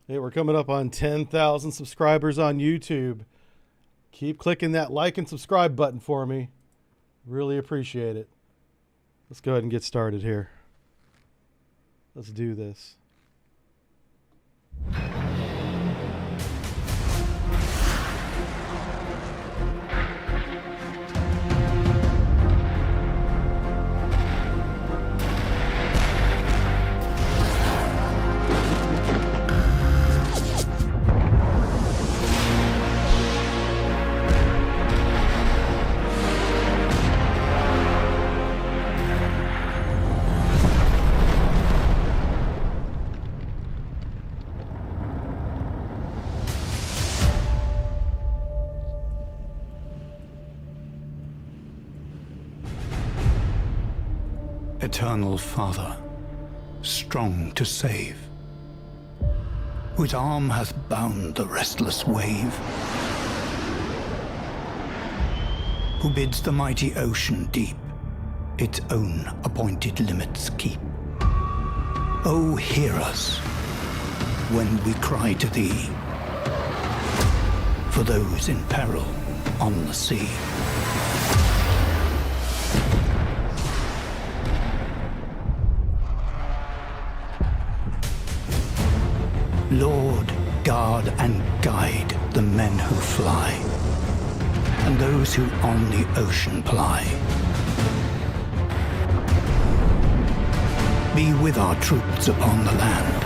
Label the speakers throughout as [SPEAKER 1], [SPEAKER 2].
[SPEAKER 1] Hey, we're coming up on 10,000 subscribers on YouTube. Keep clicking that like and subscribe button for me. Really appreciate it. Let's go ahead and get started here. Let's do this.
[SPEAKER 2] Eternal Father, strong to save, whose arm hath bound the restless wave, who bids the mighty ocean deep its own appointed limits keep. Oh, hear us when we cry to thee, for those in peril on the sea. Lord, guard and guide the men who fly, and those who on the ocean ply. Be with our troops upon the land,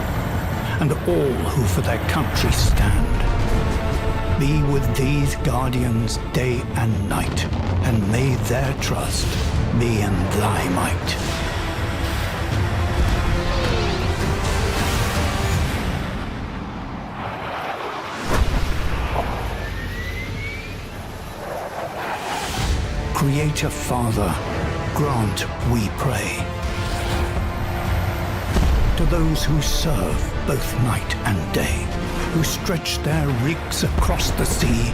[SPEAKER 2] and all who for their country stand. Be with these guardians day and night, and may their trust be in thy might. Creator Father, grant, we pray, to those who serve both night and day, who stretch their rigs across the sea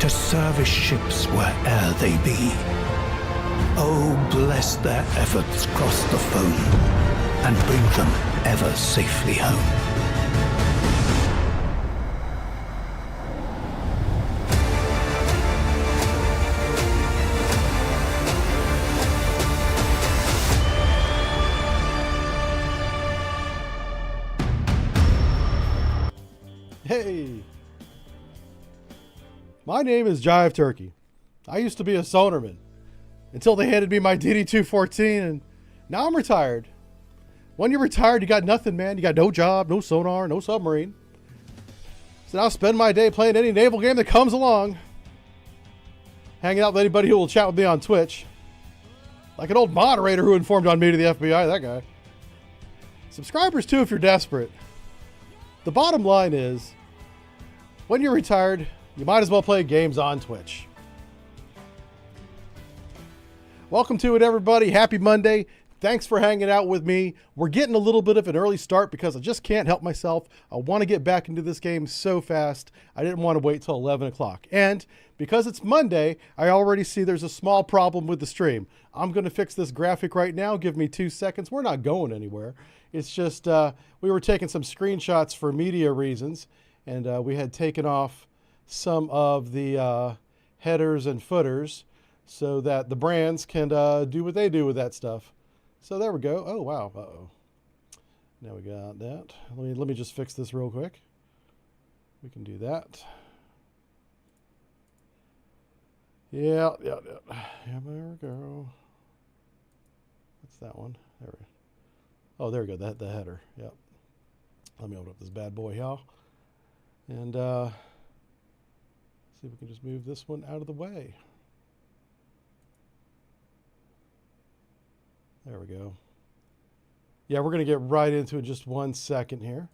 [SPEAKER 2] to service ships where'er they be. Oh, bless their efforts cross the foam and bring them ever safely home.
[SPEAKER 1] Hey, my name is Jive Turkey. I used to be a sonarman until they handed me my DD-214, and now I'm retired. When you're retired, you got nothing, man. You got no job, no sonar, no submarine. So now I spend my day playing any naval game that comes along, hanging out with anybody who will chat with me on Twitch. Like an old moderator who informed on me to the FBI, that guy. Subscribers too if you're desperate. The bottom line is, when you're retired, you might as well play games on Twitch. Welcome to it, everybody. Happy Monday. Thanks for hanging out with me. We're getting a little bit of an early start because I just can't help myself. I want to get back into this game so fast. I didn't want to wait till 11 o'clock. And because it's Monday, I already see there's a small problem with the stream. I'm going to fix this graphic right now. Give me 2 seconds. We're not going anywhere. It's just we were taking some screenshots for media reasons, and we had taken off some of the headers and footers so that the brands can do what they do with that stuff. So there we go. Oh, wow. Uh-oh. Now we got that. Let me just fix this real quick. We can do that. Yeah. Yeah, there we go. That's that one. There we go. Oh, there we go. The header. Yep. Let me open up this bad boy here. And see if we can just move this one out of the way. There we go. Yeah, we're going to get right into it in just 1 second here.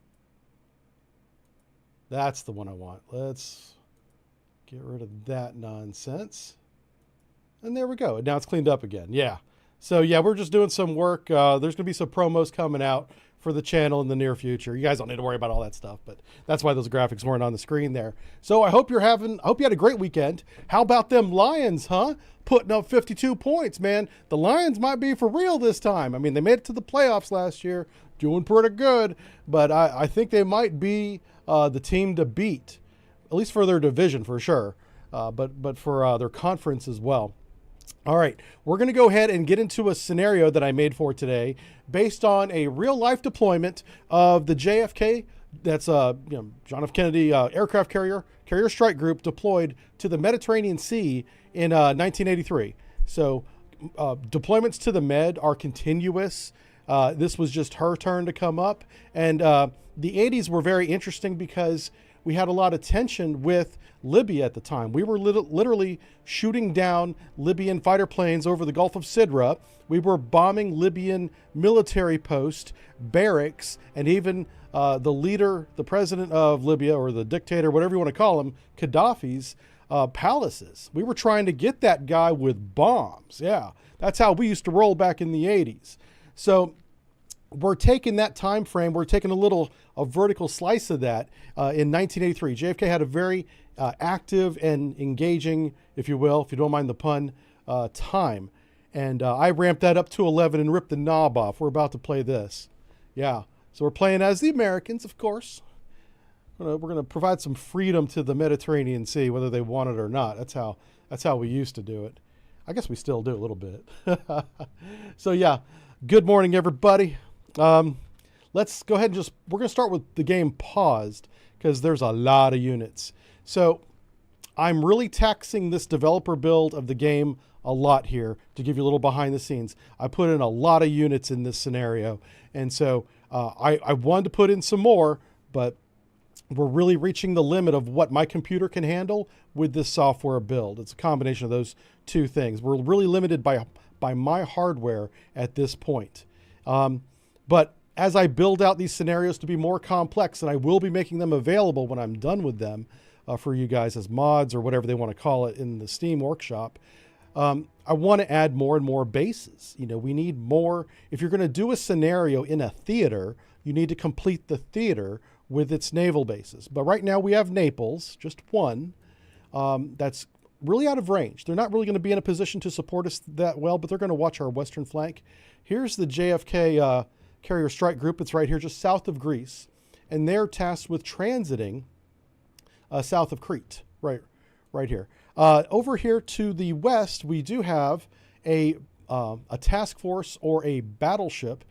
[SPEAKER 1] That's the one I want. Let's get rid of that nonsense. And there we go. And now it's cleaned up again. Yeah. So yeah, we're just doing some work. There's going to be some promos coming out for the channel in the near future. You guys don't need to worry about all that stuff, but that's why those graphics weren't on the screen there. So I hope you had a great weekend. How about them Lions, huh? Putting up 52 points, man. The Lions might be for real this time. I mean, they made it to the playoffs last year, doing pretty good, but I think they might be the team to beat, at least for their division for sure, but for their conference as well. All right, we're going to go ahead and get into a scenario that I made for today based on a real-life deployment of the JFK, that's John F. Kennedy Aircraft Carrier Strike Group, deployed to the Mediterranean Sea in 1983. So deployments to the Med are continuous. This was just her turn to come up. And the 80s were very interesting because we had a lot of tension with Libya at the time. We were literally shooting down Libyan fighter planes over the Gulf of Sidra. We were bombing Libyan military posts, barracks, and even the leader, the president of Libya, or the dictator, whatever you want to call him, Gaddafi's palaces. We were trying to get that guy with bombs. Yeah, that's how we used to roll back in the 80s. So we're taking that time frame, we're taking a vertical slice of that in 1983. JFK had a very active and engaging, if you will, if you don't mind the pun, time. And I ramped that up to 11 and ripped the knob off. We're about to play this. Yeah, so we're playing as the Americans, of course. We're going to provide some freedom to the Mediterranean Sea, whether they want it or not. That's how we used to do it. I guess we still do a little bit. So yeah, good morning, everybody. Let's go ahead and we're going to start with the game paused because there's a lot of units. So I'm really taxing this developer build of the game a lot here to give you a little behind the scenes. I put in a lot of units in this scenario. And so I wanted to put in some more, but we're really reaching the limit of what my computer can handle with this software build. It's a combination of those two things. We're really limited by my hardware at this point. But as I build out these scenarios to be more complex, and I will be making them available when I'm done with them for you guys as mods or whatever they want to call it in the Steam workshop, I want to add more and more bases. We need more. If you're going to do a scenario in a theater, you need to complete the theater with its naval bases. But right now we have Naples, just one, that's really out of range. They're not really going to be in a position to support us that well, but they're going to watch our western flank. Here's the JFK Carrier Strike Group. It's right here just south of Greece, and they're tasked with transiting south of Crete, right here. Over here to the west, we do have a task force or a battleship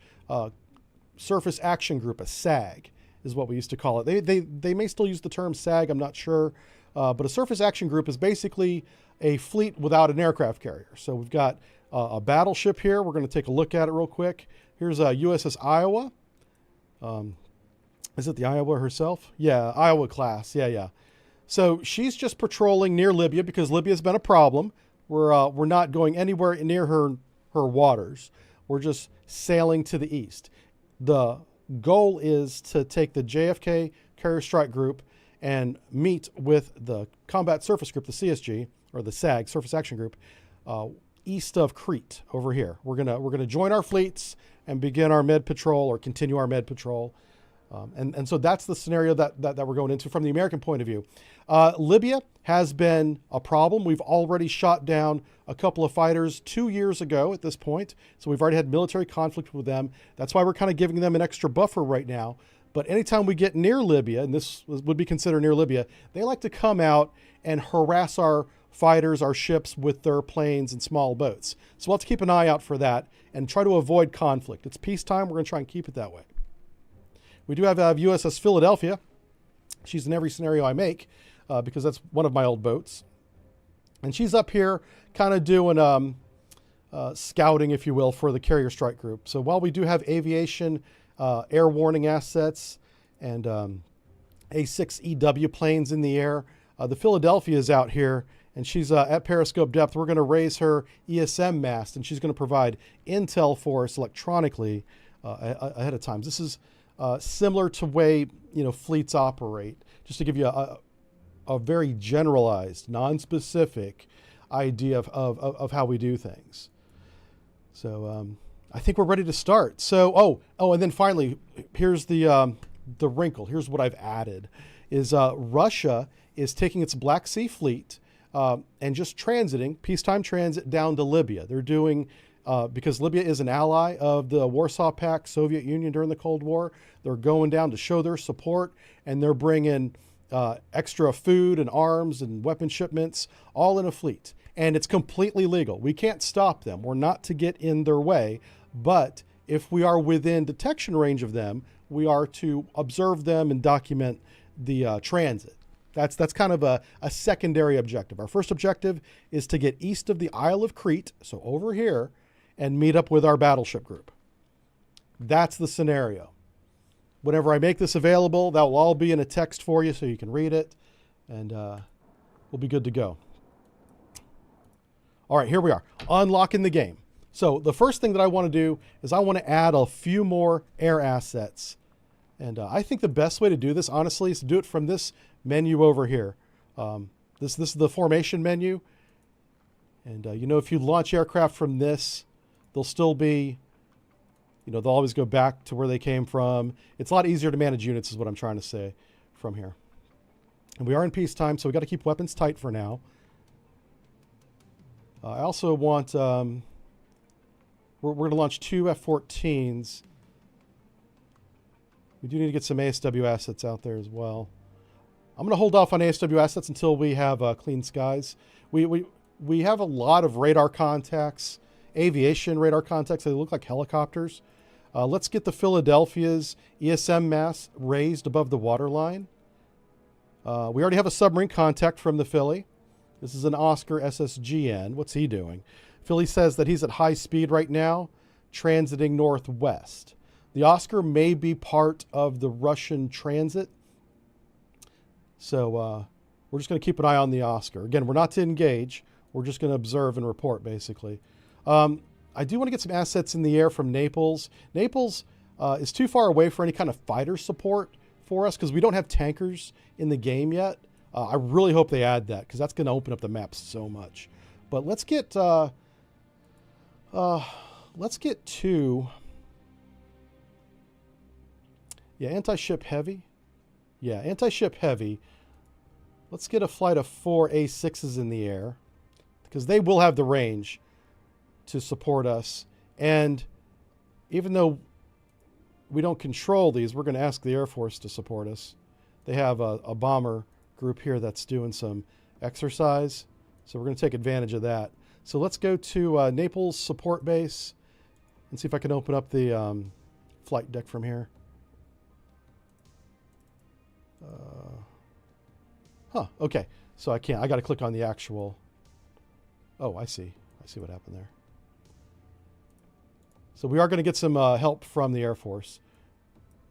[SPEAKER 1] surface action group, a SAG is what we used to call it. They may still use the term SAG, I'm not sure, but a surface action group is basically a fleet without an aircraft carrier. So we've got a battleship here. We're going to take a look at it real quick. Here's USS Iowa. Is it the Iowa herself? Yeah, Iowa class. Yeah. So she's just patrolling near Libya because Libya's been a problem. We're not going anywhere near her waters. We're just sailing to the east. The goal is to take the JFK Carrier Strike Group and meet with the Combat Surface Group, the CSG, or the SAG, Surface Action Group, east of Crete over here. We're gonna join our fleets and begin our med patrol or continue our med patrol. And so that's the scenario that we're going into from the American point of view. Libya has been a problem. We've already shot down a couple of fighters 2 years ago at this point. So we've already had military conflict with them. That's why we're kind of giving them an extra buffer right now. But anytime we get near Libya, and this would be considered near Libya, they like to come out and harass our fighters, our ships with their planes and small boats. So we'll have to keep an eye out for that and try to avoid conflict. It's peacetime. We're going to try and keep it that way. We do have USS Philadelphia. She's in every scenario I make because that's one of my old boats. And she's up here kind of doing scouting, if you will, for the Carrier Strike Group. So while we do have aviation, air warning assets, and A6EW planes in the air, the Philadelphia is out here, and she's at periscope depth. We're going to raise her ESM mast, and she's going to provide intel for us electronically ahead of time. This is similar to way fleets operate. Just to give you a very generalized, non-specific idea of how we do things. So I think we're ready to start. So, and then finally, here's the wrinkle. Here's what I've added: is Russia is taking its Black Sea fleet and just transiting, peacetime transit down to Libya. They're doing because Libya is an ally of the Warsaw Pact, Soviet Union during the Cold War. They're going down to show their support, and they're bringing extra food and arms and weapon shipments, all in a fleet. And it's completely legal. We can't stop them. We're not to get in their way. But if we are within detection range of them, we are to observe them and document the transit. That's kind of a secondary objective. Our first objective is to get east of the Isle of Crete, so over here, and meet up with our battleship group. That's the scenario. Whenever I make this available, that will all be in a text for you so you can read it, and we'll be good to go. All right, here we are, unlocking the game. So the first thing that I want to do is I want to add a few more air assets. And I think the best way to do this, honestly, is to do it from this menu over here. This is the formation menu. And, if you launch aircraft from this, they'll still be, they'll always go back to where they came from. It's a lot easier to manage units is what I'm trying to say from here. And we are in peacetime, so we got to keep weapons tight for now. I also want, we're going to launch 2 F-14s. We do need to get some ASW assets out there as well. I'm going to hold off on ASW assets until we have clean skies. We have a lot of radar contacts, aviation radar contacts. They look like helicopters. Let's get the Philadelphia's ESM mass raised above the waterline. We already have a submarine contact from the Philly. This is an Oscar SSGN. What's he doing? Philly says that he's at high speed right now, transiting northwest. The Oscar may be part of the Russian transit. So we're just going to keep an eye on the Oscar. Again, we're not to engage. We're just going to observe and report, basically. I do want to get some assets in the air from Naples. Naples is too far away for any kind of fighter support for us because we don't have tankers in the game yet. I really hope they add that because that's going to open up the map so much. But let's get to... Yeah, anti-ship heavy. Yeah, anti-ship heavy. Let's get a flight of 4 A6s in the air because they will have the range to support us. And even though we don't control these, we're going to ask the Air Force to support us. They have a bomber group here that's doing some exercise. So we're going to take advantage of that. So let's go to Naples support base and see if I can open up the flight deck from here. Okay. So I can't. I got to click on the actual. Oh, I see. I see what happened there. So we are going to get some help from the Air Force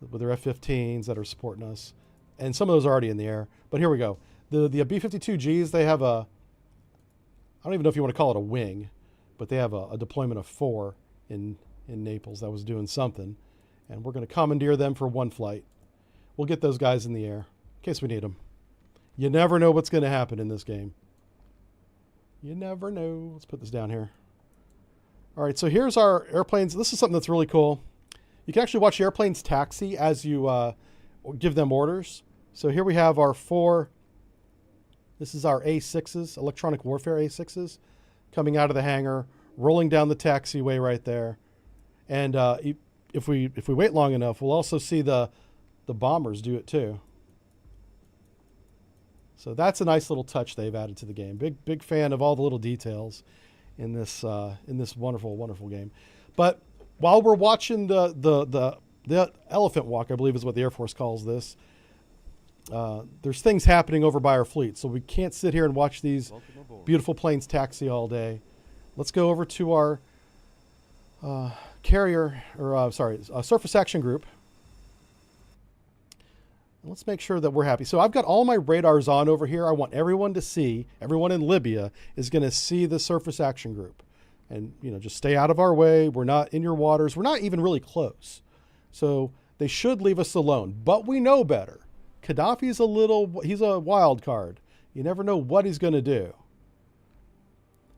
[SPEAKER 1] with their F-15s that are supporting us. And some of those are already in the air. But here we go. The B-52Gs, they have a, I don't even know if you want to call it a wing, but they have a deployment of 4 in Naples that was doing something. And we're going to commandeer them for 1 flight. We'll get those guys in the air in case we need them. You never know what's going to happen in this game. You never know. Let's put this down here. All right, so here's our airplanes. This is something that's really cool. You can actually watch airplanes taxi as you give them orders. So here we have our 4. This is our A6s, electronic warfare A6s, coming out of the hangar, rolling down the taxiway right there. And if we wait long enough, we'll also see the bombers do it too. So that's a nice little touch they've added to the game. Big fan of all the little details in this wonderful game. But while we're watching the elephant walk, I believe is what the Air Force calls this, there's things happening over by our fleet. So we can't sit here and watch these beautiful planes taxi all day. Let's go over to our surface action group. Let's make sure that we're happy. So I've got all my radars on over here. I want everyone to see, everyone in Libya is going to see the surface action group. And, just stay out of our way. We're not in your waters. We're not even really close. So they should leave us alone. But we know better. Gaddafi's he's a wild card. You never know what he's going to do.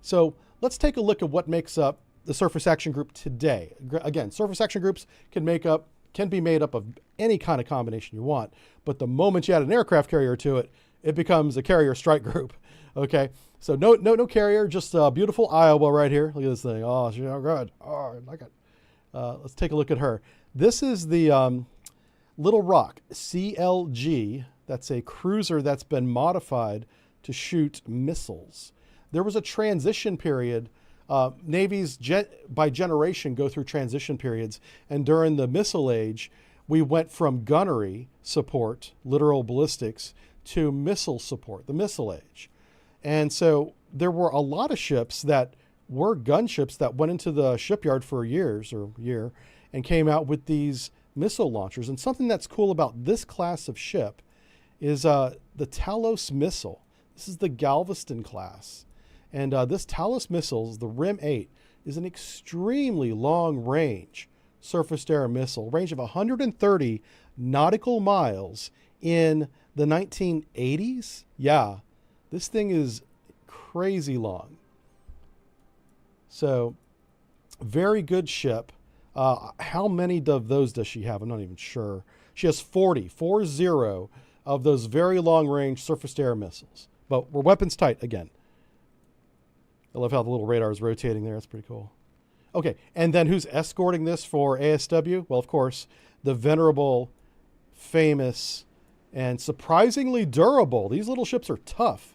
[SPEAKER 1] So let's take a look at what makes up the surface action group today. Again, surface action groups can be made up of any kind of combination you want, but the moment you add an aircraft carrier to it, it becomes a carrier strike group. Okay, so no carrier, just beautiful Iowa right here. Look at this thing. Oh, she's so good. Oh, I like it. Let's take a look at her. This is the Little Rock CLG. That's a cruiser that's been modified to shoot missiles. There was a transition period. Navies by generation go through transition periods, and during the missile age, we went from gunnery support, literal ballistics, to missile support, the missile age. And so there were a lot of ships that were gunships that went into the shipyard for years or year and came out with these missile launchers. And something that's cool about this class of ship is the Talos missile. This is the Galveston class. And this Talos missile, the RIM 8, is an extremely long range surface-to-air missile, range of 130 nautical miles in the 1980s. Yeah, this thing is crazy long. So, very good ship. How many of those does she have? I'm not even sure. She has 40 of those very long-range surface-to-air missiles. But we're weapons tight again. I love how the little radar is rotating there. That's pretty cool. Okay, and then who's escorting this for ASW? Well, of course, the venerable, famous, and surprisingly durable. These little ships are tough.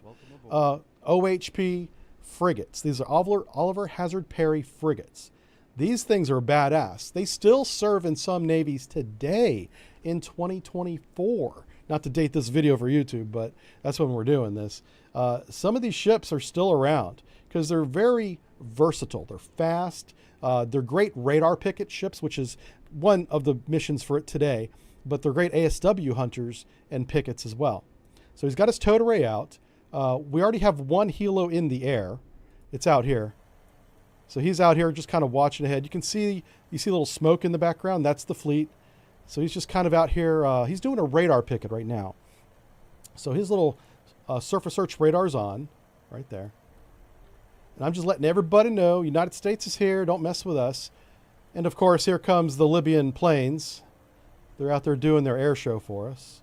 [SPEAKER 1] OHP frigates. These are Oliver Hazard Perry frigates. These things are badass. They still serve in some navies today in 2024. Not to date this video for YouTube, but that's when we're doing this. Some of these ships are still around because they're very versatile. They're fast. They're great radar picket ships, which is one of the missions for it today. But they're great ASW hunters and pickets as well. So he's got his towed array out. We already have one helo in the air. It's out here. So he's out here just kind of watching ahead. You see a little smoke in the background. That's the fleet. So he's just kind of out here. He's doing a radar picket right now. So his little surface search radar's on right there. And I'm just letting everybody know United States is here. Don't mess with us. And of course, here comes the Libyan planes. They're out there doing their air show for us.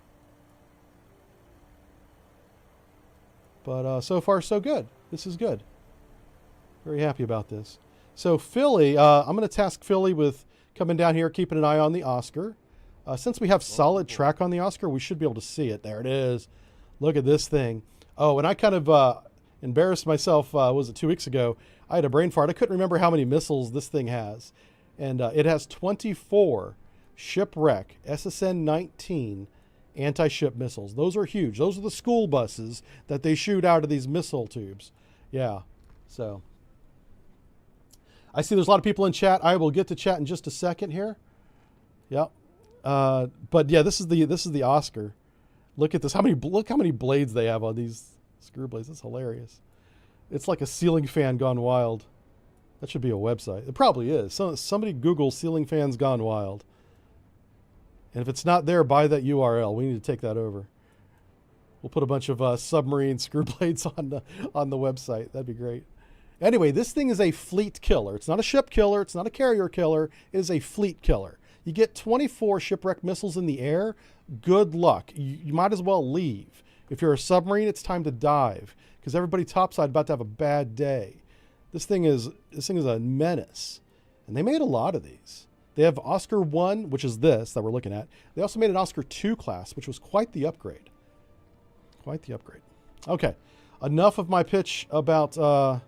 [SPEAKER 1] But so far, so good. This is good. Very happy about this. So Philly, I'm going to task Philly with coming down here, keeping an eye on the Oscar. Since we have solid track on the Oscar, we should be able to see it. There it is. Look at this thing. Oh, and I kind of embarrassed myself, was it 2 weeks ago? I had a brain fart. I couldn't remember how many missiles this thing has. And it has 24 shipwreck SSN-19 anti-ship missiles. Those are huge. Those are the school buses that they shoot out of these missile tubes. Yeah, so I see there's a lot of people in chat. I will get to chat in just a second here. Yep. But yeah, this is the Oscar. Look at this. Look how many blades they have on these screw blades. It's hilarious. It's like a ceiling fan gone wild. That should be a website. It probably is. Somebody Google ceiling fans gone wild. And if it's not there, buy that URL. We need to take that over. We'll put a bunch of submarine screw blades on the website. That'd be great. Anyway, this thing is a fleet killer. It's not a ship killer. It's not a carrier killer. It is a fleet killer. You get 24 shipwreck missiles in the air, good luck. You might as well leave. If you're a submarine, it's time to dive because everybody topside about to have a bad day. This thing is a menace. And they made a lot of these. They have Oscar 1, which is this that we're looking at. They also made an Oscar 2 class, which was quite the upgrade. Quite the upgrade. Okay, enough of my pitch about the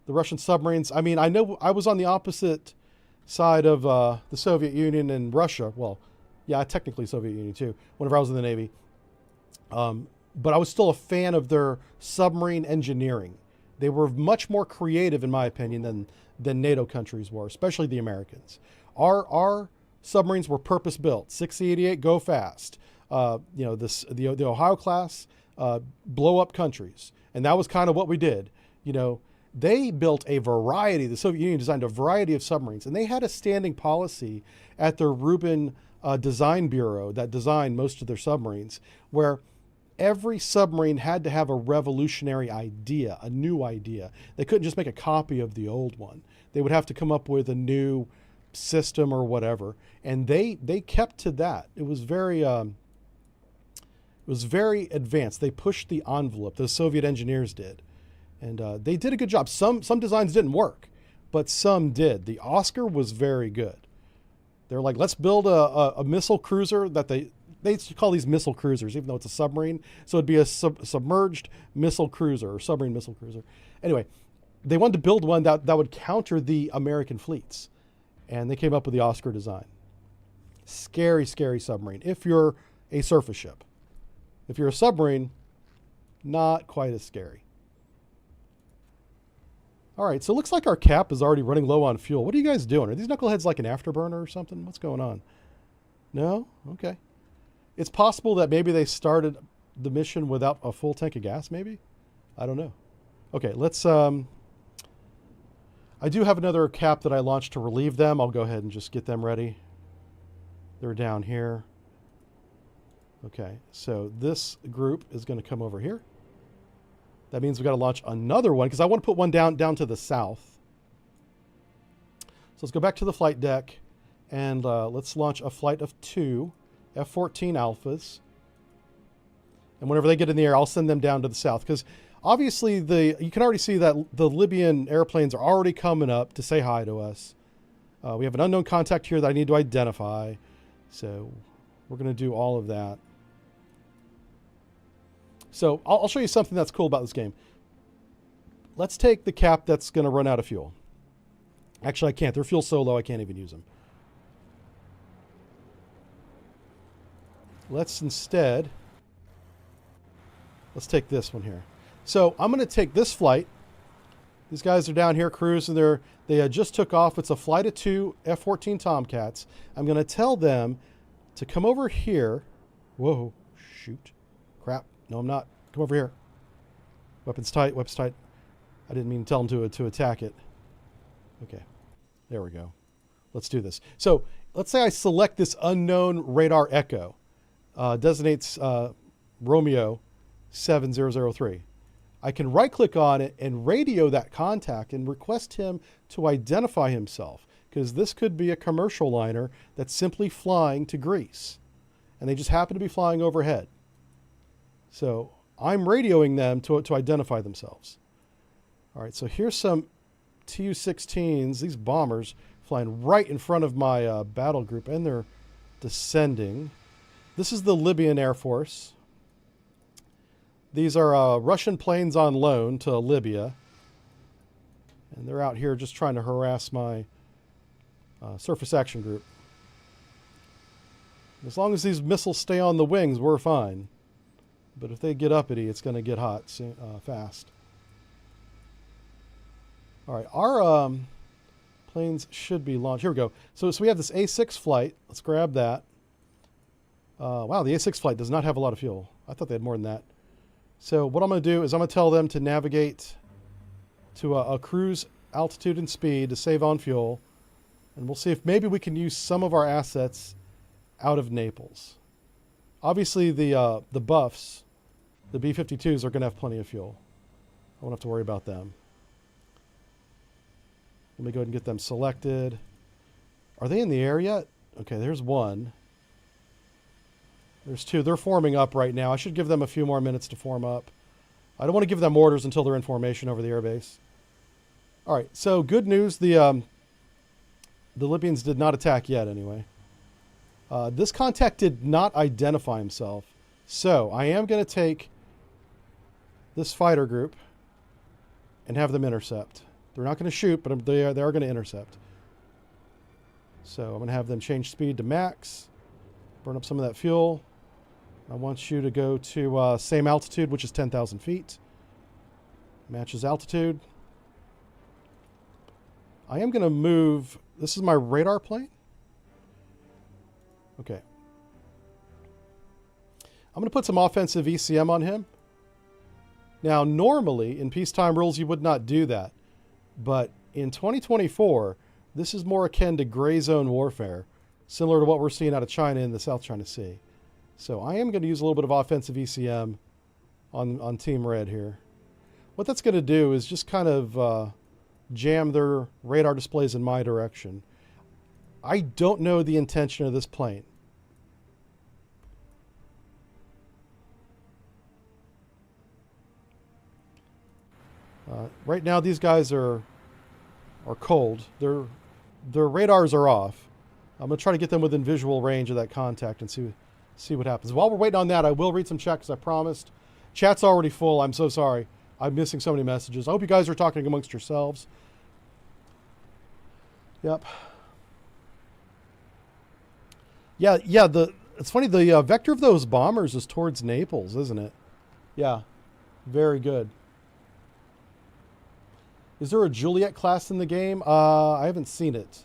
[SPEAKER 1] Russian submarines. I mean, I know I was on the opposite side of the Soviet Union and Russia. Well, yeah, technically Soviet Union too, whenever I was in the Navy. But I was still a fan of their submarine engineering. They were much more creative, in my opinion, than NATO countries were, especially the Americans. Our submarines were purpose-built. 688, go fast. The Ohio class, blow up countries. And that was kind of what we did. They built a variety, the Soviet Union designed a variety of submarines. And they had a standing policy at their Rubin Design Bureau that designed most of their submarines, where every submarine had to have a revolutionary idea, a new idea. They couldn't just make a copy of the old one. They would have to come up with a new system or whatever. And they kept to that. It was very advanced. They pushed the envelope. The Soviet engineers did. And they did a good job. Some designs didn't work, but some did. The Oscar was very good. They're like, let's build a missile cruiser that they call these missile cruisers, even though it's a submarine. So it'd be a submerged missile cruiser or submarine missile cruiser. Anyway, they wanted to build one that would counter the American fleets. And they came up with the Oscar design. Scary, scary submarine if you're a surface ship. If you're a submarine, not quite as scary. All right, so it looks like our cap is already running low on fuel. What are you guys doing? Are these knuckleheads like an afterburner or something? What's going on? No? Okay. It's possible that maybe they started the mission without a full tank of gas, maybe? I don't know. Okay, let's... I do have another cap that I launched to relieve them. I'll go ahead and just get them ready. They're down here. Okay, so this group is going to come over here. That means we've got to launch another one because I want to put one down to the south. So let's go back to the flight deck and let's launch a flight of 2 F-14 Alphas. And whenever they get in the air, I'll send them down to the south because obviously you can already see that the Libyan airplanes are already coming up to say hi to us. We have an unknown contact here that I need to identify. So we're going to do all of that. So I'll show you something that's cool about this game. Let's take the cap that's going to run out of fuel. Actually, I can't. Their fuel's so low, I can't even use them. Let's take this one here. So I'm going to take this flight. These guys are down here cruising. They just took off. It's a flight of 2 F-14 Tomcats. I'm going to tell them to come over here. Whoa, shoot. Crap. No, I'm not. Come over here. Weapons tight, weapons tight. I didn't mean to tell them to attack it. Okay, there we go. Let's do this. So let's say I select this unknown radar echo. Designates Romeo 7003. I can right-click on it and radio that contact and request him to identify himself because this could be a commercial liner that's simply flying to Greece. And they just happen to be flying overhead. So I'm radioing them to identify themselves. All right, so here's some Tu-16s, these bombers, flying right in front of my battle group, and they're descending. This is the Libyan Air Force. These are Russian planes on loan to Libya. And they're out here just trying to harass my surface action group. As long as these missiles stay on the wings, we're fine. But if they get uppity, it's going to get hot fast. All right, our planes should be launched. Here we go. So we have this A6 flight. Let's grab that. Wow, the A6 flight does not have a lot of fuel. I thought they had more than that. So what I'm going to do is I'm going to tell them to navigate to a cruise altitude and speed to save on fuel. And we'll see if maybe we can use some of our assets out of Naples. Obviously, the buffs, the B-52s, are going to have plenty of fuel. I won't have to worry about them. Let me go ahead and get them selected. Are they in the air yet? Okay, there's one. There's 2. They're forming up right now. I should give them a few more minutes to form up. I don't want to give them orders until they're in formation over the airbase. All right, so good news. The Libyans did not attack yet anyway. This contact did not identify himself. So I am going to take this fighter group and have them intercept. They're not going to shoot, but they are going to intercept. So I'm going to have them change speed to max, burn up some of that fuel. I want you to go to same altitude, which is 10,000 feet. Matches altitude. I am going to move. This is my radar plane. Okay. I'm going to put some offensive ECM on him. Now, normally, in peacetime rules, you would not do that. But in 2024, this is more akin to gray zone warfare, similar to what we're seeing out of China in the South China Sea. So I am going to use a little bit of offensive ECM on Team Red here. What that's going to do is just kind of jam their radar displays in my direction. I don't know the intention of this plane. Right now, these guys are cold. Their radars are off. I'm going to try to get them within visual range of that contact and see what happens. While we're waiting on that, I will read some chat because I promised. Chat's already full. I'm so sorry. I'm missing so many messages. I hope you guys are talking amongst yourselves. Yep. Yeah. It's funny. The vector of those bombers is towards Naples, isn't it? Yeah. Very good. Is there a Juliet class in the game? I haven't seen it.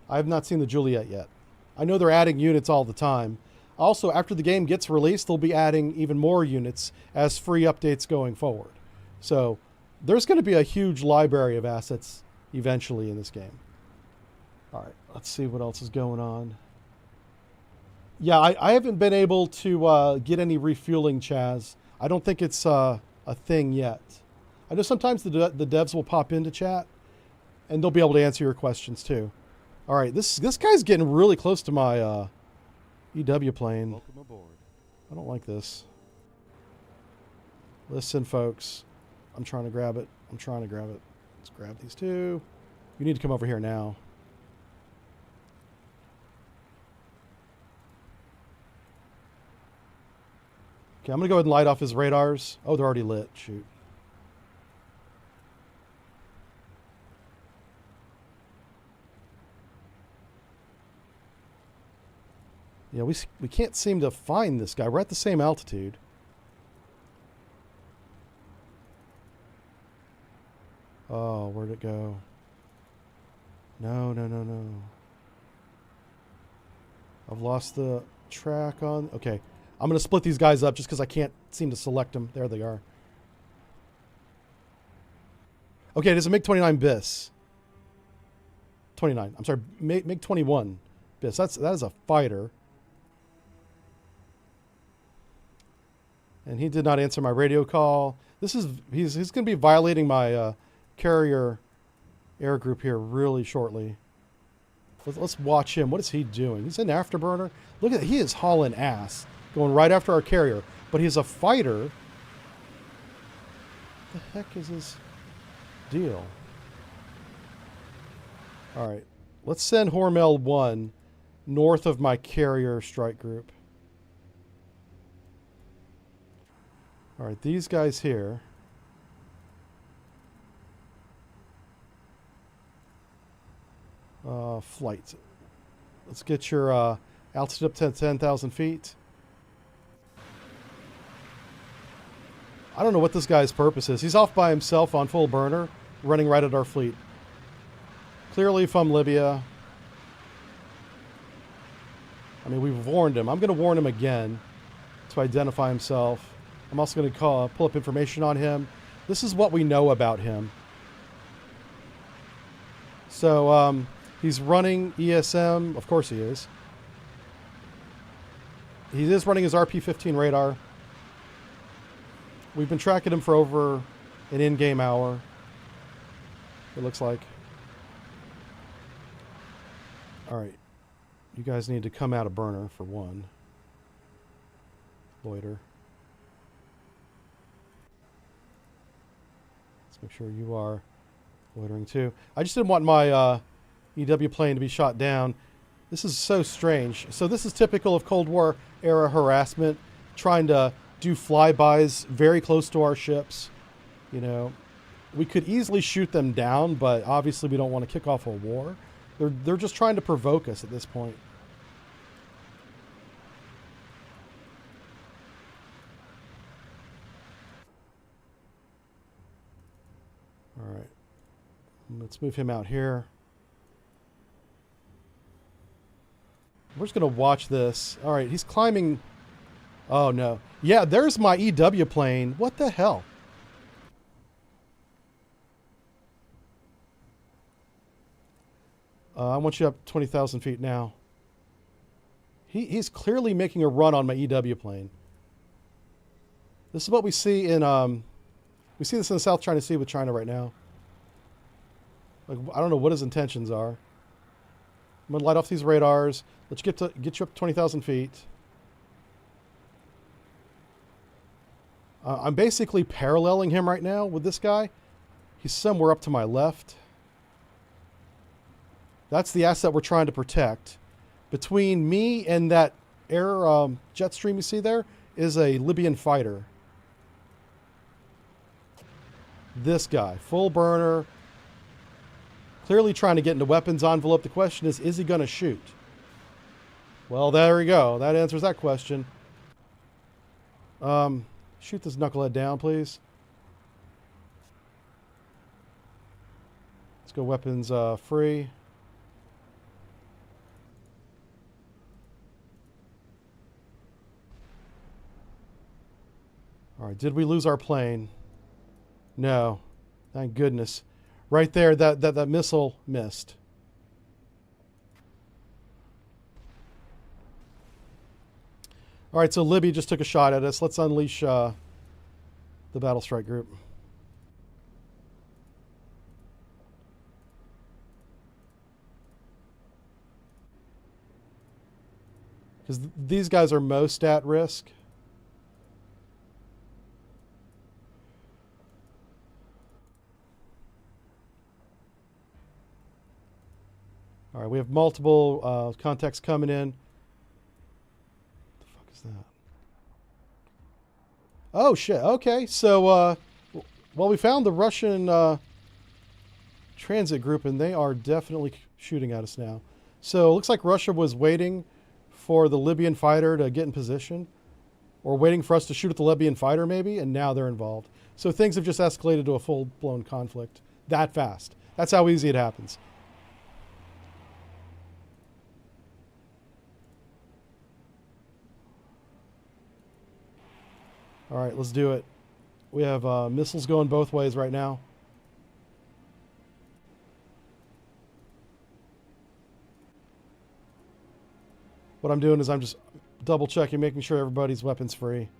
[SPEAKER 1] I have not seen the Juliet yet. I know they're adding units all the time. Also, after the game gets released, they'll be adding even more units as free updates going forward. So there's going to be a huge library of assets eventually in this game. All right, let's see what else is going on. Yeah, I haven't been able to get any refueling, Chaz. I don't think it's a thing yet. I know sometimes the devs will pop into chat, and they'll be able to answer your questions too. All right, this guy's getting really close to my EW plane.
[SPEAKER 3] Welcome aboard.
[SPEAKER 1] I don't like this. Listen, folks. I'm trying to grab it. Let's grab these two. You need to come over here now. Okay, I'm going to go ahead and light off his radars. Oh, they're already lit. Shoot. Yeah, we can't seem to find this guy. We're at the same altitude. Oh, where'd it go? No. I've lost the track on... Okay, I'm going to split these guys up just because I can't seem to select them. There they are. Okay, it is a MiG-29 BIS. 29. I'm sorry, MiG-21 BIS. That is a fighter. And he did not answer my radio call. He's going to be violating my carrier air group here really shortly. Let's watch him. What is he doing? He's an afterburner. Look at that. He is hauling ass, going right after our carrier. But he's a fighter. What the heck is his deal? All right. Let's send Hormel 1 north of my carrier strike group. All right, these guys here. Flight. Let's get your altitude up to 10,000 feet. I don't know what this guy's purpose is. He's off by himself on full burner, running right at our fleet. Clearly from Libya. I mean, we've warned him. I'm going to warn him again to identify himself. I'm also going to pull up information on him. This is what we know about him. So he's running ESM. Of course he is. He is running his RP-15 radar. We've been tracking him for over an in-game hour, it looks like. All right. You guys need to come out of burner for one. Loiter. Make sure you are loitering too. I just didn't want my EW plane to be shot down. This is so strange. So this is typical of Cold War era harassment, trying to do flybys very close to our ships. You know, we could easily shoot them down, but obviously we don't want to kick off a war. They're just trying to provoke us at this point. All right, let's move him out here. We're just going to watch this. All right, he's climbing. Oh, no. Yeah, there's my EW plane. What the hell? I want you up 20,000 feet now. He's clearly making a run on my EW plane. This is what we see in we see this in the South China Sea with China right now. Like, I don't know what his intentions are. I'm gonna light off these radars. Let's get you up to 20,000 feet. I'm basically paralleling him right now with this guy. He's somewhere up to my left. That's the asset we're trying to protect. Between me and that air jet stream you see there is a Libyan fighter. This guy, full burner, clearly trying to get into weapons envelope. The question is he going to shoot? Well, there we go. That answers that question. Shoot this knucklehead down, please. Let's go weapons free. All right, did we lose our plane? No, thank goodness. Right there, that missile missed. All right, so Libya just took a shot at us. Let's unleash the battle strike group. Because these guys are most at risk. All right, we have multiple contacts coming in. What the fuck is that? Oh, shit. Okay, so, well, we found the Russian transit group, and they are definitely shooting at us now. So it looks like Russia was waiting for the Libyan fighter to get in position, or waiting for us to shoot at the Libyan fighter, maybe, and now they're involved. So things have just escalated to a full-blown conflict that fast. That's how easy it happens. All right, let's do it. We have missiles going both ways right now. What I'm doing is I'm just double checking, making sure everybody's weapons free.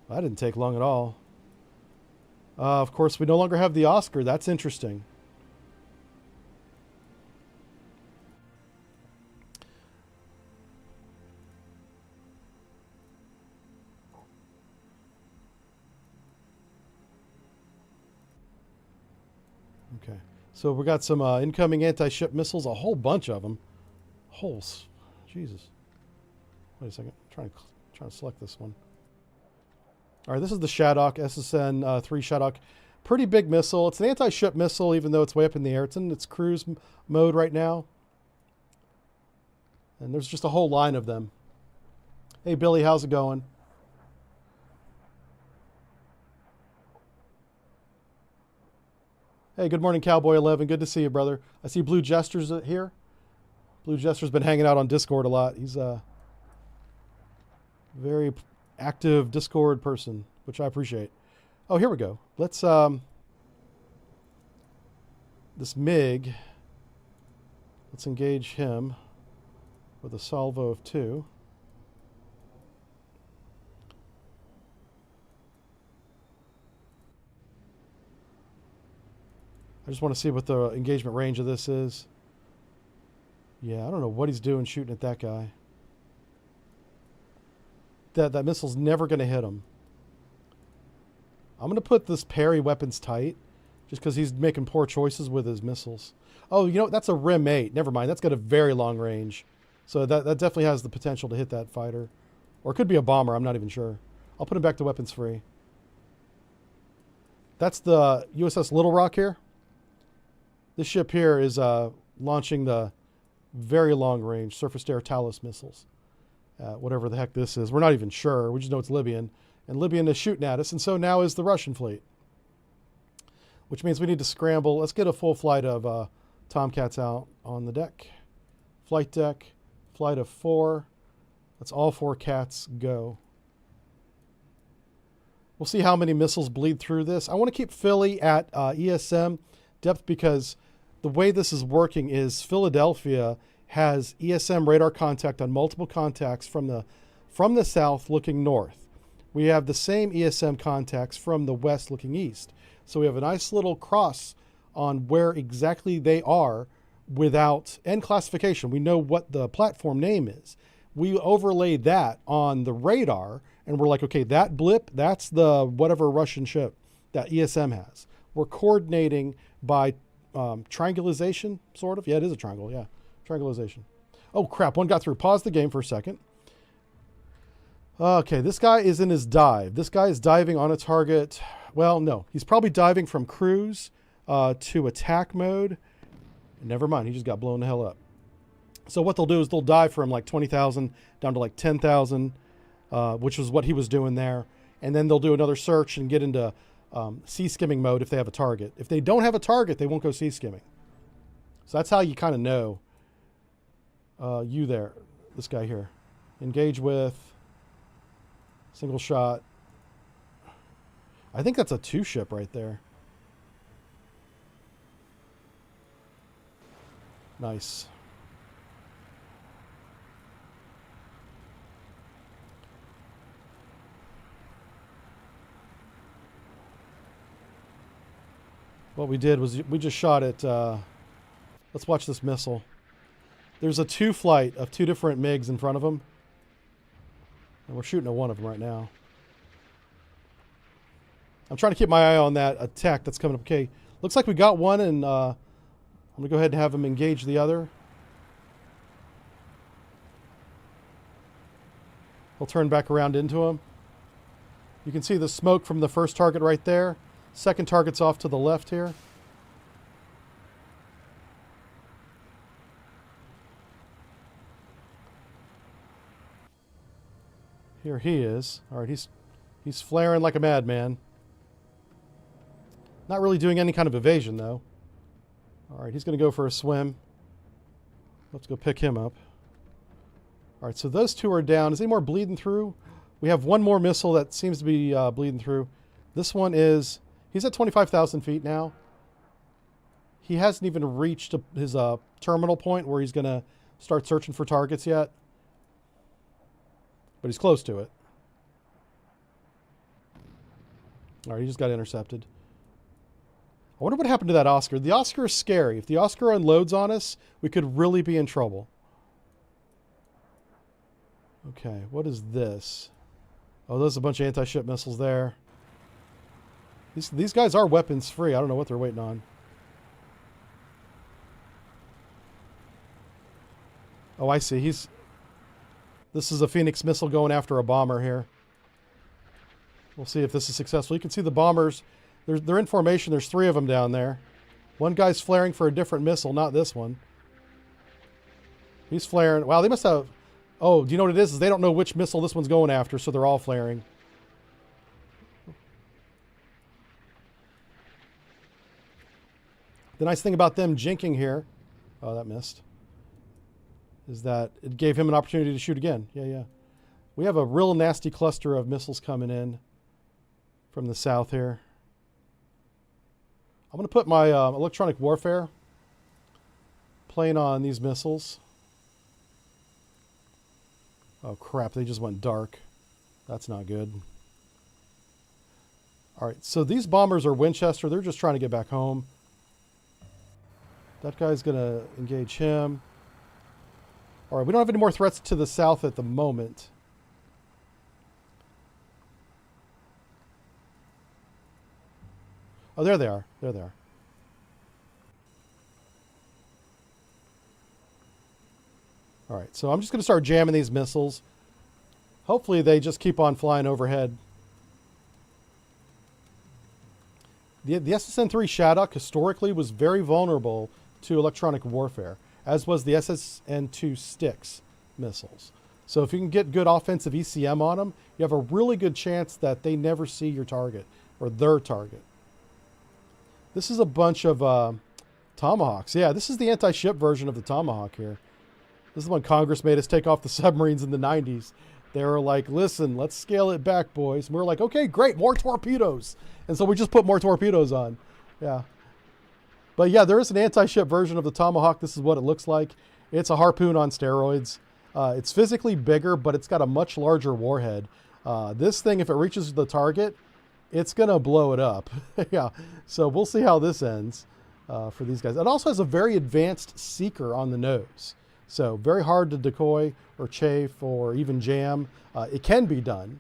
[SPEAKER 1] That didn't take long at all. Of course, we no longer have the Oscar. That's interesting. Okay, so we got some incoming anti-ship missiles, a whole bunch of them. Jesus. Wait a second, I'm trying to select this one. All right, this is the Shadok SSN-3 Shadok. Pretty big missile. It's an anti-ship missile, even though it's way up in the air. It's in its cruise mode right now. And there's just a whole line of them. Hey, Billy, how's it going? Hey, good morning, Cowboy 11. Good to see you, brother. I see Blue Jester's here. Blue Jester's been hanging out on Discord a lot. He's a very active Discord person, which I appreciate. Oh, here we go. Let's this MiG. Let's engage him with a salvo of 2. I just want to see what the engagement range of this is. Yeah, I don't know what he's doing shooting at that guy. That missile's never going to hit him. I'm going to put this parry weapons tight just because he's making poor choices with his missiles. Oh, you know, that's a Rim 8. Never mind. That's got a very long range. So that definitely has the potential to hit that fighter. Or it could be a bomber. I'm not even sure. I'll put him back to weapons free. That's the USS Little Rock here. This ship here is launching the very long-range surface-to-air Talos missiles. Whatever the heck this is. We're not even sure. We just know it's Libyan. And Libyan is shooting at us, and so now is the Russian fleet. Which means we need to scramble. Let's get a full flight of Tomcats out on the deck. Flight deck, flight of 4. Let's all 4 cats go. We'll see how many missiles bleed through this. I want to keep Philly at ESM depth because the way this is working is Philadelphia has ESM radar contact on multiple contacts from the south looking north. We have the same ESM contacts from the west looking east. So we have a nice little cross on where exactly they are without end classification. We know what the platform name is. We overlay that on the radar and we're like, okay, that blip, that's the whatever Russian ship that ESM has. We're coordinating by triangulation, sort of. Yeah, it is a triangle. Yeah, triangulation. Oh, crap. One got through. Pause the game for a second. Okay, this guy is in his dive. This guy is diving on a target. Well, no. He's probably diving from cruise to attack mode. Never mind. He just got blown the hell up. So what they'll do is they'll dive from like 20,000 down to like 10,000, which is what he was doing there. And then they'll do another search and get into sea skimming mode if they have a target. If they don't have a target, they won't go sea skimming. So that's how you kind of know you there, this guy here. Engage with, single shot. I think that's a 2-ship right there. Nice. What we did was we just shot it. Let's watch this missile. There's a 2 flight of 2 different MiGs in front of them. And we're shooting at one of them right now. I'm trying to keep my eye on that attack that's coming up. Okay, looks like we got one, and I'm going to go ahead and have him engage the other. He'll turn back around into him. You can see the smoke from the first target right there. Second target's off to the left here. Here he is. All right, he's flaring like a madman. Not really doing any kind of evasion, though. All right, he's going to go for a swim. Let's go pick him up. All right, so those 2 are down. Is any more bleeding through? We have one more missile that seems to be bleeding through. This one is... He's at 25,000 feet now. He hasn't even reached his terminal point where he's going to start searching for targets yet. But he's close to it. All right, he just got intercepted. I wonder what happened to that Oscar. The Oscar is scary. If the Oscar unloads on us, we could really be in trouble. Okay, what is this? Oh, there's a bunch of anti-ship missiles there. These guys are weapons free. I don't know what they're waiting on. Oh, I see. This is a Phoenix missile going after a bomber here. We'll see if this is successful. You can see the bombers. They're in formation. There's 3 of them down there. One guy's flaring for a different missile, not this one. He's flaring. Wow, they must have... Oh, do you know what it is? They don't know which missile this one's going after, so they're all flaring. The nice thing about them jinking here, oh, that missed, is that it gave him an opportunity to shoot again. Yeah. We have a real nasty cluster of missiles coming in from the south here. I'm going to put my electronic warfare plane on these missiles. Oh, crap. They just went dark. That's not good. All right. So these bombers are Winchester. They're just trying to get back home. That guy's going to engage him. All right. We don't have any more threats to the south at the moment. Oh, there they are. There they are. All right, so I'm just going to start jamming these missiles. Hopefully they just keep on flying overhead. The SSN-3 Shattuck historically was very vulnerable to electronic warfare, as was the SSN-2 Styx missiles. So if you can get good offensive ECM on them, you have a really good chance that they never see your target or their target. This is a bunch of Tomahawks. Yeah, this is the anti-ship version of the Tomahawk here. This is when Congress made us take off the submarines in the 90s. They were like, listen, let's scale it back, boys. And we were like, okay, great, more torpedoes. And so we just put more torpedoes on. Yeah. But yeah, there is an anti-ship version of the Tomahawk. This is what it looks like. It's a harpoon on steroids. It's physically bigger, but it's got a much larger warhead. This thing, if it reaches the target, it's going to blow it up. Yeah, so we'll see how this ends for these guys. It also has a very advanced seeker on the nose. So very hard to decoy or chafe or even jam. It can be done.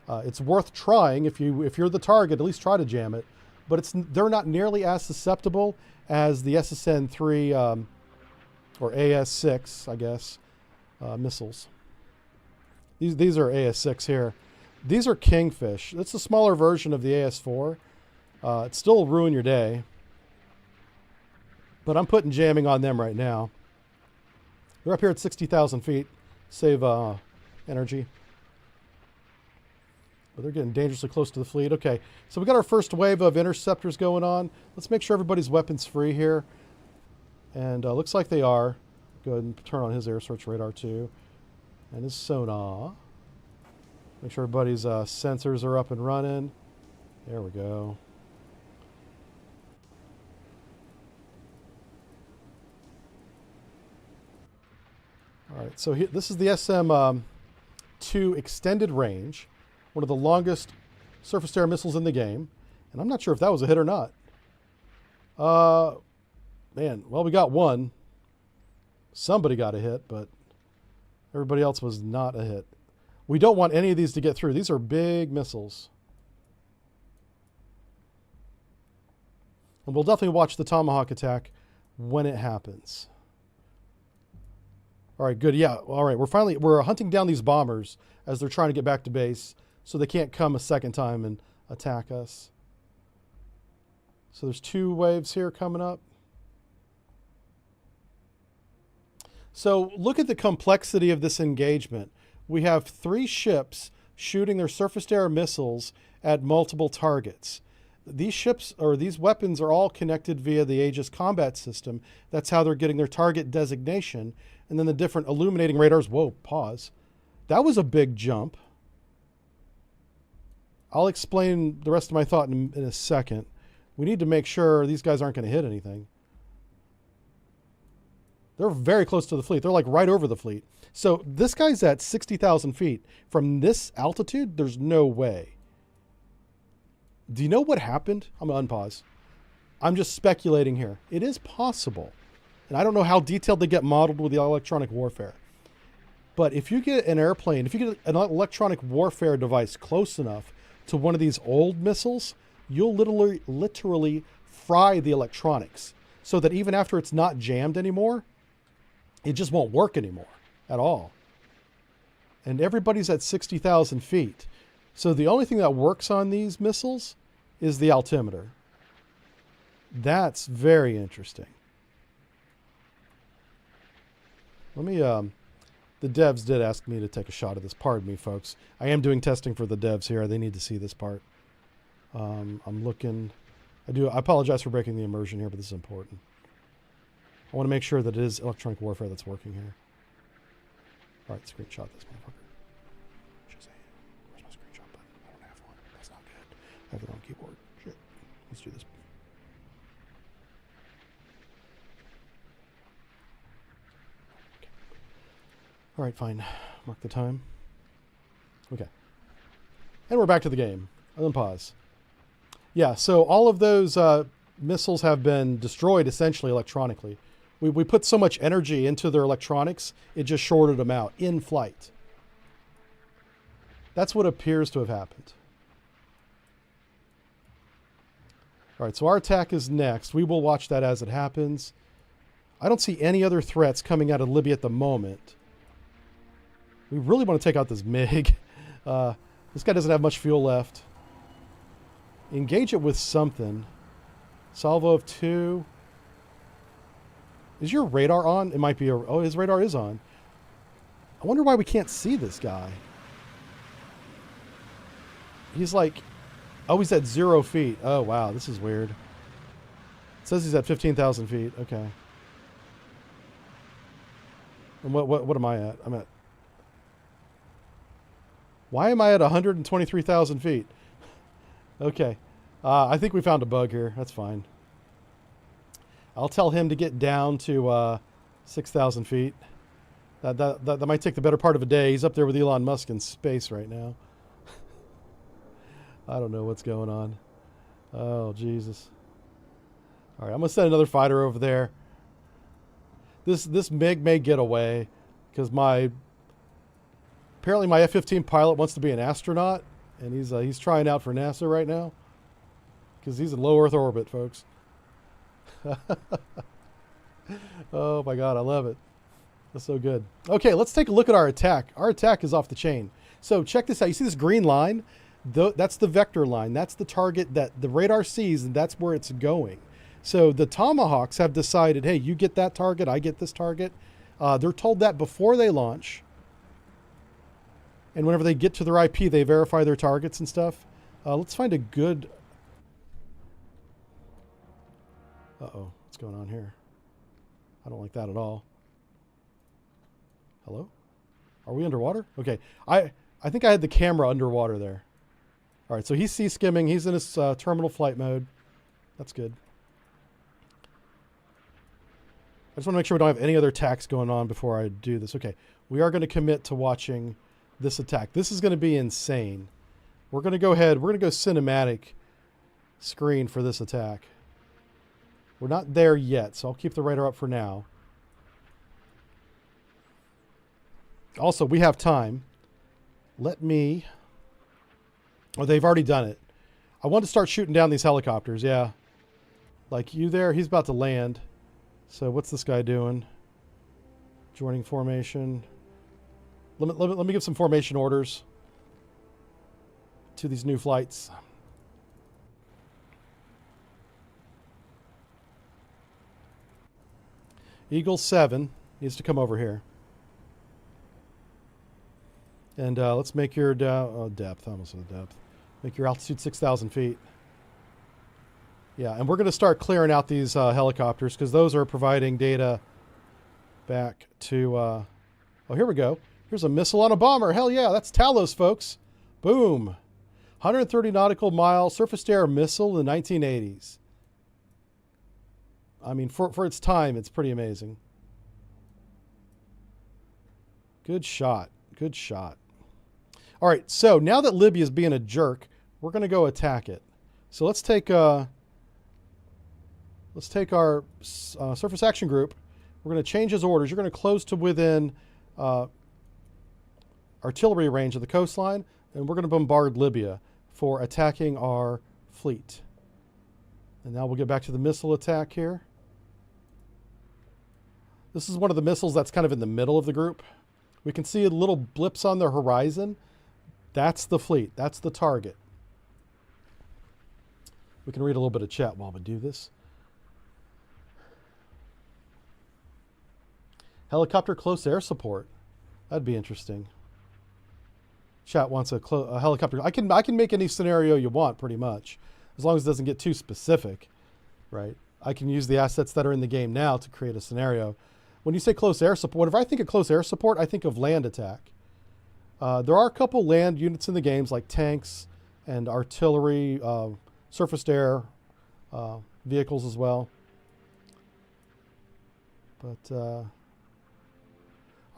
[SPEAKER 1] It's worth trying. If you're the target, at least try to jam it. But they're not nearly as susceptible as the SSN-3 or AS-6, I guess, missiles. These are AS-6 here. These are Kingfish. It's a smaller version of the AS-4. It still will ruin your day. But I'm putting jamming on them right now. They're up here at 60,000 feet. Save energy. But they're getting dangerously close to the fleet. Okay, so we got our first wave of interceptors going on. Let's make sure everybody's weapons free here. And looks like they are. Go ahead and turn on his air search radar too. And his sonar. Make sure everybody's sensors are up and running. There we go. All right, so this is the SM-2 extended range. One of the longest surface-to-air missiles in the game. And I'm not sure if that was a hit or not. Man, well, we got one. Somebody got a hit, but everybody else was not a hit. We don't want any of these to get through. These are big missiles. And we'll definitely watch the Tomahawk attack when it happens. All right, good. Yeah, all right. We're hunting down these bombers as they're trying to get back to base, so they can't come a second time and attack us. So there's 2 waves here coming up. So look at the complexity of this engagement. We have 3 ships shooting their surface-to-air missiles at multiple targets. These ships, or these weapons, are all connected via the Aegis combat system. That's how they're getting their target designation. And then the different illuminating radars. Whoa, pause. That was a big jump. I'll explain the rest of my thought in a second. We need to make sure these guys aren't going to hit anything. They're very close to the fleet. They're like right over the fleet. So this guy's at 60,000 feet. From this altitude, there's no way. Do you know what happened? I'm going to unpause. I'm just speculating here. It is possible. And I don't know how detailed they get modeled with the electronic warfare. But if you get an airplane, if you get an electronic warfare device close enough to one of these old missiles, you'll literally fry the electronics so that even after it's not jammed anymore, it just won't work anymore at all. And everybody's at 60,000 feet. So the only thing that works on these missiles is the altimeter. That's very interesting. Let me, the devs did ask me to take a shot of this. Pardon me, folks. I am doing testing for the devs here. They need to see this part. I'm looking, I apologize for breaking the immersion here, but this is important. I want to make sure that it is electronic warfare that's working here. All right, screenshot this motherfucker. Where's my screenshot button? I don't have one. That's not good. I have the wrong keyboard. Shit. Let's do this. Okay. All right, fine. Mark the time. Okay. And we're back to the game. And then pause. Yeah, so all of those missiles have been destroyed essentially electronically. We put so much energy into their electronics, it just shorted them out in flight. That's what appears to have happened. All right, so our attack is next. We will watch that as it happens. I don't see any other threats coming out of Libya at the moment. We really want to take out this MiG. This guy doesn't have much fuel left. Engage it with something. Salvo of 2. Is your radar on? It might be a... Oh, his radar is on. I wonder why we can't see this guy. He's like... Oh, he's at 0 feet. Oh, wow. This is weird. It says he's at 15,000 feet. Okay. And what am I at? I'm at... Why am I at 123,000 feet? Okay. I think we found a bug here. That's fine. I'll tell him to get down to 6,000 feet. That might take the better part of a day. He's up there with Elon Musk in space right now. I don't know what's going on. Oh, Jesus. All right, I'm going to send another fighter over there. This MiG may get away because apparently my F-15 pilot wants to be an astronaut, and he's trying out for NASA right now because he's in low Earth orbit, folks. Oh my God, I love it. That's so good. Okay, let's take a look at our attack. Our attack is off the chain. So check this out. You see this green line? That's the vector line. That's the target that the radar sees, and that's where it's going. So the Tomahawks have decided, hey, you get that target, I get this target. They're told that before they launch. And whenever they get to their IP, they verify their targets and stuff. Let's find a good... Uh-oh, what's going on here? I don't like that at all. Hello? Are we underwater? Okay, I think I had the camera underwater there. All right, so he's sea-skimming. He's in his terminal flight mode. That's good. I just want to make sure we don't have any other attacks going on before I do this. Okay, we are going to commit to watching this attack. This is going to be insane. We're going to go ahead. We're going to go cinematic screen for this attack. We're not there yet, so I'll keep the radar up for now. Also, we have time. Let me... Oh, they've already done it. I want to start shooting down these helicopters, yeah. Like you there, he's about to land. So what's this guy doing? Joining formation. Let me give some formation orders to these new flights. Eagle 7 needs to come over here. And let's make your depth. I almost said depth. Make your altitude 6,000 feet. Yeah, and we're going to start clearing out these helicopters because those are providing data back to... oh, here we go. Here's a missile on a bomber. Hell yeah, that's Talos, folks. Boom. 130 nautical mile surface-to-air missile in the 1980s. I mean, for its time, it's pretty amazing. Good shot. Good shot. All right, so now that Libya is being a jerk, we're going to go attack it. So let's take our surface action group. We're going to change his orders. You're going to close to within artillery range of the coastline, and we're going to bombard Libya for attacking our fleet. And now we'll get back to the missile attack here. This is one of the missiles that's kind of in the middle of the group. We can see little blips on the horizon. That's the fleet. That's the target. We can read a little bit of chat while we do this. Helicopter close air support. That'd be interesting. Chat wants a helicopter. I can make any scenario you want pretty much, as long as it doesn't get too specific, right? I can use the assets that are in the game now to create a scenario. When you say close air support, if I think of close air support, I think of land attack. There are a couple land units in the games like tanks and artillery, surface-to-air vehicles as well. But,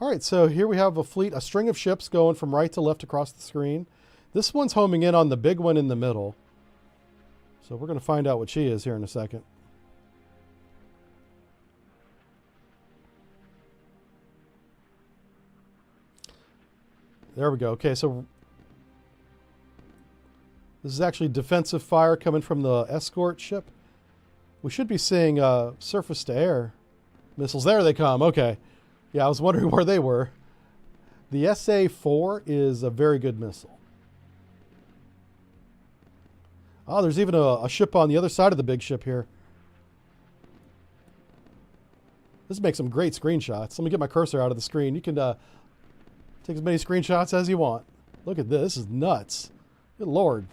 [SPEAKER 1] all right, so here we have a fleet, a string of ships going from right to left across the screen. This one's homing in on the big one in the middle. So we're going to find out what she is here in a second. There we go. Okay, so this is actually defensive fire coming from the escort ship. We should be seeing surface-to-air missiles. There they come. Okay. Yeah, I was wondering where they were. The SA-4 is a very good missile. Oh, there's even a ship on the other side of the big ship here. This makes some great screenshots. Let me get my cursor out of the screen. You can take as many screenshots as you want. Look at this. This is nuts. Good Lord.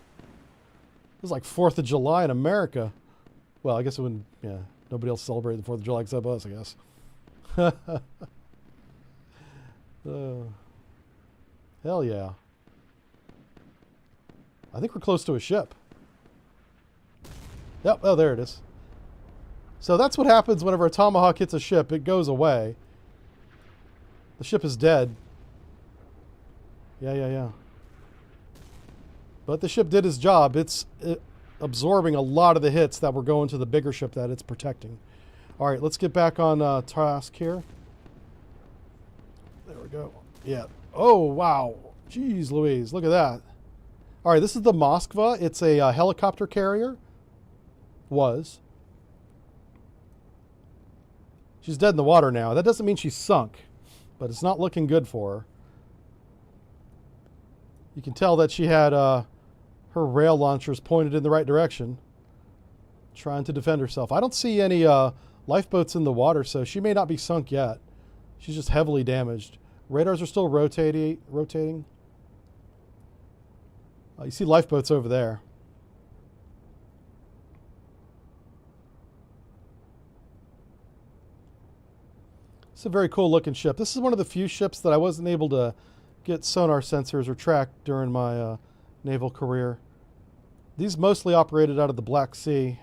[SPEAKER 1] This is like 4th of July in America. Well, I guess it wouldn't, yeah, nobody else celebrated the 4th of July except us, I guess. Hell yeah. I think we're close to a ship. Yep, oh, there it is. So that's what happens whenever a Tomahawk hits a ship. It goes away. The ship is dead. Yeah. But the ship did its job. It's absorbing a lot of the hits that were going to the bigger ship that it's protecting. All right, let's get back on task here. There we go. Yeah. Oh, wow. Jeez Louise, look at that. All right, this is the Moskva. It's a helicopter carrier. Was. She's dead in the water now. That doesn't mean she's sunk, but it's not looking good for her. You can tell that she had her rail launchers pointed in the right direction, trying to defend herself. I don't see any lifeboats in the water, so she may not be sunk yet. She's just heavily damaged. Radars are still rotating. You see lifeboats over there. It's a very cool looking ship. This is one of the few ships that I wasn't able to get sonar sensors or track during my naval career. These mostly operated out of the Black Sea,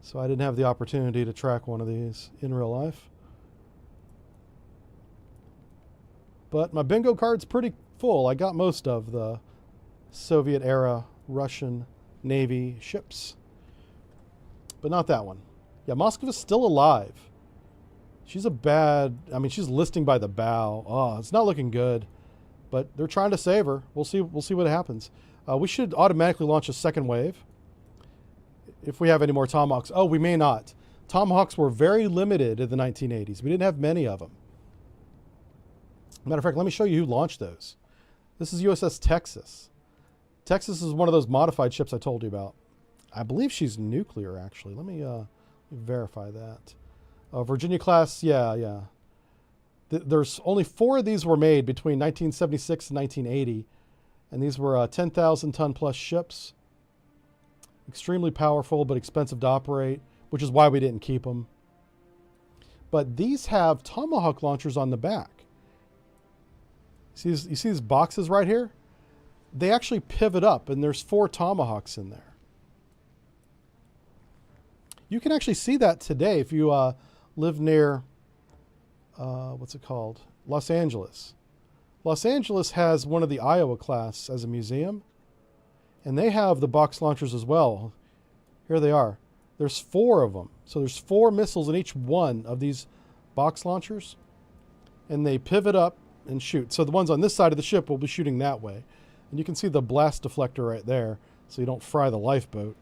[SPEAKER 1] so I didn't have the opportunity to track one of these in real life. But my bingo card's pretty full. I got most of the Soviet era Russian Navy ships, but not that one. Yeah, Moskva's still alive. She's she's listing by the bow. Oh, it's not looking good, but they're trying to save her. We'll see what happens. We should automatically launch a second wave if we have any more Tomahawks. Oh, we may not. Tomahawks were very limited in the 1980s. We didn't have many of them. Matter of fact, let me show you who launched those. This is USS Texas. Texas is one of those modified ships I told you about. I believe she's nuclear, actually. Let me verify that. Virginia class, yeah. There's only 4 of these were made between 1976 and 1980. And these were 10,000 ton plus ships. Extremely powerful, but expensive to operate, which is why we didn't keep them. But these have Tomahawk launchers on the back. You see these boxes right here? They actually pivot up, and there's 4 Tomahawks in there. You can actually see that today if you live near, what's it called? Los Angeles. Los Angeles has one of the Iowa class as a museum, and they have the box launchers as well. Here they are. There's 4 of them. So there's 4 missiles in each one of these box launchers, and they pivot up and shoot. So the ones on this side of the ship will be shooting that way. And you can see the blast deflector right there, so you don't fry the lifeboat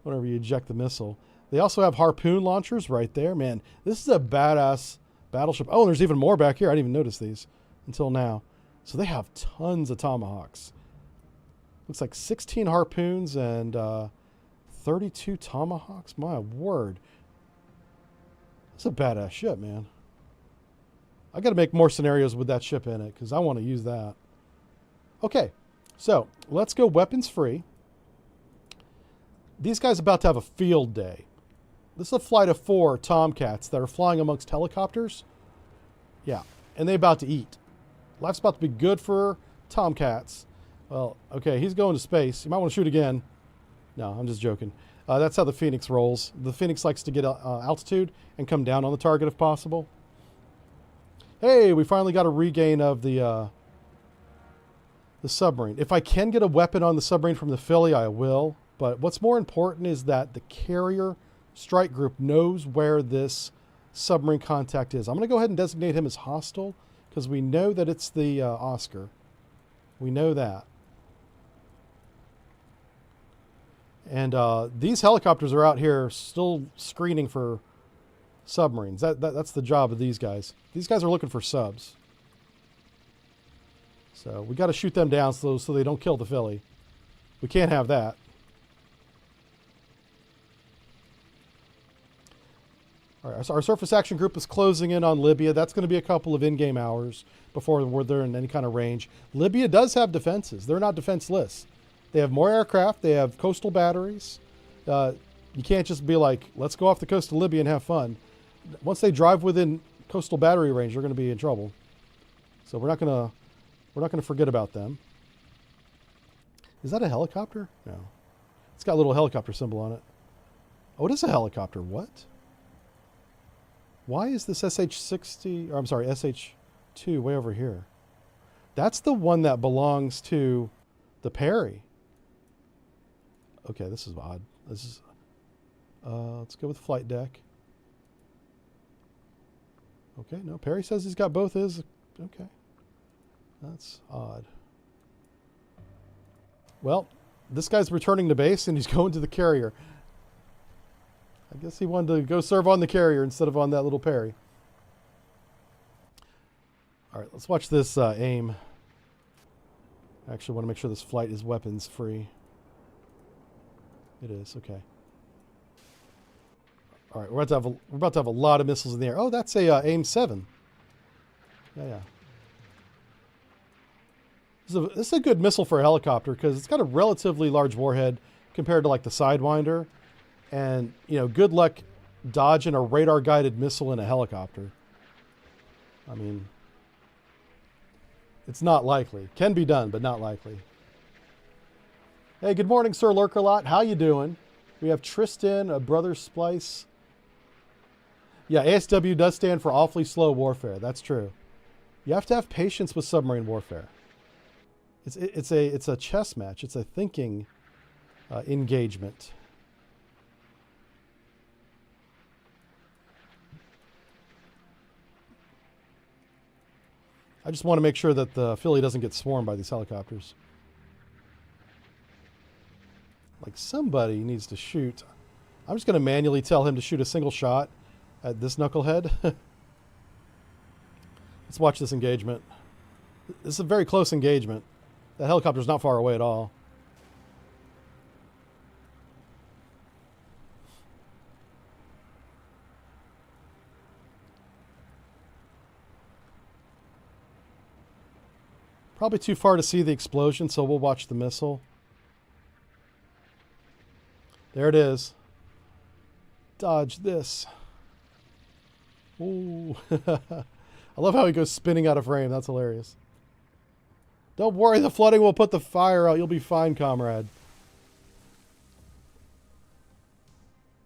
[SPEAKER 1] whenever you eject the missile. They also have harpoon launchers right there. Man, this is a badass battleship. Oh, and there's even more back here. I didn't even notice these until now. So they have tons of Tomahawks. Looks like 16 harpoons and 32 Tomahawks. My word. That's a badass ship, man. I got to make more scenarios with that ship in it because I want to use that. Okay, so let's go weapons free. These guys are about to have a field day. This is a flight of 4 Tomcats that are flying amongst helicopters. Yeah, and they're about to eat. Life's about to be good for Tomcats. Well, okay, he's going to space. You might want to shoot again. No, I'm just joking. That's how the Phoenix rolls. The Phoenix likes to get altitude and come down on the target if possible. Hey, we finally got a regain of the submarine. If I can get a weapon on the submarine from the Philly, I will. But what's more important is that the Carrier Strike Group knows where this submarine contact is. I'm going to go ahead and designate him as hostile because we know that it's the Oscar. We know that. And these helicopters are out here still screening for submarines. That's the job of these guys. These guys are looking for subs. So we got to shoot them down so they don't kill the Philly. We can't have that. All right, our surface action group is closing in on Libya. That's going to be a couple of in-game hours before they're in any kind of range. Libya does have defenses. They're not defenseless. They have more aircraft. They have coastal batteries. You can't just be like, let's go off the coast of Libya and have fun. Once they drive within coastal battery range, they're going to be in trouble. So we're not going to forget about them. Is that a helicopter? No. It's got a little helicopter symbol on it. Oh, it is a helicopter. What? Why is this SH-60, or I'm sorry, SH-2 way over here? That's the one that belongs to the Perry. Okay, this is odd. This is, let's go with flight deck. Okay, no, Perry says he's got both his. Okay, that's odd. Well, this guy's returning to base and he's going to the carrier. I guess he wanted to go serve on the carrier instead of on that little Perry. All right, let's watch this aim. I actually want to make sure this flight is weapons free. It is, okay. All right, we're about to have a lot of missiles in the air. Oh, that's a AIM-7. Yeah. This is a good missile for a helicopter because it's got a relatively large warhead compared to like the Sidewinder. And, you know, good luck dodging a radar-guided missile in a helicopter. I mean, it's not likely. Can be done, but not likely. Hey, good morning, Sir Lurkerlot. How you doing? We have Tristan, a Brother Splice. Yeah, ASW does stand for awfully slow warfare. That's true. You have to have patience with submarine warfare. It's a chess match. It's a thinking engagement. I just want to make sure that the Philly doesn't get swarmed by these helicopters. Like somebody needs to shoot. I'm just going to manually tell him to shoot a single shot at this knucklehead. Let's watch this engagement. This is a very close engagement. The helicopter's not far away at all. Probably too far to see the explosion, so we'll watch the missile. There it is. Dodge this. Ooh. I love how he goes spinning out of frame. That's hilarious. Don't worry, the flooding will put the fire out. You'll be fine, comrade.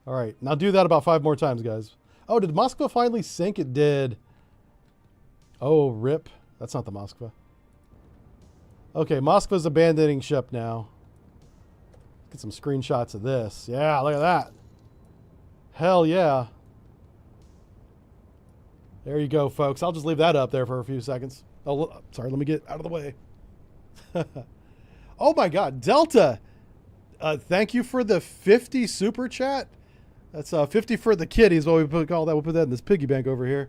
[SPEAKER 1] All right, now do that about 5 more times, guys. Oh, did Moskva finally sink? It did. Oh, rip. That's not the Moskva. Okay, Moskva's abandoning ship now. Get some screenshots of this. Yeah, look at that. Hell yeah. There you go, folks. I'll just leave that up there for a few seconds. Oh, sorry, let me get out of the way. Oh my God, Delta. Thank you for the 50 super chat. That's 50 for the kitties. What we call that. We'll put that in this piggy bank over here.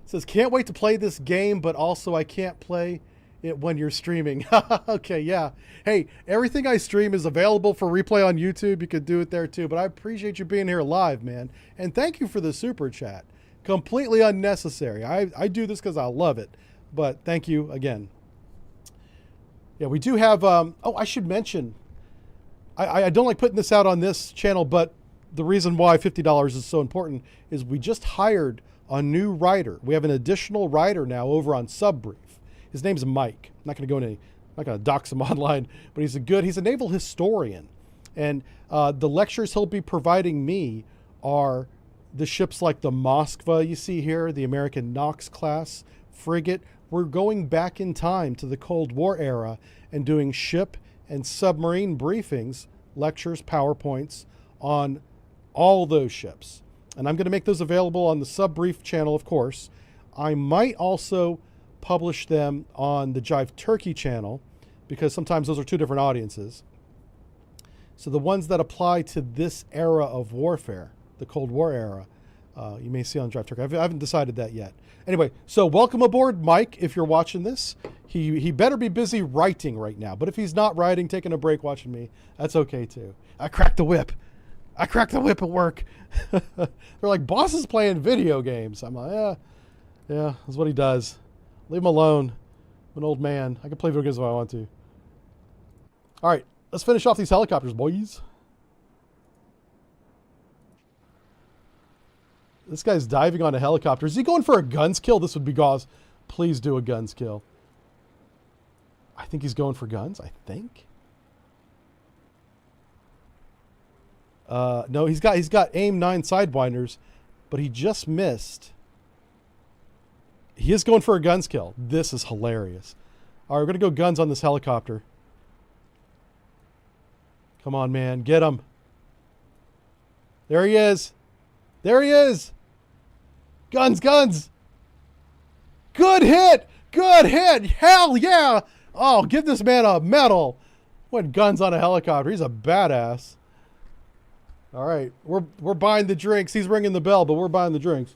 [SPEAKER 1] It says, can't wait to play this game, but also I can't play it when you're streaming. Okay, yeah. Hey, everything I stream is available for replay on YouTube. You could do it there too, but I appreciate you being here live, man. And thank you for the super chat. Completely unnecessary. I do this because I love it, but thank you again. Yeah, we do have, oh, I should mention, I don't like putting this out on this channel, but the reason why $50 is so important is we just hired a new writer. We have an additional writer now over on Subbrief. His name's Mike. I'm not going to go into, I'm not going to dox him online, but he's a naval historian. And the lectures he'll be providing me are the ships like the Moskva you see here, the American Knox class frigate. We're going back in time to the Cold War era and doing ship and submarine briefings, lectures, PowerPoints on all those ships. And I'm going to make those available on the Subbrief channel, of course. I might also publish them on the Jive Turkey channel because sometimes those are 2 different audiences. So the ones that apply to this era of warfare, the Cold War era, you may see on Jive Turkey. I haven't decided that yet. Anyway, so welcome aboard, Mike, if you're watching this. He better be busy writing right now, but if he's not writing, taking a break watching me, that's okay too. I cracked the whip. I cracked the whip at work. They're like, boss is playing video games. I'm like, yeah, that's what he does. Leave him alone. I'm an old man. I can play video games if I want to. All right, let's finish off these helicopters, boys. This guy's diving on a helicopter. Is he going for a guns kill? This would be gauze. Please do a guns kill. I think he's going for guns, I think. No, he's got aim 9 sidewinders, but he just missed. He is going for a guns kill. This is hilarious. All right, we're going to go guns on this helicopter. Come on, man. Get him. There he is. There he is. Guns, guns. Good hit. Good hit. Hell yeah. Oh, give this man a medal. Went guns on a helicopter. He's a badass. All right. We're buying the drinks. He's ringing the bell, but we're buying the drinks.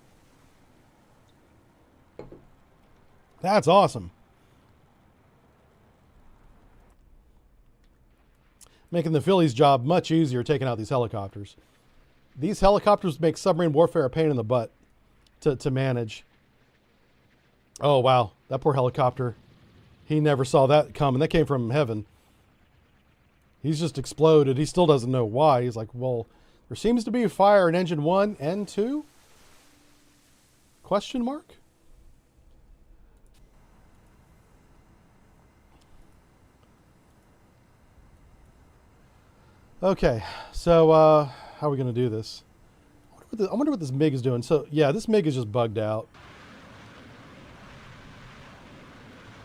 [SPEAKER 1] That's awesome. Making the Phillies' job much easier taking out these helicopters. These helicopters make submarine warfare a pain in the butt to manage. Oh, wow. That poor helicopter. He never saw that coming. That came from heaven. He's just exploded. He still doesn't know why. He's like, well, there seems to be a fire in engine 1 and 2? Question mark? Okay, so how are we going to do this? I wonder what this MiG is doing. So, yeah, this MiG is just bugged out.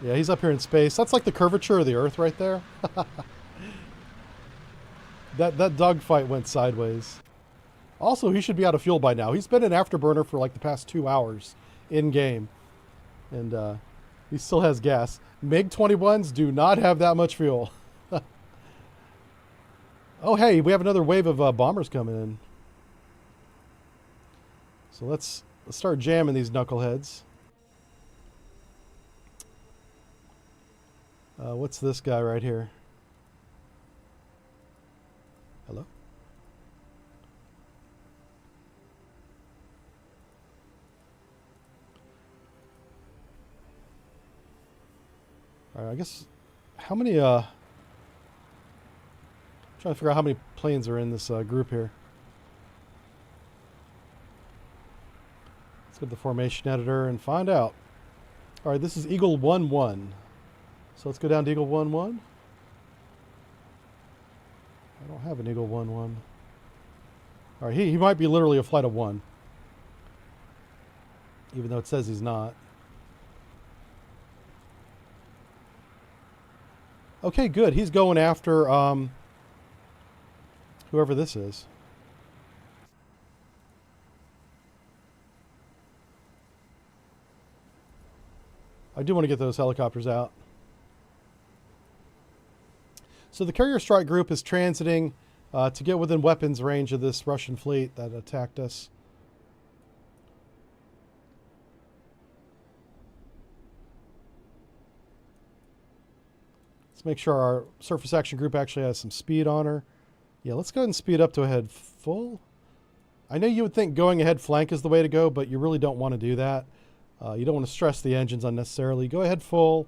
[SPEAKER 1] Yeah, he's up here in space. That's like the curvature of the Earth right there. That dogfight went sideways. Also, he should be out of fuel by now. He's been an afterburner for like the past 2 hours in-game. And he still has gas. MiG-21s do not have that much fuel. Oh, hey, we have another wave of bombers coming in. So let's start jamming these knuckleheads. What's this guy right here? Hello? All right, I guess, how many, trying to figure out how many planes are in this group here. Let's go to the formation editor and find out. All right, this is Eagle 1-1. So let's go down to Eagle 1-1. I don't have an Eagle 1-1. All right, he might be literally a flight of 1. Even though it says he's not. Okay, good. He's going after whoever this is. I do want to get those helicopters out. So the Carrier Strike Group is transiting to get within weapons range of this Russian fleet that attacked us. Let's make sure our surface action group actually has some speed on her. Yeah, let's go ahead and speed up to ahead full. I know you would think going ahead flank is the way to go, but you really don't want to do that. You don't want to stress the engines unnecessarily. Go ahead full,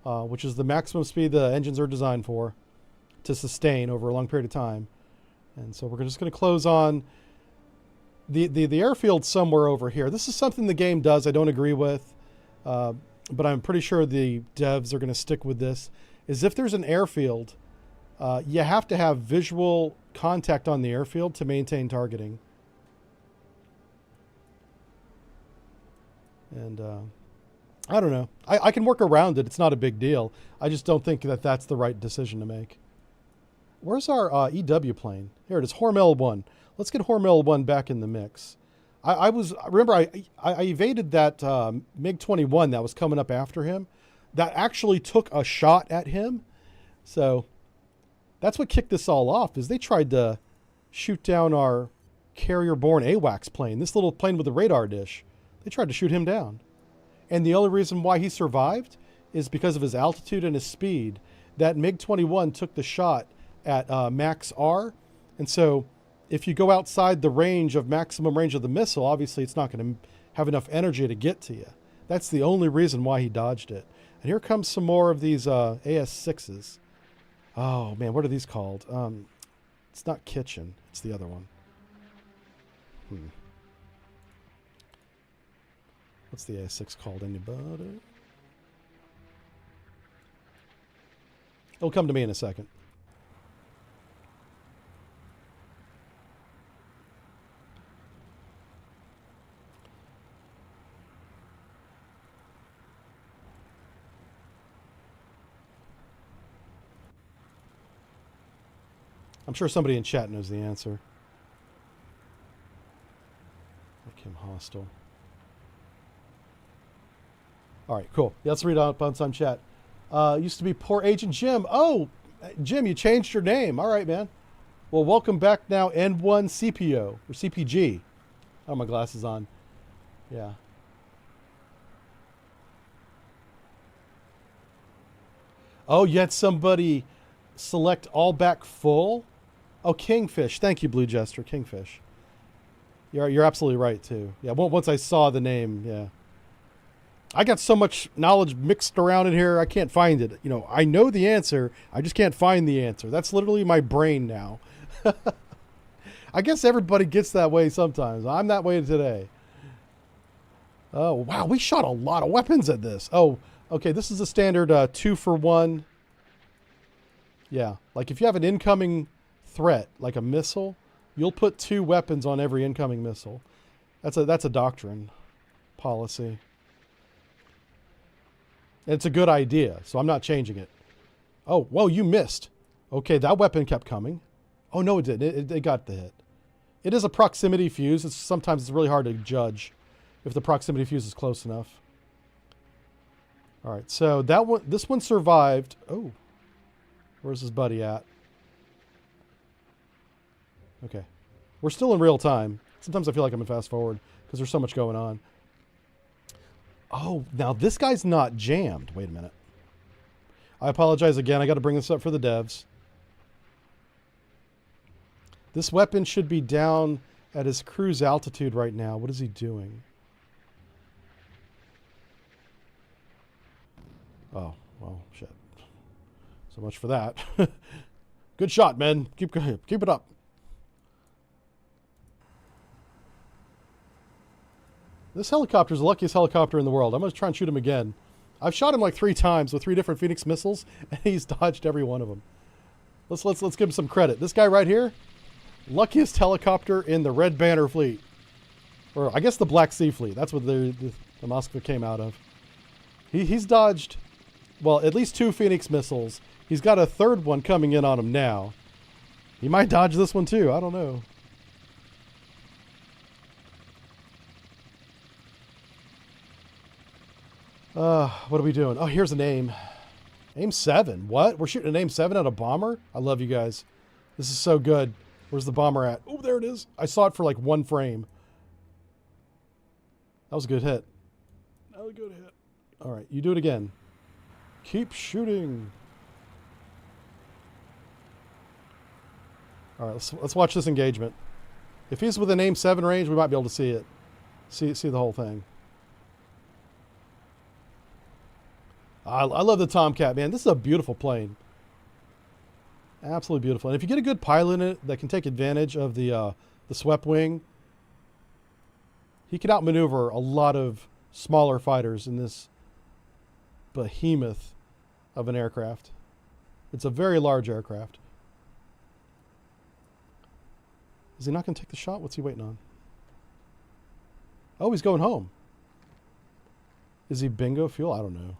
[SPEAKER 1] which is the maximum speed the engines are designed for to sustain over a long period of time. And so we're just going to close on the airfield somewhere over here. This is something the game does I don't agree with, but I'm pretty sure the devs are going to stick with this, is if there's an airfield, you have to have visual contact on the airfield to maintain targeting. And I don't know. I can work around it. It's not a big deal. I just don't think that that's the right decision to make. Where's our EW plane? Here it is, Hormel 1. Let's get Hormel 1 back in the mix. Remember I evaded that MiG-21 that was coming up after him. That actually took a shot at him. So that's what kicked this all off, is they tried to shoot down our carrier-borne AWACS plane, this little plane with a radar dish. They tried to shoot him down. And the only reason why he survived is because of his altitude and his speed. That MiG-21 took the shot at max R. And so if you go outside the range of maximum range of the missile, obviously it's not going to have enough energy to get to you. That's the only reason why he dodged it. And here comes some more of these AS-6s. Oh, man, what are these called? It's not Kitchen. It's the other one. What's the AS-6 called? Anybody? It'll come to me in a second. I'm sure somebody in chat knows the answer. Make him hostile. All right, cool. Yeah, let's read up on some chat. Used to be Poor Agent Jim. Oh, Jim, you changed your name. All right, man. Well, welcome back now, N1 CPO, or CPG. I have my glasses on. Yeah. Oh, you had somebody select all back full? Oh, Kingfish. Thank you, Blue Jester. Kingfish. You're absolutely right, too. Yeah, once I saw the name, yeah. I got so much knowledge mixed around in here, I can't find it. You know, I know the answer, I just can't find the answer. That's literally my brain now. I guess everybody gets that way sometimes. I'm that way today. Oh, wow, we shot a lot of weapons at this. Oh, okay, this is a standard 2-for-1. Yeah, like if you have an incoming threat, like a missile, you'll put 2 weapons on every incoming missile. That's a doctrine policy. And it's a good idea, so I'm not changing it. Oh, whoa, you missed. Okay, that weapon kept coming. Oh, no, it didn't. It got the hit. It is a proximity fuse. Sometimes it's really hard to judge if the proximity fuse is close enough. All right, so this one survived. Oh, where's his buddy at? Okay, we're still in real time. Sometimes I feel like I'm in fast forward because there's so much going on. Oh, now this guy's not jammed. Wait a minute. I apologize again. I got to bring this up for the devs. This weapon should be down at his cruise altitude right now. What is he doing? Oh, well, shit. So much for that. Good shot, man. Keep it up. This helicopter is the luckiest helicopter in the world. I'm going to try and shoot him again. I've shot him like 3 times with 3 different Phoenix missiles, and he's dodged every one of them. Let's give him some credit. This guy right here, luckiest helicopter in the Red Banner fleet. Or I guess the Black Sea fleet. That's what the Moskva came out of. He's dodged, well, at least 2 Phoenix missiles. He's got a 3rd one coming in on him now. He might dodge this one too. I don't know. What are we doing? Oh, here's an aim. Aim 7. What? We're shooting an aim 7 at a bomber? I love you guys. This is so good. Where's the bomber at? Oh, there it is. I saw it for like 1 frame. That was a good hit. That was a good hit. All right, you do it again. Keep shooting. All right, let's watch this engagement. If he's within aim 7 range, we might be able to see it. See the whole thing. I love the Tomcat, man. This is a beautiful plane. Absolutely beautiful. And if you get a good pilot in it that can take advantage of the swept wing, he can outmaneuver a lot of smaller fighters in this behemoth of an aircraft. It's a very large aircraft. Is he not going to take the shot? What's he waiting on? Oh, he's going home. Is he bingo fuel? I don't know.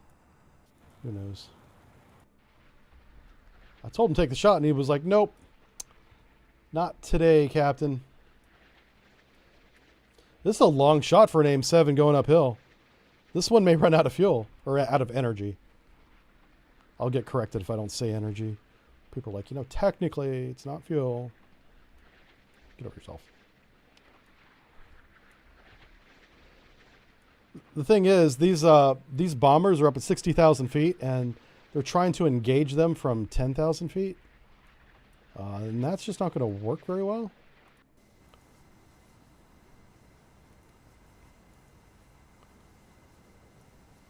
[SPEAKER 1] Who knows? I told him to take the shot, and he was like, nope. Not today, Captain. This is a long shot for an aim 7 going uphill. This one may run out of fuel, or out of energy. I'll get corrected if I don't say energy. People are like, technically, it's not fuel. Get over yourself. The thing is, these bombers are up at 60,000 feet, and they're trying to engage them from 10,000 feet. And that's just not going to work very well.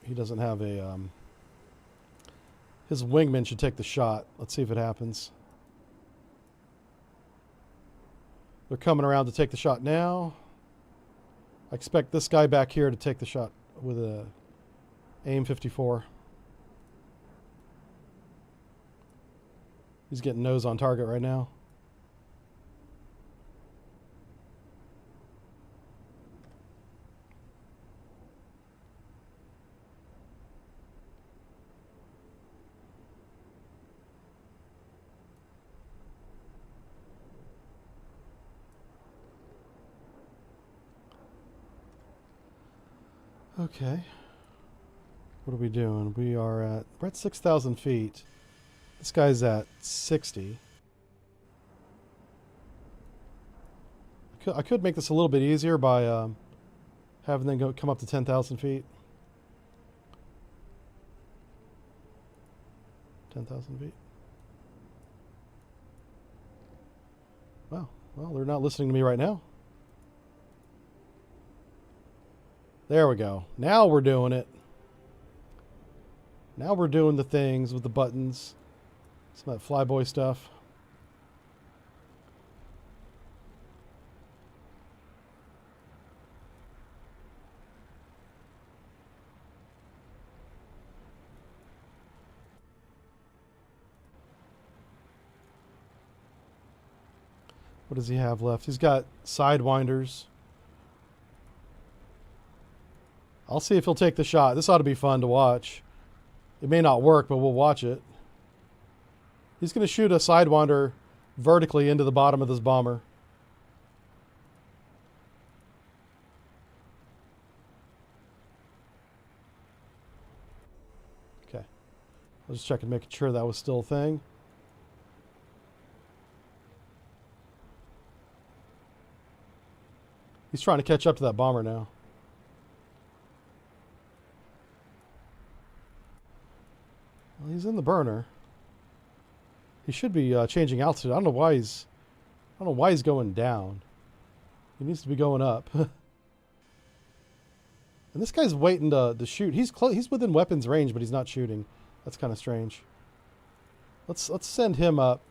[SPEAKER 1] He doesn't have a... his wingman should take the shot. Let's see if it happens. They're coming around to take the shot now. I expect this guy back here to take the shot with a AIM 54. He's getting nose on target right now. Okay. What are we doing? We're at 6,000 feet. This guy's at 60. I could make this a little bit easier by having them come up to 10,000 feet. 10,000 feet. Wow. Well, they're not listening to me right now. There we go. Now we're doing it. Now we're doing the things with the buttons. Some of that flyboy stuff. What does he have left? He's got sidewinders. I'll see if he'll take the shot. This ought to be fun to watch. It may not work, but we'll watch it. He's going to shoot a sidewinder vertically into the bottom of this bomber. Okay. I'll just check and make sure that was still a thing. He's trying to catch up to that bomber now. Well, he's in the burner. He should be changing altitude. I don't know why he's going down. He needs to be going up. And this guy's waiting to shoot. He's within weapons range, but he's not shooting. That's kind of strange. Let's send him up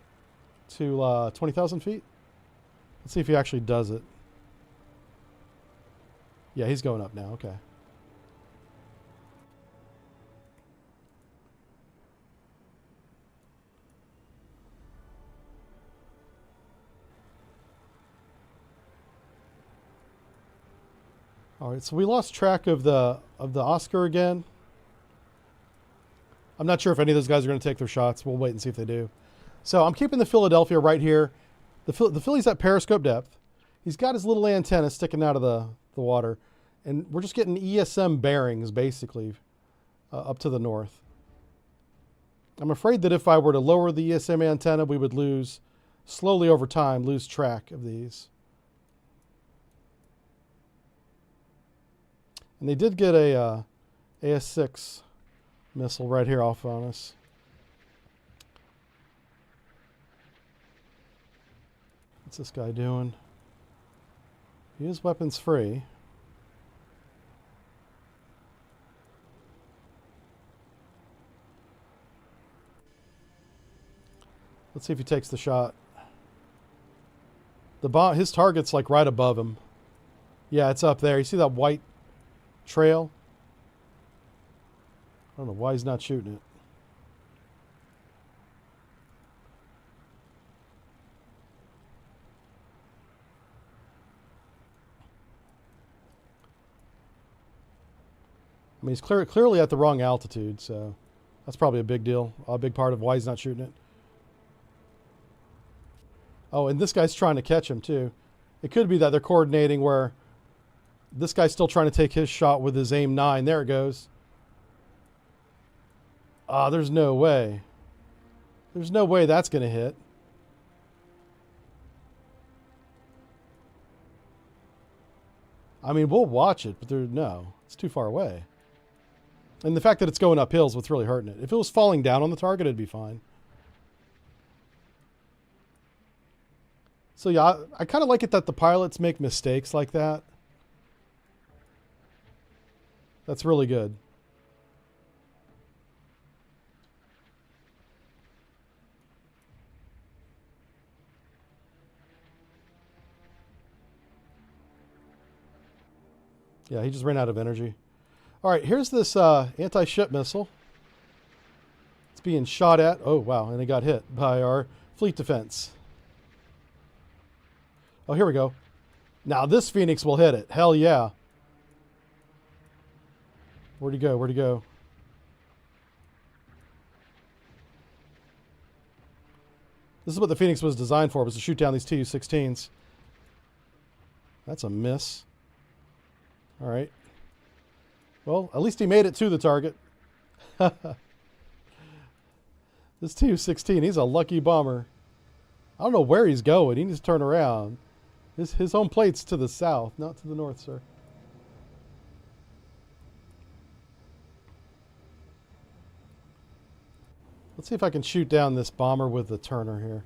[SPEAKER 1] to 20,000 feet. Let's see if he actually does it. Yeah, he's going up now. Okay. All right, so we lost track of the Oscar again. I'm not sure if any of those guys are going to take their shots. We'll wait and see if they do. So I'm keeping the Philadelphia right here. The Philly's at periscope depth. He's got his little antenna sticking out of the water. And we're just getting ESM bearings, basically, up to the north. I'm afraid that if I were to lower the ESM antenna, we would slowly over time, lose track of these. And they did get a AS-6 missile right here off on us. What's this guy doing? He is weapons free. Let's see if he takes the shot. His target's like right above him. Yeah, it's up there. You see that white trail? I don't know why he's not shooting it. I mean, he's clearly at the wrong altitude, so that's probably a big deal. A big part of why he's not shooting it. Oh, and this guy's trying to catch him, too. It could be that they're coordinating where this guy's still trying to take his shot with his aim 9. There it goes. Ah, there's no way. There's no way that's going to hit. I mean, we'll watch it, but no, it's too far away. And the fact that it's going uphill is what's really hurting it. If it was falling down on the target, it'd be fine. So yeah, I kind of like it that the pilots make mistakes like that. That's really good. Yeah, he just ran out of energy. All right, here's this anti-ship missile. It's being shot at. Oh, wow, and it got hit by our fleet defense. Oh, here we go. Now this Phoenix will hit it. Hell yeah. Where'd he go? Where'd he go? This is what the Phoenix was designed for, was to shoot down these Tu-16s. That's a miss. All right. Well, at least he made it to the target. This Tu-16, he's a lucky bomber. I don't know where he's going. He needs to turn around. His home plate's to the south, not to the north, sir. Let's see if I can shoot down this bomber with the Turner here.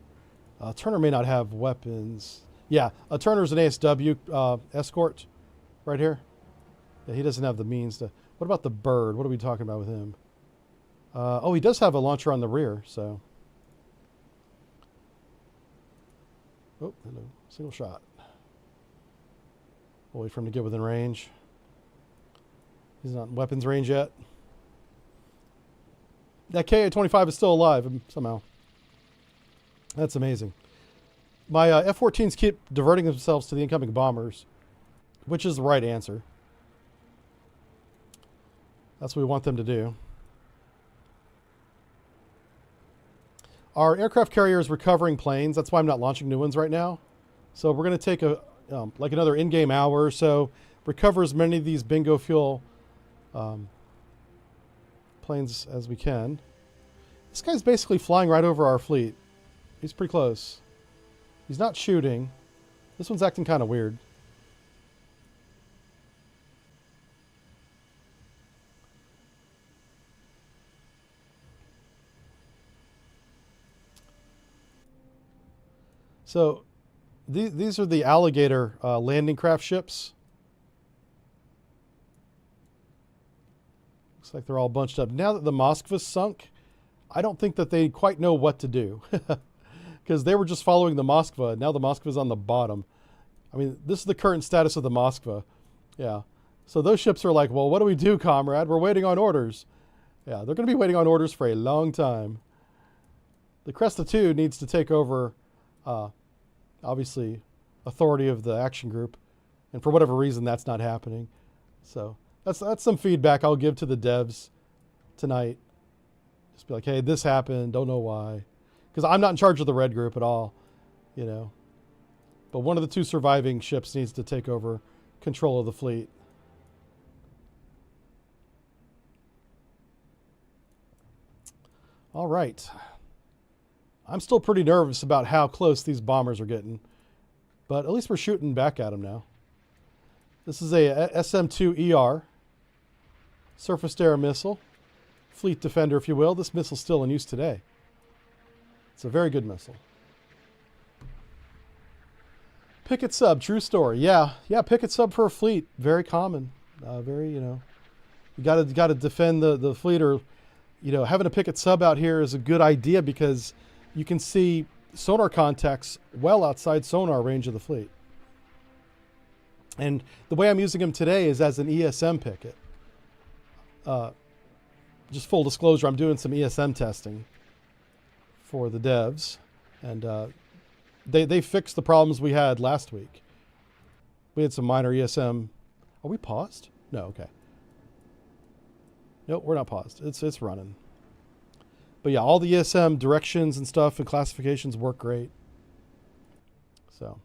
[SPEAKER 1] Turner may not have weapons. Yeah, Turner's an ASW escort right here. Yeah, he doesn't have the means to... What about the Bird? What are we talking about with him? Oh, he does have a launcher on the rear, so... Oh, hello. Single shot. We'll wait for him to get within range. He's not in weapons range yet. That Ka-25 is still alive somehow. That's amazing. My F-14s keep diverting themselves to the incoming bombers, which is the right answer. That's what we want them to do. Our aircraft carrier is recovering planes. That's why I'm not launching new ones right now. So we're going to take like another in-game hour or so, recover as many of these bingo fuel planes as we can. This guy's basically flying right over our fleet. He's pretty close. He's not shooting. This one's acting kind of weird. So these are the Alligator landing craft ships. Looks like they're all bunched up. Now that the Moskva's sunk, I don't think that they quite know what to do. Because they were just following the Moskva. Now the Moskva's on the bottom. I mean, this is the current status of the Moskva. Yeah. So those ships are like, well, what do we do, comrade? We're waiting on orders. Yeah, they're going to be waiting on orders for a long time. The Cresta 2 needs to take over, obviously, authority of the action group. And for whatever reason, that's not happening. So that's some feedback I'll give to the devs tonight. Just be like, hey, this happened. Don't know why. Because I'm not in charge of the red group at all, you know. But one of the two surviving ships needs to take over control of the fleet. All right. I'm still pretty nervous about how close these bombers are getting. But at least we're shooting back at them now. This is a SM-2ER. Surface-to-air missile. Fleet defender, if you will. This missile's still in use today. It's a very good missile. Picket sub, true story. Yeah, picket sub for a fleet. Very common. Very, you know. You gotta defend the fleet, or, you know, having a picket sub out here is a good idea because you can see sonar contacts well outside sonar range of the fleet. And the way I'm using them today is as an ESM picket. Just full disclosure, I'm doing some ESM testing for the devs, and they fixed the problems we had last week. We had some minor ESM. Are we paused? No, okay. Nope, we're not paused. It's running. But yeah, all the ESM directions and stuff and classifications work great. So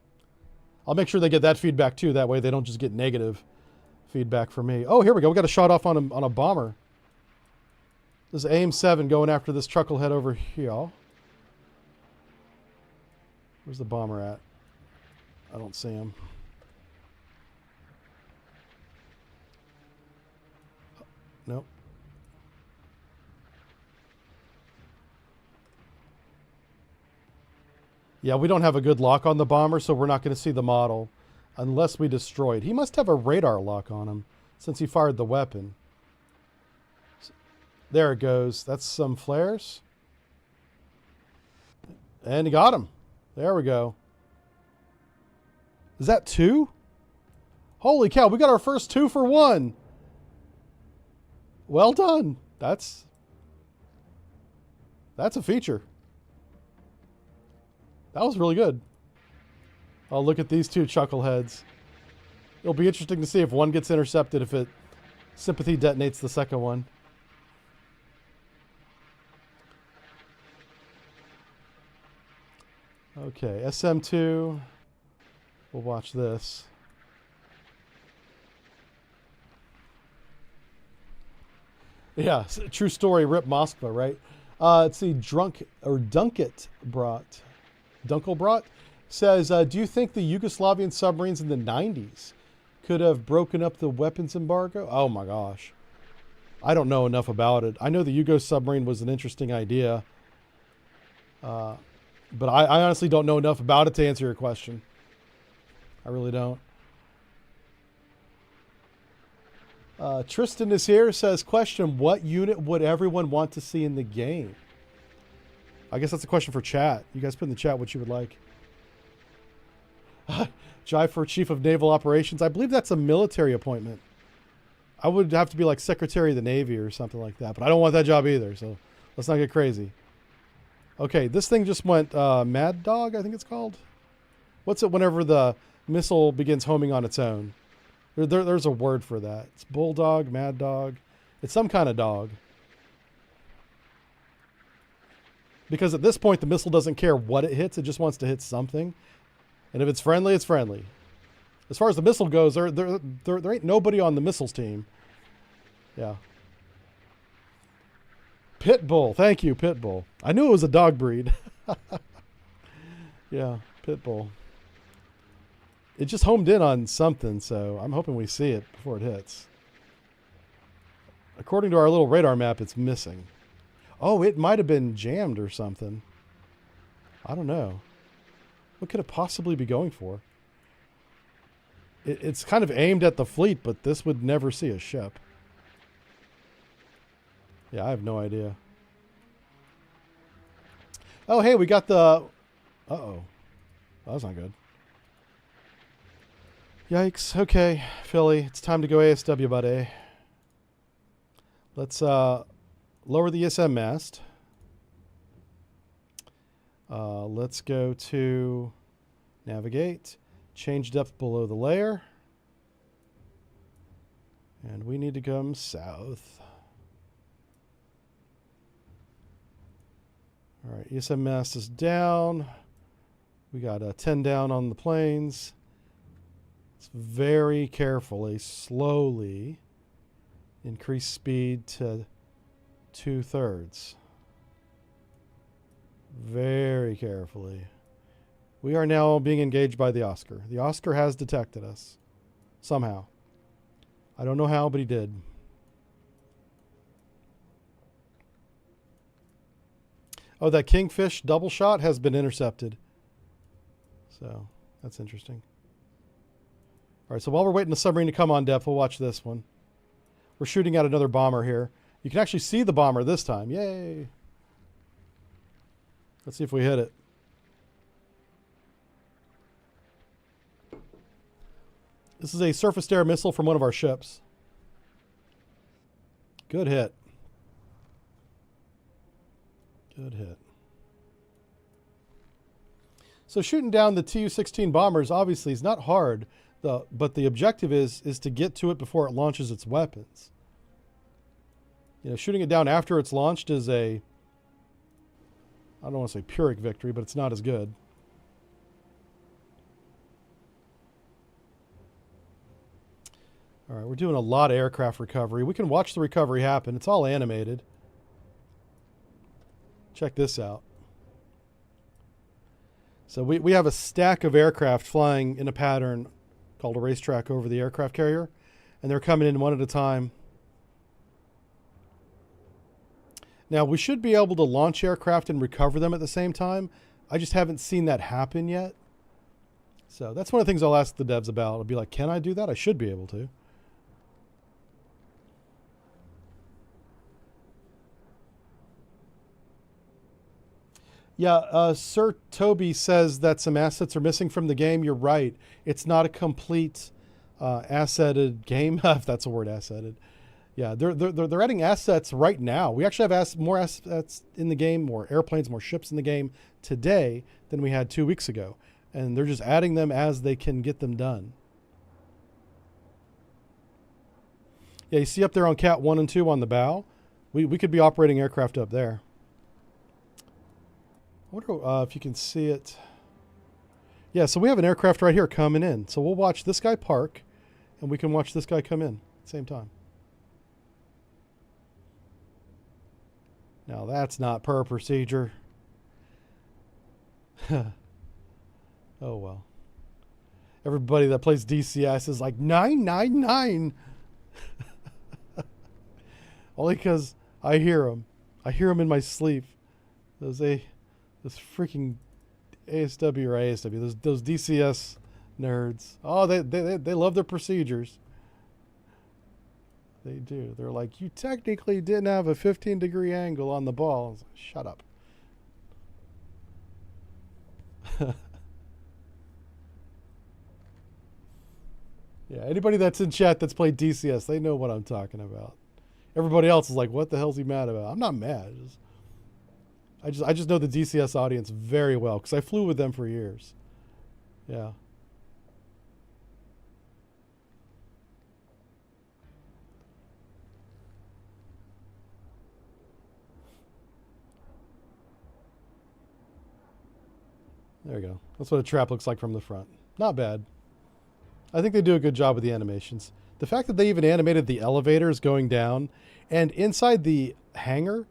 [SPEAKER 1] I'll make sure they get that feedback too. That way they don't just get negative feedback from me. Oh, here we go. We got a shot off on a bomber. This is AIM-7 going after this chucklehead over here. Where's the bomber at? I don't see him. Nope. Yeah, we don't have a good lock on the bomber, so we're not going to see the model unless we destroy it. He must have a radar lock on him since he fired the weapon. There it goes. That's some flares. And he got him. There we go. Is that 2? Holy cow, we got our first 2 for 1. Well done. That's a feature. That was really good. Oh, look at these two chuckleheads. It'll be interesting to see if one gets intercepted, if it sympathy detonates the second one. Okay, SM-2. We'll watch this. Yeah, true story. Rip Moskva, right? Let's see. Dunkelbrot says, do you think the Yugoslavian submarines in the 90s could have broken up the weapons embargo? Oh my gosh. I don't know enough about it. I know the Yugo submarine was an interesting idea. But I honestly don't know enough about it to answer your question. I really don't. Tristan is here, says, question, what unit would everyone want to see in the game? I guess that's a question for chat. You guys put in the chat what you would like. Jive for Chief of Naval Operations. I believe that's a military appointment. I would have to be like Secretary of the Navy or something like that, but I don't want that job either, so let's not get crazy. Okay, this thing just went Mad Dog, I think it's called. What's it whenever the missile begins homing on its own? There's a word for that. It's Bulldog, Mad Dog. It's some kind of dog. Because at this point, the missile doesn't care what it hits. It just wants to hit something. And if it's friendly, it's friendly. As far as the missile goes, there ain't nobody on the missiles team. Yeah. Pitbull. Thank you, Pitbull. I knew it was a dog breed. Yeah, Pitbull. It just homed in on something, so I'm hoping we see it before it hits. According to our little radar map, it's missing. Oh, it might have been jammed or something. I don't know. What could it possibly be going for? It's kind of aimed at the fleet, but this would never see a ship. Yeah, I have no idea. Oh, hey, we got the... Uh-oh. That was not good. Yikes. Okay, Philly, it's time to go ASW, buddy. Let's lower the ESM mast. Let's go to navigate, change depth below the layer. And we need to come south. All right, ESM mast is down. We got a 10 down on the planes. Let's very carefully, slowly increase speed to 2/3. Very carefully. We are now being engaged by the Oscar. The Oscar has detected us. Somehow. I don't know how, but he did. Oh, that Kingfish double shot has been intercepted. So, that's interesting. All right, so while we're waiting the submarine to come on depth, we'll watch this one. We're shooting at another bomber here. You can actually see the bomber this time. Yay! Let's see if we hit it. This is a surface-to-air missile from one of our ships. Good hit. Good hit. So shooting down the Tu-16 bombers obviously is not hard, but the objective is to get to it before it launches its weapons. You know, shooting it down after it's launched is a, I don't want to say Pyrrhic victory, but it's not as good. All right, we're doing a lot of aircraft recovery. We can watch the recovery happen. It's all animated. Check this out. So we have a stack of aircraft flying in a pattern called a racetrack over the aircraft carrier, and they're coming in one at a time. Now, we should be able to launch aircraft and recover them at the same time. I just haven't seen that happen yet. So that's one of the things I'll ask the devs about. I'll be like, can I do that? I should be able to. Yeah, Sir Toby says that some assets are missing from the game. You're right. It's not a complete assetted game, if that's a word, assetted. Yeah, they're adding assets right now. We actually have more assets in the game, more airplanes, more ships in the game today than we had 2 weeks ago. And they're just adding them as they can get them done. Yeah, you see up there on Cat 1 and 2 on the bow? We could be operating aircraft up there. I wonder if you can see it. Yeah, so we have an aircraft right here coming in. So we'll watch this guy park, and we can watch this guy come in at the same time. Now that's not per procedure. Oh well. Everybody that plays DCS is like 999. Only because I hear them. I hear them in my sleep. Those freaking ASW or ASW. Those DCS nerds. Oh, they love their procedures. They do. They're like, you technically didn't have a 15-degree angle on the ball. Like, shut up. Yeah, anybody that's in chat that's played DCS, they know what I'm talking about. Everybody else is like, what the hell's he mad about? I'm not mad. I just know the DCS audience very well because I flew with them for years. Yeah. There we go. That's what a trap looks like from the front. Not bad. I think they do a good job with the animations. The fact that they even animated the elevators going down and inside the hangar,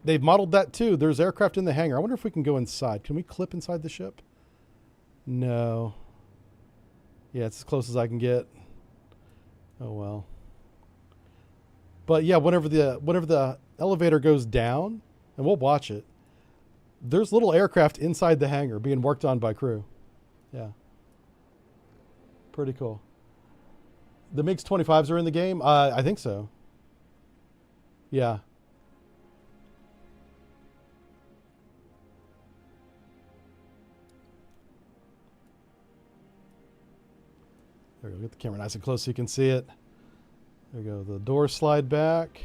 [SPEAKER 1] they've modeled that too. There's aircraft in the hangar. I wonder if we can go inside. Can we clip inside the ship? No. Yeah, it's as close as I can get. Oh well. But yeah, whenever the elevator goes down, and we'll watch it, there's little aircraft inside the hangar being worked on by crew. Yeah. Pretty cool. The MiG-25s are in the game? I think so. Yeah. There we go. Get the camera nice and close so you can see it. There we go. The doors slide back.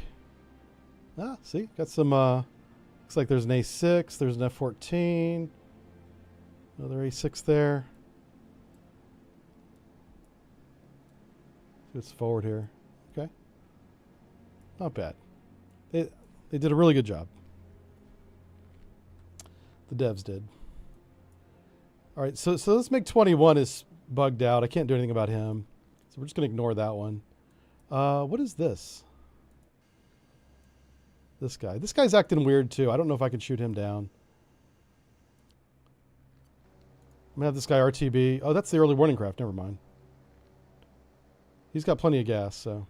[SPEAKER 1] Ah, see? Got some, looks like there's an A6. There's an F-14. Another A6 there. It's forward here. Okay. Not bad. They did a really good job. The devs did. All right, so this MiG-21 is bugged out. I can't do anything about him. So we're just going to ignore that one. What is this? This guy. This guy's acting weird too. I don't know if I can shoot him down. I'm going to have this guy RTB. Oh, that's the early warning craft. Never mind. He's got plenty of gas, so.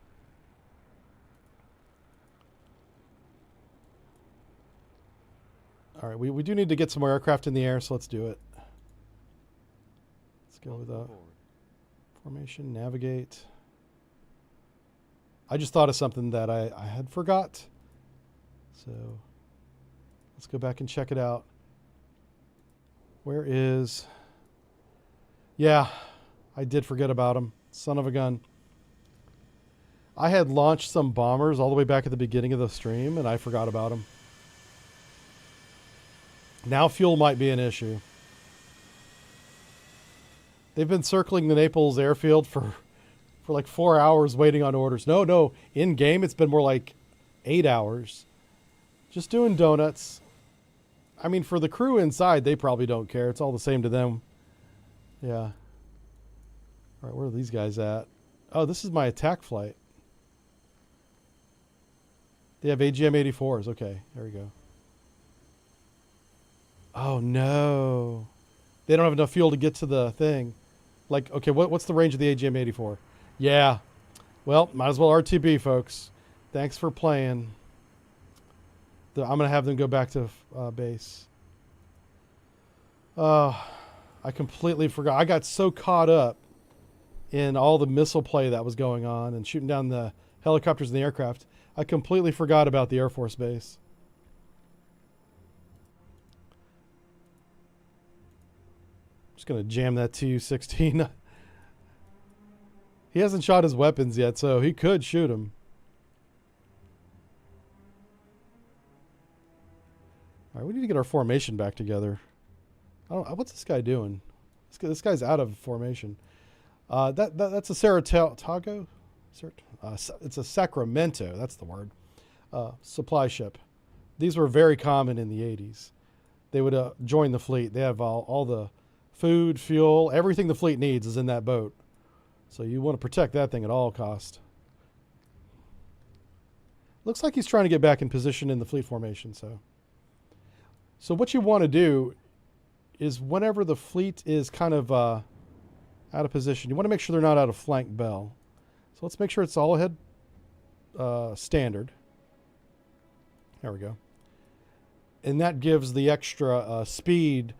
[SPEAKER 1] All right, we do need to get some more aircraft in the air, so let's do it. Let's go with formation, navigate. I just thought of something that I had forgot. So let's go back and check it out. Where is... Yeah, I did forget about him. Son of a gun. I had launched some bombers all the way back at the beginning of the stream, and I forgot about them. Now fuel might be an issue. They've been circling the Naples airfield for like 4 hours waiting on orders. No, in game it's been more like 8 hours. Just doing donuts. I mean, for the crew inside, they probably don't care. It's all the same to them. Yeah. All right, where are these guys at? Oh, this is my attack flight. They have AGM-84s. Okay, there we go. Oh, no. They don't have enough fuel to get to the thing. Like, okay, what's the range of the AGM-84? Yeah. Well, might as well RTB, folks. Thanks for playing. I'm going to have them go back to base. I completely forgot. I got so caught up in all the missile play that was going on and shooting down the helicopters and the aircraft. I completely forgot about the Air Force Base. Just going to jam that Tu-16. He hasn't shot his weapons yet, so he could shoot him. All right, we need to get our formation back together. What's this guy doing? This guy's out of formation. That's a Saratoga? It's a Sacramento, that's the word. Supply ship. These were very common in the 80s. They would join the fleet. They have all the food, fuel, everything the fleet needs is in that boat. So you want to protect that thing at all cost. Looks like he's trying to get back in position in the fleet formation. So what you want to do is whenever the fleet is kind of out of position, you want to make sure they're not out of flank bell. So let's make sure it's all ahead standard. There we go. And that gives the extra speed,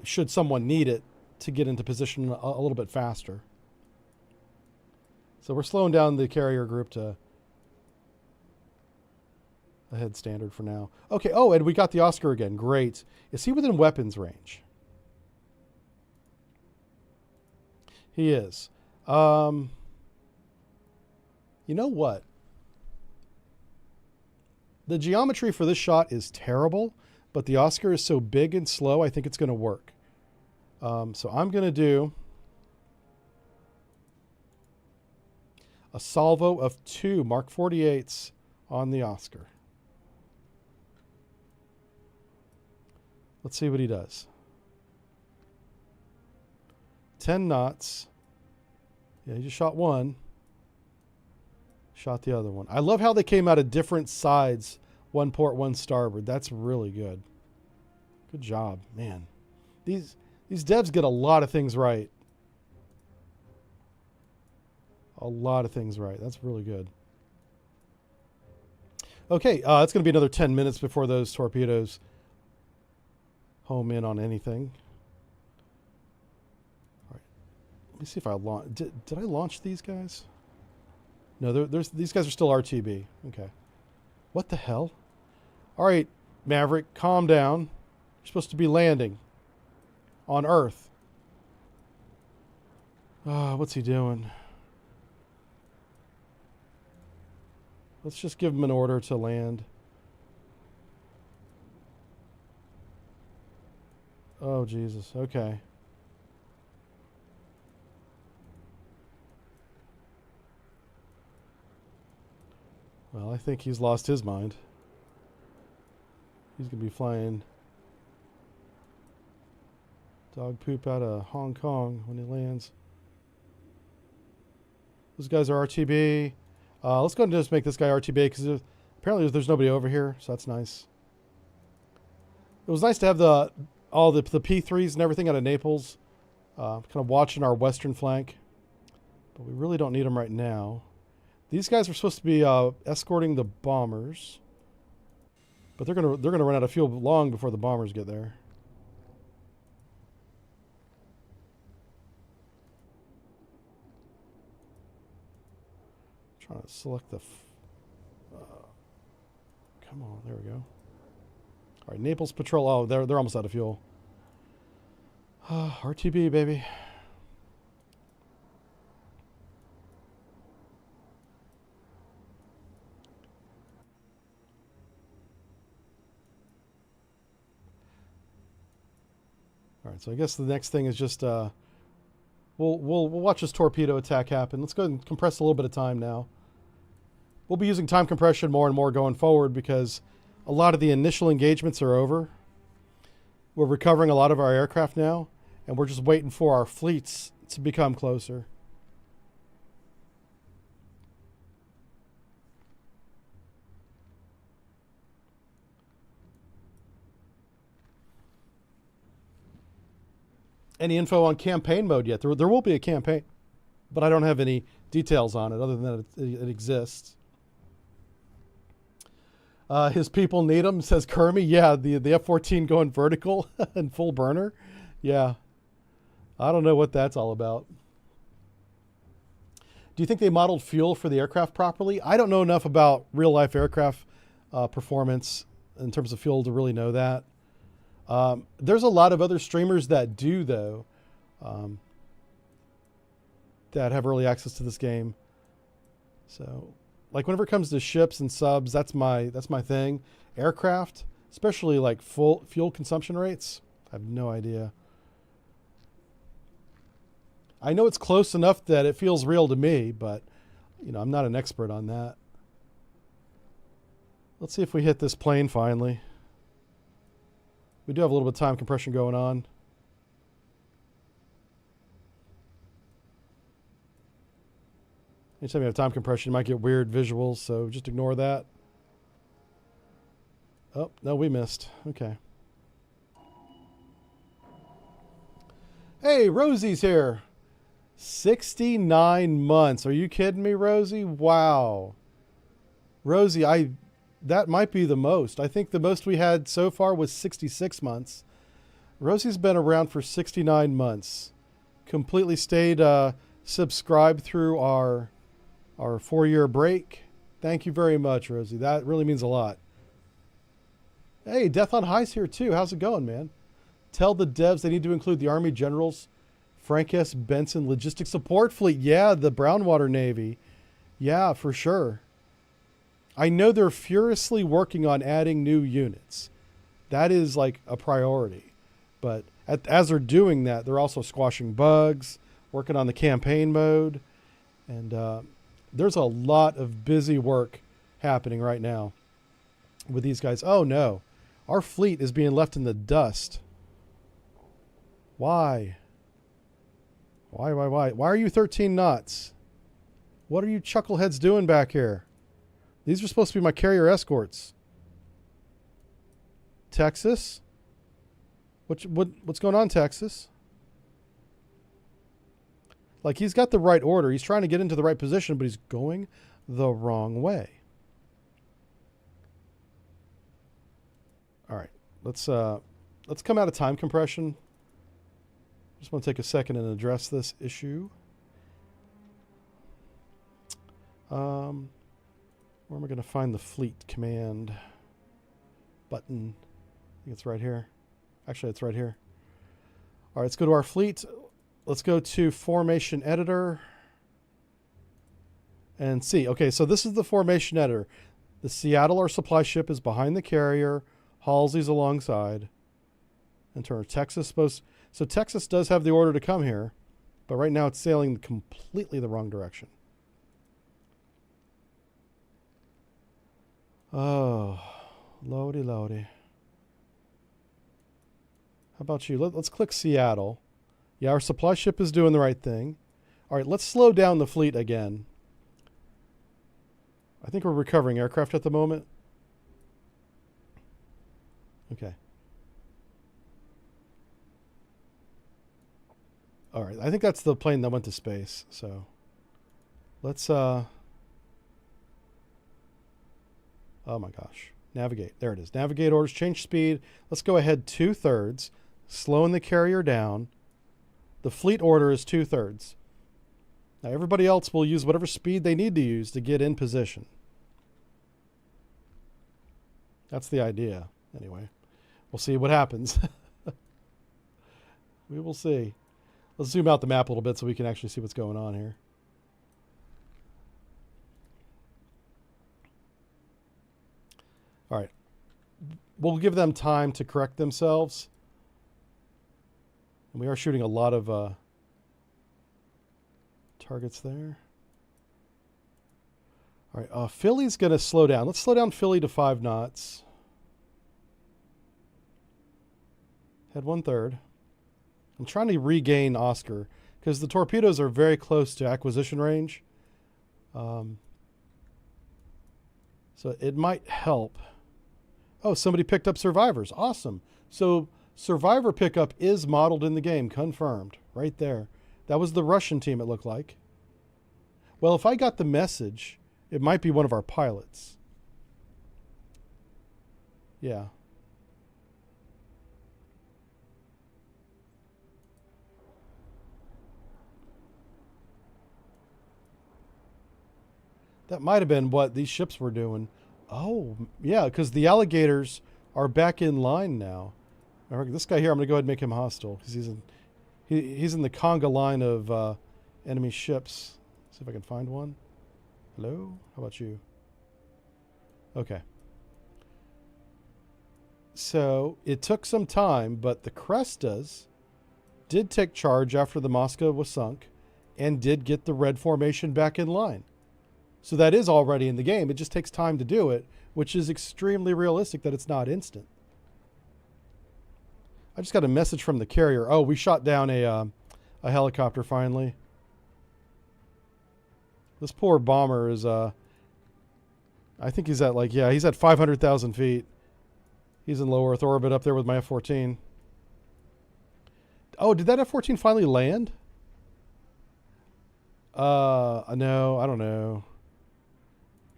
[SPEAKER 1] should someone need it, to get into position a little bit faster. So we're slowing down the carrier group to ahead standard for now. Okay, oh, and we got the Oscar again. Great. Is he within weapons range? He is. You know what? The geometry for this shot is terrible, but the Oscar is so big and slow, I think it's going to work. So I'm going to do a salvo of 2 Mark 48s on the Oscar. Let's see what he does. 10 knots. Yeah, he just shot one. Shot the other one. I love how they came out of different sides. One port, one starboard. That's really good. Good job, man. These devs get a lot of things right. A lot of things right. That's really good. Okay, it's going to be another 10 minutes before those torpedoes home in on anything. All right. Let me see if I launch. Did I launch these guys? No, these guys are still RTB. Okay. What the hell? All right, Maverick, calm down. You're supposed to be landing on Earth. What's he doing? Let's just give him an order to land. Oh, Jesus. Okay. Well, I think he's lost his mind. He's going to be flying dog poop out of Hong Kong when he lands. Those guys are RTB. Let's go and just make this guy RTB because apparently there's nobody over here, so that's nice. It was nice to have all the P3s and everything out of Naples, kind of watching our western flank, but we really don't need them right now. These guys are supposed to be escorting the bombers, but they're gonna run out of fuel long before the bombers get there. Trying to select the. Come on, there we go. All right, Naples Patrol. Oh, they're almost out of fuel. RTB, baby. All right, so I guess the next thing is just we'll watch this torpedo attack happen. Let's go ahead and compress a little bit of time now. We'll be using time compression more and more going forward because a lot of the initial engagements are over. We're recovering a lot of our aircraft now, and we're just waiting for our fleets to become closer. Any info on campaign mode yet? There will be a campaign, but I don't have any details on it other than that it exists. His people need him, says Kermie. Yeah, the F-14 going vertical and full burner. Yeah. I don't know what that's all about. Do you think they modeled fuel for the aircraft properly? I don't know enough about real-life aircraft performance in terms of fuel to really know that. There's a lot of other streamers that do, though, that have early access to this game. So, like, whenever it comes to ships and subs, that's my thing. Aircraft, especially like full fuel consumption rates, I have no idea. I know it's close enough that it feels real to me, but I'm not an expert on that. Let's see if we hit this plane finally. We do have a little bit of time compression going on. Anytime you have time compression, you might get weird visuals, so just ignore that. Oh, no, we missed. Okay. Hey, Rosie's here. 69 months. Are you kidding me, Rosie? Wow. Rosie, that might be the most. I think the most we had so far was 66 months. Rosie's been around for 69 months. Completely stayed subscribed through our 4-year break. Thank you very much, Rosie. That really means a lot. Hey, Death on High's here too. How's it going, man? Tell the devs they need to include the Army General's Frank S. Benson Logistics Support Fleet. Yeah, the Brownwater Navy. Yeah, for sure. I know they're furiously working on adding new units. That is like a priority. But as they're doing that, they're also squashing bugs, working on the campaign mode. And there's a lot of busy work happening right now with these guys. Oh, no. Our fleet is being left in the dust. Why? Why? Why are you 13 knots? What are you chuckleheads doing back here? These are supposed to be my carrier escorts. Texas? What's going on, Texas? Like, he's got the right order. He's trying to get into the right position, but he's going the wrong way. All right. Let's come out of time compression. Just want to take a second and address this issue. Where am I going to find the fleet command button? I think it's right here. Actually, it's right here. All right, let's go to our fleet. Let's go to formation editor and see. Okay, so this is the formation editor. The Seattle, our supply ship, is behind the carrier. Halsey's alongside. In turn, Texas supposed. So Texas does have the order to come here, but right now it's sailing completely the wrong direction. Oh, loady. How about you? Let's click Seattle. Yeah, our supply ship is doing the right thing. All right, let's slow down the fleet again. I think we're recovering aircraft at the moment. Okay. All right, I think that's the plane that went to space. So let's, oh my gosh, navigate. There it is. Navigate orders, change speed. Let's go ahead 2/3, slowing the carrier down. The fleet order is 2/3. Now everybody else will use whatever speed they need to use to get in position. That's the idea. Anyway, we'll see what happens. We will see. Let's zoom out the map a little bit so we can actually see what's going on here. All right. We'll give them time to correct themselves. And we are shooting a lot of targets there. All right. Philly's going to slow down. Let's slow down Philly to 5 knots. Head 1/3. I'm trying to regain Oscar because the torpedoes are very close to acquisition range. So it might help. Oh, somebody picked up survivors. Awesome. So survivor pickup is modeled in the game. Confirmed. Right there. That was the Russian team, it looked like. Well, if I got the message, it might be one of our pilots. Yeah. That might have been what these ships were doing. Oh, yeah, because the alligators are back in line now. This guy here, I'm going to go ahead and make him hostile because he's in the conga line of enemy ships. See if I can find one. Hello? How about you? Okay. So it took some time, but the Crestas did take charge after the Moscow was sunk and did get the red formation back in line. So that is already in the game. It just takes time to do it, which is extremely realistic that it's not instant. I just got a message from the carrier. Oh, we shot down a helicopter finally. This poor bomber is, I think he's at he's at 500,000 feet. He's in low Earth orbit up there with my F-14. Oh, did that F-14 finally land? No, I don't know.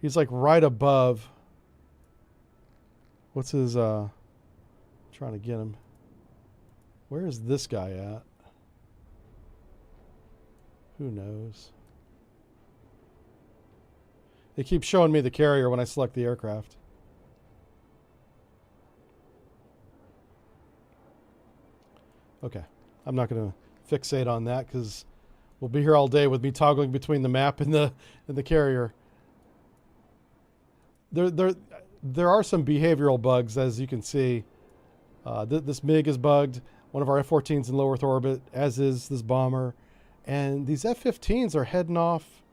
[SPEAKER 1] He's like right above. What's his, trying to get him. Where is this guy at? Who knows? They keep showing me the carrier when I select the aircraft. Okay. I'm not going to fixate on that because we'll be here all day with me toggling between the map and the carrier. There are some behavioral bugs, as you can see. This MiG is bugged. One of our F-14s in low Earth orbit, as is this bomber. And these F-15s are heading off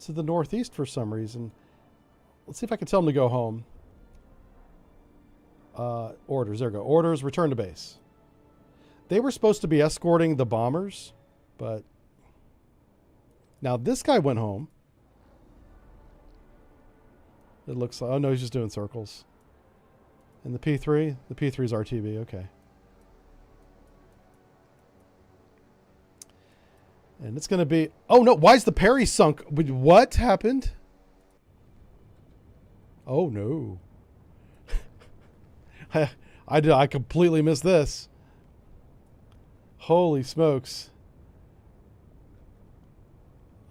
[SPEAKER 1] to the northeast for some reason. Let's see if I can tell them to go home. Orders, there we go. Orders, return to base. They were supposed to be escorting the bombers, but now this guy went home. It looks like, oh no, he's just doing circles. And the P3? The P3 is RTB, okay. And it's going to be, oh no, why is the Perry sunk? What happened? Oh no. I completely missed this. Holy smokes.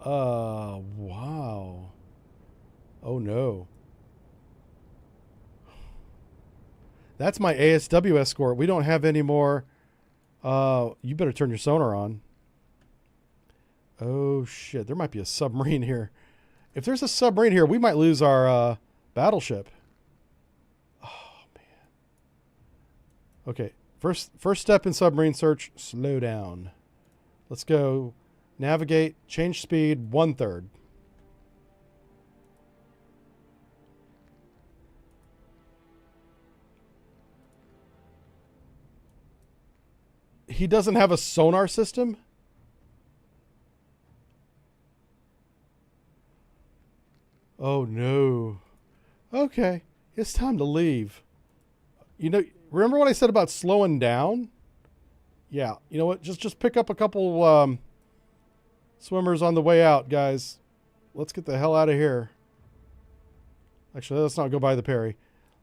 [SPEAKER 1] Wow. Oh no. That's my ASW escort. We don't have any more. You better turn your sonar on. Oh shit, there might be a submarine here. If there's a submarine here, we might lose our battleship. Oh man. Okay, first step in submarine search, slow down. Let's go navigate, change speed, 1/3. He doesn't have a sonar system? Oh no. Okay, it's time to leave. You know, remember what I said about slowing down? Yeah, you know what? Just pick up a couple swimmers on the way out, guys. Let's get the hell out of here. Actually, let's not go by the Perry.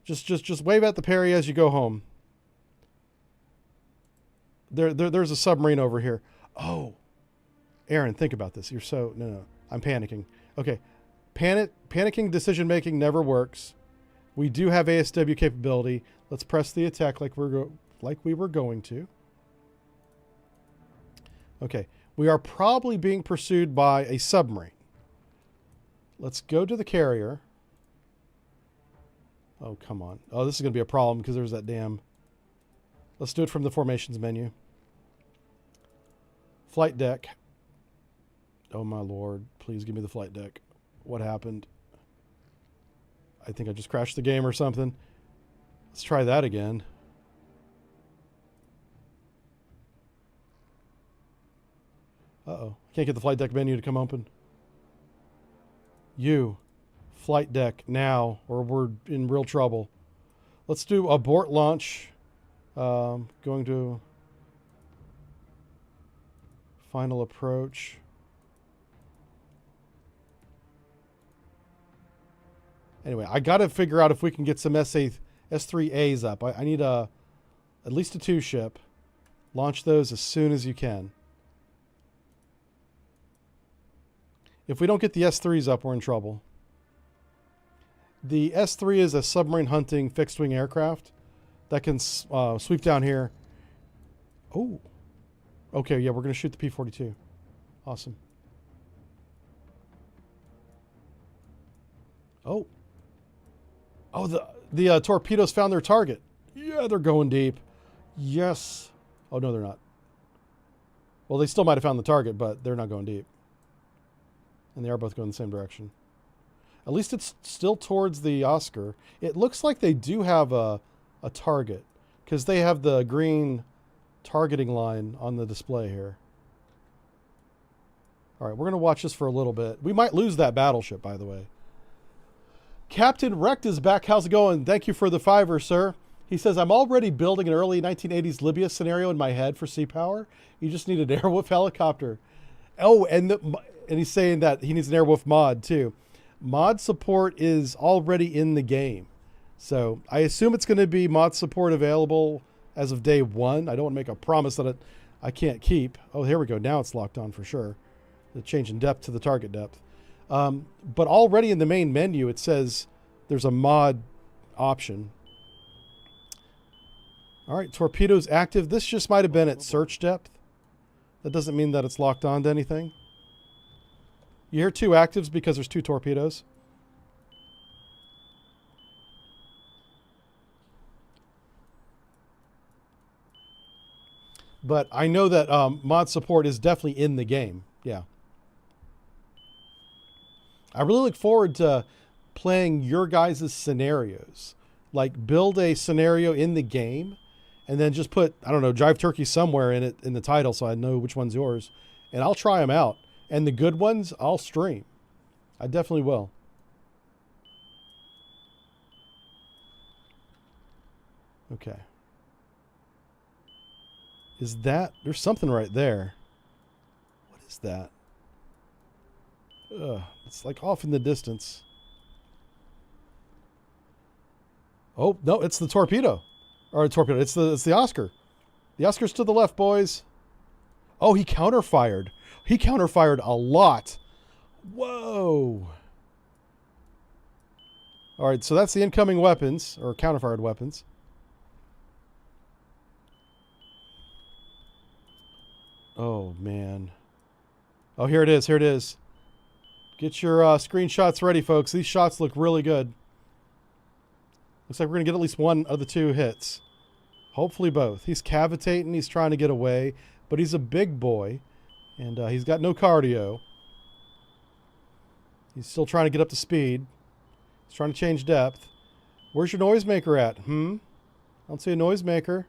[SPEAKER 1] Just wave at the Perry as you go home. There's a submarine over here. Oh, Aaron, think about this. You're so no. I'm panicking. Okay, panicking decision making never works. We do have ASW capability. Let's press the attack like we were going to. Okay, we are probably being pursued by a submarine. Let's go to the carrier. Oh, come on. Oh, this is going to be a problem because there's that damn... Let's do it from the formations menu. Flight deck. Oh my lord. Please give me the flight deck. What happened? I think I just crashed the game or something. Let's try that again. Uh-oh. I can't get the flight deck menu to come open. Flight deck now, or we're in real trouble. Let's do abort launch. Going to final approach. Anyway, I got to figure out if we can get some S3As up. I need at least a 2-ship. Launch those as soon as you can. If we don't get the S3s up, we're in trouble. The S3 is a submarine hunting fixed-wing aircraft that can sweep down here. Oh. Okay, yeah, we're going to shoot the P-42. Awesome. Oh. Oh, the torpedoes found their target. Yeah, they're going deep. Yes. Oh, no, they're not. Well, they still might have found the target, but they're not going deep. And they are both going the same direction. At least it's still towards the Oscar. It looks like they do have a target because they have the green targeting line on the display here. All right, we're going to watch this for a little bit. We might lose that battleship, by the way. Captain Wrecked is back. How's it going? Thank you for the $5, sir. He says, I'm already building an early 1980s Libya scenario in my head for sea power. You just need an Airwolf helicopter. Oh, and he's saying that he needs an Airwolf mod too. Mod support is already in the game. So I assume it's going to be mod support available as of day one. I don't want to make a promise that I can't keep. Oh, here we go. Now it's locked on for sure. The change in depth to the target depth. But already in the main menu, it says there's a mod option. All right, torpedoes active. This just might have been at search depth. That doesn't mean that it's locked on to anything. You hear 2 actives because there's 2 torpedoes. But I know that mod support is definitely in the game. Yeah. I really look forward to playing your guys' scenarios. Like build a scenario in the game and then just put, I don't know, Drive Turkey somewhere in it in the title so I know which one's yours. And I'll try them out. And the good ones, I'll stream. I definitely will. Okay. Is that... There's something right there. What is that? It's like off in the distance. Oh, no, it's the torpedo. Or a torpedo. It's the Oscar. The Oscar's to the left, boys. Oh, he counterfired. He counterfired a lot. Whoa. All right, so that's the incoming weapons, or counterfired weapons. Oh, man. Oh, here it is. Here it is. Get your screenshots ready, folks. These shots look really good. Looks like we're going to get at least one of the 2 hits. Hopefully both. He's cavitating. He's trying to get away. But he's a big boy. And he's got no cardio. He's still trying to get up to speed. He's trying to change depth. Where's your noisemaker at? I don't see a noisemaker.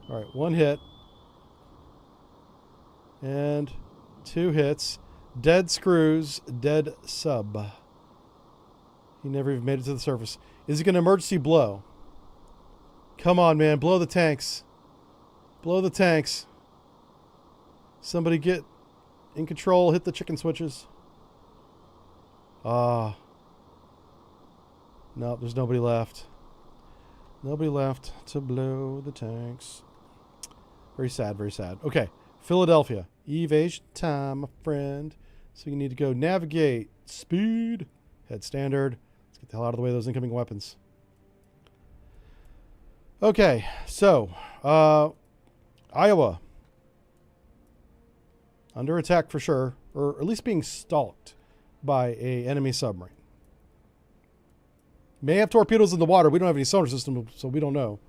[SPEAKER 1] All right, 1 hit. And 2 hits. Dead screws, dead sub. He never even made it to the surface. Is he going to emergency blow? Come on, man. Blow the tanks. Blow the tanks. Somebody get in control. Hit the chicken switches. No, there's nobody left. Nobody left to blow the tanks. Very sad, very sad. Okay, Philadelphia. Evasion time, my friend. So you need to go navigate, speed, head standard. Let's get the hell out of the way of those incoming weapons. Okay, so Iowa. Under attack for sure, or at least being stalked by an enemy submarine. May have torpedoes in the water. We don't have any sonar system, so we don't know.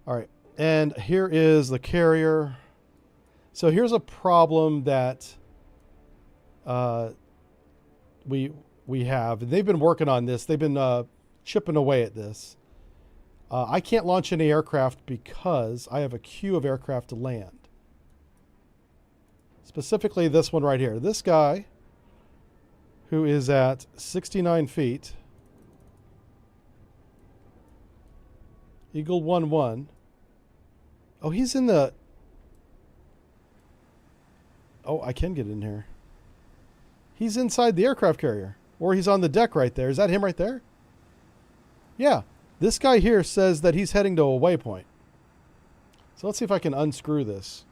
[SPEAKER 1] All right, and here is the carrier. So here's a problem that we have. They've been working on this. They've been chipping away at this. I can't launch any aircraft because I have a queue of aircraft to land. Specifically this one right here. This guy, who is at 69 feet. Eagle 1-1. Oh, he's in the... Oh, I can get in here. He's inside the aircraft carrier. Or he's on the deck right there. Is that him right there? Yeah. This guy here says that he's heading to a waypoint. So let's see if I can unscrew this.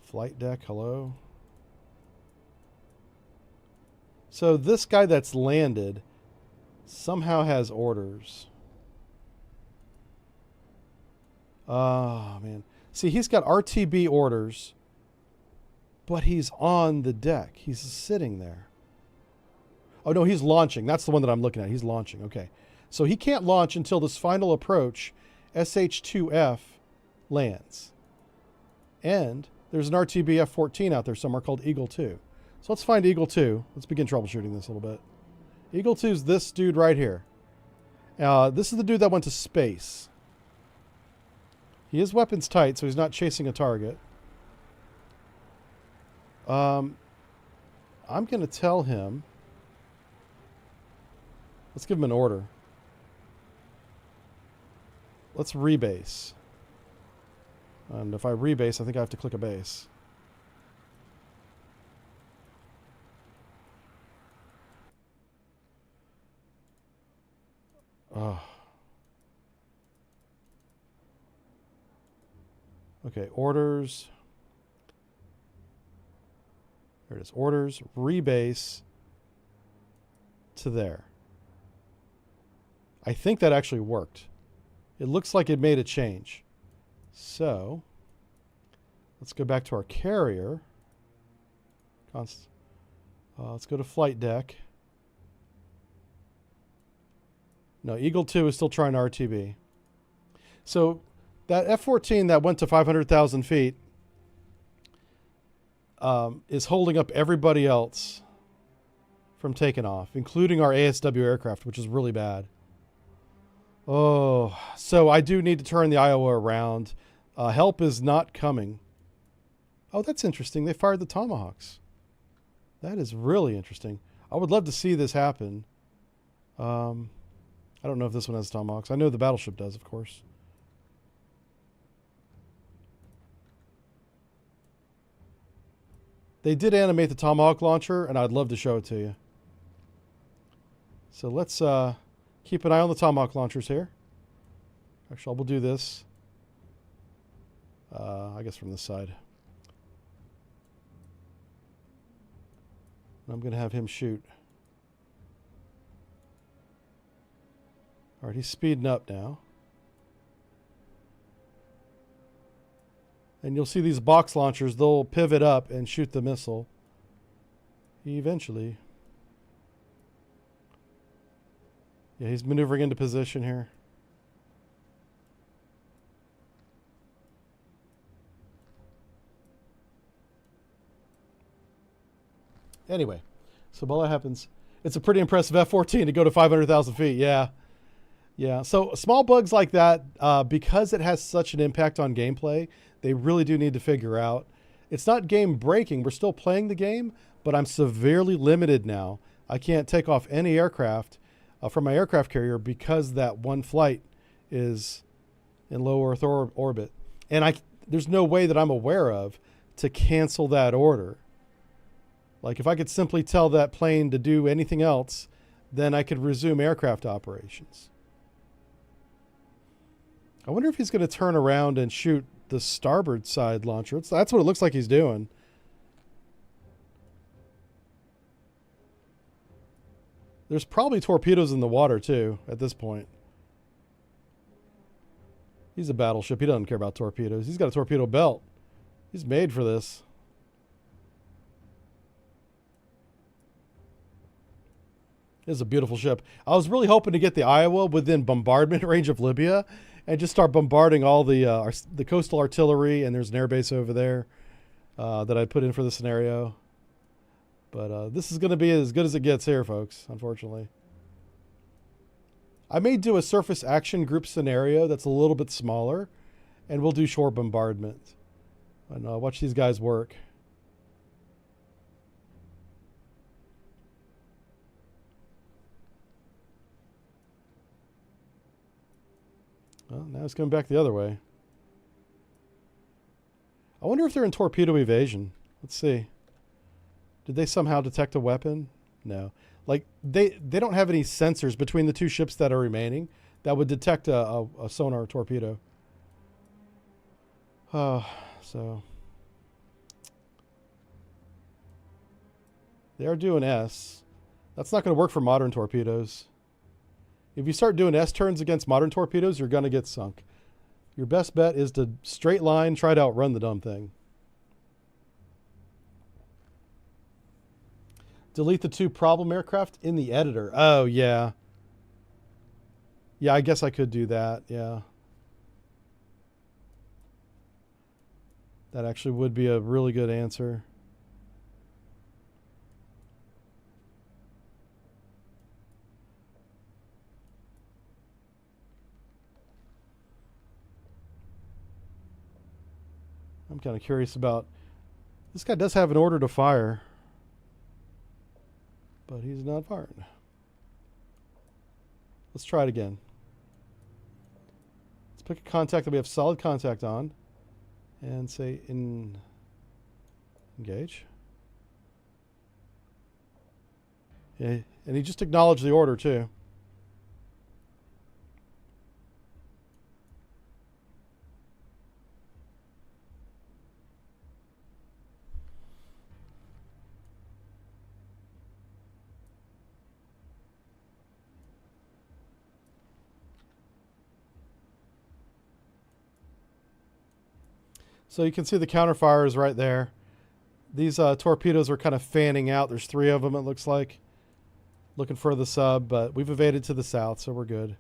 [SPEAKER 1] Flight deck, hello. So this guy that's landed somehow has orders. Oh, man. See, he's got RTB orders, but he's on the deck. He's sitting there. Oh, no, he's launching. That's the one that I'm looking at. He's launching. Okay. So he can't launch until this final approach, SH-2F, lands. And there's an RTB F-14 out there somewhere called Eagle 2. So let's find Eagle 2. Let's begin troubleshooting this a little bit. Eagle 2 is this dude right here. This is the dude that went to space. He is weapons tight, so he's not chasing a target. I'm going to tell him. Let's give him an order. Let's rebase. And if I rebase, I think I have to click a base. Oh. Okay, orders. There it is. Orders, rebase to there. I think that actually worked. It looks like it made a change. So, let's go back to our carrier. Let's go to flight deck. No, Eagle 2 is still trying RTB. So, that F-14 that went to 500,000 feet is holding up everybody else from taking off, including our ASW aircraft, which is really bad. Oh, so I do need to turn the Iowa around. Help is not coming. Oh, that's interesting. They fired the Tomahawks. That is really interesting. I would love to see this happen. I don't know if this one has Tomahawks. I know the battleship does, of course. They did animate the Tomahawk launcher, and I'd love to show it to you. So let's keep an eye on the Tomahawk launchers here. Actually, we'll do this. I guess from this side. I'm going to have him shoot. All right, he's speeding up now. And you'll see these box launchers, they'll pivot up and shoot the missile. Eventually. Yeah, he's maneuvering into position here. Anyway, so while that happens, it's a pretty impressive F-14 to go to 500,000 feet. Yeah. Yeah. So small bugs like that, because it has such an impact on gameplay, they really do need to figure out. It's not game breaking. We're still playing the game, but I'm severely limited now. I can't take off any aircraft from my aircraft carrier because that one flight is in low Earth orbit. And there's no way that I'm aware of to cancel that order. Like if I could simply tell that plane to do anything else, then I could resume aircraft operations. I wonder if he's going to turn around and shoot the starboard side launcher. That's what it looks like he's doing. There's probably torpedoes in the water too at this point. He's a battleship. He doesn't care about torpedoes. He's got a torpedo belt. He's made for this. This is a beautiful ship. I was really hoping to get the Iowa within bombardment range of Libya and just start bombarding all the coastal artillery, and there's an airbase over there that I put in for the scenario. But this is going to be as good as it gets here, folks, unfortunately. I may do a surface action group scenario that's a little bit smaller, and we'll do shore bombardment. And watch these guys work. Well, now it's coming back the other way. I wonder if they're in torpedo evasion. Let's see. Did they somehow detect a weapon? No. Like, they don't have any sensors between the two ships that are remaining that would detect a sonar torpedo. So. They are doing S. That's not going to work for modern torpedoes. If you start doing S turns against modern torpedoes, you're going to get sunk. Your best bet is to straight line, try to outrun the dumb thing. Delete the 2 problem aircraft in the editor. Oh, yeah. Yeah, I guess I could do that. Yeah. That actually would be a really good answer. I'm kind of curious about... This guy does have an order to fire, but he's not firing. Let's try it again. Let's pick a contact that we have solid contact on and say engage. Yeah, and he just acknowledged the order too. So you can see the counterfire is right there. These torpedoes are kind of fanning out. There's 3 of them, it looks like. Looking for the sub, but we've evaded to the south, so we're good.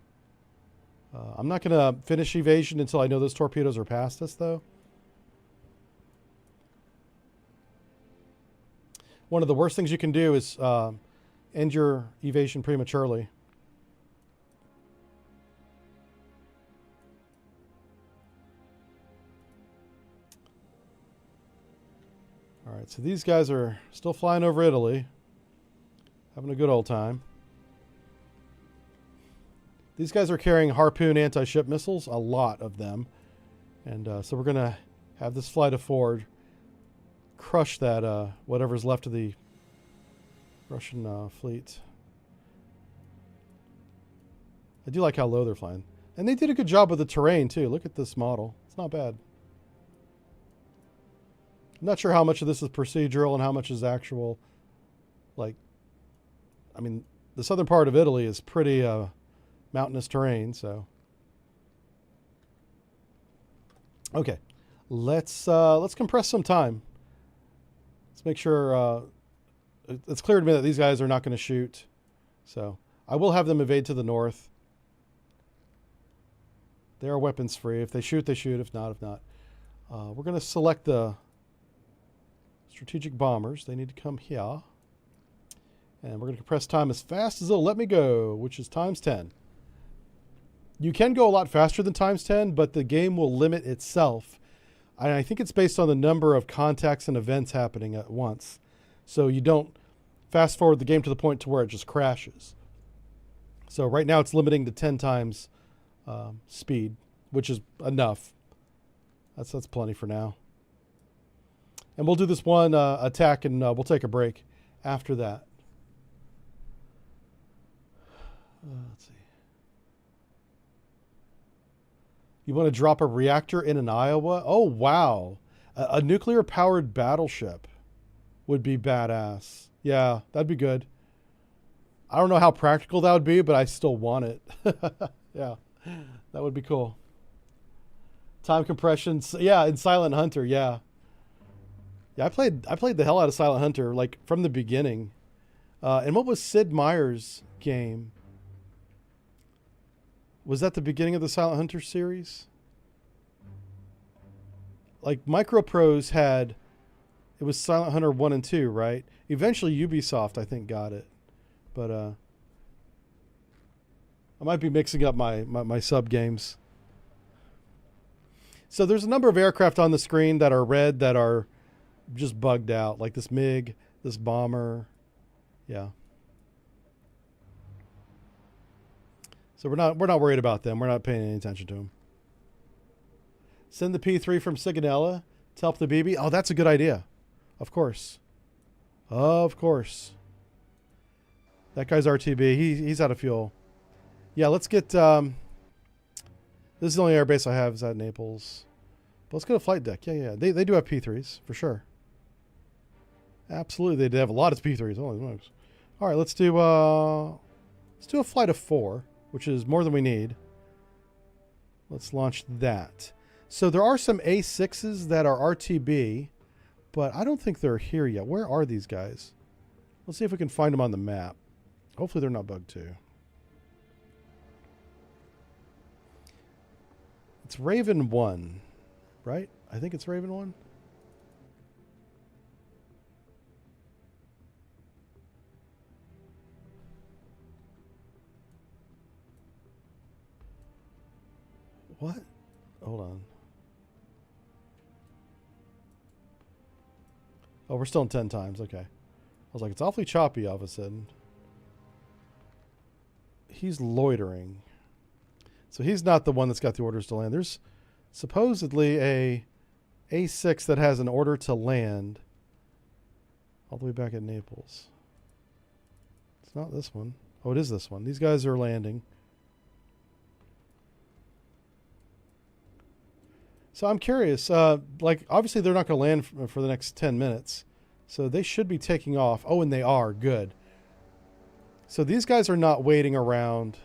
[SPEAKER 1] I'm not going to finish evasion until I know those torpedoes are past us, though. One of the worst things you can do is end your evasion prematurely. All right, so these guys are still flying over Italy, having a good old time. These guys are carrying Harpoon anti-ship missiles, a lot of them. And so we're going to have this flight of forward crush that whatever's left of the Russian fleet. I do like how low they're flying. And they did a good job with the terrain, too. Look at this model. It's not bad. I'm not sure how much of this is procedural and how much is actual. Like, I mean, the southern part of Italy is pretty mountainous terrain, so. Okay, let's compress some time. Let's make sure it's clear to me that these guys are not going to shoot. So I will have them evade to the north. They are weapons free. If they shoot, they shoot. If not, if not. We're going to select the strategic bombers. They need to come here. And we're going to compress time as fast as it'll let me go, which is times 10. You can go a lot faster than times 10, but the game will limit itself. And I think it's based on the number of contacts and events happening at once. So you don't fast forward the game to the point to where it just crashes. So right now it's limiting to 10 times speed, which is enough. That's plenty for now. And we'll do this one attack and we'll take a break after that. Let's see. You want to drop a reactor in an Iowa? Oh, wow. A nuclear-powered battleship would be badass. Yeah, that'd be good. I don't know how practical that would be, but I still want it. Yeah, that would be cool. Time compression. Yeah, in Silent Hunter, yeah. Yeah, I played the hell out of Silent Hunter, like, from the beginning. And what was Sid Meier's game? Was that the beginning of the Silent Hunter series? Like, Microprose had... It was Silent Hunter 1 and 2, right? Eventually, Ubisoft, I think, got it. But, I might be mixing up my sub-games. So there's a number of aircraft on the screen that are red that are just bugged out. Like this MiG, this bomber. Yeah. So we're not worried about them. We're not paying any attention to them. Send the P3 from Sigonella to help the BB. Oh, that's a good idea. Of course. Of course. That guy's RTB. He's out of fuel. Yeah, let's get... this is the only airbase I have is at Naples. But let's go to flight deck. Yeah. They do have P3s, for sure. Absolutely, they do have a lot of P3s. Holy smokes. All right, let's do a flight of 4, which is more than we need. Let's launch that. So there are some A6s that are RTB, but I don't think they're here yet. Where are these guys? Let's see if we can find them on the map. Hopefully they're not bugged too. It's Raven 1, right? I think it's Raven 1. What? Hold on. Oh, we're still in 10 times. Okay. I was like, it's awfully choppy all of a sudden. He's loitering. So he's not the one that's got the orders to land. There's supposedly a A6 that has an order to land all the way back at Naples. It's not this one. Oh, it is this one. These guys are landing. So I'm curious. Like, obviously, they're not going to land for the next 10 minutes. So they should be taking off. Oh, and they are. Good. So these guys are not waiting around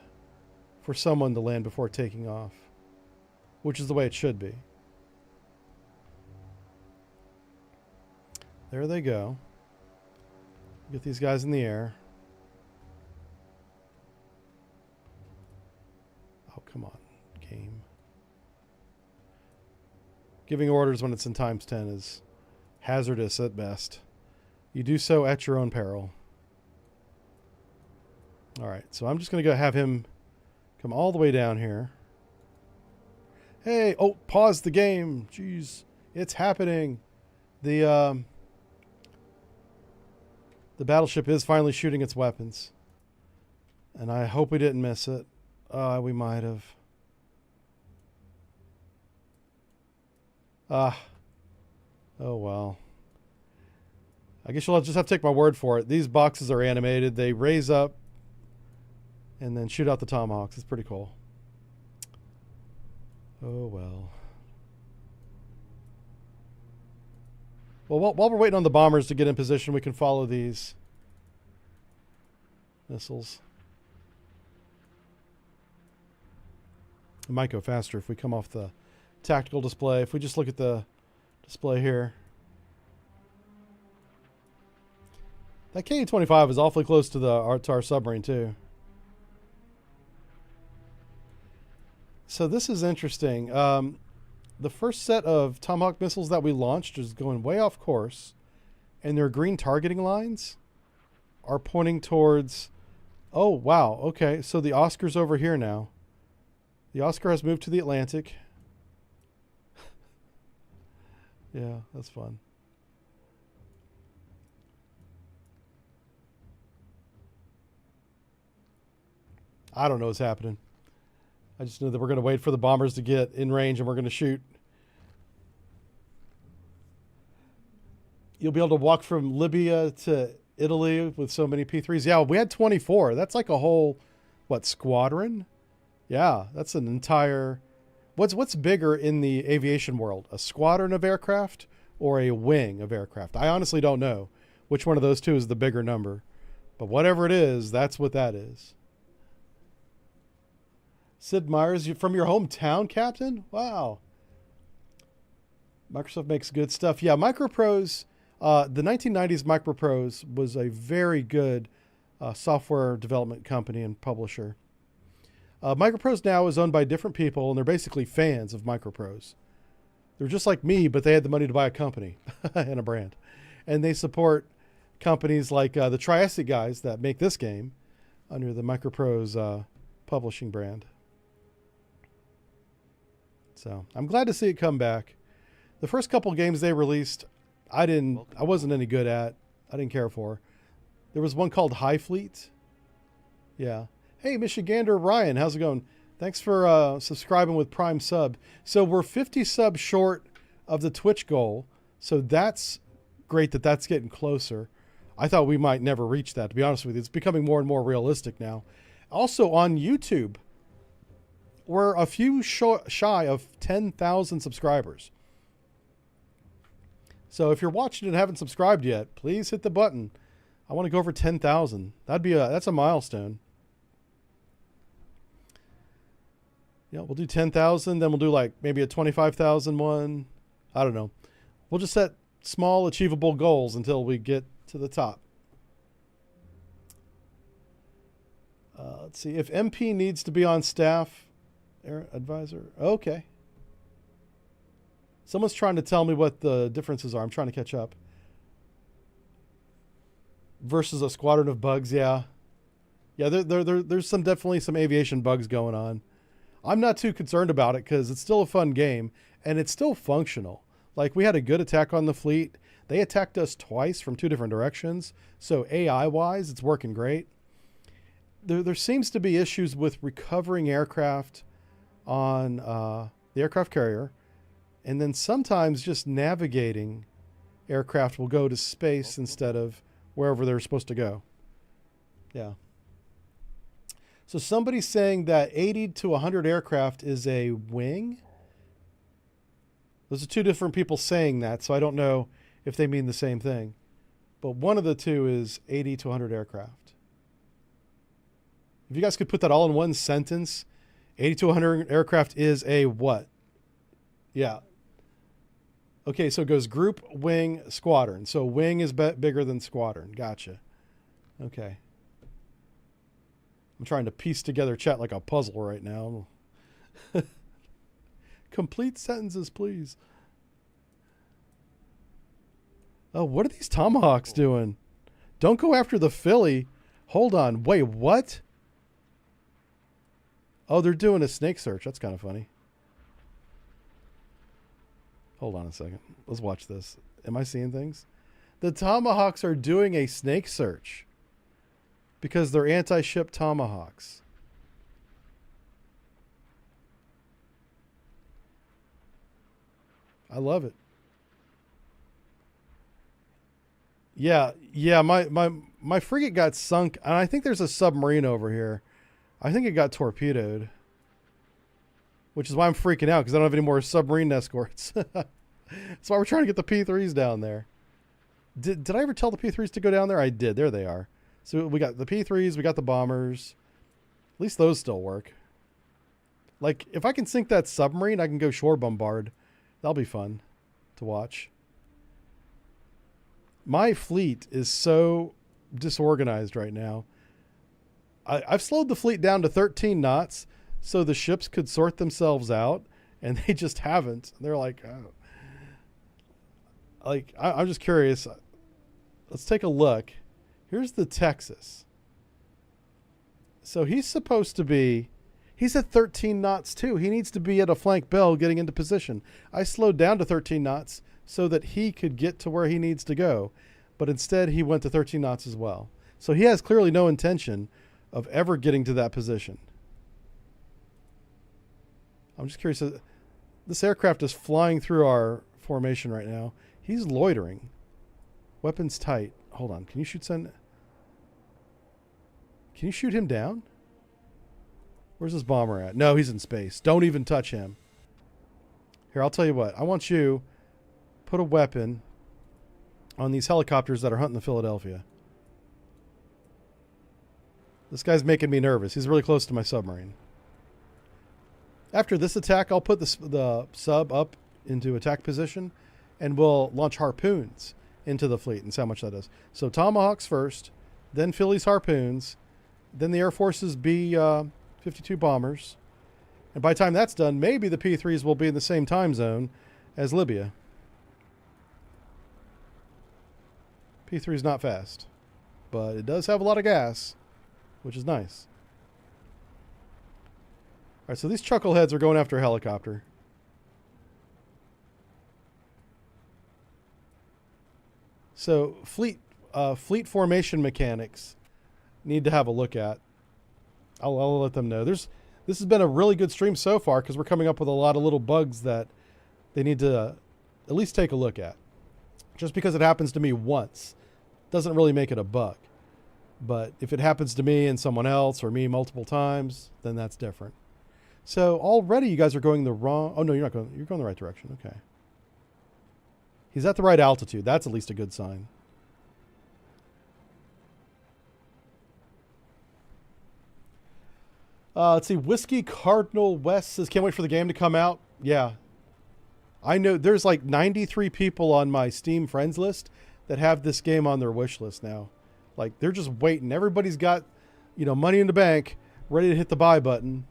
[SPEAKER 1] for someone to land before taking off, which is the way it should be. There they go. Get these guys in the air. Oh, come on, game. Giving orders when it's in times 10 is hazardous at best. You do so at your own peril. All right, so I'm just going to go have him come all the way down here. Hey, oh, pause the game. Jeez, it's happening. The battleship is finally shooting its weapons. And I hope we didn't miss it. We might have. Oh, well. I guess you'll just have to take my word for it. These boxes are animated. They raise up and then shoot out the tomahawks. It's pretty cool. Oh, well. Well, while we're waiting on the bombers to get in position, we can follow these missiles. It might go faster if we come off the tactical display. If we just look at the display here. That Ka-25 is awfully close to our submarine too. So this is interesting. The first set of Tomahawk missiles that we launched is going way off course, and their green targeting lines are pointing towards... Oh, wow. Okay, so the Oscar's over here now. The Oscar has moved to the Atlantic. Yeah, that's fun. I don't know what's happening. I just know that we're going to wait for the bombers to get in range and we're going to shoot. You'll be able to walk from Libya to Italy with so many P3s. Yeah, we had 24. That's like a whole, what, squadron? Yeah, that's an entire... What's bigger in the aviation world? A squadron of aircraft or a wing of aircraft? I honestly don't know which one of those two is the bigger number. But whatever it is, that's what that is. Sid Meier's from your hometown, Captain? Wow. Microsoft makes good stuff. Yeah, Microprose, the 1990s Microprose was a very good software development company and publisher. Microprose now is owned by different people, and they're basically fans of Microprose. They're just like me, but they had the money to buy a company and a brand. And they support companies like the Trieste guys that make this game under the Microprose publishing brand. So I'm glad to see it come back. The first couple games they released, I wasn't any good at. I didn't care for. There was one called High Fleet. Yeah. Hey, Michigander Ryan, how's it going? Thanks for subscribing with Prime Sub. So we're 50 subs short of the Twitch goal. So that's great that that's getting closer. I thought we might never reach that, to be honest with you. It's becoming more and more realistic now. Also on YouTube, we're a few shy of 10,000 subscribers. So if you're watching and haven't subscribed yet, please hit the button. I want to go over 10,000. That's a milestone. Yeah, we'll do 10,000, then we'll do like maybe a 25,000 one. I don't know. We'll just set small achievable goals until we get to the top. Let's see. If MP needs to be on staff, advisor. Okay. Someone's trying to tell me what the differences are. I'm trying to catch up. Versus a squadron of bugs. Yeah. Yeah, there's definitely some aviation bugs going on. I'm not too concerned about it because it's still a fun game and it's still functional. Like, we had a good attack on the fleet. They attacked us twice from 2 different directions. So AI-wise, it's working great. There seems to be issues with recovering aircraft on the aircraft carrier. And then sometimes just navigating aircraft will go to space instead of wherever they're supposed to go. Yeah. So somebody's saying that 80 to 100 aircraft is a wing. Those are 2 different people saying that, so I don't know if they mean the same thing. But one of the 2 is 80 to 100 aircraft. If you guys could put that all in one sentence, 80 to 100 aircraft is a what? Yeah. Okay, so it goes group, wing, squadron. So wing is bigger than squadron. Gotcha. Okay. I'm trying to piece together chat like a puzzle right now. Complete sentences, please. Oh, what are these Tomahawks doing? Don't go after the Philly. Hold on. Wait, what? Oh, they're doing a snake search. That's kind of funny. Hold on a second. Let's watch this. Am I seeing things? The Tomahawks are doing a snake search because they're anti-ship Tomahawks. I love it. Yeah, my frigate got sunk, and I think there's a submarine over here. I think it got torpedoed, which is why I'm freaking out, because I don't have any more submarine escorts. That's why we're trying to get the P3s down there. Did I ever tell the P3s to go down there? I did. There they are. So we got the P3s, we got the bombers. At least those still work. Like, if I can sink that submarine, I can go shore bombard. That'll be fun to watch. My fleet is so disorganized right now. I've slowed the fleet down to 13 knots so the ships could sort themselves out, and they just haven't. They're like, oh. I'm just curious. Let's take a look. Here's the Texas. So he's supposed to be, he's at 13 knots too. He needs to be at a flank bell getting into position. I slowed down to 13 knots so that he could get to where he needs to go. But instead he went to 13 knots as well. So he has clearly no intention of ever getting to that position. I'm just curious. This aircraft is flying through our formation right now. He's loitering. Weapons tight. Hold on. Can you shoot Can you shoot him down? Where's this bomber at? No, he's in space. Don't even touch him. Here, I'll tell you what. I want you put a weapon on these helicopters that are hunting the Philadelphia. This guy's making me nervous. He's really close to my submarine. After this attack, I'll put the sub up into attack position, and we'll launch harpoons into the fleet and see how much that is. So Tomahawks first, then Phillies harpoons, then the Air Force's B-52 bombers. And by the time that's done, maybe the P-3s will be in the same time zone as Libya. P-3 is not fast, but it does have a lot of gas, which is nice. All right, so these chuckleheads are going after a helicopter. So fleet formation mechanics need to have a look at. I'll let them know. This has been a really good stream so far because we're coming up with a lot of little bugs that they need to at least take a look at. Just because it happens to me once doesn't really make it a bug. But if it happens to me and someone else or me multiple times, then that's different. So already you guys are going the wrong... Oh, no, you're not going... You're going the right direction. Okay. He's at the right altitude. That's at least a good sign. Let's see. Whiskey Cardinal West says, can't wait for the game to come out. Yeah. I know there's like 93 people on my Steam friends list that have this game on their wish list now. Like, they're just waiting. Everybody's got, money in the bank, ready to hit the buy button.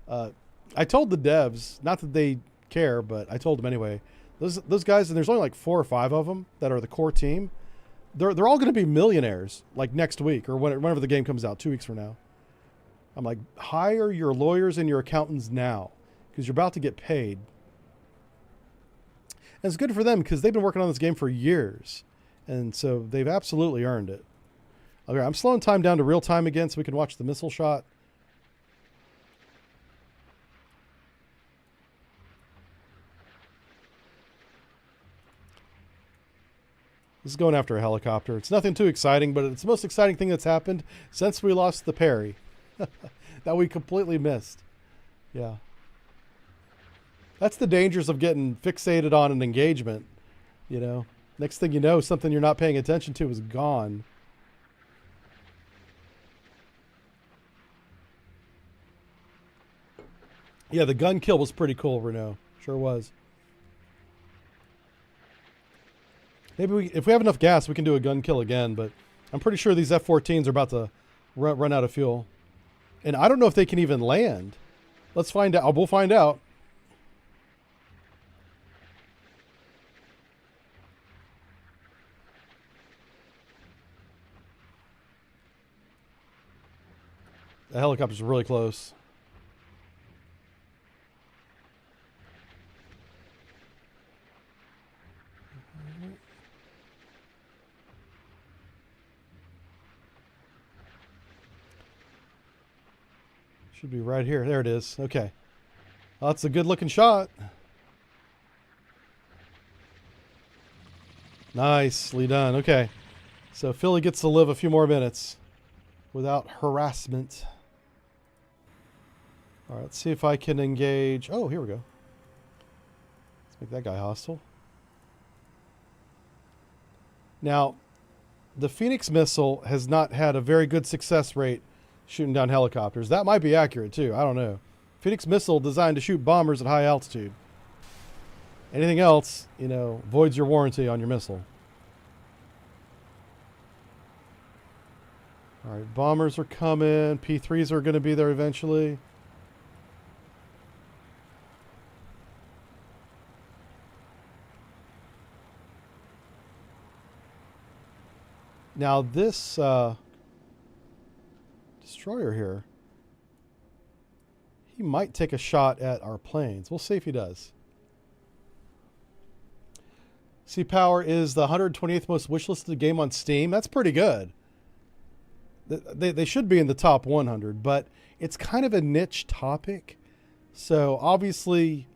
[SPEAKER 1] I told the devs, not that they care, but I told them anyway. Those guys, and there's only like 4 or 5 of them that are the core team. They're all going to be millionaires like next week or whenever the game comes out, 2 weeks from now. I'm like, hire your lawyers and your accountants now because you're about to get paid. And it's good for them because they've been working on this game for years. And so they've absolutely earned it. Okay, I'm slowing time down to real time again so we can watch the missile shot. This is going after a helicopter. It's nothing too exciting, but it's the most exciting thing that's happened since we lost the Perry. That we completely missed. Yeah. That's the dangers of getting fixated on an engagement. You know, next thing you know, something you're not paying attention to is gone. Yeah, the gun kill was pretty cool, Renault. Sure was. Maybe if we have enough gas, we can do a gun kill again, but I'm pretty sure these F-14s are about to run out of fuel. And I don't know if they can even land. Let's find out. We'll find out. The helicopter's really close. Should be right here. There it is. Okay. Well, that's a good looking shot. Nicely done. Okay. So Philly gets to live a few more minutes without harassment. All right, let's see if I can engage. Oh, here we go. Let's make that guy hostile. Now, the Phoenix missile has not had a very good success rate shooting down helicopters. That might be accurate too. I don't know. Phoenix missile designed to shoot bombers at high altitude. Anything else, you know, voids your warranty on your missile. All right, bombers are coming. P3s are going to be there eventually. Now this destroyer here, he might take a shot at our planes. We'll see if he does. Sea Power is the 128th most wishlisted game on Steam. That's pretty good. They should be in the top 100, but it's kind of a niche topic. So obviously,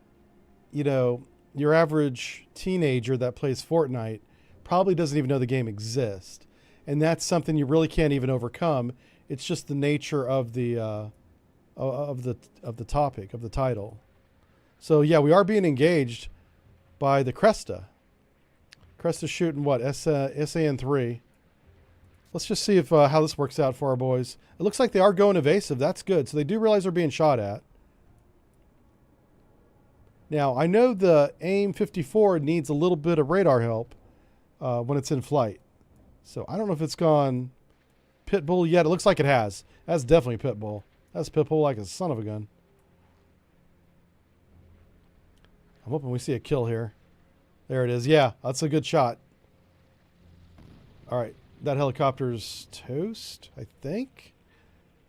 [SPEAKER 1] you know, your average teenager that plays Fortnite probably doesn't even know the game exists. And that's something you really can't even overcome. It's just the nature of the topic, of the title. So yeah, we are being engaged by the Cresta. Cresta's shooting what? SAN-3. Let's just see if how this works out for our boys. It looks like they are going evasive. That's good. So they do realize they're being shot at. Now, I know the AIM-54 needs a little bit of radar help when it's in flight. So I don't know if it's gone Pitbull yet. It looks like it has. That's definitely Pitbull. That's Pitbull like a son of a gun. I'm hoping we see a kill here. There it is. Yeah, that's a good shot. All right. That helicopter's toast, I think.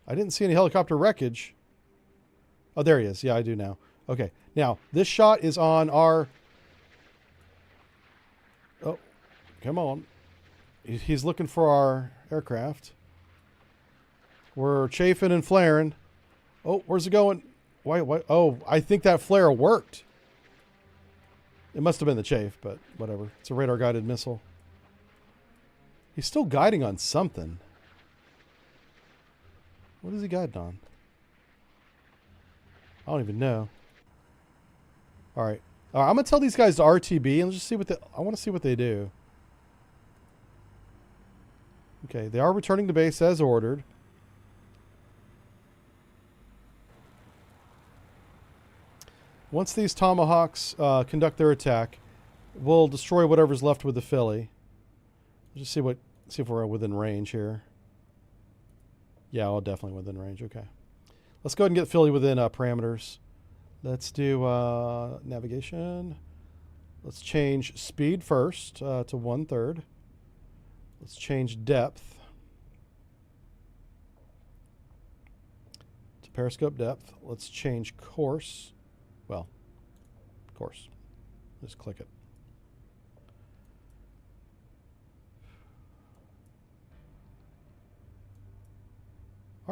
[SPEAKER 1] I didn't see any helicopter wreckage. Oh, there he is. Yeah, I do now. Okay. Now, this shot is on our... Oh, come on. He's looking for our aircraft. We're chafing and flaring. Oh, where's it going? Why? Oh, I think that flare worked. It must have been the chafe, but whatever. It's a radar-guided missile. He's still guiding on something. What is he guiding on? I don't even know. All right. I'm going to tell these guys to RTB and just see what I want to see what they do. Okay, they are returning to base as ordered. Once these Tomahawks conduct their attack, we'll destroy whatever's left with the Philly. Just see if we're within range here. Yeah, we're definitely within range. Okay. Let's go ahead and get Philly within parameters. Let's do navigation. Let's change speed first to 1/3. Let's change depth to periscope depth. Let's change course. Well, course. Just click it.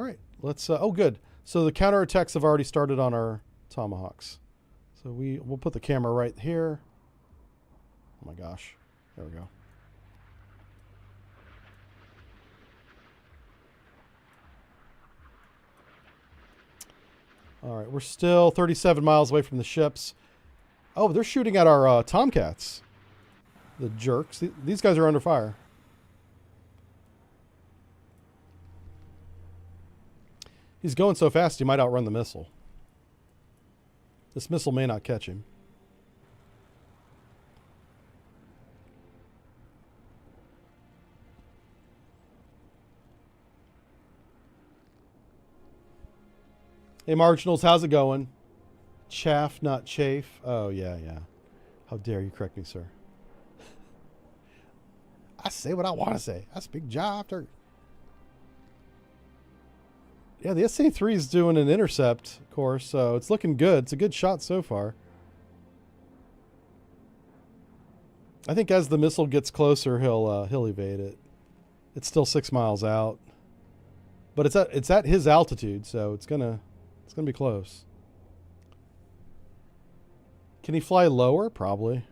[SPEAKER 1] All right, let's. Oh, good. So the counterattacks have already started on our Tomahawks. So we'll put the camera right here. Oh my gosh, there we go. All right, we're still 37 miles away from the ships. Oh, they're shooting at our Tomcats. The jerks. These guys are under fire. He's going so fast he might outrun the missile. This missile may not catch him. Hey, Marginals, how's it going? Chaff, not chafe. Oh, yeah. How dare you correct me, sir. I say what I want to say. I speak jive. Yeah, the SA-3 is doing an intercept course, so it's looking good. It's a good shot so far. I think as the missile gets closer, he'll evade it. It's still 6 miles out, but it's at his altitude, so it's gonna be close. Can he fly lower? Probably.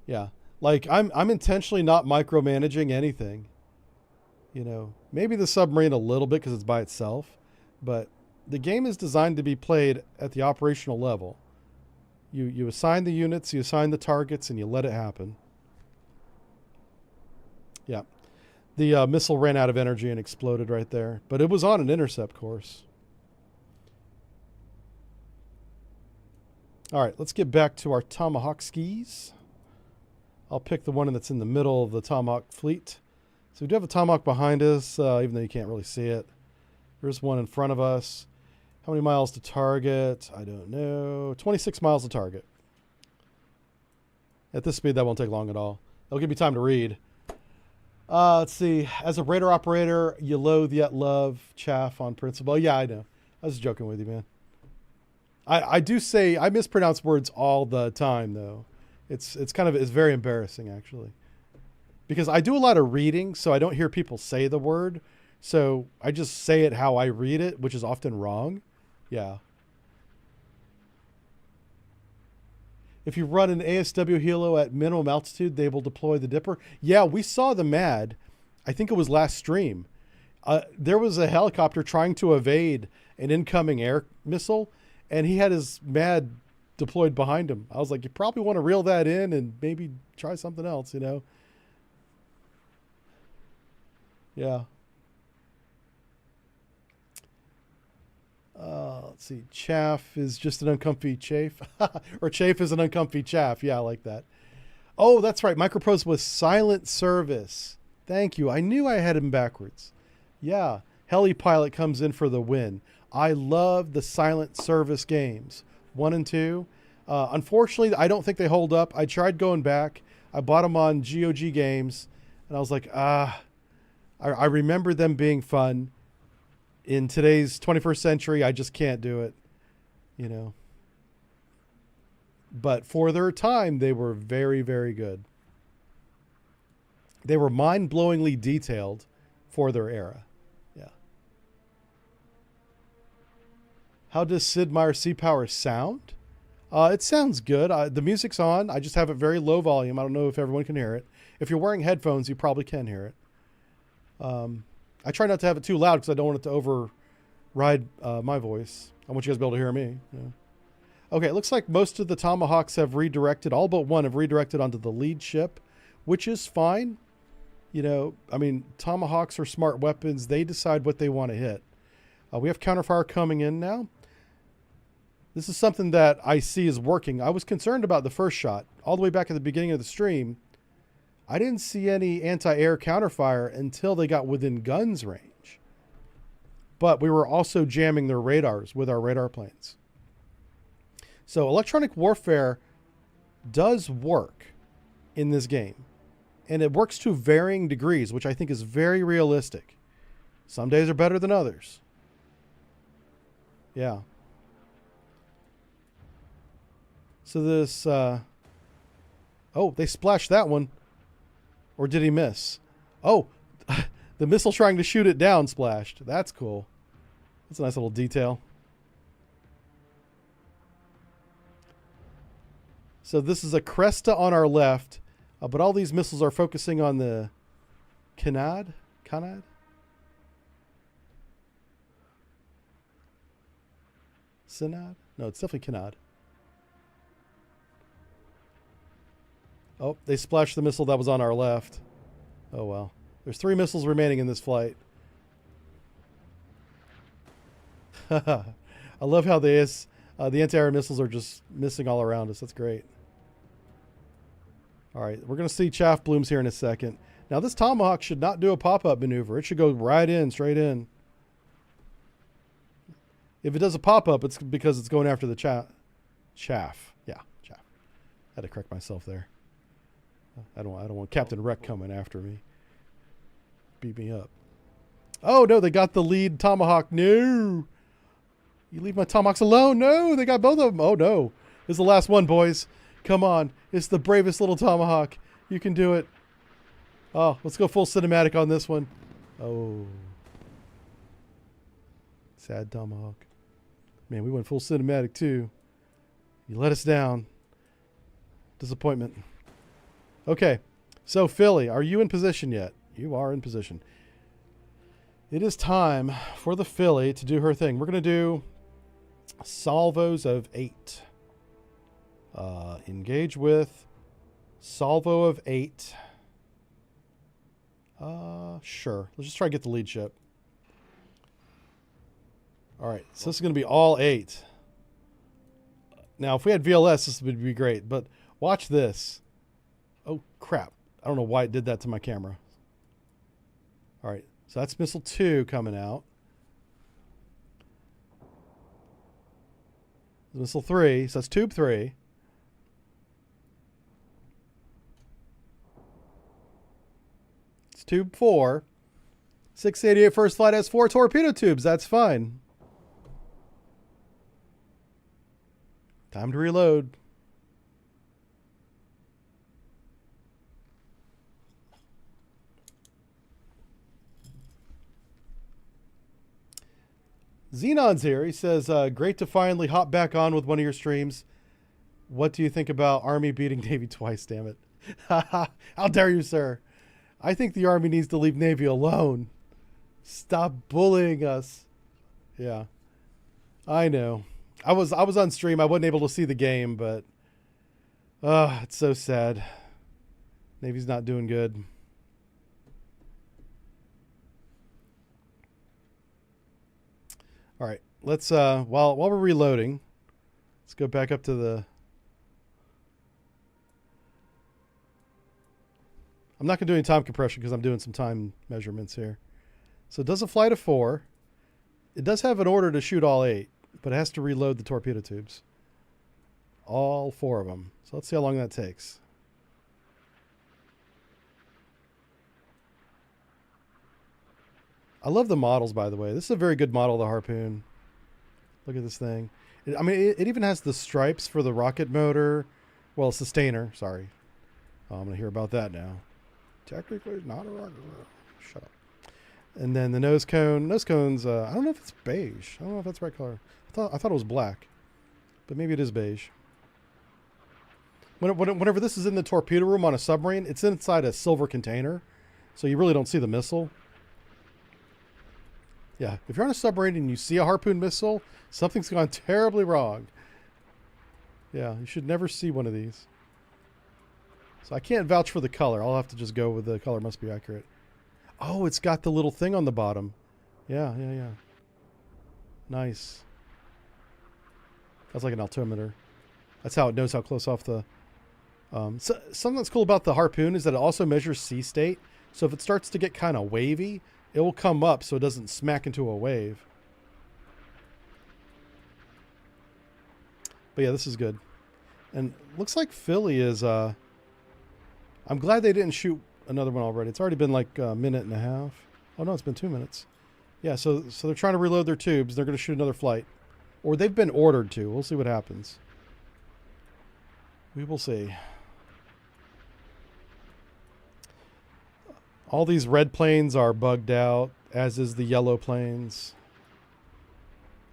[SPEAKER 1] Yeah, like I'm intentionally not micromanaging anything. You know, maybe the submarine a little bit because it's by itself, but the game is designed to be played at the operational level. You assign the units, you assign the targets, and you let it happen. Yeah. The missile ran out of energy and exploded right there, but it was on an intercept course. All right, let's get back to our Tomahawk skis. I'll pick the one that's in the middle of the Tomahawk fleet. So we do have a Tomahawk behind us, even though you can't really see it. There's one in front of us. How many miles to target? I don't know. 26 miles to target. At this speed, that won't take long at all. That'll give me time to read. Let's see. As a radar operator, you loathe yet love chaff on principle. Yeah, I know. I was joking with you, man. I do say, I mispronounce words all the time, though. It's very embarrassing, actually. Because I do a lot of reading, so I don't hear people say the word. So I just say it how I read it, which is often wrong. Yeah. If you run an ASW helo at minimum altitude, they will deploy the Dipper. Yeah, we saw the MAD. I think it was last stream. There was a helicopter trying to evade an incoming air missile, and he had his MAD deployed behind him. I was like, you probably want to reel that in and maybe try something else, you know? Yeah. Let's see. Chaff is just an uncomfy chafe. Or chafe is an uncomfy chaff. Yeah, I like that. Oh, that's right. Microprose was silent service. Thank you. I knew I had him backwards. Yeah. Heli Pilot comes in for the win. I love the silent service games. 1 and 2. Unfortunately, I don't think they hold up. I tried going back. I bought them on GOG Games. And I was like, I remember them being fun. In today's 21st century, I just can't do it, you know. But for their time, they were very, very good. They were mind-blowingly detailed for their era. Yeah. How does Sid Meier's Sea Power sound? It sounds good. The music's on. I just have it very low volume. I don't know if everyone can hear it. If you're wearing headphones, you probably can hear it. I try not to have it too loud because I don't want it to override my voice. I want you guys to be able to hear me. Yeah. Okay, it looks like most of the Tomahawks have redirected. All but one have redirected onto the lead ship, which is fine. You know, I mean, Tomahawks are smart weapons. They decide what they want to hit. We have counterfire coming in now. This is something that I see is working. I was concerned about the first shot. All the way back at the beginning of the stream, I didn't see any anti-air counterfire until they got within guns range. But we were also jamming their radars with our radar planes. So electronic warfare does work in this game. And it works to varying degrees, which I think is very realistic. Some days are better than others. Yeah. So this... oh, they splashed that one. Or did he miss? Oh, The missile trying to shoot it down splashed. That's cool. That's a nice little detail. So this is a Cresta on our left, but all these missiles are focusing on the Canad? Canad? Synod? No, it's definitely Canad. Oh, they splashed the missile that was on our left. Oh, well. There's 3 missiles remaining in this flight. I love how the anti-air missiles are just missing all around us. That's great. All right, we're going to see chaff blooms here in a second. Now, this Tomahawk should not do a pop-up maneuver. It should go right in, straight in. If it does a pop-up, it's because it's going after the chaff. Yeah, chaff. I had to correct myself there. I don't want Captain Wreck coming after me. Beat me up. Oh, no, they got the lead Tomahawk. No. You leave my Tomahawks alone. No, they got both of them. Oh, no. This is the last one, boys. Come on. It's the bravest little Tomahawk. You can do it. Oh, let's go full cinematic on this one. Oh. Sad Tomahawk. Man, we went full cinematic, too. You let us down. Disappointment. Okay. So, Philly, are you in position yet? You are in position. It is time for the Philly to do her thing. We're going to do salvos of 8. Engage with salvo of 8. Sure. Let's just try to get the lead ship. All right. So this is going to be all 8. Now, if we had VLS, this would be great. But watch this. Oh, crap. I don't know why it did that to my camera. All right. So that's missile 2 coming out. Missile 3. So that's tube 3. It's tube 4. 688 first flight has 4 torpedo tubes. That's fine. Time to reload. Xenon's here. He says, great to finally hop back on with one of your streams. What do you think about Army beating Navy twice, damn it? How dare you, sir? I think the Army needs to leave Navy alone. Stop bullying us. Yeah. I know. I was on stream. I wasn't able to see the game, but it's so sad. Navy's not doing good. All right, let's while we're reloading, let's go back up to the. I'm not going to do any time compression because I'm doing some time measurements here. So it does a flight of 4. It does have an order to shoot all 8, but it has to reload the torpedo tubes. All 4 of them. So let's see how long that takes. I love the models, by the way. This is a very good model of the Harpoon. Look at this thing. It even has the stripes for the rocket motor. Well, sustainer, sorry. Oh, I'm going to hear about that now. Technically, it's not a rocket motor. Shut up. And then the nose cone. Nose cone's, I don't know if it's beige. I don't know if that's the right color. I thought it was black. But maybe it is beige. Whenever this is in the torpedo room on a submarine, it's inside a silver container. So you really don't see the missile. Yeah, if you're on a submarine and you see a Harpoon missile, something's gone terribly wrong. Yeah, you should never see one of these. So I can't vouch for the color. I'll have to just go with the color must be accurate. Oh, it's got the little thing on the bottom. Yeah. Nice. That's like an altimeter. That's how it knows how close off the... So something that's cool about the Harpoon is that it also measures sea state. So if it starts to get kind of wavy, it will come up so it doesn't smack into a wave. But yeah, this is good. And looks like Philly is... I'm glad they didn't shoot another one already. It's already been like a minute and a half. Oh no, it's been 2 minutes. Yeah, so they're trying to reload their tubes. They're going to shoot another flight. Or they've been ordered to. We'll see what happens. We will see. All these red planes are bugged out, as is the yellow planes.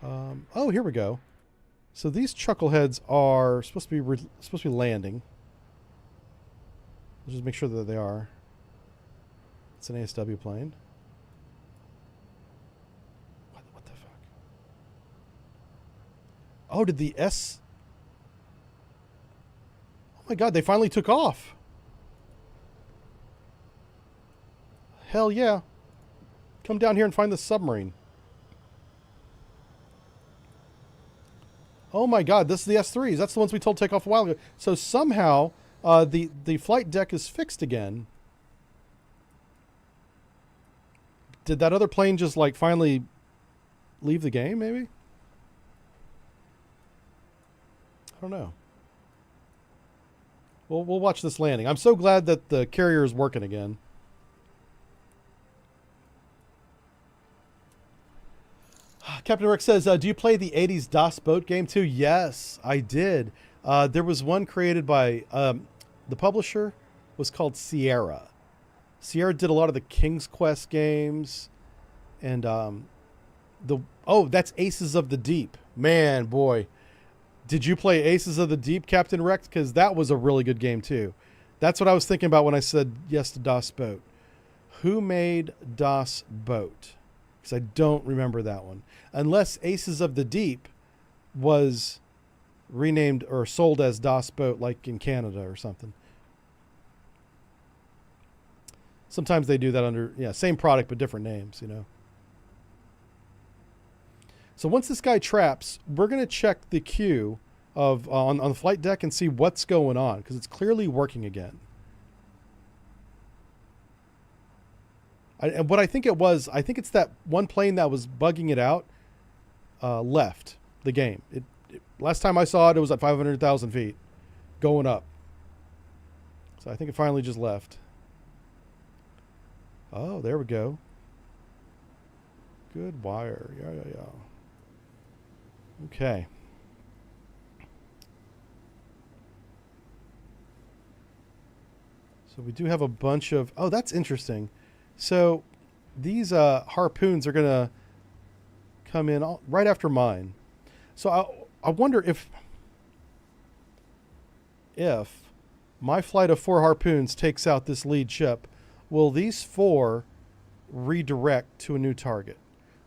[SPEAKER 1] Oh, here we go. So these chuckleheads are supposed to be landing. Let's just make sure that they are. It's an ASW plane. What the fuck? Oh, did the S... Oh my god, they finally took off. Hell yeah. Come down here and find the submarine. Oh my god, this is the S3s. That's the ones we told to take off a while ago. So somehow the flight deck is fixed again. Did that other plane just like finally leave the game, maybe? I don't know. We'll watch this landing. I'm so glad that the carrier is working again. Captain Rick says, do you play the 80s DOS boat game too? Yes, I did. There was one created by, the publisher was called Sierra. Sierra did a lot of the King's Quest games. And that's Aces of the Deep. Man, boy. Did you play Aces of the Deep, Captain Rex? Because that was a really good game too. That's what I was thinking about when I said yes to DOS Boat. Who made DOS Boat? Because I don't remember that one. Unless Aces of the Deep was renamed or sold as DOS Boat, like in Canada or something. Sometimes they do that under, same product but different names, you know. So once this guy traps, we're going to check the queue of on the flight deck and see what's going on, because it's clearly working again. And what I think it was, I think it's that one plane that was bugging it out left the game. Last time I saw it, it was at 500,000 feet going up. So I think it finally just left. Oh, there we go. Good wire. Yeah. Okay. So we do have a bunch of... Oh, that's interesting. So these harpoons are going to come in right after mine. So I wonder if my flight of 4 harpoons takes out this lead ship, will these 4 redirect to a new target?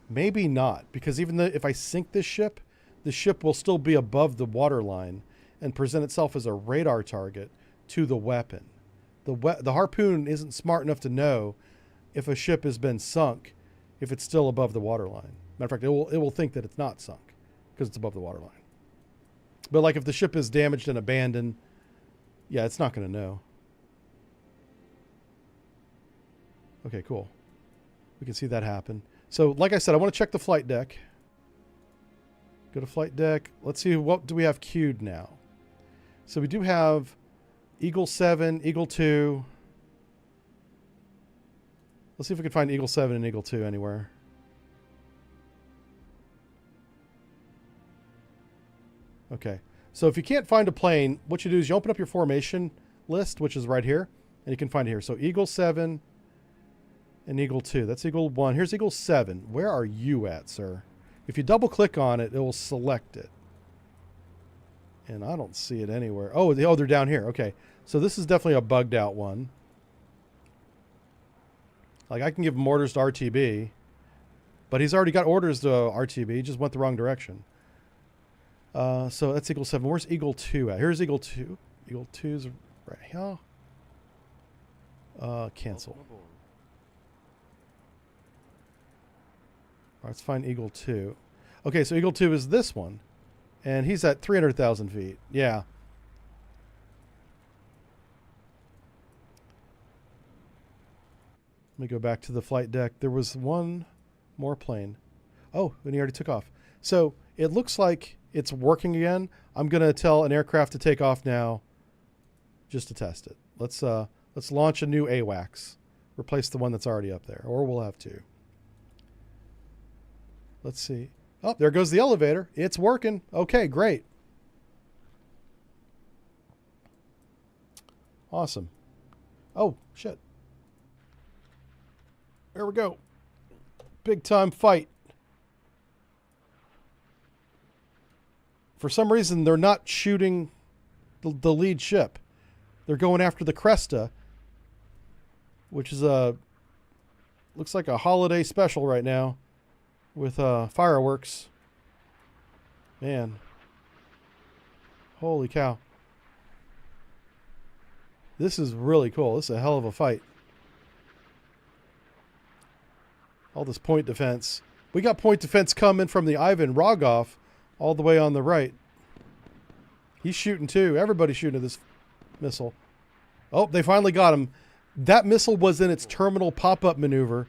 [SPEAKER 1] Maybe not, because even if I sink this ship, the ship will still be above the waterline and present itself as a radar target to the weapon. The harpoon isn't smart enough to know if a ship has been sunk if it's still above the waterline. Matter of fact, it will think that it's not sunk because it's above the waterline. But like if the ship is damaged and abandoned, yeah, it's not going to know. Okay, cool. We can see that happen. So like I said, I want to check the flight deck. Go to flight deck. Let's see, what do we have queued now? So we do have Eagle 7, Eagle 2. Let's see if we can find Eagle 7 and Eagle 2 anywhere. Okay. So if you can't find a plane, what you do is you open up your formation list, which is right here, and you can find it here. So Eagle 7 and Eagle 2. That's Eagle 1. Here's Eagle 7. Where are you at, sir? If you double click on it, it will select it. And I don't see it anywhere. Oh, they're down here. Okay. So this is definitely a bugged out one. Like I can give him orders to RTB, but he's already got orders to RTB. He just went the wrong direction. So that's Eagle 7. Where's Eagle 2 at? Here's Eagle 2. Eagle 2's right here. Cancel. All right, let's find Eagle 2. Okay, so Eagle 2 is this one. And he's at 300,000 feet. Yeah. Let me go back to the flight deck. There was one more plane. Oh, and he already took off. So it looks like it's working again. I'm going to tell an aircraft to take off now just to test it. Let's launch a new AWACS. Replace the one that's already up there, or we'll have to. Let's see. Oh, there goes the elevator. It's working. Okay, great. Awesome. Oh, shit. There we go. Big time fight. For some reason, they're not shooting the lead ship. They're going after the Cresta, which is looks like a holiday special right now with fireworks. Man. Holy cow. This is really cool. This is a hell of a fight. All this point defense. We got point defense coming from the Ivan Rogov all the way on the right. He's shooting too. Everybody's shooting at this missile. Oh, they finally got him. That missile was in its terminal pop-up maneuver.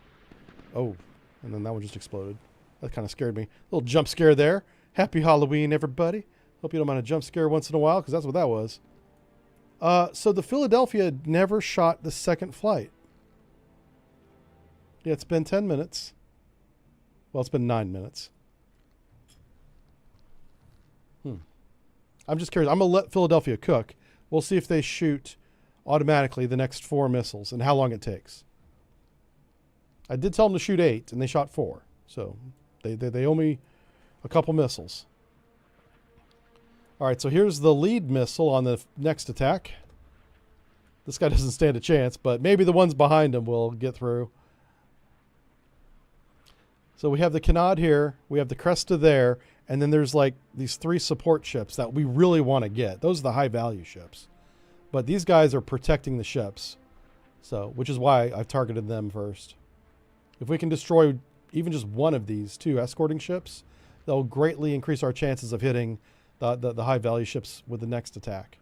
[SPEAKER 1] Oh, and then that one just exploded. That kind of scared me. A little jump scare there. Happy Halloween, everybody. Hope you don't mind a jump scare once in a while, because that's what that was. So the Philadelphia never shot the second flight. Yeah, it's been 10 minutes. Well, it's been 9 minutes. I'm just curious. I'm going to let Philadelphia cook. We'll see if they shoot automatically the next 4 missiles and how long it takes. I did tell them to shoot 8, and they shot 4. So they owe me a couple missiles. All right, so here's the lead missile on the next attack. This guy doesn't stand a chance, but maybe the ones behind him will get through. So we have the Canard here, we have the Cresta there, and then there's like these 3 support ships that we really want to get. Those are the high value ships. But these guys are protecting the ships. So, which is why I've targeted them first. If we can destroy even just one of these 2 escorting ships, that'll greatly increase our chances of hitting the high value ships with the next attack.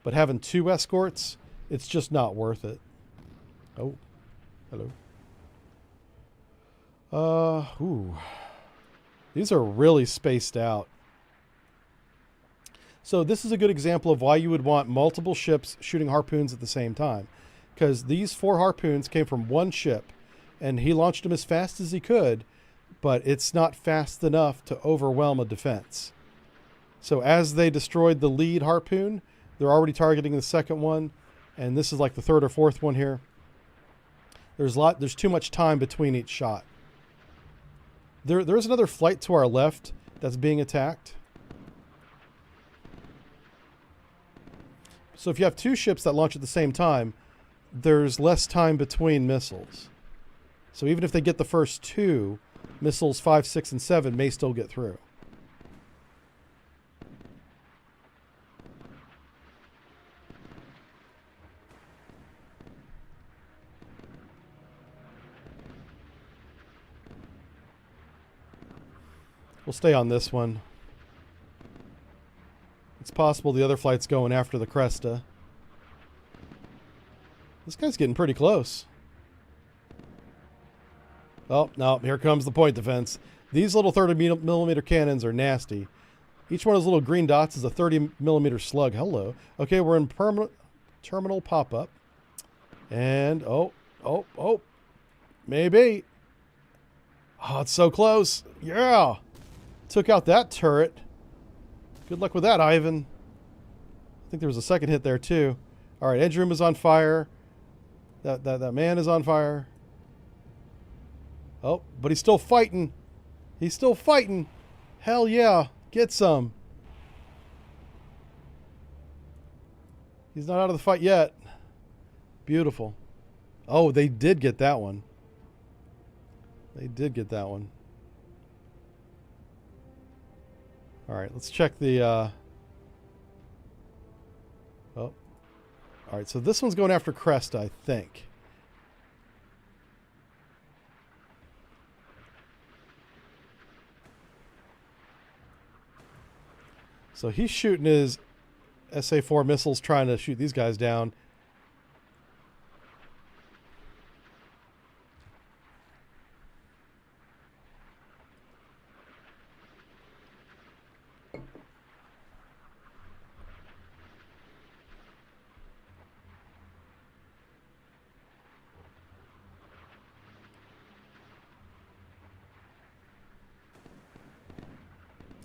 [SPEAKER 1] But having 2 escorts, it's just not worth it. Oh, hello. These are really spaced out. So this is a good example of why you would want multiple ships shooting harpoons at the same time. Because these 4 harpoons came from one ship, and he launched them as fast as he could, but it's not fast enough to overwhelm a defense. So as they destroyed the lead harpoon, they're already targeting the second one, and this is like the 3rd or 4th one here. There's too much time between each shot. There's another flight to our left that's being attacked. So if you have 2 ships that launch at the same time, there's less time between missiles. So even if they get the first 2, missiles 5, 6, and 7 may still get through. We'll stay on this one. It's possible the other flight's going after the Cresta. This guy's getting pretty close. Oh, no, here comes the point defense. These little 30mm cannons are nasty. Each one of those little green dots is a 30mm slug. Hello. Okay, we're in terminal pop-up. And, oh, maybe. Oh, it's so close. Yeah. Took out that turret. Good luck with that, Ivan. I think there was a second hit there, too. All right, edge room is on fire. That man is on fire. Oh, but he's still fighting. He's still fighting. Hell yeah. Get some. He's not out of the fight yet. Beautiful. Oh, they did get that one. They did get that one. All right, let's check the... Oh. All right, so this one's going after Cresta, I think. So he's shooting his SA-4 missiles trying to shoot these guys down.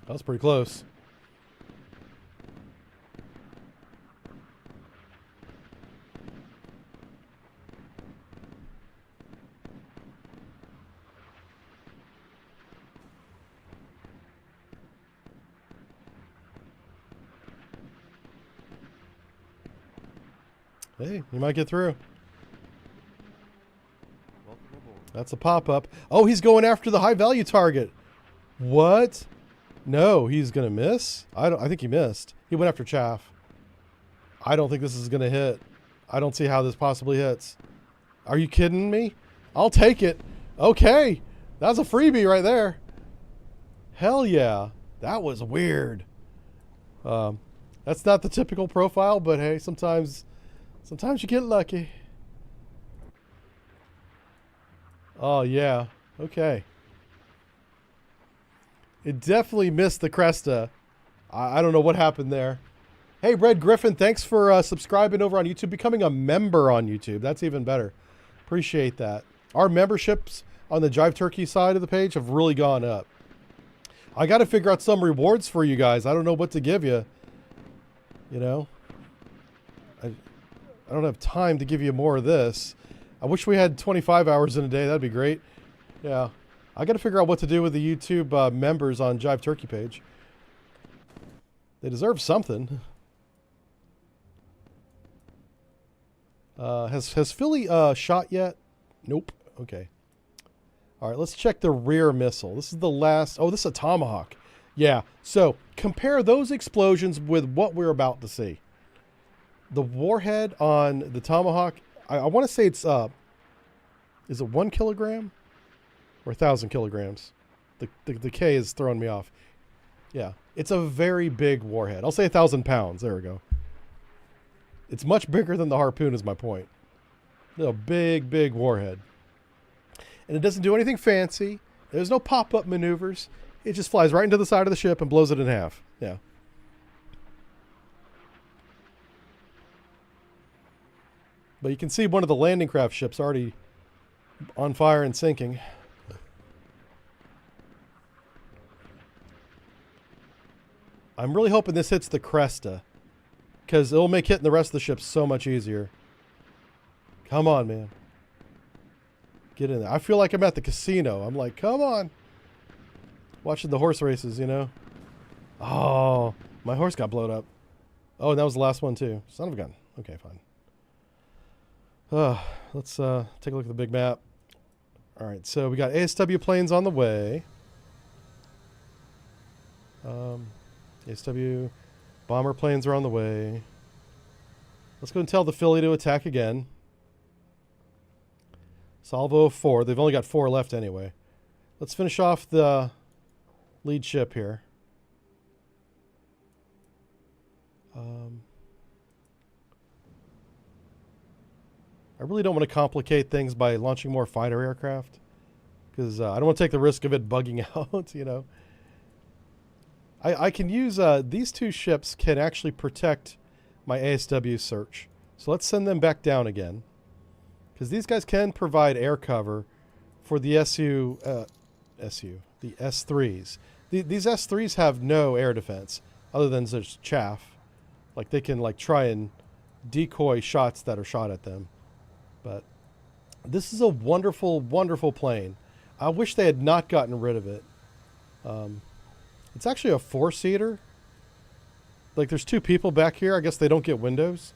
[SPEAKER 1] That was pretty close. Hey, you might get through.
[SPEAKER 3] Welcome aboard.
[SPEAKER 1] That's a pop-up. Oh, he's going after the high-value target. What? No, he's going to miss? I think he missed. He went after chaff. I don't think this is going to hit. I don't see how this possibly hits. Are you kidding me? I'll take it. Okay. That's a freebie right there. Hell yeah. That was weird. That's not the typical profile, but hey, sometimes you get lucky. Oh, yeah. Okay. It definitely missed the Cresta. I don't know what happened there. Hey, Red Griffin, thanks for subscribing over on YouTube, becoming a member on YouTube. That's even better. Appreciate that. Our memberships on the Jive Turkey side of the page have really gone up. I got to figure out some rewards for you guys. I don't know what to give you. You know? I don't have time to give you more of this. I wish we had 25 hours in a day. That'd be great. Yeah. I got to figure out what to do with the YouTube members on Jive Turkey page. They deserve something. Has Philly shot yet? Nope. Okay. All right, let's check the rear missile. This is the last. Oh, this is a Tomahawk. Yeah. So compare those explosions with what we're about to see. The warhead on the Tomahawk, I want to say it's is it 1 kilogram or 1,000 kilograms? The K is throwing me off. Yeah, it's a very big warhead. I'll say 1,000 pounds. There we go. It's much bigger than the Harpoon is my point. A big warhead. And it doesn't do anything fancy. There's no pop-up maneuvers. It just flies right into the side of the ship and blows it in half. Yeah. But you can see one of the landing craft ships already on fire and sinking. I'm really hoping this hits the Cresta, because it'll make hitting the rest of the ships so much easier. Come on, man. Get in there. I feel like I'm at the casino. I'm like, come on. Watching the horse races, you know. Oh, my horse got blown up. Oh, and that was the last one too. Son of a gun. Okay, fine. Let's take a look at the big map. All right, so we got ASW planes on the way. ASW bomber planes are on the way. Let's go and tell the Philly to attack again. Salvo of 4. They've only got 4 left anyway. Let's finish off the lead ship here. I really don't want to complicate things by launching more fighter aircraft, because I don't want to take the risk of it bugging out, you know. I can use, these 2 ships can actually protect my ASW search. So let's send them back down again, because these guys can provide air cover for the the S3s. These S3s have no air defense other than just chaff. Like, they can like try and decoy shots that are shot at them. But this is a wonderful, wonderful plane. I wish they had not gotten rid of it. It's actually a 4-seater. Like, there's 2 people back here. I guess they don't get windows.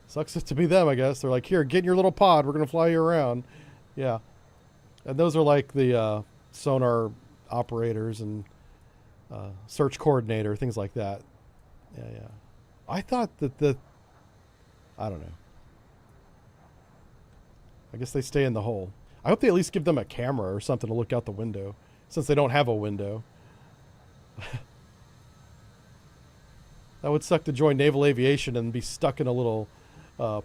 [SPEAKER 1] Sucks it to be them, I guess. They're like, here, get in your little pod. We're going to fly you around. Yeah. And those are like the sonar operators and search coordinator, things like that. Yeah. I thought that I don't know. I guess they stay in the hole. I hope they at least give them a camera or something to look out the window, since they don't have a window. That would suck to join naval aviation and be stuck in a little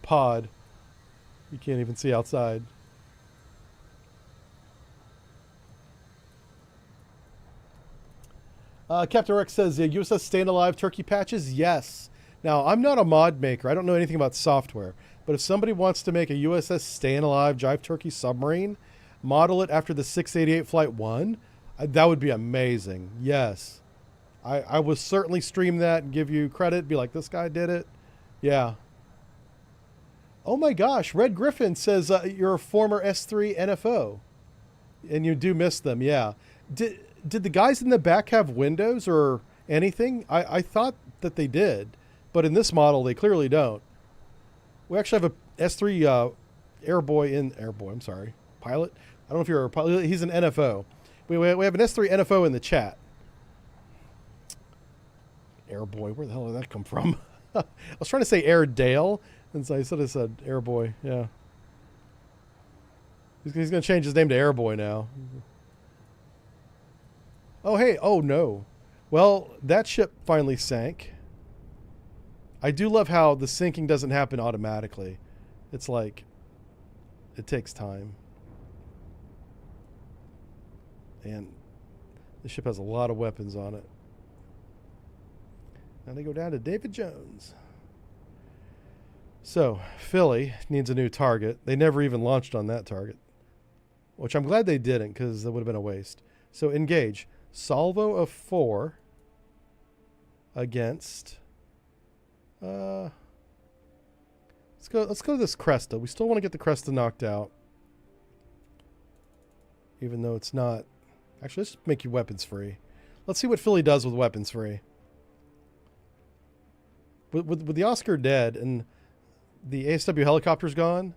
[SPEAKER 1] pod. You can't even see outside. Captain Rex says, USS Staying Alive turkey patches? Yes. Now, I'm not a mod maker. I don't know anything about software. But if somebody wants to make a USS Staying Alive Jive Turkey submarine, model it after the 688 Flight 1, that would be amazing. Yes. I will certainly stream that and give you credit. Be like, this guy did it. Yeah. Oh my gosh. Red Griffin says you're a former S3 NFO. And you do miss them. Yeah. Did the guys in the back have windows or anything? I thought that they did. But in this model, they clearly don't. We actually have a S3 I'm sorry, pilot. I don't know if you're a pilot. He's an NFO. We have an S3 NFO in the chat. Airboy, where the hell did that come from? I was trying to say Airedale, and so I said Airboy. Yeah. He's going to change his name to Airboy now. Oh, hey. Oh, no. Well, that ship finally sank. I do love how the sinking doesn't happen automatically. It's like, it takes time. And the ship has a lot of weapons on it. Now they go down to David Jones. So, Philly needs a new target. They never even launched on that target, which I'm glad they didn't, because that would have been a waste. So, engage. Salvo of 4 against... let's go to this Cresta. We still want to get the Cresta knocked out, even though it's not... Actually, let's make you weapons free. Let's see what Philly does with weapons free. With the Oscar dead and the ASW helicopter's gone,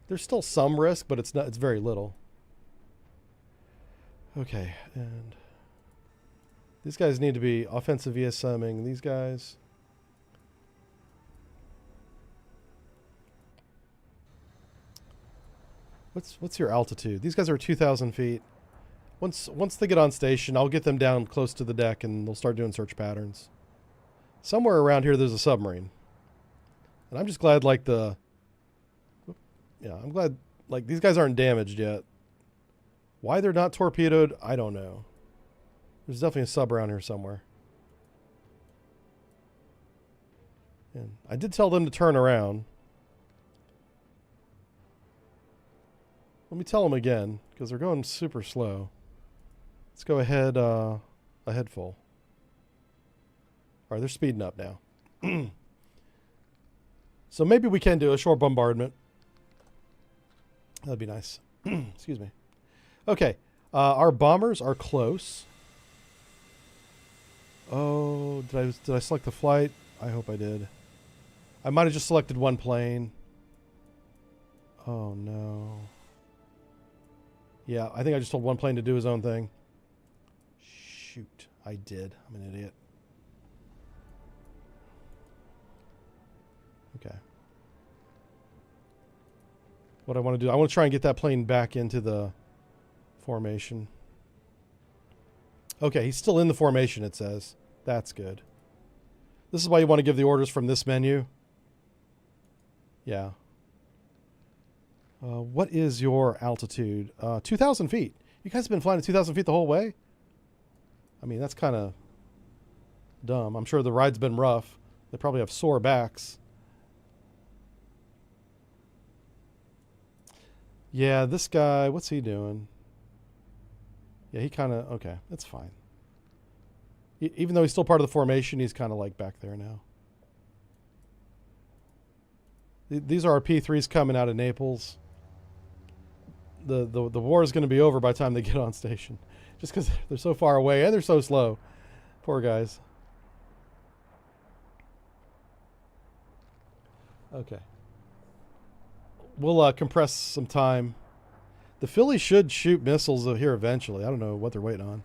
[SPEAKER 1] there's still some risk, but it's very little. Okay, and these guys need to be offensive VSMing. These guys. What's your altitude? These guys are 2,000 feet. Once they get on station, I'll get them down close to the deck and they'll start doing search patterns. Somewhere around here there's a submarine. And I'm just glad I'm glad these guys aren't damaged yet. Why they're not torpedoed, I don't know. There's definitely a sub around here somewhere. And I did tell them to turn around. Let me tell them again, because they're going super slow. Let's go ahead, ahead full. All right, they're speeding up now. So maybe we can do a short bombardment. That'd be nice. Excuse me. Okay, our bombers are close. Oh, did I select the flight? I hope I did. I might have just selected one plane. Oh no. Yeah, I think I just told one plane to do his own thing. Shoot, I did. I'm an idiot. Okay. What I want to do, I want to try and get that plane back into the formation. Okay, he's still in the formation, it says. That's good. This is why you want to give the orders from this menu. Yeah. What is your altitude? 2,000 feet. You guys have been flying at 2,000 feet the whole way? I mean, that's kind of dumb. I'm sure the ride's been rough. They probably have sore backs. Yeah, this guy, what's he doing? Yeah, he kind of, okay, that's fine. Even though he's still part of the formation, he's kind of like back there now. These are our P3s coming out of Naples. The war is going to be over by the time they get on station. Just because they're so far away and they're so slow. Poor guys. Okay. We'll compress some time. The Philly should shoot missiles here eventually. I don't know what they're waiting on.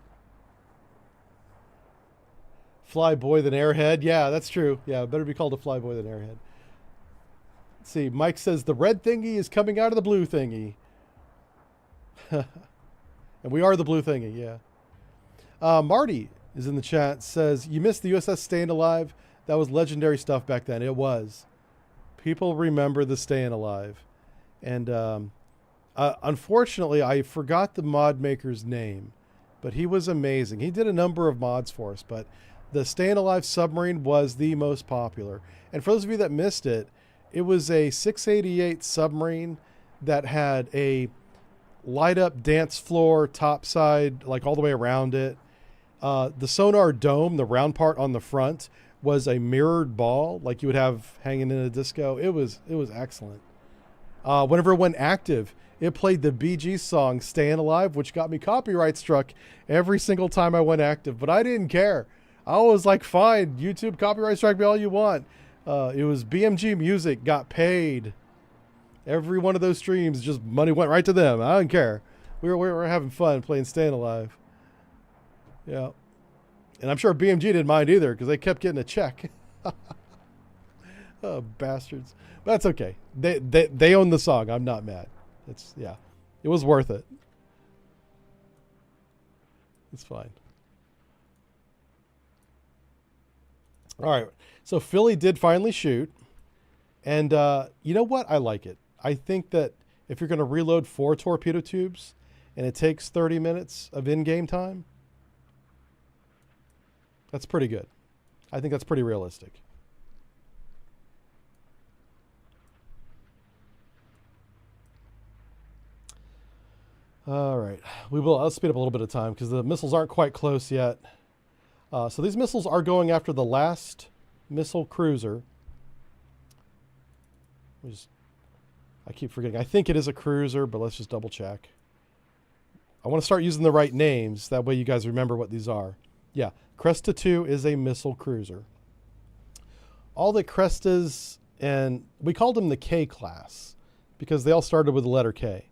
[SPEAKER 1] Fly boy than airhead. Yeah, that's true. Yeah, it better be called a fly boy than airhead. Let's see. Mike says the red thingy is coming out of the blue thingy. And we are the blue thingy, yeah. Marty is in the chat, says, you missed the USS Staying Alive. That was legendary stuff back then. It was. People remember the Staying Alive. And unfortunately, I forgot the mod maker's name, but he was amazing. He did a number of mods for us, but the Staying Alive submarine was the most popular. And for those of you that missed it, it was a 688 submarine that had a light up dance floor topside, like all the way around it. The sonar dome, the round part on the front, was a mirrored ball like you would have hanging in a disco. It was excellent. Whenever it went active, it played the Bee Gees song Staying Alive, which got me copyright struck every single time I went active, but I didn't care. I was like, fine, YouTube, copyright strike me all you want. It was BMG Music got paid. Every one of those streams, just money went right to them. I don't care. We were having fun playing Staying Alive. Yeah. And I'm sure BMG didn't mind either because they kept getting a check. Oh, bastards. But that's okay. They own the song. I'm not mad. It was worth it. It's fine. All right. So Philly did finally shoot. And you know what? I like it. I think that if you're going to reload 4 torpedo tubes and it takes 30 minutes of in-game time, that's pretty good. I think that's pretty realistic. All right. I'll speed up a little bit of time because the missiles aren't quite close yet. So these missiles are going after the last missile cruiser. I keep forgetting. I think it is a cruiser, but let's just double check. I want to start using the right names. That way you guys remember what these are. Yeah, Cresta 2 is a missile cruiser. All the Crestas, and we called them the K class because they all started with the letter K.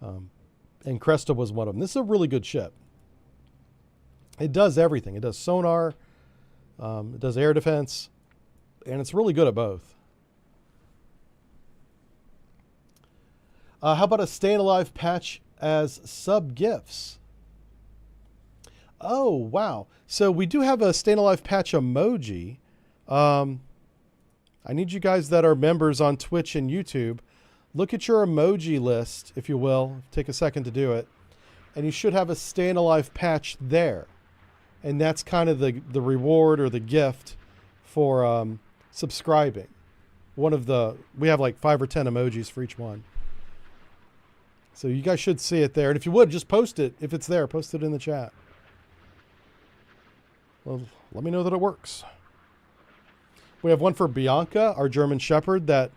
[SPEAKER 1] And Cresta was one of them. This is a really good ship. It does everything. It does sonar, it does air defense, and it's really good at both. How about a Staying Alive patch as sub-gifts? Oh, wow. So we do have a Staying Alive patch emoji. I need you guys that are members on Twitch and YouTube, look at your emoji list, if you will. Take a second to do it. And you should have a Staying Alive patch there. And that's kind of the reward or the gift for subscribing. We have like 5 or 10 emojis for each one. So you guys should see it there. And if you would, just post it. If it's there, post it in the chat. Well, let me know that it works. We have one for Bianca, our German Shepherd that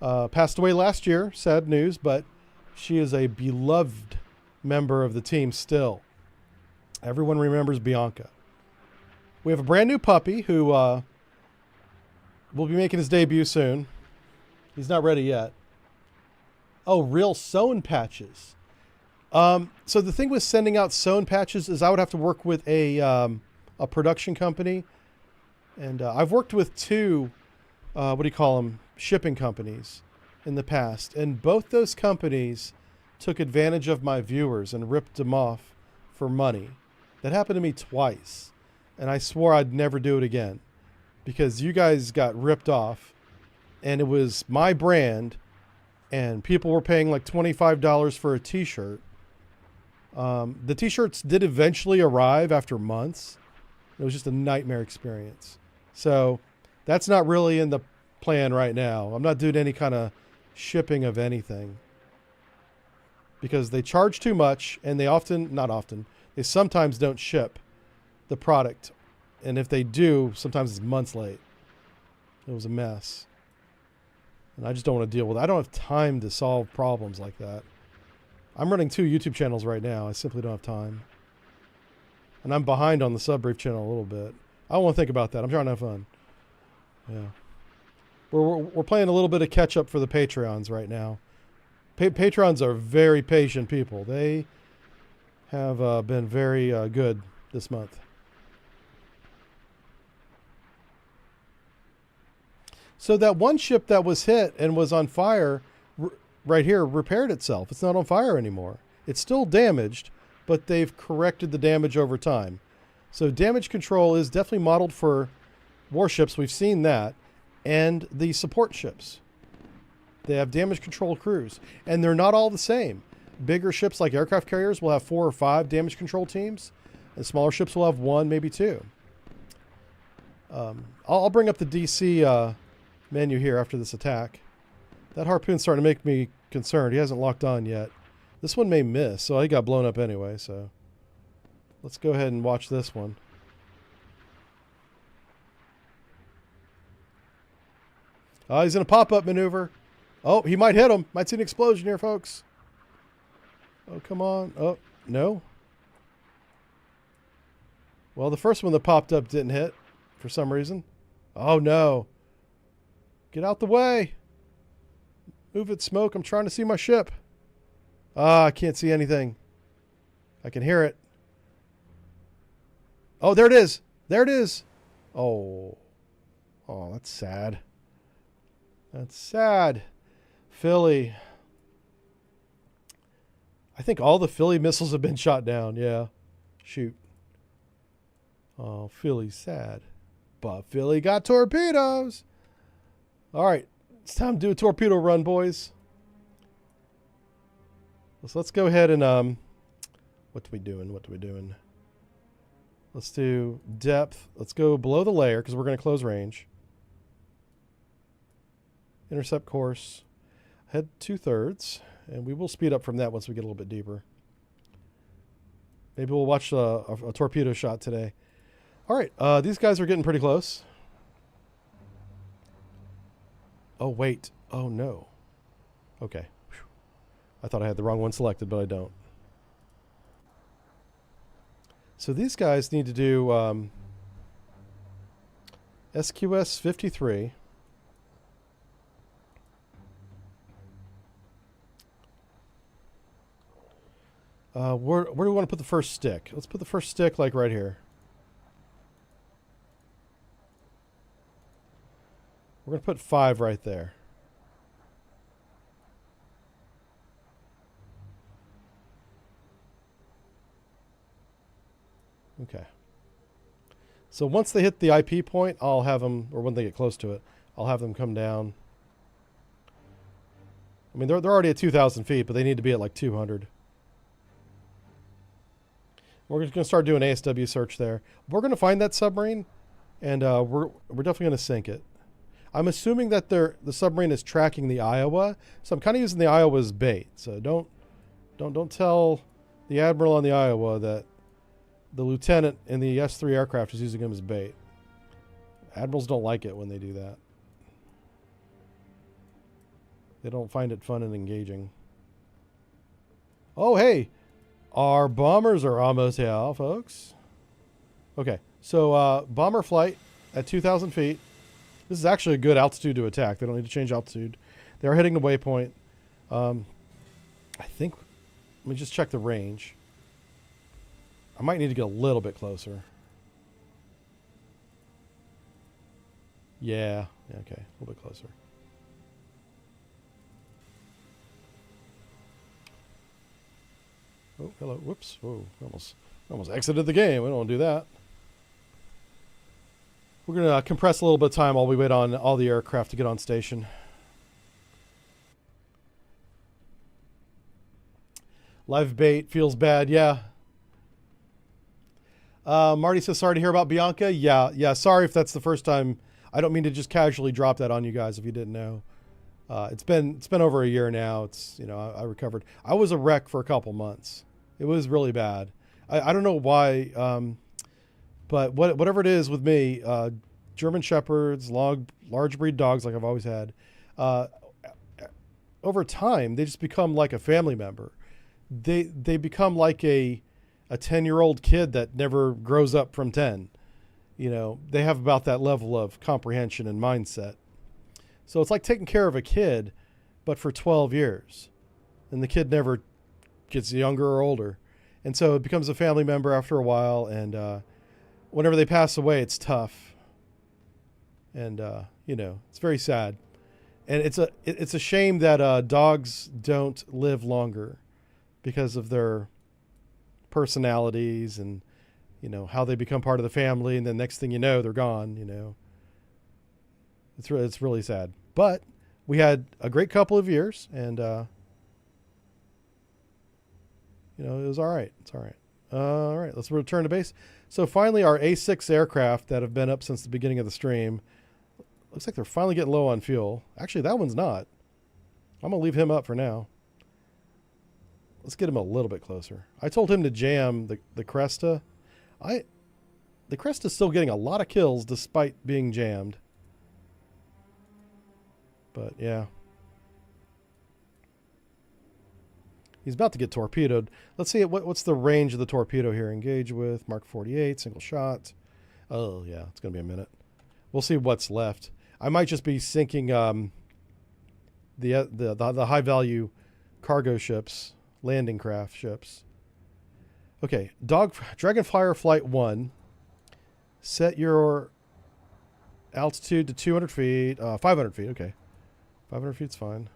[SPEAKER 1] passed away last year. Sad news, but she is a beloved member of the team still. Everyone remembers Bianca. We have a brand new puppy who will be making his debut soon. He's not ready yet. Oh, real sewn patches. So the thing with sending out sewn patches is I would have to work with a production company. And I've worked with 2, shipping companies in the past. And both those companies took advantage of my viewers and ripped them off for money. That happened to me twice. And I swore I'd never do it again because you guys got ripped off and it was my brand. And people were paying like $25 for a t-shirt. The t-shirts did eventually arrive after months. It was just a nightmare experience. So that's not really in the plan right now. I'm not doing any kind of shipping of anything. Because they charge too much and they sometimes don't ship the product. And if they do, sometimes it's months late. It was a mess. And I just don't want to deal with it. I don't have time to solve problems like that. I'm running 2 YouTube channels right now. I simply don't have time. And I'm behind on the Sub-Brief channel a little bit. I don't want to think about that. I'm trying to have fun. Yeah. We're playing a little bit of catch up for the Patreons right now. Patrons are very patient people. They have been very good this month. So that one ship that was hit and was on fire right here repaired itself. It's not on fire anymore. It's still damaged, but they've corrected the damage over time. So damage control is definitely modeled for warships. We've seen that. And the support ships. They have damage control crews. And they're not all the same. Bigger ships like aircraft carriers will have 4 or 5 damage control teams. And smaller ships will have 1, maybe 2. I'll bring up the DC menu here after this attack. That harpoon's starting to make me concerned. He hasn't locked on yet. This one may miss, so he got blown up anyway. So let's go ahead and watch this one. He's in a pop-up maneuver. Oh, he might hit him. Might see an explosion here, folks. Oh, come on. Oh, no. Well, the first one that popped up didn't hit for some reason. Oh, no. Get out the way. Move it, smoke. I'm trying to see my ship. Ah, I can't see anything. I can hear it. Oh, there it is. There it is. Oh. Oh, that's sad. That's sad. Philly. I think all the Philly missiles have been shot down. Yeah. Shoot. Oh, Philly's sad. But Philly got torpedoes. All right. It's time to do a torpedo run, boys. So let's go ahead and what are we doing? Let's do depth. Let's go below the layer because we're going to close range. Intercept course. Head 2/3, and we will speed up from that once we get a little bit deeper. Maybe we'll watch a torpedo shot today. All right, these guys are getting pretty close. Oh, wait. Oh, no. Okay. Whew. I thought I had the wrong one selected, but I don't. So these guys need to do SQS 53. Where do we want to put the first stick? Let's put the first stick like right here. We're going to put 5 right there. Okay. So once they hit the IP point, I'll have them, or when they get close to it, I'll have them come down. I mean, they're already at 2,000 feet, but they need to be at like 200. We're just going to start doing ASW search there. We're going to find that submarine, and we're definitely going to sink it. I'm assuming that the submarine is tracking the Iowa, so I'm kind of using the Iowa as bait. So don't tell the admiral on the Iowa that the lieutenant in the S-3 aircraft is using him as bait. Admirals don't like it when they do that. They don't find it fun and engaging. Oh, hey! Our bombers are almost here, folks. Okay, so bomber flight at 2,000 feet. This is actually a good altitude to attack. They don't need to change altitude. They're hitting the waypoint. I think, let me just check the range. I might need to get a little bit closer. Yeah, okay, a little bit closer. Oh, hello, whoops, whoa, almost exited the game. We don't want to do that. We're going to compress a little bit of time while we wait on all the aircraft to get on station. Live bait feels bad, yeah. Marty says, sorry to hear about Bianca. Yeah, sorry if that's the first time. I don't mean to just casually drop that on you guys if you didn't know. It's been over a year now. It's, you know, I recovered. I was a wreck for a couple months. It was really bad. I don't know why, but whatever it is with me, German Shepherds, large breed dogs like I've always had, over time, they just become like a family member. They become like a 10-year-old kid that never grows up from 10. You know, they have about that level of comprehension and mindset. So it's like taking care of a kid, but for 12 years. And the kid never gets younger or older. And so it becomes a family member after a while. And whenever they pass away, it's tough. And, you know, it's very sad. And it's a shame that dogs don't live longer because of their personalities and, you know, how they become part of the family. And then next thing you know, they're gone, you know. It's really sad. But we had a great couple of years, and you know, it was all right. It's all right. All right, let's return to base. So finally, our A6 aircraft that have been up since the beginning of the stream, looks like they're finally getting low on fuel. Actually, that one's not. I'm gonna leave him up for now. Let's get him a little bit closer. I told him to jam the Cresta. The Cresta's still getting a lot of kills despite being jammed. But yeah. He's about to get torpedoed. Let's see what's the range of the torpedo here. Engage with Mark 48, single shot. Oh yeah, it's gonna be a minute. We'll see what's left. I might just be sinking the high value cargo ships, landing craft ships. Okay, Dragonflyer Flight 1. Set your altitude to 200 feet. 500 feet, okay. 500 feet's fine.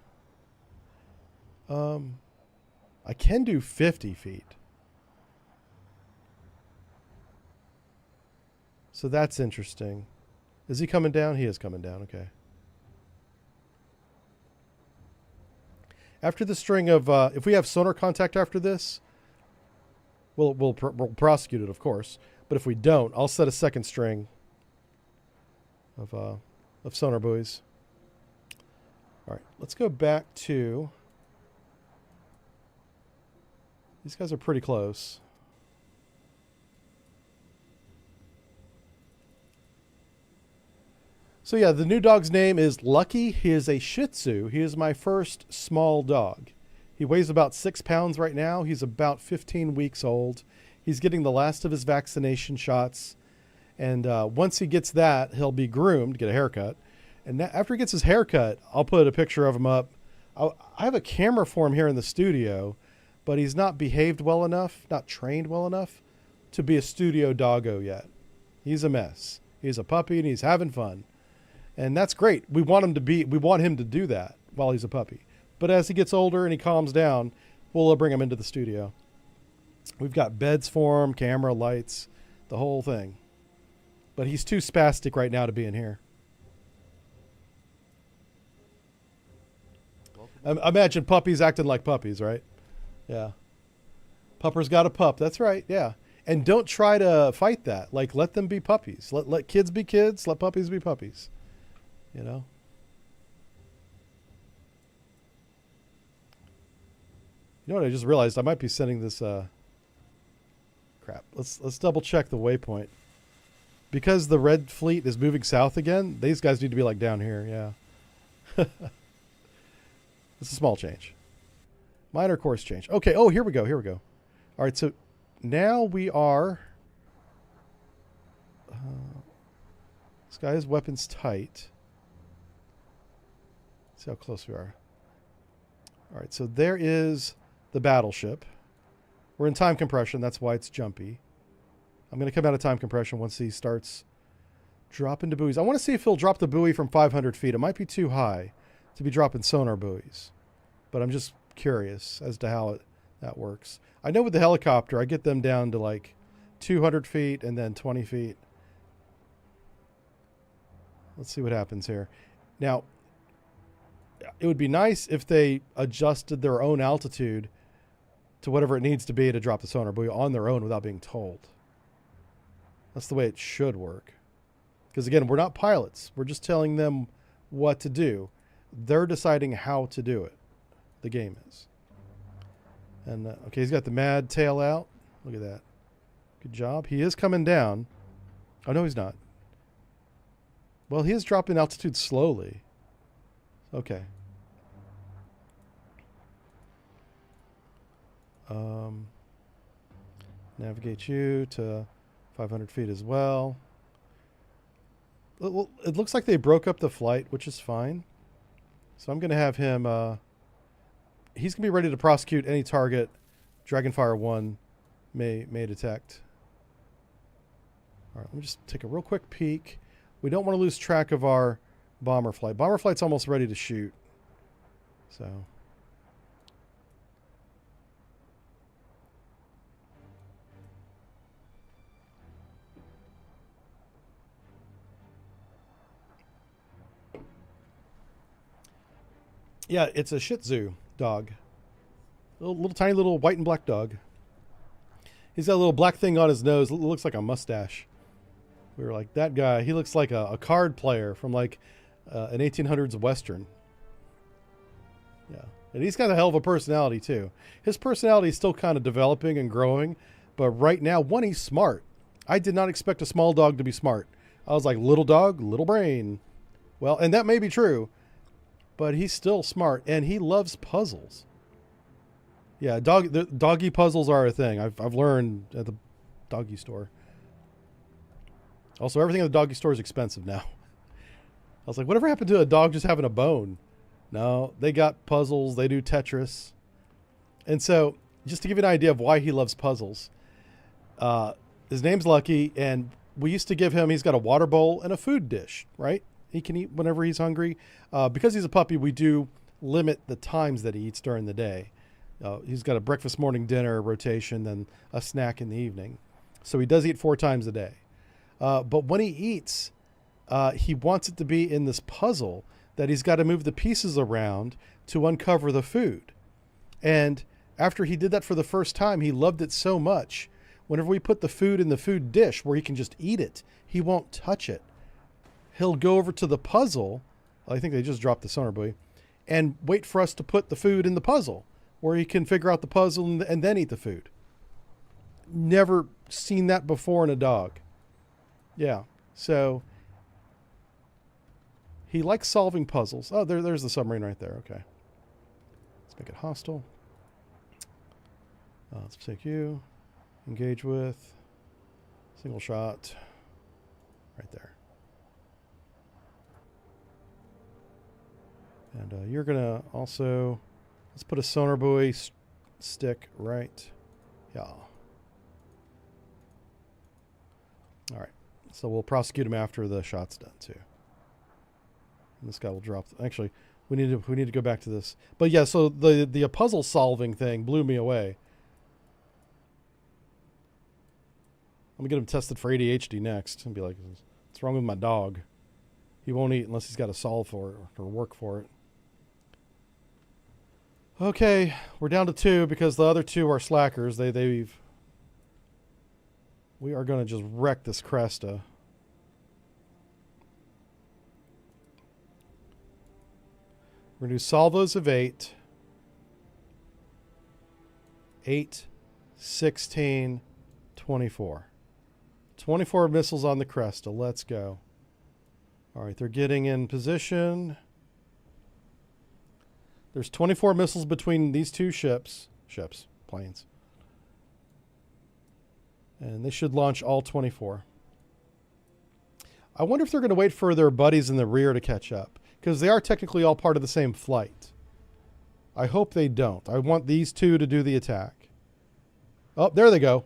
[SPEAKER 1] I can do 50 feet. So that's interesting. Is he coming down? He is coming down, okay. After the string of, if we have sonar contact after this, we'll prosecute it, of course. But if we don't, I'll set a second string of sonar buoys. All right, let's go back to... These guys are pretty close. So yeah, the new dog's name is Lucky. He is a Shih Tzu. He is my first small dog. He weighs about 6 pounds right now. He's about 15 weeks old. He's getting the last of his vaccination shots. And once he gets that, he'll be groomed, get a haircut. And after he gets his haircut, I'll put a picture of him up. I have a camera for him here in the studio, but he's not behaved well enough, not trained well enough to be a studio doggo yet. He's a mess. He's a puppy and he's having fun. And that's great. We want him to do that while he's a puppy. But as he gets older and he calms down, we'll bring him into the studio. We've got beds for him, camera, lights, the whole thing. But he's too spastic right now to be in here. Imagine puppies acting like puppies, right? Yeah. Pupper's got a pup. That's right. Yeah. And don't try to fight that. Like, let them be puppies. Let kids be kids. Let puppies be puppies. You know? You know what I just realized? I might be sending this crap. Let's double check the waypoint. Because the red fleet is moving south again, these guys need to be like down here, yeah. It's a small change. Minor course change. Okay, oh, here we go. All right, so now we are... this guy has weapons tight. Let's see how close we are. All right, so there is the battleship. We're in time compression. That's why it's jumpy. I'm going to come out of time compression once he starts dropping the buoys. I want to see if he'll drop the buoy from 500 feet. It might be too high to be dropping sonar buoys. But I'm just curious as to how that works. I know with the helicopter, I get them down to like 200 feet and then 20 feet. Let's see what happens here. Now, it would be nice if they adjusted their own altitude to whatever it needs to be to drop the sonar buoy on their own without being told. That's the way it should work. Because again, we're not pilots. We're just telling them what to do. They're deciding how to do it. The game is. And okay, he's got the mad tail out. Look at that. Good job. He is coming down. Oh, no, he's not. Well, he is dropping altitude slowly. Okay. Navigate you to 500 feet as well. It looks like they broke up the flight, which is fine. So I'm going to have him... he's going to be ready to prosecute any target Dragonfire 1 may detect. All right, let me just take a real quick peek. We don't want to lose track of our bomber flight. Bomber flight's almost ready to shoot. So... yeah, it's a Shih Tzu dog. Little tiny little white and black dog. He's got a little black thing on his nose. It looks like a mustache. We were like, that guy, he looks like a card player from like an 1800s Western. Yeah. And he's got a hell of a personality too. His personality is still kind of developing and growing. But right now, one, he's smart. I did not expect a small dog to be smart. I was like, little dog, little brain. Well, and that may be true. But he's still smart, and he loves puzzles. Yeah, doggy puzzles are a thing. I've learned at the doggy store. Also, everything at the doggy store is expensive now. was like, whatever happened to a dog just having a bone? No, they got puzzles. They do Tetris. And so, just to give you an idea of why he loves puzzles, his name's Lucky, and we used to give him, he's got a water bowl and a food dish, right? He can eat whenever he's hungry. Because he's a puppy, we do limit the times that he eats during the day. He's got a breakfast, morning, dinner rotation, then a snack in the evening. So he does eat 4 times a day. But when he eats, he wants it to be in this puzzle that he's got to move the pieces around to uncover the food. And after he did that for the first time, he loved it so much. Whenever we put the food in the food dish where he can just eat it, he won't touch it. He'll go over to the puzzle. I think they just dropped the sonar buoy, and wait for us to put the food in the puzzle where he can figure out the puzzle and then eat the food. Never seen that before in a dog. Yeah. So he likes solving puzzles. Oh, there's the submarine right there. Okay. Let's make it hostile. Let's take you. Engage with. Single shot. Right there. And you're going to also... Let's put a sonar buoy stick right. Yeah. All right. So we'll prosecute him after the shot's done too. And this guy will drop. Actually, we need to go back to this. But yeah, so the puzzle solving thing blew me away. I'm gonna get him tested for ADHD next and be like, what's wrong with my dog? He won't eat unless he's got to solve for it or work for it. Okay, we're down to 2 because the other 2 are slackers. We are going to just wreck this Cresta. We're going to do salvos of 8. 8, 16, 24. 24 missiles on the Cresta. Let's go. All right, they're getting in position. There's 24 missiles between these 2 planes. And they should launch all 24. I wonder if they're going to wait for their buddies in the rear to catch up, because they are technically all part of the same flight. I hope they don't. I want these 2 to do the attack. Oh, there they go.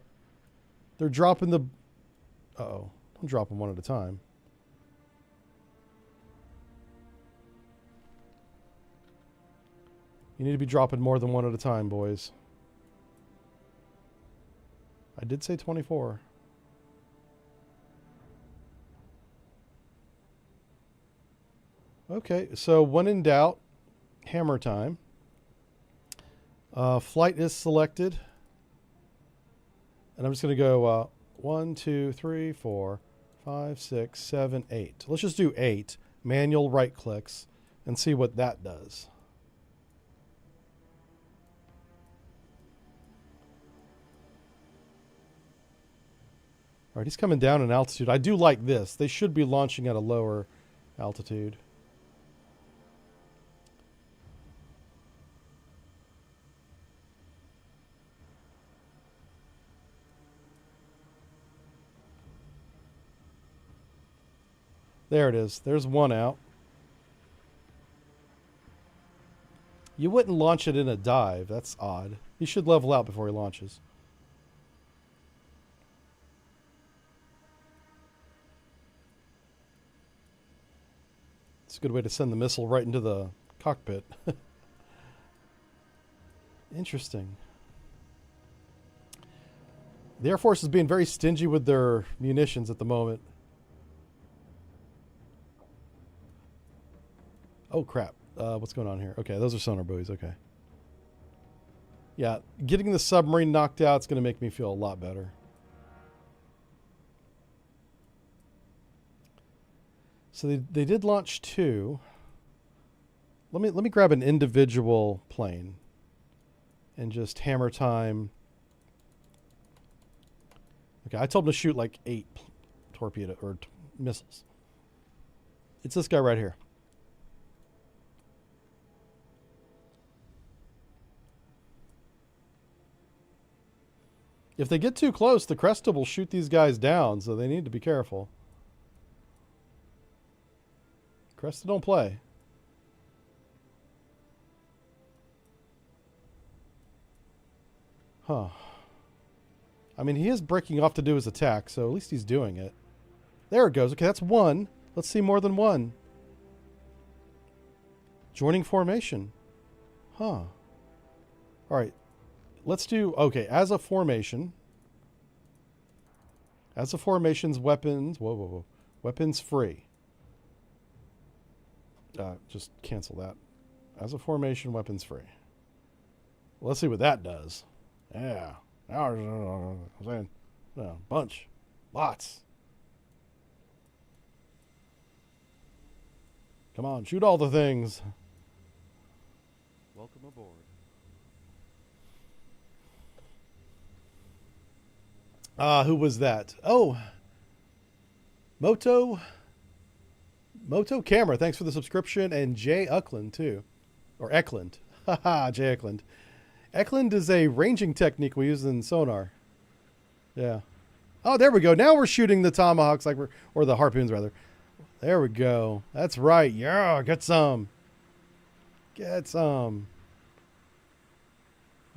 [SPEAKER 1] They're dropping the... Uh-oh. Don't drop them one at a time. You need to be dropping more than one at a time, boys. I did say 24. Okay, so when in doubt, hammer time. Flight is selected. And I'm just going to go 1, 2, 3, 4, 5, 6, 7, 8. Let's just do 8 manual right clicks and see what that does. All right, he's coming down in altitude. I do like this. They should be launching at a lower altitude. There it is. There's one out. You wouldn't launch it in a dive. That's odd. He should level out before he launches. It's a good way to send the missile right into the cockpit. Interesting. The Air Force is being very stingy with their munitions at the moment. Oh, crap. What's going on here? Okay, those are sonar buoys. Okay. Yeah, getting the submarine knocked out is going to make me feel a lot better. So they did launch 2. Let me grab an individual plane and just hammer time. Okay, I told him to shoot like 8 torpedo or missiles. It's this guy right here. If they get too close, the Cresta will shoot these guys down, so they need to be careful. Cresta don't play. Huh. I mean, he is breaking off to do his attack, so at least he's doing it. There it goes. Okay, that's one. Let's see more than one. Joining formation. Huh. All right. Let's do... Okay, as a formation... As a formation's weapons... Whoa, whoa, whoa. Weapons free. Just cancel that. As a formation, weapons free. Well, let's see what that does. Yeah. I'm saying, bunch. Lots. Come on, shoot all the things.
[SPEAKER 3] Welcome aboard.
[SPEAKER 1] Who was that? Oh, Moto Camera. Thanks for the subscription. And Jay Eklund, too. Or Eklund. Haha, Jay Eklund. Eklund is a ranging technique we use in sonar. Yeah. Oh, there we go. Now we're shooting the tomahawks, or the harpoons, rather. There we go. That's right. Yeah, get some. Get some.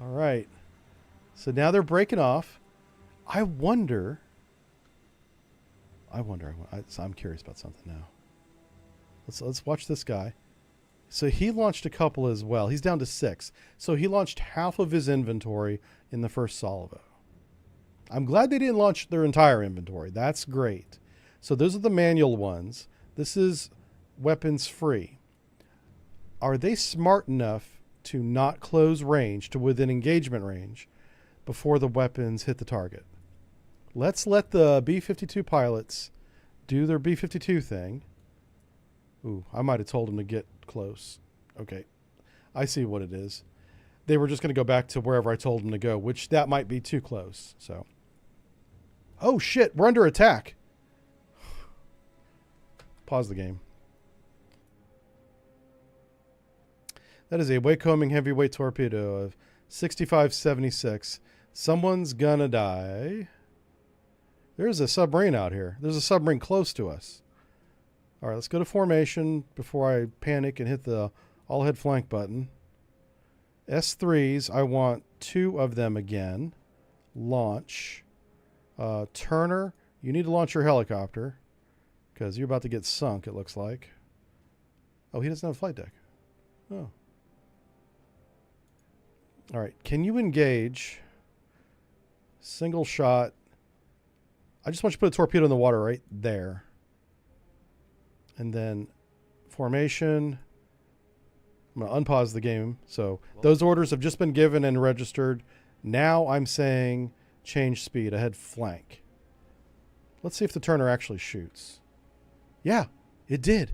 [SPEAKER 1] All right. So now they're breaking off. I'm curious about something now. Let's watch this guy. So he launched a couple as well. He's down to 6. So he launched half of his inventory in the first salvo. I'm glad they didn't launch their entire inventory. That's great. So those are the manual ones. This is weapons free. Are they smart enough to not close range to within engagement range before the weapons hit the target? Let's let the B-52 pilots do their B-52 thing. Ooh, I might have told them to get close. Okay, I see what it is. They were just going to go back to wherever I told them to go, which that might be too close. So, oh shit, we're under attack. Pause the game. That is a Wakecombing heavyweight torpedo of 6576. Someone's gonna die. There's a submarine out here. There's a submarine close to us. All right, let's go to formation before I panic and hit the all-head flank button. S3s, I want 2 of them again. Launch. Turner, you need to launch your helicopter because you're about to get sunk, it looks like. Oh, he doesn't have a flight deck. Oh. All right, can you engage? Single shot. I just want you to put a torpedo in the water right there. And then formation. I'm going to unpause the game. So those orders have just been given and registered. Now I'm saying change speed, ahead flank. Let's see if the Turner actually shoots. Yeah, it did.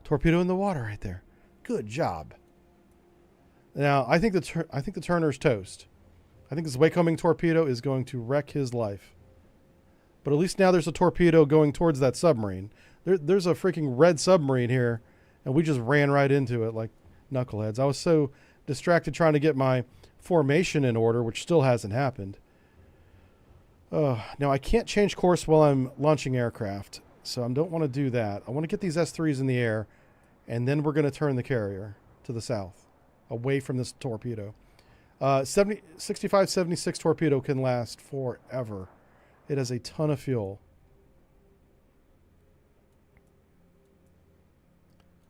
[SPEAKER 1] Torpedo in the water right there. Good job. Now, I think the Turner's toast. I think this Wakecombing torpedo is going to wreck his life. But at least now there's a torpedo going towards that submarine. There's a freaking red submarine here, and we just ran right into it like knuckleheads. I was so distracted trying to get my formation in order, which still hasn't happened. Now, I can't change course while I'm launching aircraft, so I don't want to do that. I want to get these S3s in the air, and then we're going to turn the carrier to the south, away from this torpedo. 65-76 torpedo can last forever. It has a ton of fuel.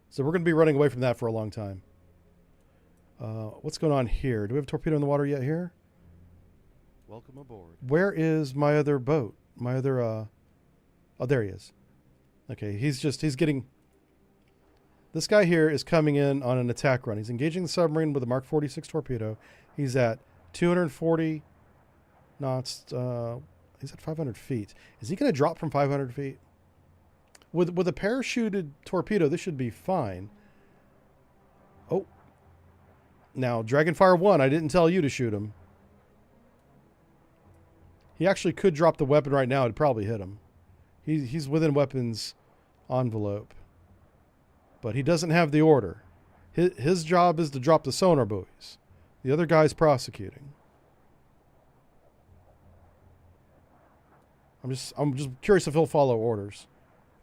[SPEAKER 1] So we're going to be running away from that for a long time. What's going on here? Do we have a torpedo in the water yet here?
[SPEAKER 3] Welcome aboard.
[SPEAKER 1] Where is my other boat? My other, oh, there he is. Okay, he's getting... This guy here is coming in on an attack run. He's engaging the submarine with a Mark 46 torpedo. He's at 240 knots. He's at 500 feet. Is he going to drop from 500 feet? With a parachuted torpedo, this should be fine. Oh. Now, Dragonfire 1, I didn't tell you to shoot him. He actually could drop the weapon right now. It'd probably hit him. He's within weapons envelope. But he doesn't have the order. His job is to drop the sonar buoys. The other guy's prosecuting. I'm just curious if he'll follow orders.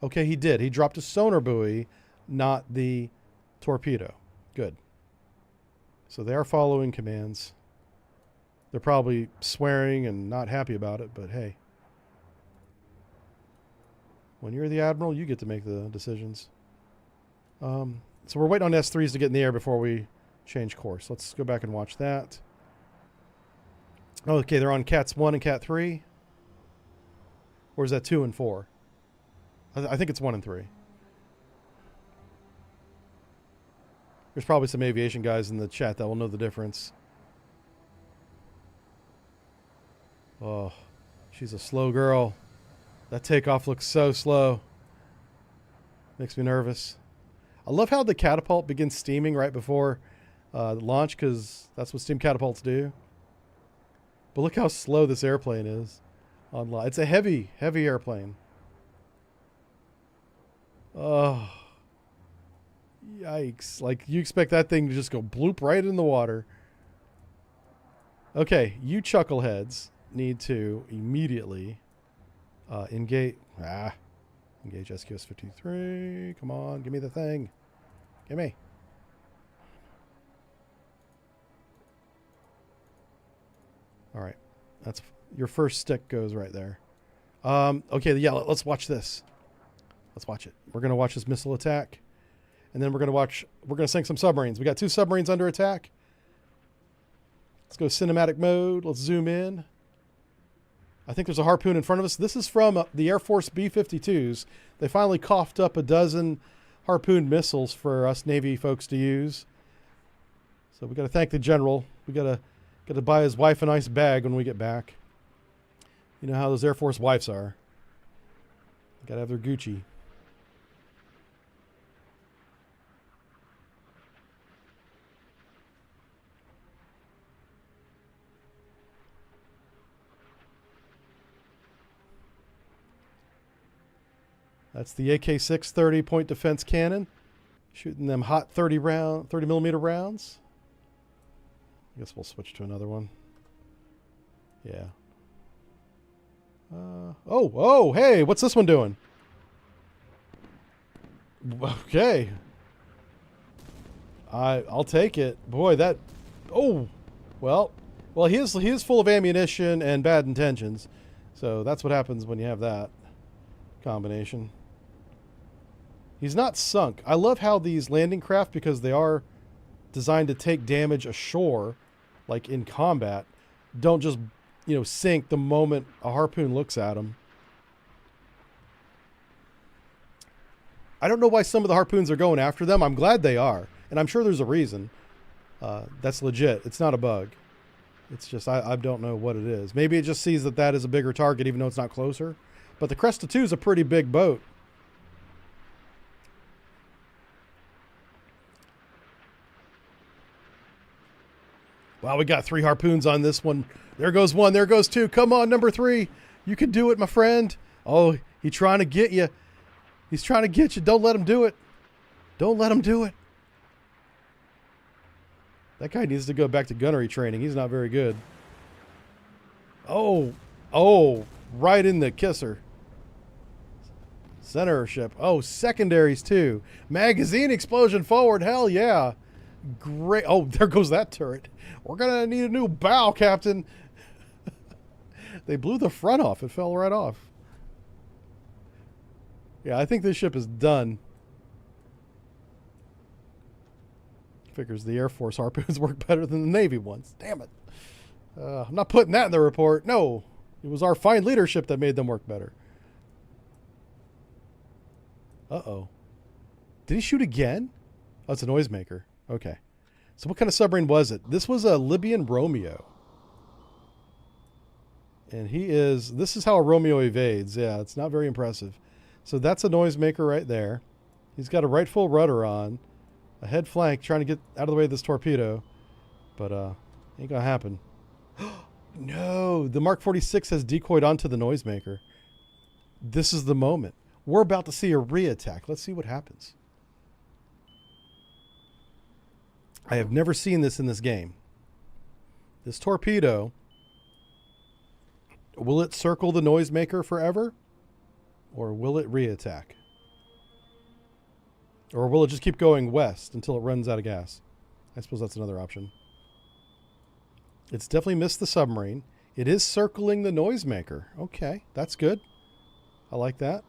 [SPEAKER 1] Okay, he did. He dropped a sonar buoy not the torpedo. Good. So they are following commands. They're probably swearing and not happy about it, but hey. When you're the admiral, you get to make the decisions. So we're waiting on S3s to get in the air before we change course. Let's go back and watch that. Okay, they're on Cats 1 and Cat 3. Or is that 2 and 4? I think it's 1 and 3. There's probably some aviation guys in the chat that will know the difference. Oh, she's a slow girl. That takeoff looks so slow. Makes me nervous. I love how the catapult begins steaming right before launch, because that's what steam catapults do. But look how slow this airplane is. It's a heavy airplane. Oh, yikes. Like, you expect that thing to just go bloop right in the water. Okay, you chuckleheads need to immediately engage SQS 53. Come on, give me the thing. Give me. All right, that's your first stick goes right there. Okay, yeah, let's watch this. Let's watch it. We're gonna watch this missile attack, and then we're gonna sink some submarines. We got 2 submarines under attack. Let's go cinematic mode. Let's zoom in. I think there's a harpoon in front of us. This is from the Air Force B-52s. They finally coughed up a dozen harpoon missiles for us Navy folks to use. So we got to thank the general. We got to buy his wife a nice bag when we get back. You know how those Air Force wives are. Got to have their Gucci. That's the AK-6 point defense cannon, shooting them hot 30 millimeter rounds. I guess we'll switch to another one. Yeah. Oh, hey, what's this one doing? Okay. I'll take it. Boy, that. Oh, well, he is full of ammunition and bad intentions, so that's what happens when you have that combination. He's not sunk. I love how these landing craft, because they are designed to take damage ashore, like in combat, don't just, sink the moment a harpoon looks at them. I don't know why some of the harpoons are going after them. I'm glad they are, and I'm sure there's a reason. That's legit. It's not a bug. It's just, I don't know what it is. Maybe it just sees that is a bigger target, even though it's not closer. But the Cresta 2 is a pretty big boat. Wow, we got 3 harpoons on this one. There goes 1. There goes 2. Come on, number 3. You can do it, my friend. Oh, he's trying to get you. He's trying to get you. Don't let him do it. Don't let him do it. That guy needs to go back to gunnery training. He's not very good. Oh, right in the kisser. Center ship. Oh, secondaries too. Magazine explosion forward. Hell yeah. Great. Oh, there goes that turret. We're going to need a new bow, Captain. They blew the front off. It fell right off. Yeah, I think this ship is done. Figures the Air Force harpoons work better than the Navy ones. Damn it. I'm not putting that in the report. No, it was our fine leadership that made them work better. Uh-oh. Did he shoot again? Oh, it's a noisemaker. Okay. So what kind of submarine was it? This was a Libyan Romeo. And this is how a Romeo evades. Yeah, it's not very impressive. So that's a noisemaker right there. He's got a right full rudder on. A head flank trying to get out of the way of this torpedo. But ain't gonna happen. No, the Mark 46 has decoyed onto the noisemaker. This is the moment. We're about to see a re-attack. Let's see what happens. I have never seen this in this game. This torpedo, will it circle the noisemaker forever? Or will it re-attack? Or will it just keep going west until it runs out of gas? I suppose that's another option. It's definitely missed the submarine. It is circling the noisemaker. Okay, that's good. I like that.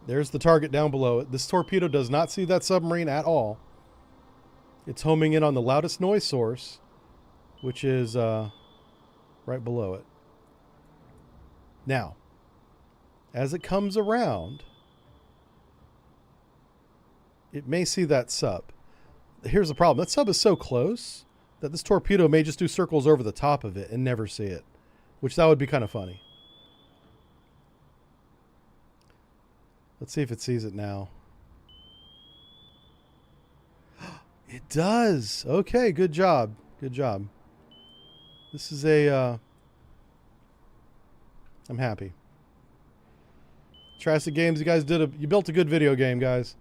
[SPEAKER 1] There's the target down below it. This torpedo does not see that submarine at all. It's homing in on the loudest noise source, which is right below it. Now, as it comes around, it may see that sub. Here's the problem. That sub is so close that this torpedo may just do circles over the top of it and never see it, which that would be kind of funny. Let's see if it sees it now. It does. Okay, good job. Good job. This is a... I'm happy. Trastic Games, you guys you built a good video game, guys.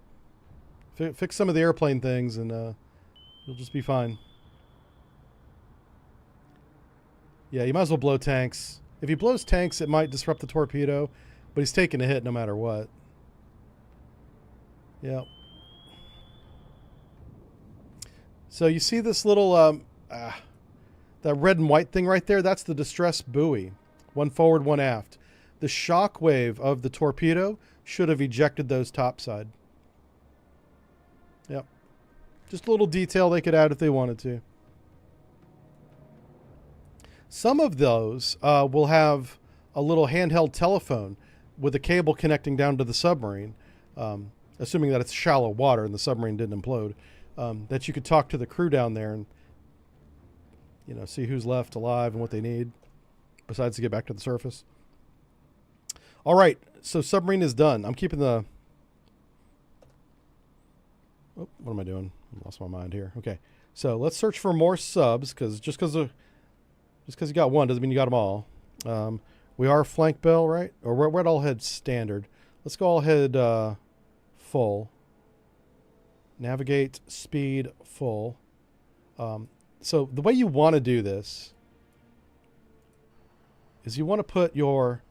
[SPEAKER 1] Fix some of the airplane things and you'll just be fine. Yeah, you might as well blow tanks. If he blows tanks, it might disrupt the torpedo, but he's taking a hit no matter what. Yep. So you see this little, that red and white thing right there? That's the distress buoy. One forward, one aft. The shock wave of the torpedo should have ejected those topside. Yep. Just a little detail they could add if they wanted to. Some of those will have a little handheld telephone with a cable connecting down to the submarine, assuming that it's shallow water and the submarine didn't implode, that you could talk to the crew down there and, you know, see who's left alive and what they need, besides to get back to the surface. All right, so submarine is done. I'm keeping the... Oh, what am I doing? I lost my mind here. Okay, so let's search for more subs, because just because you got one doesn't mean you got them all. We are flank bell, right? Or we're at all head standard. Let's go all head full. Navigate speed full. So the way you want to do this is you want to put your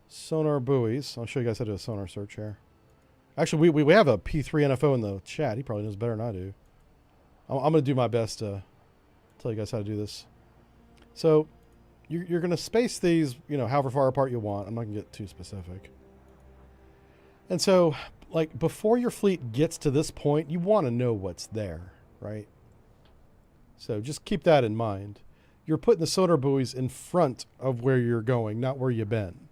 [SPEAKER 1] sonar buoys. I'll show you guys how to do a sonar search here. Actually, we have a P3 NFO in the chat. He probably knows better than I do. I'm going to do my best to tell you guys how to do this. So you're going to space these, you know, however far apart you want. I'm not going to get too specific. And so, like, before your fleet gets to this point, you want to know what's there, right? So just keep that in mind. You're putting the sonar buoys in front of where you're going, not where you've been.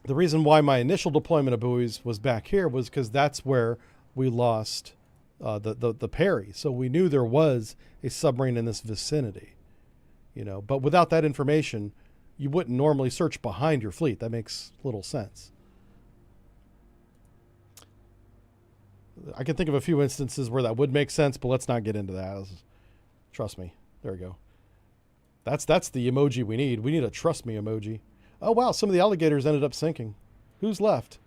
[SPEAKER 1] The reason why my initial deployment of buoys was back here was because that's where we lost the Perry. So we knew there was a submarine in this vicinity, you know. But without that information, you wouldn't normally search behind your fleet. That makes little sense. I can think of a few instances where that would make sense, but let's not get into that. Trust me. There we go. That's the emoji we need. We need a trust me emoji. Oh, wow. Some of the alligators ended up sinking. Who's left?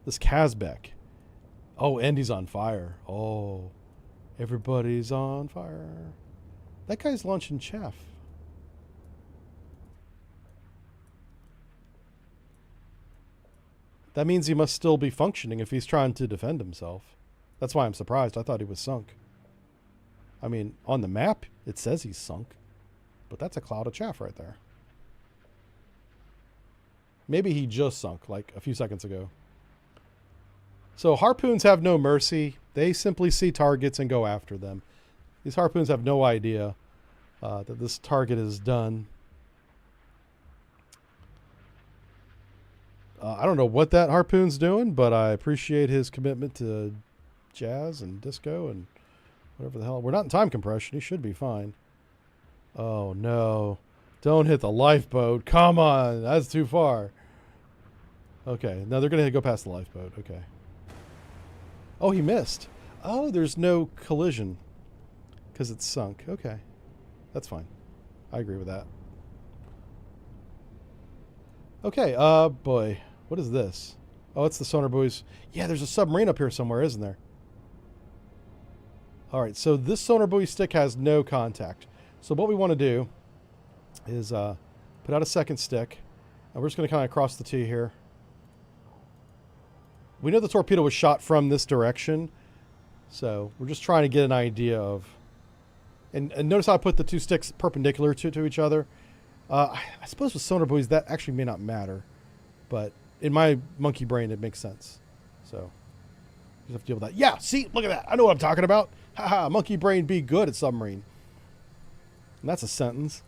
[SPEAKER 1] This Kazbek. Oh, Andy's on fire. Oh, everybody's on fire. That guy's launching chaff. That means he must still be functioning if he's trying to defend himself. That's why I'm surprised. I thought he was sunk. I mean, on the map, it says he's sunk. But that's a cloud of chaff right there. Maybe he just sunk, like a few seconds ago. So harpoons have no mercy. They simply see targets and go after them. These harpoons have no idea that this target is done. I don't know what that harpoon's doing, but I appreciate his commitment to jazz and disco and whatever the hell. We're not in time compression. He should be fine. Oh, no. Don't hit the lifeboat. Come on. That's too far. Okay. Now they're going to go past the lifeboat. Okay. Oh, he missed. Oh, there's no collision because it's sunk. Okay. That's fine. I agree with that. Okay. Boy. What is this? Oh, it's the sonar buoys. Yeah, there's a submarine up here somewhere, isn't there? All right. So this sonar buoy stick has no contact. So what we want to do is put out a second stick. And we're just going to kind of cross the T here. We know the torpedo was shot from this direction, so we're just trying to get an idea of. And notice how I put the two sticks perpendicular to each other. I suppose with sonar buoys that actually may not matter, but in my monkey brain it makes sense. So you have to deal with that. Yeah, see, look at that. I know what I'm talking about. Haha, monkey brain be good at submarine. And that's a sentence.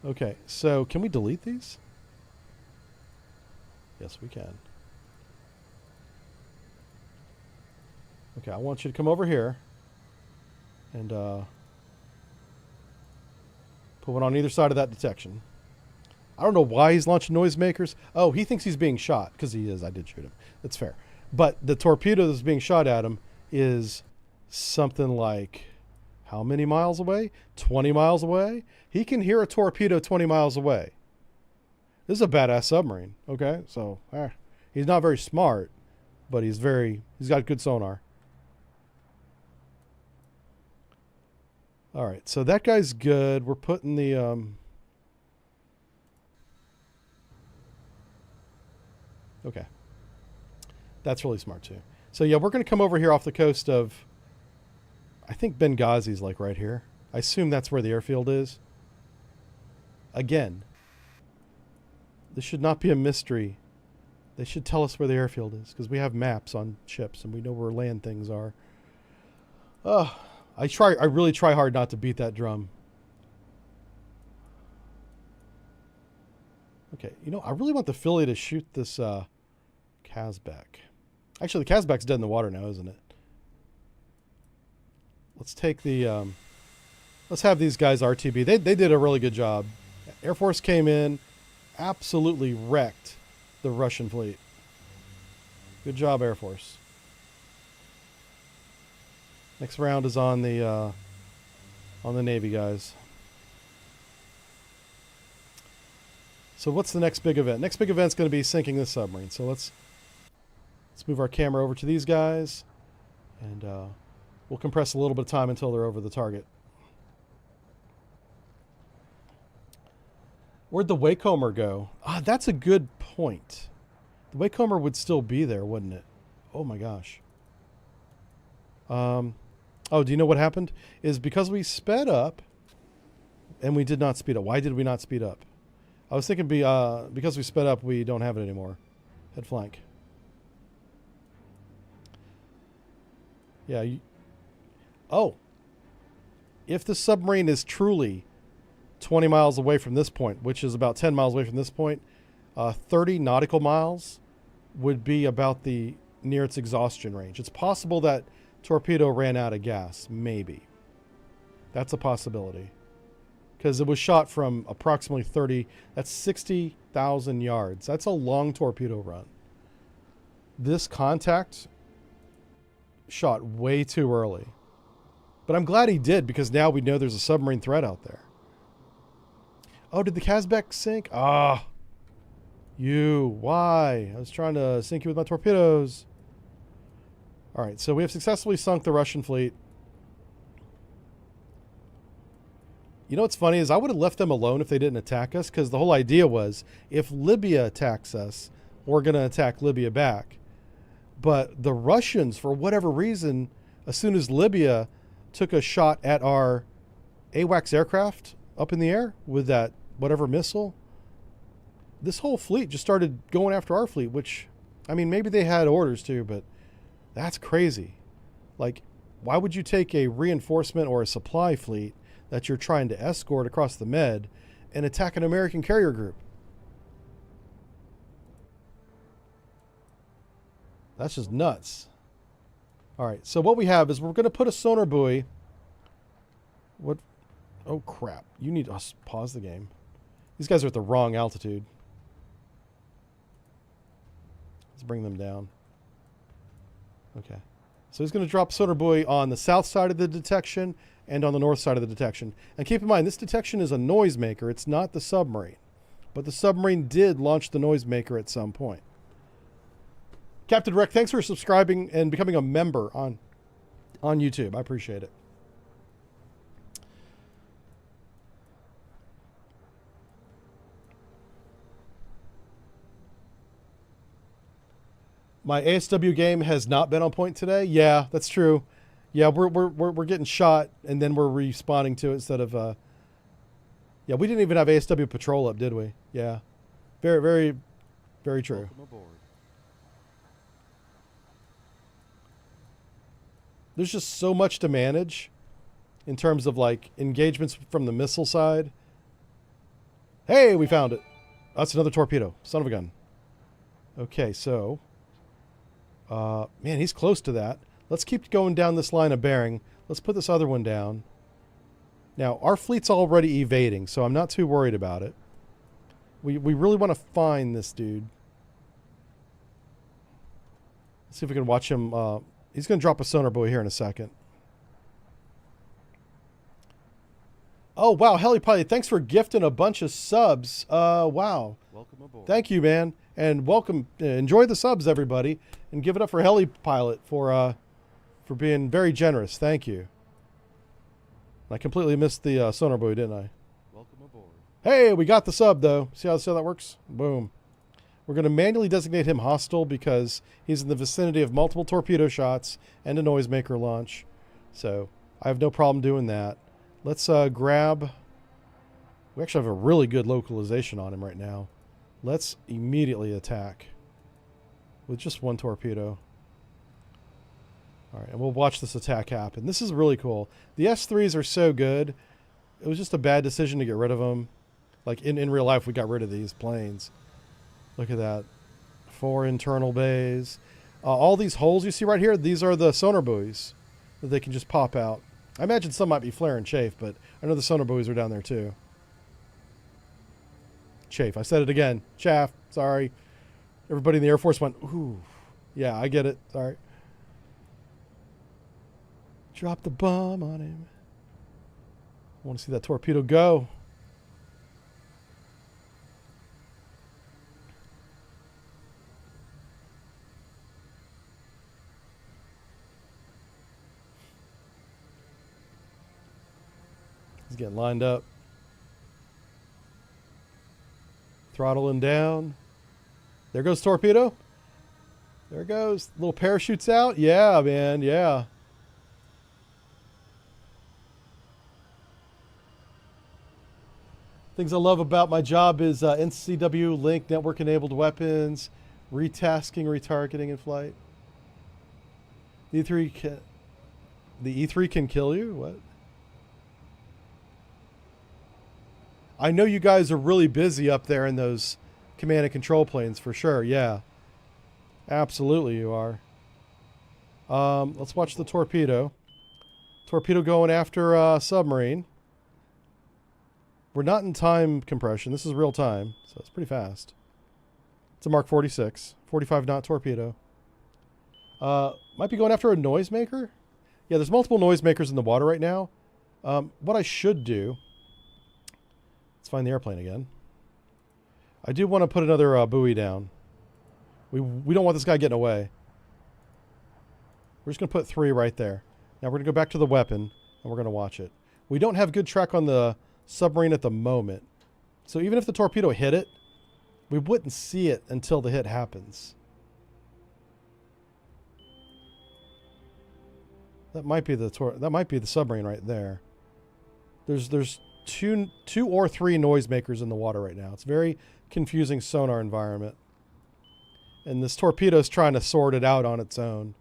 [SPEAKER 1] Okay, so can we delete these? Yes, we can. Okay, I want you to come over here and put one on either side of that detection. I don't know why he's launching noisemakers. Oh, he thinks he's being shot, because he is. I did shoot him. That's fair. But the torpedo that's being shot at him is something like how many miles away? 20 miles away? He can hear a torpedo 20 miles away. This is a badass submarine, okay? So, he's not very smart, but he's got good sonar. All right, so that guy's good. We're putting the okay. That's really smart too. So yeah, we're going to come over here off the coast of, I think Benghazi's like right here. I assume that's where the airfield is. Again, this should not be a mystery. They should tell us where the airfield is, because we have maps on ships and we know where land things are. I really try hard not to beat that drum. Okay, you know, I really want the Philly to shoot this Kazbek. Actually, the Kazbek's dead in the water now, isn't it? Let's take the let's have these guys RTB. They did a really good job. Air Force came in, absolutely wrecked the Russian fleet. Good job, Air Force. Next round is on the Navy guys. So what's the next big event? Next big event's going to be sinking this submarine. So let's move our camera over to these guys, and we'll compress a little bit of time until they're over the target. Where'd the Waycomer go? Ah, that's a good point. The Waycomer would still be there, wouldn't it? Oh my gosh. Oh, do you know what happened? Is because we sped up and we did not speed up. Why did we not speed up? I was thinking because we sped up, we don't have it anymore. Head flank. Yeah. If the submarine is truly 20 miles away from this point, which is about 10 miles away from this point, 30 nautical miles would be about near its exhaustion range. It's possible that torpedo ran out of gas, maybe. That's a possibility. Because it was shot from approximately 30, that's 60,000 yards. That's a long torpedo run. This contact shot way too early. But I'm glad he did, because now we know there's a submarine threat out there. Oh, did the Kazbek sink? Ah. Why? I was trying to sink you with my torpedoes. All right, so we have successfully sunk the Russian fleet. You know what's funny is I would have left them alone if they didn't attack us, because the whole idea was if Libya attacks us, we're going to attack Libya back. But the Russians, for whatever reason, as soon as Libya took a shot at our AWACS aircraft up in the air with that whatever missile, this whole fleet just started going after our fleet, which, I mean, maybe they had orders to, but that's crazy. Like, why would you take a reinforcement or a supply fleet that you're trying to escort across the Med and attack an American carrier group? That's just nuts. All right, so what we have is we're going to put a sonar buoy. What? Oh, crap. You need to pause the game. These guys are at the wrong altitude. Let's bring them down. Okay. So he's going to drop sonar buoy on the south side of the detection and on the north side of the detection. And keep in mind, this detection is a noisemaker. It's not the submarine. But the submarine did launch the noisemaker at some point. Captain Rick, thanks for subscribing and becoming a member on YouTube. I appreciate it. My ASW game has not been on point today. Yeah, that's true. Yeah, we're getting shot and then we're responding to it instead of yeah, we didn't even have ASW patrol up, did we? Yeah. Very, very, very true.
[SPEAKER 3] Welcome aboard.
[SPEAKER 1] There's just so much to manage in terms of like engagements from the missile side. Hey, we found it. That's another torpedo. Son of a gun. Okay, so man, he's close to that. Let's keep going down this line of bearing. Let's put this other one down. Now, our fleet's already evading, so I'm not too worried about it. We really want to find this dude. Let's see if we can watch him. He's going to drop a sonar buoy here in a second. Oh, wow, Helipilot, thanks for gifting a bunch of subs. Wow.
[SPEAKER 3] Welcome aboard.
[SPEAKER 1] Thank you, man. And welcome. Enjoy the subs, everybody. And give it up for Helipilot for being very generous. Thank you. I completely missed the sonar buoy, didn't I?
[SPEAKER 3] Welcome aboard.
[SPEAKER 1] Hey, we got the sub, though. See how that works? Boom. We're going to manually designate him hostile because he's in the vicinity of multiple torpedo shots and a noisemaker launch. So I have no problem doing that. Let's grab... We actually have a really good localization on him right now. Let's immediately attack with just one torpedo. All right, and we'll watch this attack happen. This is really cool. The S3s are so good. It was just a bad decision to get rid of them. Like in real life, we got rid of these planes. Look at that. 4 internal bays. All these holes you see right here, these are the sonar buoys that they can just pop out. I imagine some might be flare and chafe, but I know the sonar buoys are down there too. Chafe. I said it again. Chaff. Sorry. Everybody in the Air Force went, ooh. Yeah, I get it. Sorry. Drop the bomb on him. I want to see that torpedo go. He's getting lined up. Throttling down. There goes torpedo. There it goes. Little parachutes out. Yeah, man. Yeah. Things I love about my job is NCW link network enabled weapons, retasking, retargeting in flight. The E3 can kill you? What? I know you guys are really busy up there in those command and control planes for sure. Yeah. Absolutely you are. Let's watch the torpedo. Torpedo going after submarine. We're not in time compression. This is real time, so it's pretty fast. It's a Mark 46, 45 knot torpedo. Might be going after a noisemaker. Yeah, there's multiple noisemakers in the water right now. What I should do, let's find the airplane again. I do want to put another buoy down. We don't want this guy getting away. We're just going to put 3 right there. Now we're going to go back to the weapon, and we're going to watch it. We don't have good track on the submarine at the moment. So even if the torpedo hit it, we wouldn't see it until the hit happens. That might be the submarine right there. There's two or 3 noisemakers in the water right now. It's a very confusing sonar environment. And this torpedo is trying to sort it out on its own.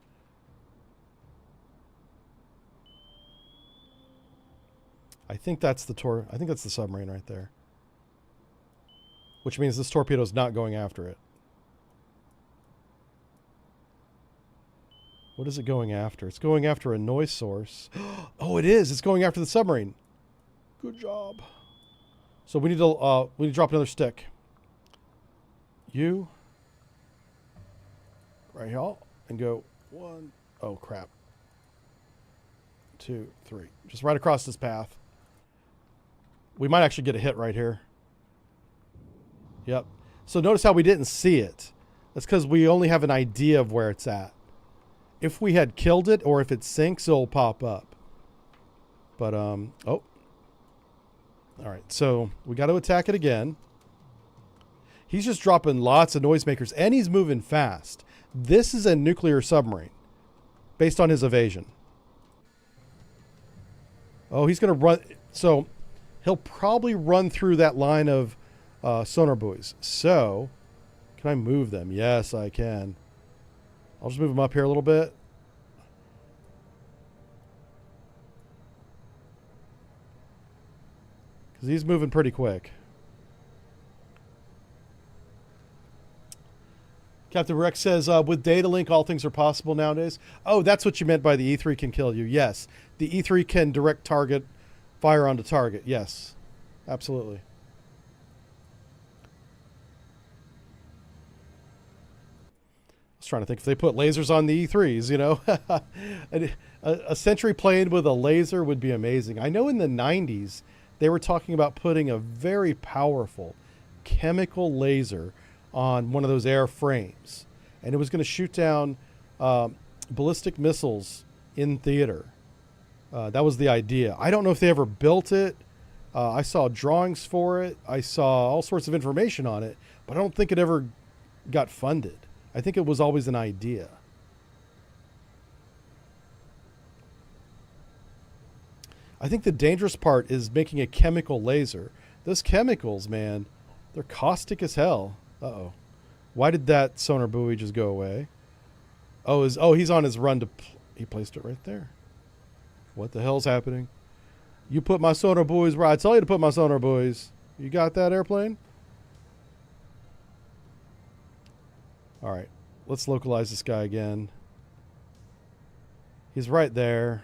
[SPEAKER 1] I think that's the submarine right there. Which means this torpedo is not going after it. What is it going after? It's going after a noise source. Oh, it is. It's going after the submarine. Good job. So we need to drop another stick. You right here and go 1. Oh crap. 2, 3. Just right across this path. We might actually get a hit right here. Yep. So notice how we didn't see it. That's because we only have an idea of where it's at. If we had killed it or if it sinks, it'll pop up. But, oh. All right. So we got to attack it again. He's just dropping lots of noisemakers and he's moving fast. This is a nuclear submarine based on his evasion. Oh, he's going to run. So he'll probably run through that line of sonar buoys. So can I move them? Yes, I can. I'll just move them up here a little bit. Because he's moving pretty quick. Captain Rex says, with data link, all things are possible nowadays. Oh, that's what you meant by the E3 can kill you. Yes. The E3 can direct target, fire onto target. Yes. Absolutely. I was trying to think if they put lasers on the E3s, you know. a Sentry plane with a laser would be amazing. I know in the 90s, they were talking about putting a very powerful chemical laser on one of those airframes, and it was going to shoot down ballistic missiles in theater. That was the idea. I don't know if they ever built it. I saw drawings for it. I saw all sorts of information on it, but I don't think it ever got funded. I think it was always an idea. I think the dangerous part is making a chemical laser. Those chemicals, man, they're caustic as hell. Uh-oh. Why did that sonar buoy just go away? Oh, he's on his run to... He placed it right there. What the hell's happening? You put my sonar buoys where I tell you to put my sonar buoys. You got that, airplane? All right. Let's localize this guy again. He's right there.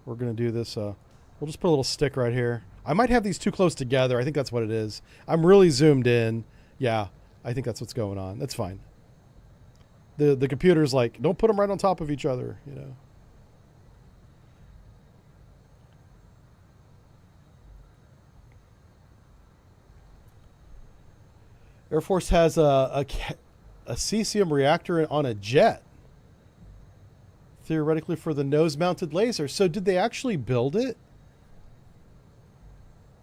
[SPEAKER 1] We're going to do this. We'll just put a little stick right here. I might have these too close together. I think that's what it is. I'm really zoomed in. Yeah, I think that's what's going on. That's fine. The computer's like, don't put them right on top of each other, you know. Air Force has a cesium reactor on a jet. Theoretically for the nose-mounted laser. So did they actually build it?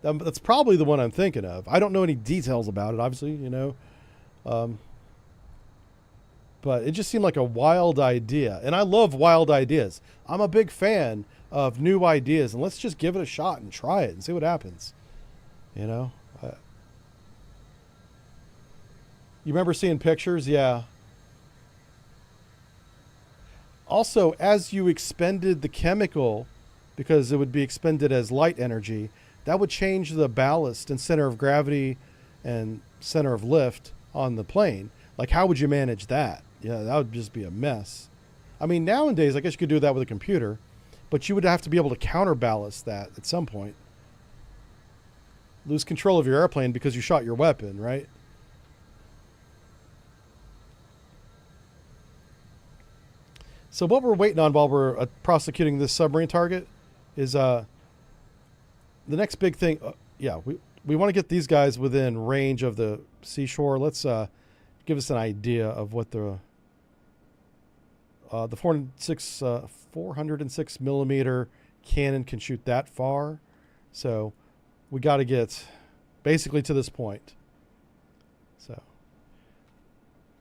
[SPEAKER 1] That's probably the one I'm thinking of. I don't know any details about it, obviously, you know. But it just seemed like a wild idea. And I love wild ideas. I'm a big fan of new ideas. And let's just give it a shot and try it and see what happens. You know? You remember seeing pictures? Yeah. Also, as you expended the chemical, because it would be expended as light energy, that would change the ballast and center of gravity and center of lift on the plane. Like, how would you manage that? Yeah, that would just be a mess. I mean, nowadays, I guess you could do that with a computer, but you would have to be able to counterballast that at some point. Lose control of your airplane because you shot your weapon, right? So what we're waiting on while we're prosecuting this submarine target is the next big thing. Yeah, we want to get these guys within range of the seashore. Let's give us an idea of what the 406 millimeter cannon can shoot that far. So we got to get basically to this point. So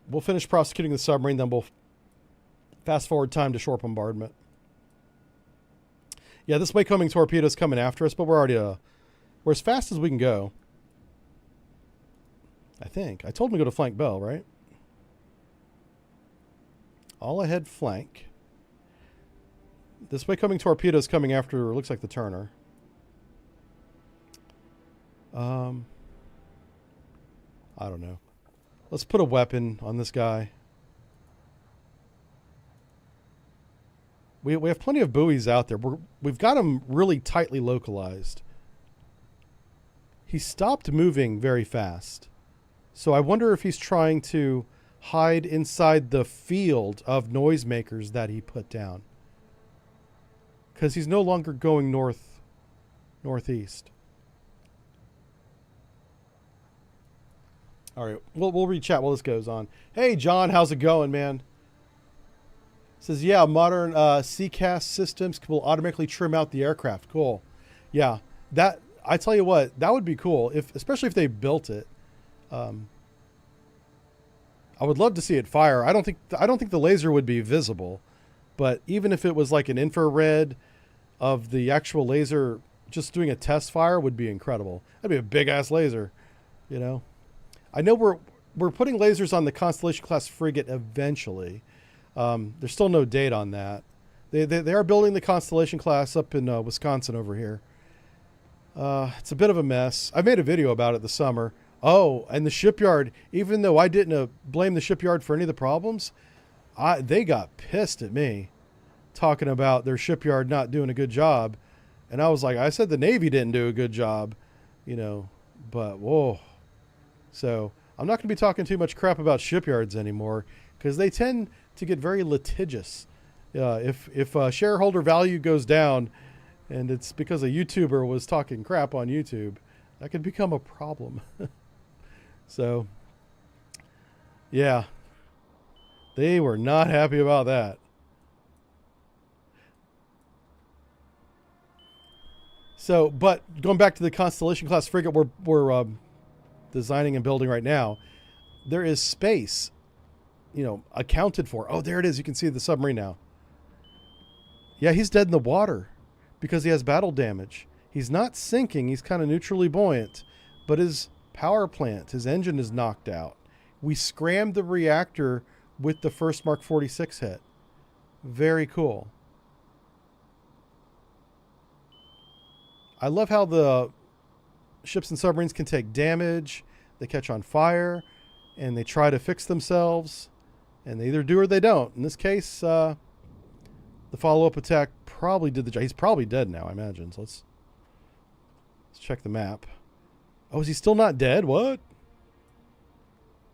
[SPEAKER 1] we'll finish prosecuting the submarine, then we'll fast forward time to shore bombardment. Yeah, this way-coming torpedo's coming after us, but we're already we're as fast as we can go. I think. I told him to go to flank bell, right? All ahead flank. This way-coming torpedo's coming after, looks like the Turner. I don't know. Let's put a weapon on this guy. We have plenty of buoys out there. We've got him really tightly localized. He stopped moving very fast. So I wonder if he's trying to hide inside the field of noisemakers that he put down. Because he's no longer going northeast. All right, we'll read chat while this goes on. Hey, John, how's it going, man? Says, yeah, modern CCAS systems will automatically trim out the aircraft. Cool. Yeah, that, I tell you what, that would be cool, especially if they built it. I would love to see it fire. I don't think the laser would be visible, but even if it was like an infrared of the actual laser, just doing a test fire would be incredible. That'd be a big ass laser, you know. I know we're putting lasers on the Constellation class frigate eventually. There's still no date on that. They are building the Constellation class up in Wisconsin over here. It's a bit of a mess. I made a video about it this summer. Oh, and the shipyard, even though I didn't blame the shipyard for any of the problems, they got pissed at me talking about their shipyard not doing a good job. And I was like, I said the Navy didn't do a good job, you know, but whoa. So I'm not going to be talking too much crap about shipyards anymore because they tend to get very litigious. If shareholder value goes down and it's because a YouTuber was talking crap on YouTube, that could become a problem. So, yeah, they were not happy about that. So, but going back to the Constellation class frigate we're designing and building right now, there is space, you know, accounted for. Oh, there it is. You can see the submarine now. Yeah, he's dead in the water because he has battle damage. He's not sinking. He's kind of neutrally buoyant, but his power plant, his engine is knocked out. We scrammed the reactor with the first Mark 46 hit. Very cool. I love how the ships and submarines can take damage, they catch on fire, and they try to fix themselves, and they either do or they don't. In this case, the follow-up attack probably did the job. He's probably dead now, I imagine. So let's check the map. Oh, is he still not dead? What?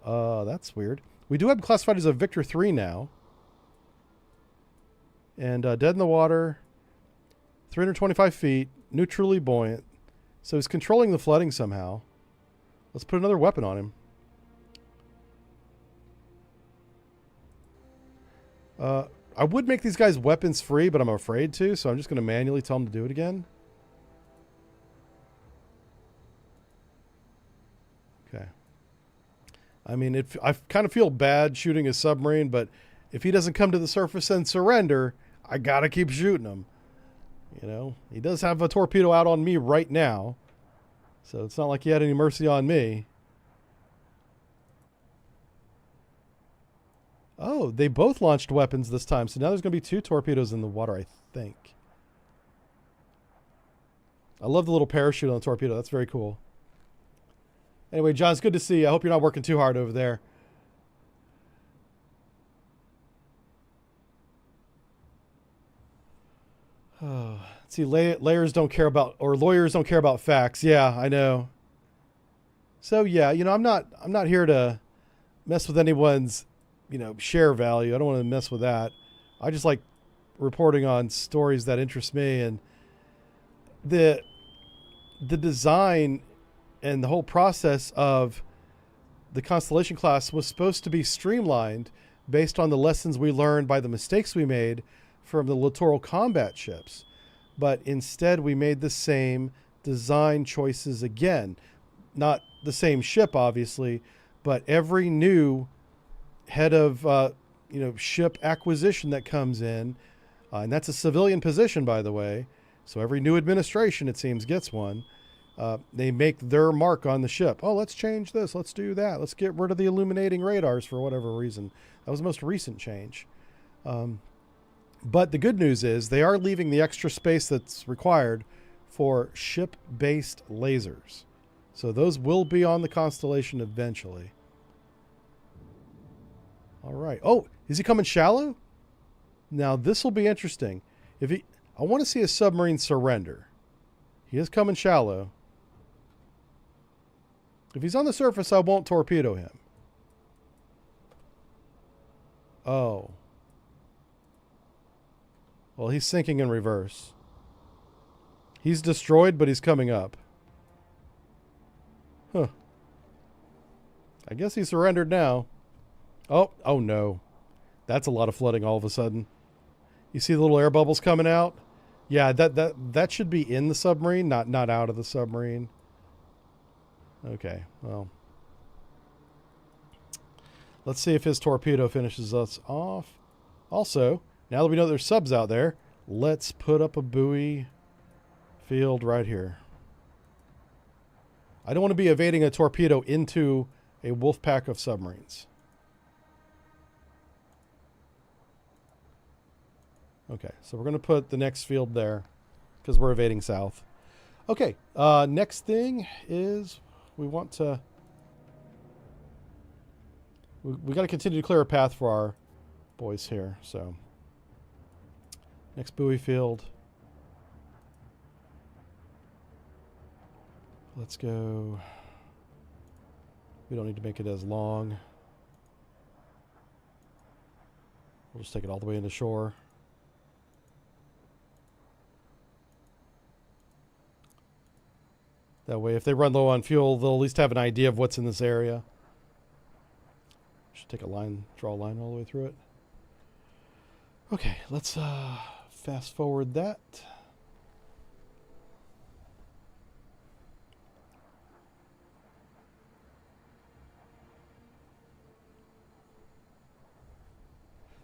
[SPEAKER 1] That's weird. We do have him classified as a Victor 3 now. And dead in the water, 325 feet, neutrally buoyant. So he's controlling the flooding somehow. Let's put another weapon on him. I would make these guys weapons free, but I'm afraid to, so I'm just going to manually tell them to do it again. Okay. I mean, I kind of feel bad shooting a submarine, but if he doesn't come to the surface and surrender, I got to keep shooting him. You know, he does have a torpedo out on me right now, so it's not like he had any mercy on me. Oh, they both launched weapons this time, so now there's going to be 2 torpedoes in the water, I think. I love the little parachute on the torpedo. That's very cool. Anyway, John, it's good to see you. I hope you're not working too hard over there. Oh, let's see, lawyers don't care about facts. Yeah, I know. So yeah, you know, I'm not here to mess with anyone's, you know, share value. I don't want to mess with that. I just like reporting on stories that interest me, and the design and the whole process of the Constellation class was supposed to be streamlined based on the lessons we learned by the mistakes we made from the littoral combat ships. But instead we made the same design choices again. Not the same ship, obviously, but every new head of ship acquisition that comes in, and that's a civilian position, by the way, so every new administration, it seems, gets one. They make their mark on the ship. Oh, let's change this. Let's do that. Let's get rid of the illuminating radars for whatever reason. That was the most recent change. But the good news is they are leaving the extra space that's required for ship-based lasers. So those will be on the Constellation eventually. All right. Oh, is he coming shallow? Now this will be interesting. I want to see a submarine surrender. He is coming shallow. If he's on the surface, I won't torpedo him. Oh. Well, he's sinking in reverse. He's destroyed, but he's coming up. Huh. I guess he surrendered now. Oh no. That's a lot of flooding all of a sudden. You see the little air bubbles coming out? Yeah, that should be in the submarine, not out of the submarine. Okay, well. Let's see if his torpedo finishes us off. Also, now that we know there's subs out there, let's put up a buoy field right here. I don't want to be evading a torpedo into a wolf pack of submarines. Okay, so we're going to put the next field there because we're evading south. Okay, next thing is we want to... We got to continue to clear a path for our boys here. So, next buoy field. Let's go. We don't need to make it as long. We'll just take it all the way into shore. That way, if they run low on fuel, they'll at least have an idea of what's in this area. Should take a line, draw a line all the way through it. Okay, let's fast forward that.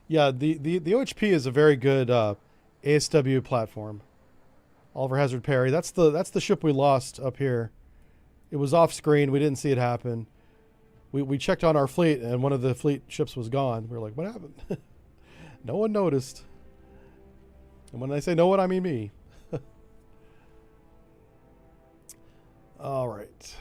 [SPEAKER 1] Yeah, the OHP is a very good ASW platform. Oliver Hazard Perry. That's the ship we lost up here. It was off screen. We didn't see it happen. We checked on our fleet, and one of the fleet ships was gone. We were like, what happened? No one noticed. And when I say no one, I mean me. All right.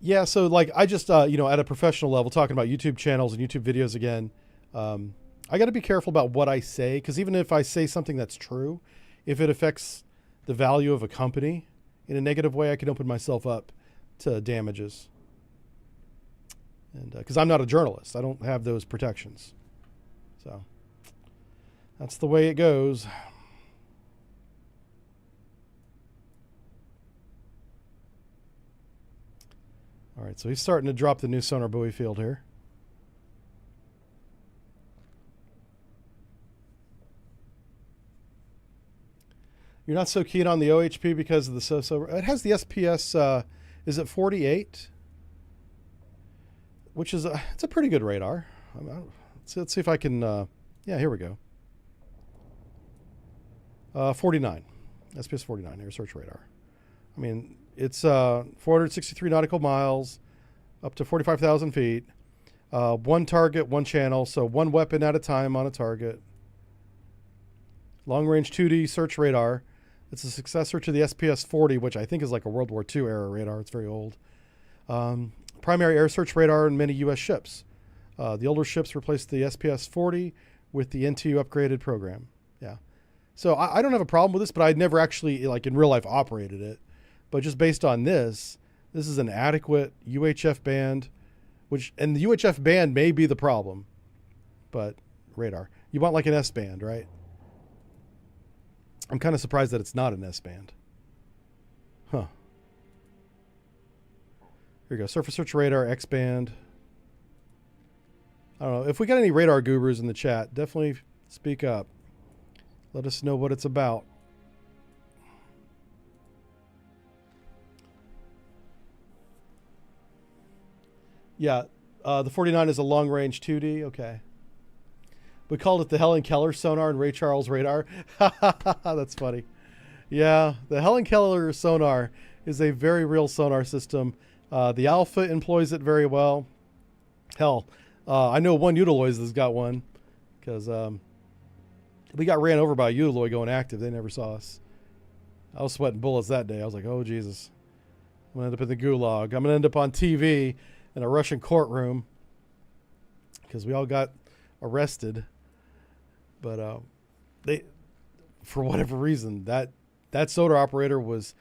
[SPEAKER 1] Yeah, so like I just, at a professional level, talking about YouTube channels and YouTube videos again, I got to be careful about what I say, because even if I say something that's true, if it affects the value of a company in a negative way, I can open myself up to damages. And because I'm not a journalist, I don't have those protections. So that's the way it goes. All right, so he's starting to drop the new sonar buoy field here. You're not so keen on the OHP because of the so-so. It has the SPS, is it 48? Which is, it's a pretty good radar. Let's see if I can, yeah, here we go. 49, SPS 49, air search radar. I mean, it's 463 nautical miles, up to 45,000 feet. One target, one channel, so one weapon at a time on a target. Long-range 2D search radar. It's a successor to the SPS 40, which I think is like a World War II era radar. It's very old. Primary air search radar in many U.S. ships. The older ships replaced the SPS 40 with the NTU upgraded program. Yeah. So I don't have a problem with this, but I'd never actually, like in real life, operated it. But just based on this is an adequate UHF band, and the UHF band may be the problem, but radar. You want like an S band, right? I'm kind of surprised that it's not an S band. Huh. Here we go. Surface search radar, X band. I don't know. If we got any radar gurus in the chat, definitely speak up. Let us know what it's about. Yeah, the 49 is a long-range 2D. Okay. We called it the Helen Keller sonar and Ray Charles radar. That's funny. Yeah, the Helen Keller sonar is a very real sonar system. The Alpha employs it very well. Hell, I know one Utiloid that's got one, because we got ran over by a Utiloid going active. They never saw us. I was sweating bullets that day. I was like, oh, Jesus. I'm going to end up in the gulag. I'm going to end up on TV in a Russian courtroom because we all got arrested. But they, for whatever reason, that sonar operator was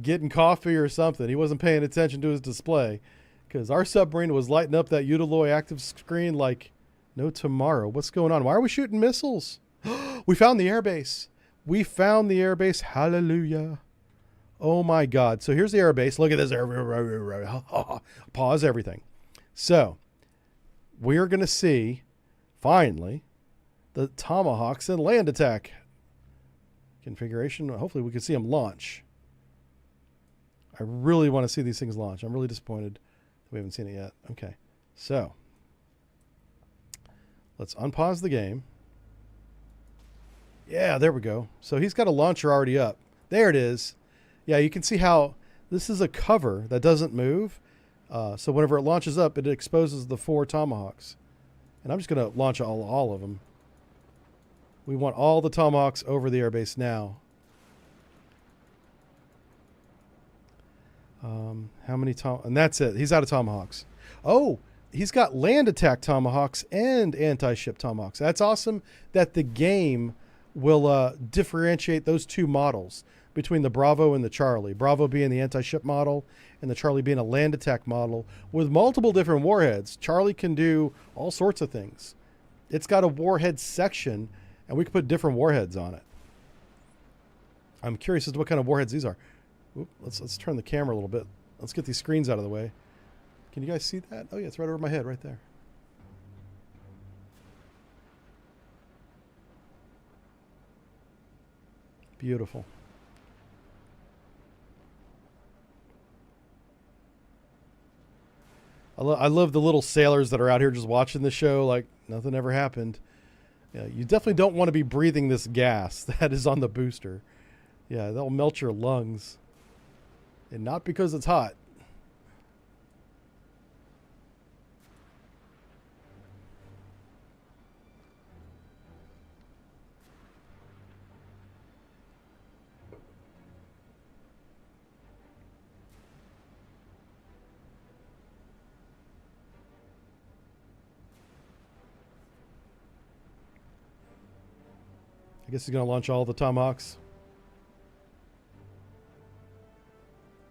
[SPEAKER 1] getting coffee or something. He wasn't paying attention to his display because our submarine was lighting up that Utiloid active screen like no tomorrow. What's going on? Why are we shooting missiles? We found the airbase. We found the airbase. Hallelujah. Oh my God. So here's the airbase. Look at this. Pause everything. So we're going to see finally the Tomahawks and land attack configuration. Hopefully we can see them launch. I really want to see these things launch. I'm really disappointed that we haven't seen it yet. Okay, so let's unpause the game. Yeah, there we go. So he's got a launcher already up. There it is. Yeah, you can see how this is a cover that doesn't move. So whenever it launches up, it exposes the 4 Tomahawks. And I'm just going to launch all of them. We want all the Tomahawks over the airbase now. How many and that's it. He's out of Tomahawks. Oh, he's got land attack Tomahawks and anti-ship Tomahawks. That's awesome that the game will differentiate those 2 models between the Bravo and the Charlie. Bravo being the anti-ship model and the Charlie being a land attack model with multiple different warheads. Charlie can do all sorts of things. It's got a warhead section, and we can put different warheads on it. I'm curious as to what kind of warheads these are. Oop, let's turn the camera a little bit. Let's get these screens out of the way. Can you guys see that? Oh yeah, it's right over my head right there. Beautiful. I love the little sailors that are out here just watching the show like nothing ever happened. Yeah, you definitely don't want to be breathing this gas that is on the booster. Yeah, they'll melt your lungs. And not because it's hot. I guess he's going to launch all the Tomahawks.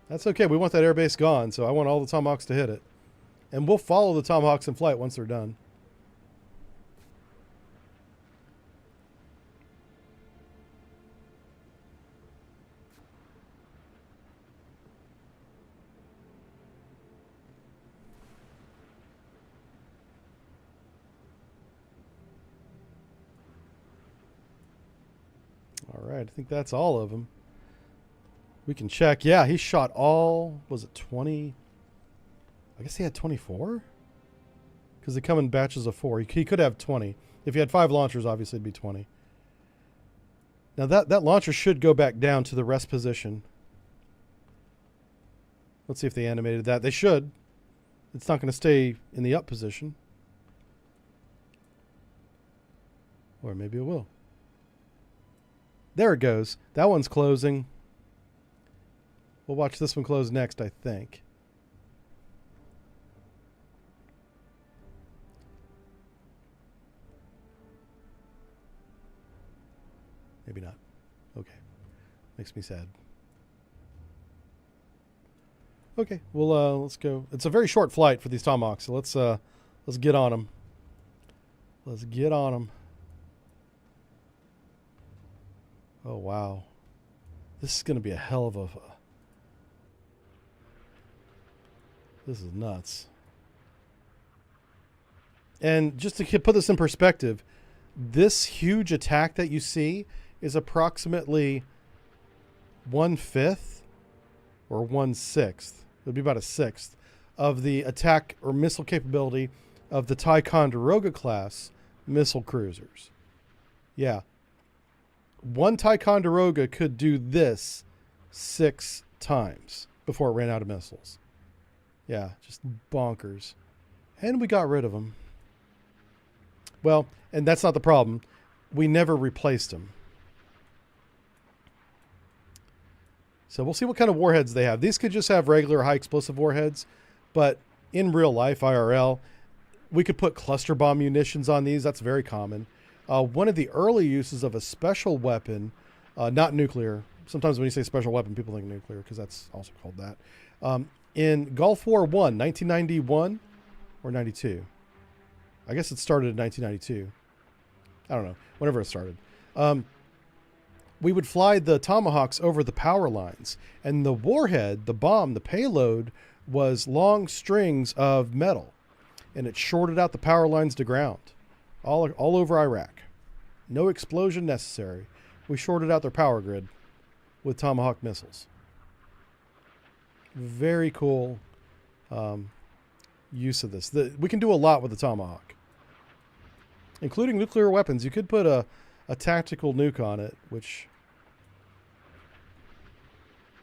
[SPEAKER 1] That's okay. We want that airbase gone, so I want all the Tomahawks to hit it. And we'll follow the Tomahawks in flight once they're done. All right, I think that's all of them. We can check. Yeah, he shot all, was it 20? I guess he had 24? Because they come in batches of 4. He could have 20. If he had 5 launchers, obviously it'd be 20. Now that launcher should go back down to the rest position. Let's see if they animated that. They should. It's not going to stay in the up position. Or maybe it will. There it goes. That one's closing. We'll watch this one close next, I think. Maybe not. Okay. Makes me sad. Okay, well, let's go. It's a very short flight for these Tomahawks, so let's get on them. Let's get on them. Oh, wow. This is going to be a hell of a... This is nuts. And just to put this in perspective, this huge attack that you see is approximately 1/5 or 1/6. It would be about a sixth of the attack or missile capability of the Ticonderoga class missile cruisers. Yeah. One Ticonderoga could do this 6 times before it ran out of missiles. Yeah, just bonkers. And we got rid of them. Well, and that's not the problem. We never replaced them. So we'll see what kind of warheads they have. These could just have regular high explosive warheads, but in real life, IRL, we could put cluster bomb munitions on these. That's very common. One of the early uses of a special weapon, not nuclear. Sometimes when you say special weapon, people think nuclear because that's also called that. In Gulf War I, 1991 or 92. I guess it started in 1992. I don't know. Whenever it started. We would fly the Tomahawks over the power lines. And the warhead, the bomb, the payload was long strings of metal. And it shorted out the power lines to ground. All over Iraq. No explosion necessary. We shorted out their power grid with Tomahawk missiles. Very cool use of this. We can do a lot with the Tomahawk, including nuclear weapons. You could put a tactical nuke on it, which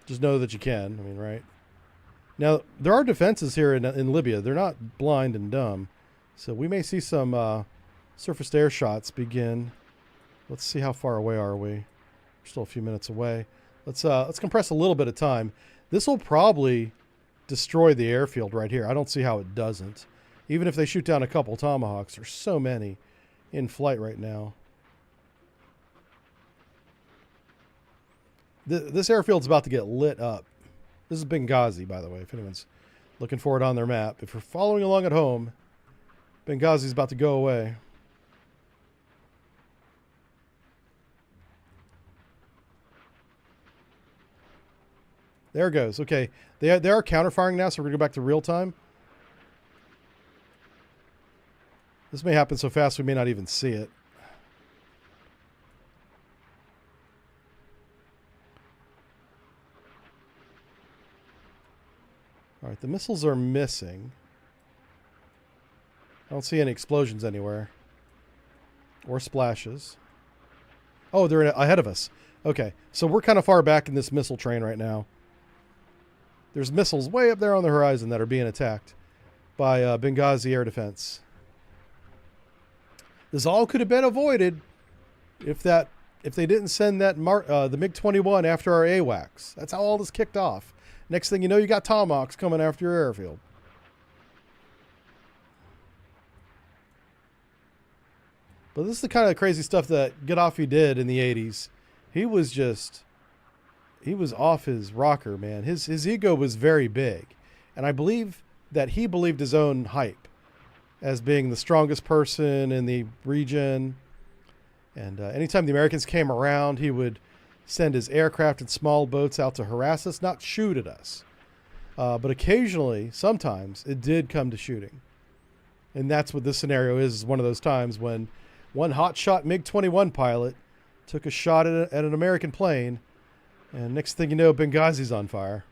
[SPEAKER 1] just know that you can. I mean, right? Now, there are defenses here in Libya. They're not blind and dumb. So we may see some surface air shots begin. Let's see how far away are we. We're still a few minutes away. Let's compress a little bit of time. This will probably destroy the airfield right here. I don't see how it doesn't. Even if they shoot down a couple Tomahawks, there's so many in flight right now. This airfield's about to get lit up. This is Benghazi, by the way, if anyone's looking for it on their map. If you're following along at home, Benghazi's about to go away. There it goes. Okay, they are counterfiring now, so we're going to go back to real time. This may happen so fast we may not even see it. All right, the missiles are missing. I don't see any explosions anywhere. Or splashes. Oh, they're ahead of us. Okay, so we're kind of far back in this missile train right now. There's missiles way up there on the horizon that are being attacked by Benghazi air defense. This all could have been avoided if they didn't send that the MiG-21 after our AWACS. That's how all this kicked off. Next thing you know, you got Tomahawks coming after your airfield. But this is the kind of crazy stuff that Gaddafi did in the 80s. He was off his rocker, man. His ego was very big. And I believe that he believed his own hype as being the strongest person in the region. And anytime the Americans came around, he would send his aircraft and small boats out to harass us, not shoot at us. But occasionally, sometimes, it did come to shooting. And that's what this scenario is one of those times when one hotshot MiG-21 pilot took a shot at an American plane, and next thing you know, Benghazi's on fire.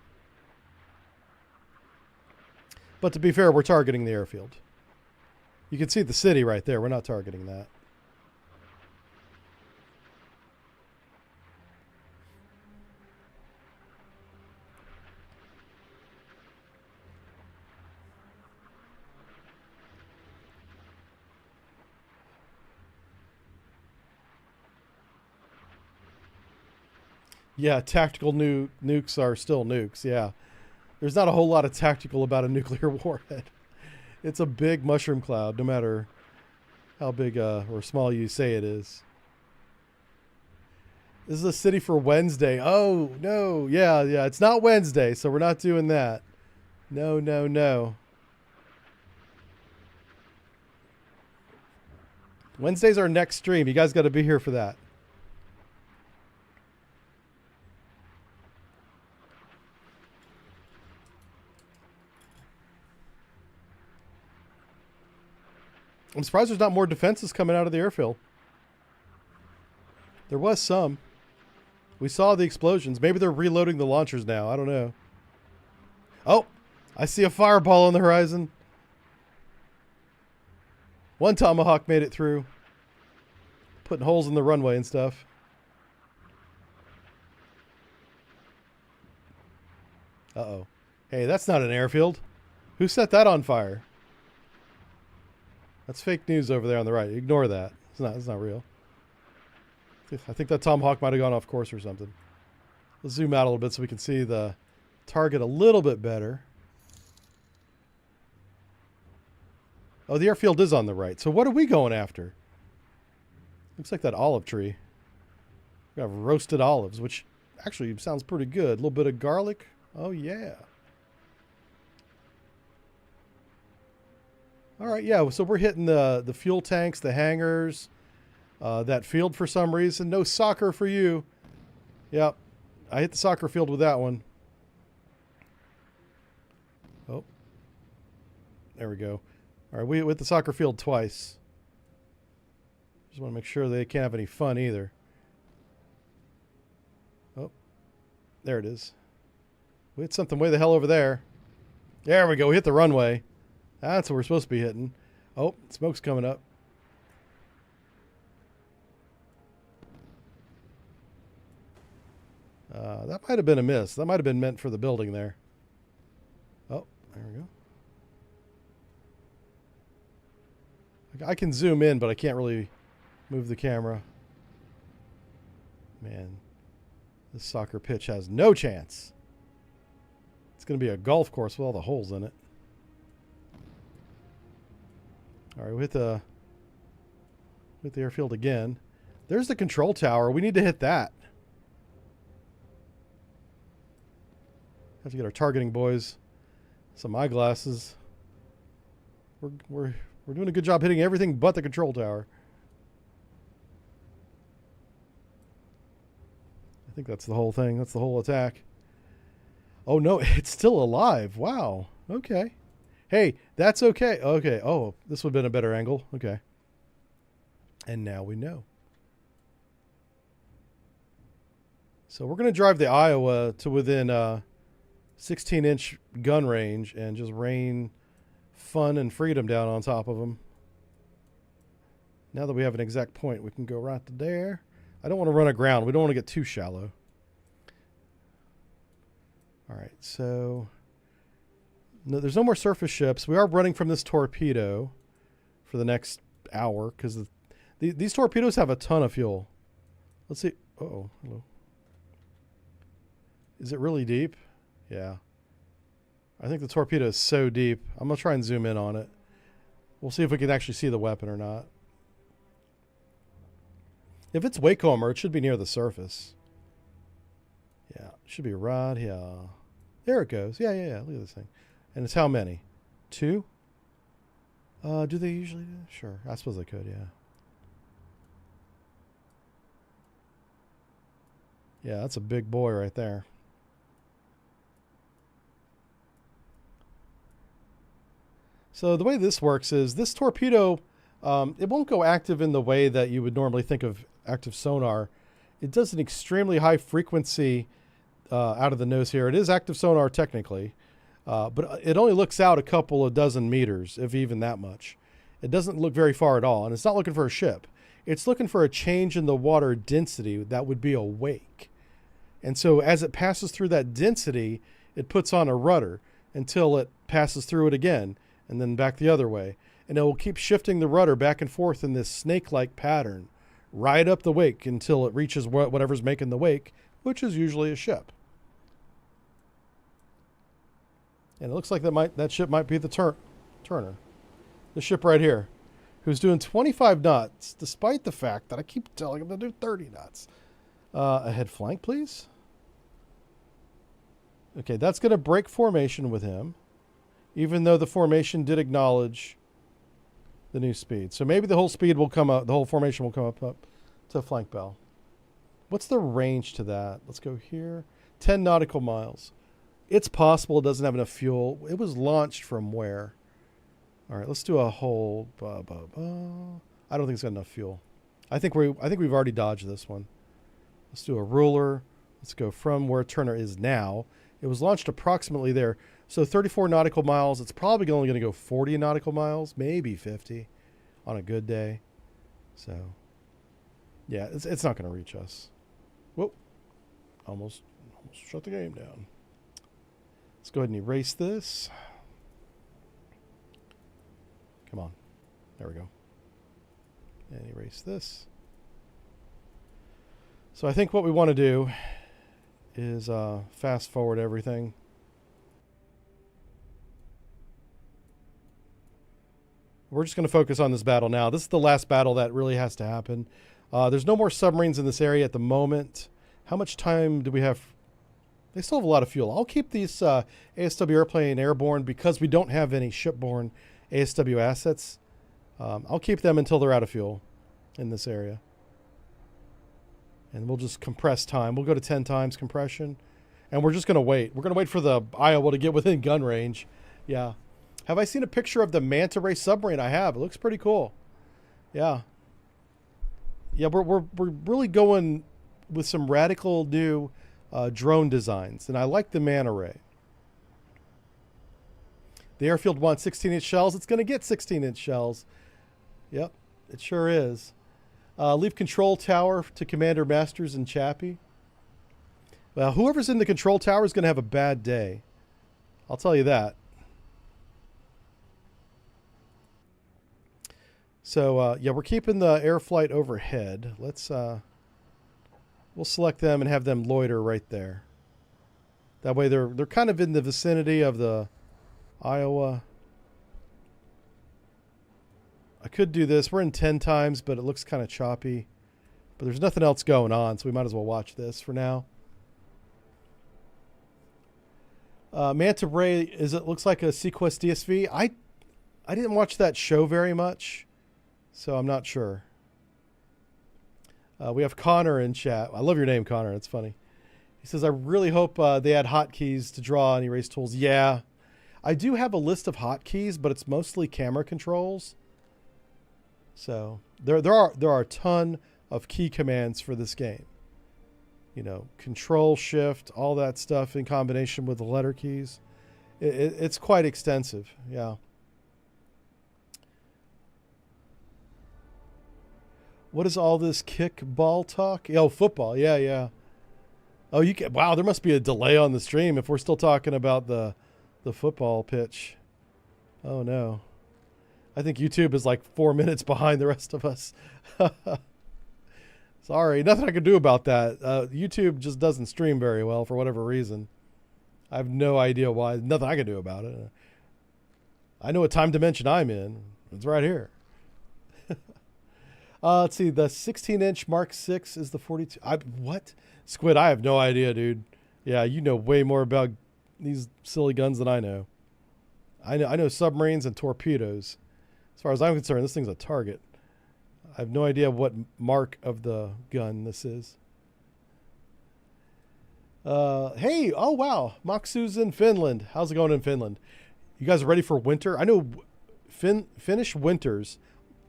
[SPEAKER 1] But to be fair, we're targeting the airfield. You can see the city right there. We're not targeting that. Yeah, tactical nukes are still nukes, yeah. There's not a whole lot of tactical about a nuclear warhead. It's a big mushroom cloud, no matter how big or small you say it is. This is a city for Wednesday. Oh, no. Yeah, it's not Wednesday, so we're not doing that. No. Wednesday's our next stream. You guys got to be here for that. I'm surprised there's not more defenses coming out of the airfield. There was some. We saw the explosions. Maybe they're reloading the launchers now. I don't know. Oh, I see a fireball on the horizon. One Tomahawk made it through. Putting holes in the runway and stuff. Uh-oh. Hey, that's not an airfield. Who set that on fire? That's fake news over there on the right. Ignore that. It's not real. I think that Tomahawk might have gone off course or something. Let's zoom out a little bit so we can see the target a little bit better. Oh, the airfield is on the right. So what are we going after? Looks like that olive tree. We have roasted olives, which actually sounds pretty good. A little bit of garlic. Oh, yeah. All right, yeah, so we're hitting the fuel tanks, the hangars, that field for some reason. No soccer for you. Yep, I hit the soccer field with that one. Oh, there we go. All right, we hit the soccer field twice. Just want to make sure they can't have any fun either. Oh, there it is. We hit something way the hell over there. There we go. We hit the runway. That's what we're supposed to be hitting. Oh, smoke's coming up. That might have been a miss. That might have been meant for the building there. Oh, there we go. I can zoom in, but I can't really move the camera. Man, this soccer pitch has no chance. It's going to be a golf course with all the holes in it. All right, we hit the airfield again. There's the control tower. We need to hit that. Have to get our targeting boys some eyeglasses. We're doing a good job hitting everything but the control tower. I think that's the whole thing. That's the whole attack. Oh, no, it's still alive. Wow. Okay. Hey, that's okay. Okay. Oh, this would have been a better angle. Okay. And now we know. So we're going to drive the Iowa to within 16-inch gun range and just rain fun and freedom down on top of them. Now that we have an exact point, we can go right to there. I don't want to run aground. We don't want to get too shallow. All right, so no, there's no more surface ships. We are running from this torpedo for the next hour because these torpedoes have a ton of fuel. Let's see. Uh-oh, hello. Is it really deep? Yeah. I think the torpedo is so deep. I'm going to try and zoom in on it. We'll see if we can actually see the weapon or not. If it's Wakehomer, it should be near the surface. Yeah, it should be right here. There it goes. Yeah. Look at this thing. And it's how many? 2? Do they usually do? Sure. I suppose they could, yeah. Yeah, that's a big boy right there. So the way this works is this torpedo, it won't go active in the way that you would normally think of active sonar. It does an extremely high frequency out of the nose here. It is active sonar technically, but it only looks out a couple of dozen meters, if even that much. It doesn't look very far at all, and it's not looking for a ship. It's looking for a change in the water density that would be a wake. And so as it passes through that density, it puts on a rudder until it passes through it again, and then back the other way. And it will keep shifting the rudder back and forth in this snake-like pattern right up the wake until it reaches whatever's making the wake, which is usually a ship. And it looks like that ship might be the Turner. The ship right here, who's doing 25 knots, despite the fact that I keep telling him to do 30 knots. Ahead flank, please. Okay, that's going to break formation with him, even though the formation did acknowledge the new speed. So maybe the whole speed will come up, the whole formation will come up to flank bell. What's the range to that? Let's go here. 10 nautical miles. It's possible it doesn't have enough fuel. It was launched from where? All right, let's do a whole. I don't think it's got enough fuel. I think we've already dodged this one. Let's do a ruler. Let's go from where Turner is now. It was launched approximately there. So 34 nautical miles. It's probably only going to go 40 nautical miles, maybe 50 on a good day. So, yeah, it's not going to reach us. Whoop. Almost shut the game down. Let's go ahead and erase this. Come on. There we go. And erase this. So I think what we want to do is fast forward everything. We're just going to focus on this battle now. This is the last battle that really has to happen. There's no more submarines in this area at the moment. How much time do we have? They still have a lot of fuel. I'll keep these ASW airplane airborne because we don't have any shipborne ASW assets. I'll keep them until they're out of fuel in this area. And we'll just compress time. We'll go to 10 times compression. And we're just going to wait. We're going to wait for the Iowa to get within gun range. Yeah. Have I seen a picture of the manta ray submarine? I have. It looks pretty cool. Yeah. Yeah, we're really going with some radical new drone designs. And I like the manta ray. The airfield wants 16-inch shells. It's going to get 16-inch shells. Yep, it sure is. Leave control tower to Commander Masters and Chappie. Well, whoever's in the control tower is going to have a bad day. I'll tell you that. So, yeah, we're keeping the air flight overhead. Let's, we'll select them and have them loiter right there. That way they're kind of in the vicinity of the Iowa. I could do this. We're in 10 times, but it looks kind of choppy. But there's nothing else going on, so we might as well watch this for now. Manta Ray, it looks like a Sequest DSV. I didn't watch that show very much, so I'm not sure. We have Connor in chat. I love your name, Connor. It's funny. He says, I really hope they add hotkeys to draw and erase tools. Yeah, I do have a list of hotkeys, but it's mostly camera controls. So there are a ton of key commands for this game. You know, control, shift, all that stuff in combination with the letter keys. It's quite extensive. Yeah. What is all this kickball talk? Oh, football. Yeah, yeah. Oh, wow, there must be a delay on the stream if we're still talking about the football pitch. Oh, no. I think YouTube is like 4 minutes behind the rest of us. Sorry, nothing I can do about that. YouTube just doesn't stream very well for whatever reason. I have no idea why. Nothing I can do about it. I know what time dimension I'm in. It's right here. Let's see. The 16-inch Mark 6 is the 42. What? Squid, I have no idea, dude. Yeah, you know way more about these silly guns than I know. I know submarines and torpedoes. As far as I'm concerned, this thing's a target. I have no idea what mark of the gun this is. Hey, oh wow, Maksu's in Finland. How's it going in Finland? You guys ready for winter? I know Finnish winters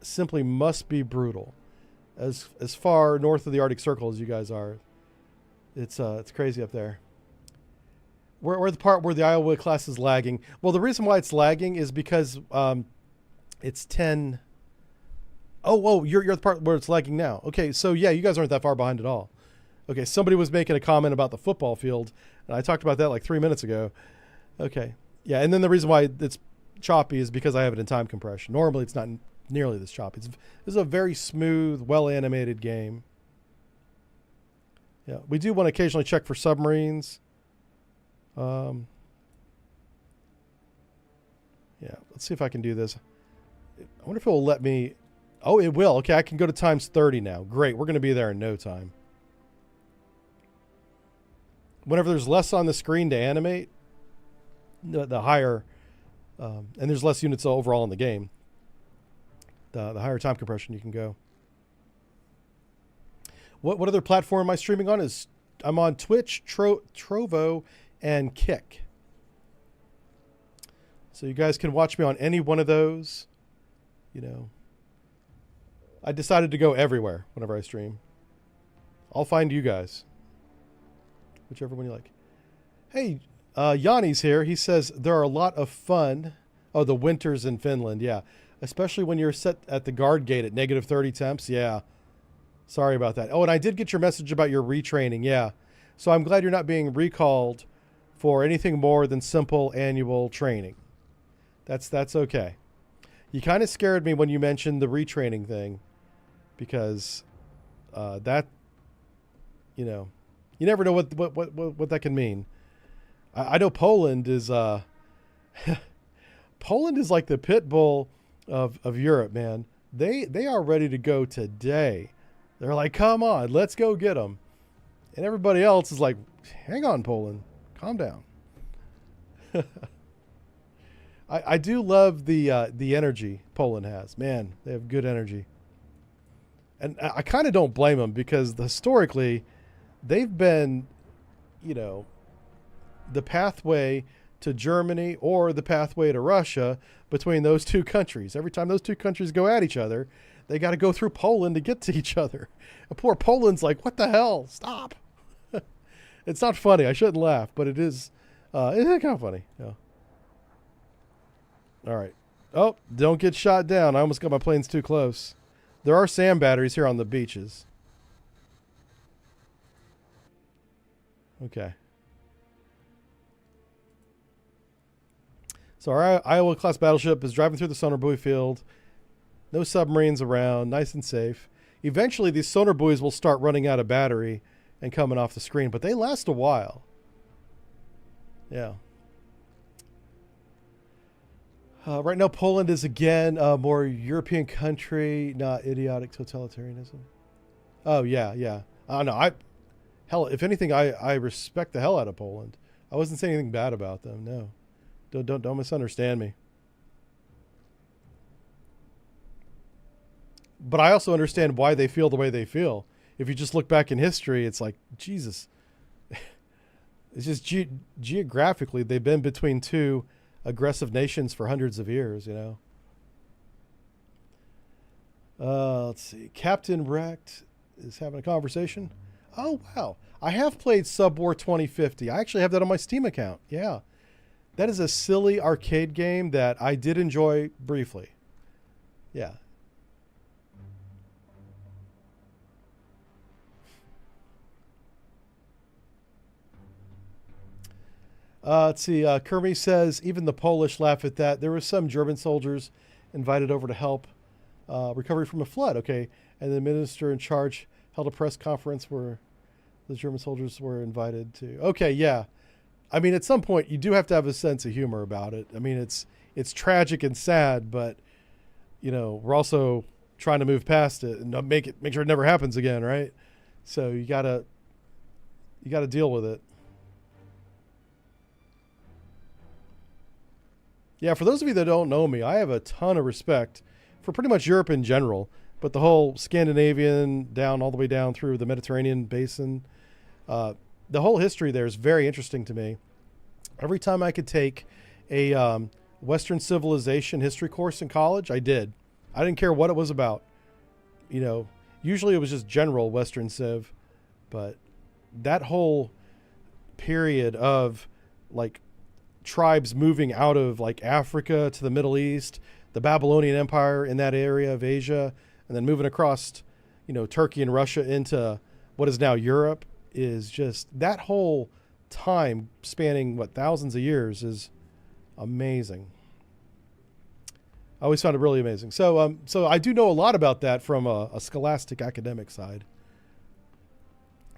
[SPEAKER 1] simply must be brutal. As far north of the Arctic Circle as you guys are, it's crazy up there. We're the part where the Iowa class is lagging. Well, the reason why it's lagging is because it's 10. Oh, you're the part where it's lagging now. Okay, so yeah, you guys aren't that far behind at all. Okay, somebody was making a comment about the football field, and I talked about that like 3 minutes ago. Okay, yeah, and then the reason why it's choppy is because I have it in time compression. Normally, it's not nearly this choppy. This is a very smooth, well-animated game. Yeah, we do want to occasionally check for submarines. Yeah, let's see if I can do this. I wonder if it will let me... Oh, it will. Okay, I can go to times 30 now. Great, we're going to be there in no time. Whenever there's less on the screen to animate, the higher... and there's less units overall in the game, the higher time compression you can go. What other platform am I streaming on? I'm on Twitch, Trovo, and Kick. So you guys can watch me on any one of those. You know, I decided to go everywhere whenever I stream. I'll find you guys. Whichever one you like. Hey, Yanni's here. He says there are a lot of fun. Oh, the winters in Finland. Yeah. Especially when you're set at the guard gate at negative 30 temps. Yeah. Sorry about that. Oh, and I did get your message about your retraining. Yeah. So I'm glad you're not being recalled for anything more than simple annual training. That's okay. You kind of scared me when you mentioned the retraining thing, because that, you know, you never know what that can mean. I know Poland is Poland is like the pit bull of Europe, man. They are ready to go today. They're like, come on, let's go get them. And everybody else is like, hang on, Poland, calm down. I do love the energy Poland has. Man, they have good energy. And I kind of don't blame them, because historically they've been, you know, the pathway to Germany or the pathway to Russia between those two countries. Every time those two countries go at each other, they got to go through Poland to get to each other. And poor Poland's like, what the hell? Stop. It's not funny. I shouldn't laugh, but it is kind of funny. Yeah. All right. Oh, don't get shot down. I almost got my planes too close. There are sand batteries here on the beaches. Okay. So our Iowa-class battleship is driving through the sonar buoy field. No submarines around. Nice and safe. Eventually, these sonar buoys will start running out of battery and coming off the screen, but they last a while. Yeah. Right now, Poland is again a more European country, not idiotic totalitarianism. Oh, yeah, yeah. I don't know. Hell, if anything, I respect the hell out of Poland. I wasn't saying anything bad about them. No, don't misunderstand me. But I also understand why they feel the way they feel. If you just look back in history, it's like, Jesus. It's just geographically, they've been between two aggressive nations for hundreds of years, you know. Let's see. Captain Wrecked is having a conversation. Oh, wow. I have played Subwar 2050. I actually have that on my Steam account. Yeah. That is a silly arcade game that I did enjoy briefly. Yeah. Let's see. Kermie says, even the Polish laugh at that. There were some German soldiers invited over to help recovery from a flood. Okay. And the minister in charge held a press conference where the German soldiers were invited to. Okay. Yeah. I mean, at some point you do have to have a sense of humor about it. I mean, it's tragic and sad, but you know, we're also trying to move past it and make sure it never happens again. Right. So you gotta deal with it. Yeah, for those of you that don't know me, I have a ton of respect for pretty much Europe in general, but the whole Scandinavian down all the way down through the Mediterranean basin, the whole history there is very interesting to me. Every time I could take a Western civilization history course in college, I did. I didn't care what it was about. You know, usually it was just general Western civ, but that whole period of like tribes moving out of like Africa to the Middle East, the Babylonian Empire in that area of Asia, and then moving across, you know, Turkey and Russia into what is now Europe, is just that whole time spanning what thousands of years is amazing. I always found it really amazing. So I do know a lot about that from a scholastic academic side,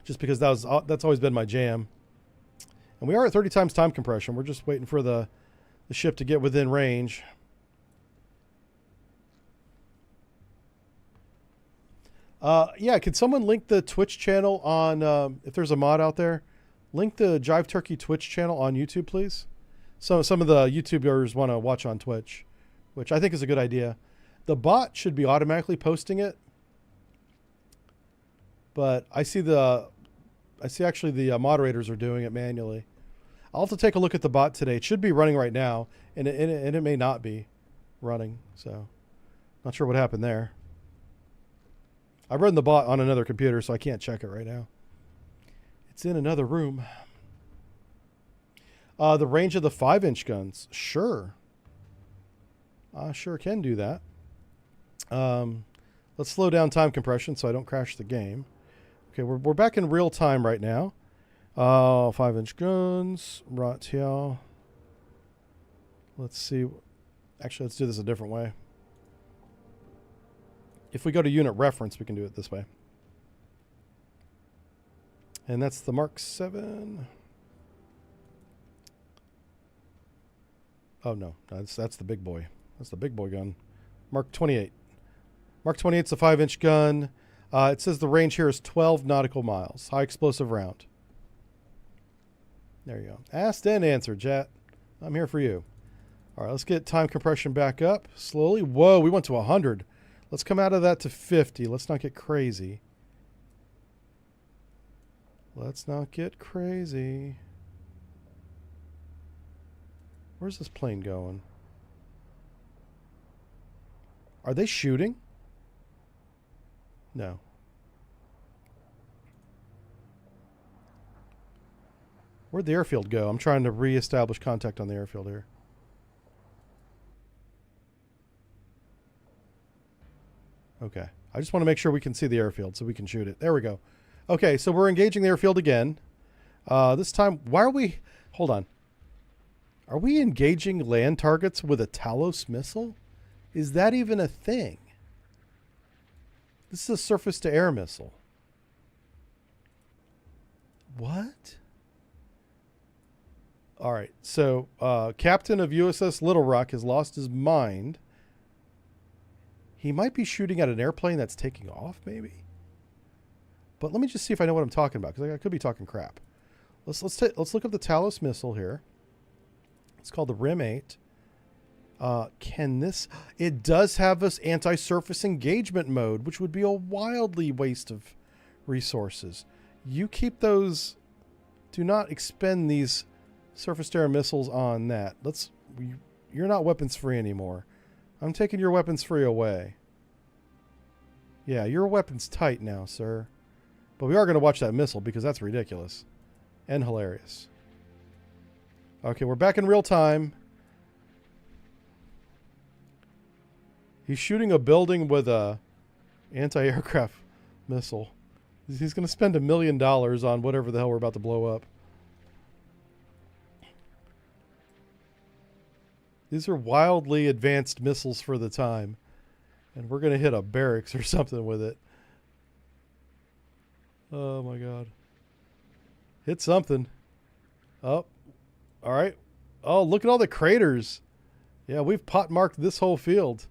[SPEAKER 1] just because that's always been my jam. And we are at 30 times time compression. We're just waiting for the ship to get within range. Yeah, could someone link the Twitch channel on, if there's a mod out there, link the Jive Turkey Twitch channel on YouTube, please. So some of the YouTubers want to watch on Twitch, which I think is a good idea. The bot should be automatically posting it, but I see actually the moderators are doing it manually. I'll have to take a look at the bot today. It should be running right now, and it may not be running. So not sure what happened there. I run the bot on another computer, so I can't check it right now. It's in another room. The range of the 5-inch guns. Sure. I sure can do that. Let's slow down time compression so I don't crash the game. Okay, we're back in real time right now. 5-inch guns. Right here. Let's see. Actually, let's do this a different way. If we go to unit reference, we can do it this way. And that's the Mark 7. Oh, no. That's the big boy. That's the big boy gun. Mark 28. Mark 28 is a 5-inch gun. It says the range here is 12 nautical miles. High explosive round. There you go. Asked and answered, chat. I'm here for you. All right, let's get time compression back up slowly. Whoa, we went to 100. Let's come out of that to 50. Let's not get crazy. Let's not get crazy. Where's this plane going? Are they shooting? No. Where'd the airfield go? I'm trying to reestablish contact on the airfield here. Okay. I just want to make sure we can see the airfield so we can shoot it. There we go. Okay, so we're engaging the airfield again. This time, why are we... Hold on. Are we engaging land targets with a Talos missile? Is that even a thing? This is a surface-to-air missile. What? All right, so captain of USS Little Rock has lost his mind. He might be shooting at an airplane that's taking off, maybe? But let me just see if I know what I'm talking about, because I could be talking crap. Let's look up the Talos missile here. It's called the RIM-8. Can this... It does have this anti-surface engagement mode, which would be a wildly waste of resources. You keep those... Do not expend these surface-to-air missiles on that. You're not weapons free anymore. I'm taking your weapons free away. Yeah, your weapon's tight now, sir. But we are going to watch that missile because that's ridiculous. And hilarious. Okay, we're back in real time. He's shooting a building with a anti-aircraft missile. He's going to spend $1 million on whatever the hell we're about to blow up. These are wildly advanced missiles for the time. And we're going to hit a barracks or something with it. Oh my God. Hit something. Oh. All right. Oh, look at all the craters. Yeah, we've pot-marked this whole field.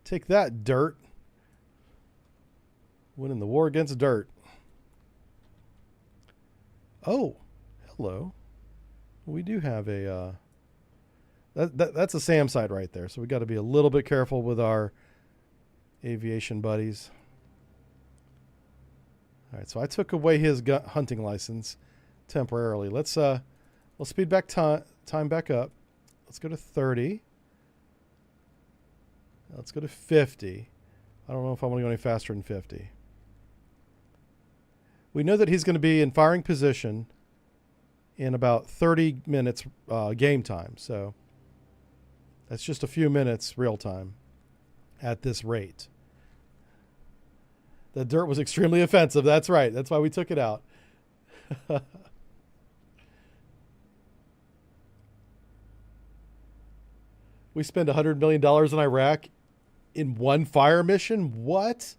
[SPEAKER 1] Take that, dirt. Winning the war against dirt. Oh, hello. We do have a... that's a SAM site right there, so we got to be a little bit careful with our aviation buddies. All right, so I took away his hunting license temporarily. Let's speed back time back up. Let's go to 30. Let's go to 50. I don't know if I want to go any faster than 50. We know that he's going to be in firing position in about 30 minutes game time. So that's just a few minutes real time at this rate. The dirt was extremely offensive. That's right. That's why we took it out. We spend $100 million in Iraq in one fire mission? What?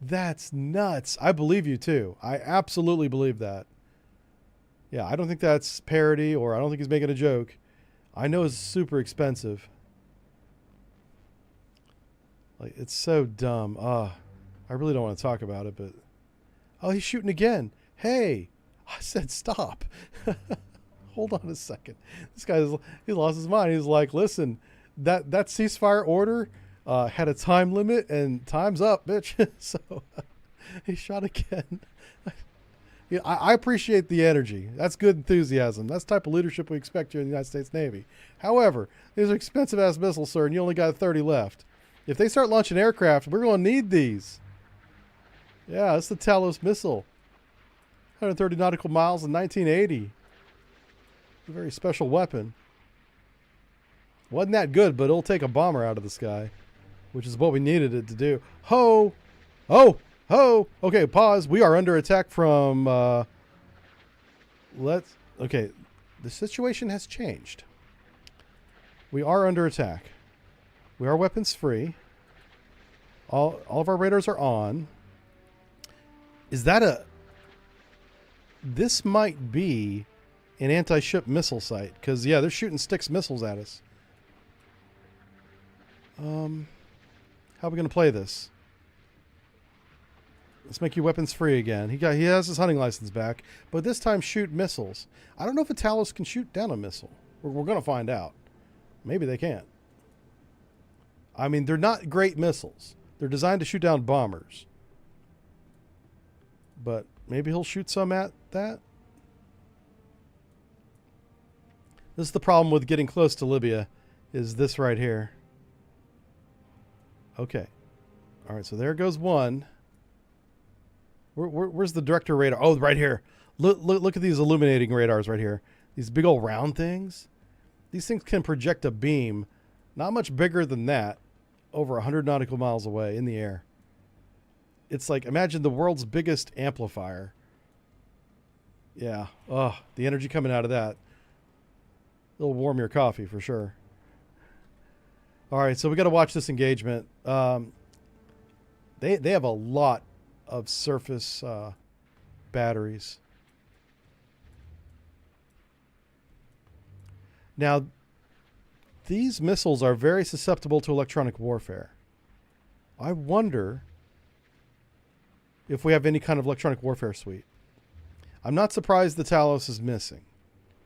[SPEAKER 1] That's nuts. I believe you too. I absolutely believe that. Yeah, I don't think that's parody, or I don't think he's making a joke. I know it's super expensive. Like, it's so dumb. I really don't want to talk about it, but... Oh, he's shooting again. Hey, I said stop. Hold on a second. This guy, he lost his mind. He's like, listen, that ceasefire order had a time limit, and time's up, bitch. So he shot again. Yeah, I appreciate the energy. That's good enthusiasm. That's the type of leadership we expect here in the United States Navy. However, these are expensive-ass missiles, sir, and you only got 30 left. If they start launching aircraft, we're going to need these. Yeah, that's the Talos missile. 130 nautical miles in 1980. It's a very special weapon. Wasn't that good, but it'll take a bomber out of the sky, which is what we needed it to do. Ho! Oh! Ho! Okay, pause. We are under attack from... Okay, the situation has changed. We are under attack. We are weapons free. All of our radars are on. Is that a... This might be an anti-ship missile site, because, yeah, they're shooting Styx missiles at us. How are we going to play this? Let's make you weapons free again. He has his hunting license back, but this time shoot missiles. I don't know if a Talos can shoot down a missile. We're going to find out. Maybe they can't. I mean, they're not great missiles. They're designed to shoot down bombers. But maybe he'll shoot some at that. This is the problem with getting close to Libya, is this right here. Okay. All right, so there goes one. Where's the director radar? Oh, right here. Look at these illuminating radars right here. These big old round things. These things can project a beam not much bigger than that over 100 nautical miles away in the air. It's like, imagine the world's biggest amplifier. Yeah. Oh, the energy coming out of that. It'll warm your coffee for sure. All right, so we got to watch this engagement. They have a lot of surface batteries. Now, these missiles are very susceptible to electronic warfare. I wonder if we have any kind of electronic warfare suite. I'm not surprised the Talos is missing,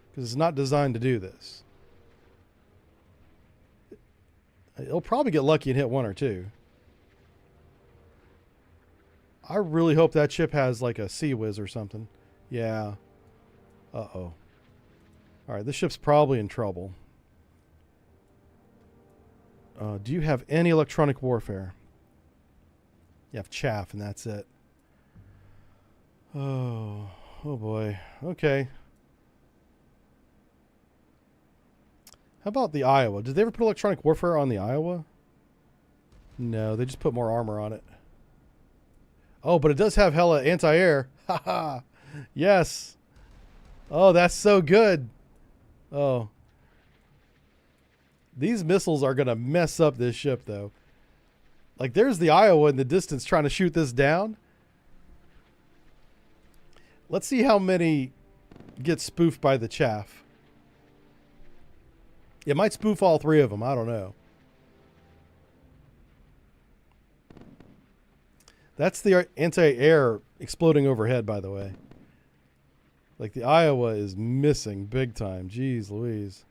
[SPEAKER 1] because it's not designed to do this. It'll probably get lucky and hit one or two. I really hope that ship has like a Sea Whiz or something. Yeah. Uh-oh. All right, this ship's probably in trouble. Do you have any electronic warfare? You have chaff, and that's it. Oh boy. Okay. How about the Iowa? Did they ever put electronic warfare on the Iowa? No, they just put more armor on it. Oh, but it does have hella anti-air. Haha. Yes. Oh, that's so good. Oh. These missiles are going to mess up this ship, though. Like, there's the Iowa in the distance trying to shoot this down. Let's see how many get spoofed by the chaff. It might spoof all three of them. I don't know. That's the anti-air exploding overhead, by the way. Like, the Iowa is missing big time. Jeez Louise.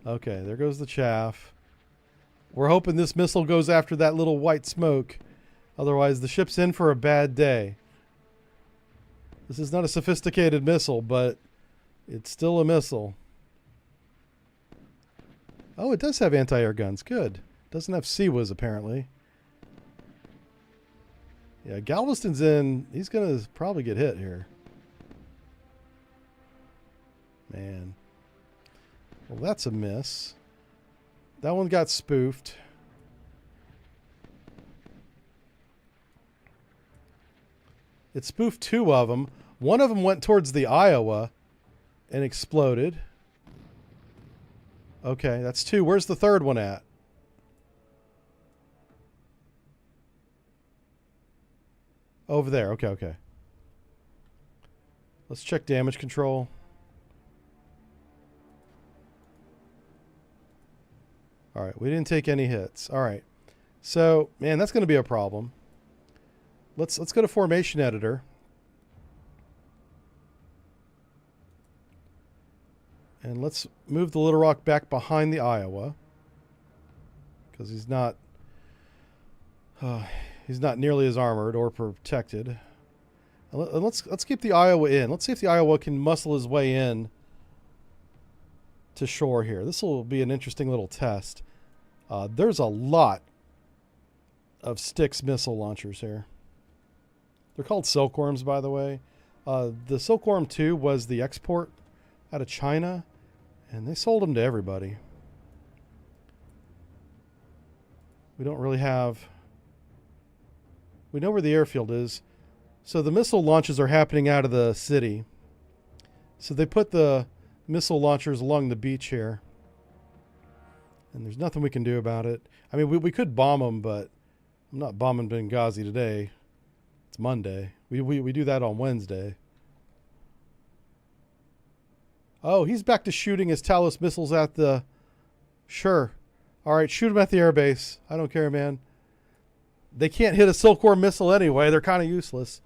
[SPEAKER 1] Okay, there goes the chaff. We're hoping this missile goes after that little white smoke. Otherwise, the ship's in for a bad day. This is not a sophisticated missile, but it's still a missile. Oh, it does have anti-air guns. Good. Doesn't have Sea Whiz, apparently. Yeah, Galveston's in. He's going to probably get hit here. Man. Well, that's a miss. That one got spoofed. It spoofed two of them. One of them went towards the Iowa and exploded. Okay, that's two. Where's the third one at? Over there. Okay, okay. Let's check damage control. All right, we didn't take any hits. All right. So, man, that's going to be a problem. Let's go to formation editor. And let's move the Little Rock back behind the Iowa, because he's not nearly as armored or protected. And let's keep the Iowa in. Let's see if the Iowa can muscle his way in to shore here. This will be an interesting little test. There's a lot of Styx missile launchers here. They're called Silkworms, by the way. The Silkworm 2 was the export out of China, and they sold them to everybody. We don't really have... We know where the airfield is. So the missile launches are happening out of the city. So they put the missile launchers along the beach here. And there's nothing we can do about it. I mean, we could bomb them, but I'm not bombing Benghazi today. It's Monday. We do that on Wednesday. Oh, he's back to shooting his Talos missiles at the... Sure. All right, shoot him at the airbase. I don't care, man. They can't hit a Silkworm missile anyway. They're kind of useless.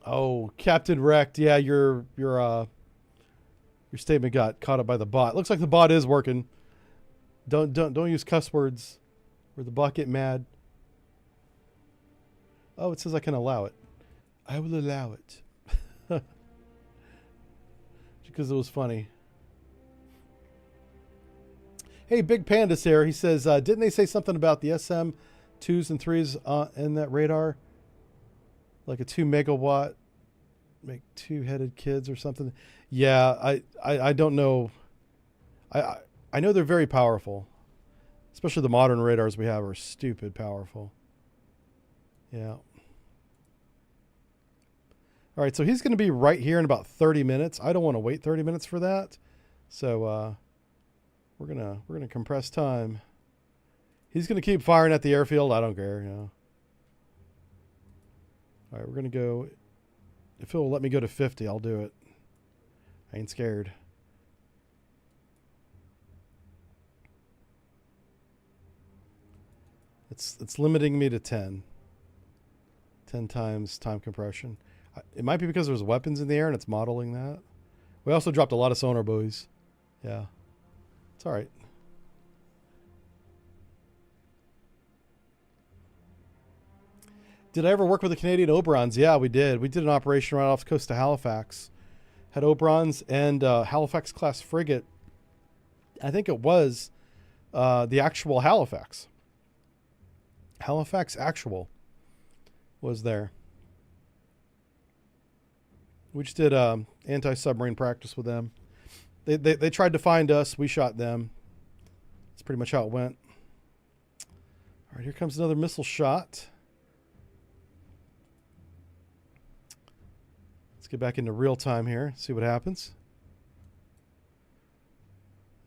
[SPEAKER 1] Oh, Captain Wrecked. Yeah, your statement got caught up by the bot. Looks like the bot is working. Don't use cuss words or the bot get mad. Oh, it says I can allow it. I will allow it. Because it was funny. Hey, Big Pandas here. He says, didn't they say something about the SM 2s and 3s in that radar? like a 2 megawatt, make two-headed kids or something. Yeah, I don't know. I know they're very powerful. Especially the modern radars we have are stupid powerful. Yeah. All right, so he's going to be right here in about 30 minutes. I don't want to wait 30 minutes for that. So we're gonna compress time. He's going to keep firing at the airfield. I don't care, you know. All right, we're going to go. If he'll let me go to 50, I'll do it. I ain't scared. It's limiting me to 10. 10 times time compression. It might be because there's weapons in the air and it's modeling that. We also dropped a lot of sonar buoys. Yeah. It's all right. Did I ever work with the Canadian Oberons? Yeah, we did. We did an operation right off the coast of Halifax. Had Oberons and Halifax class frigate. I think it was the actual Halifax. Halifax actual was there. We just did anti-submarine practice with them. They tried to find us. We shot them. That's pretty much how it went. All right, here comes another missile shot. Let's get back into real time here. See what happens.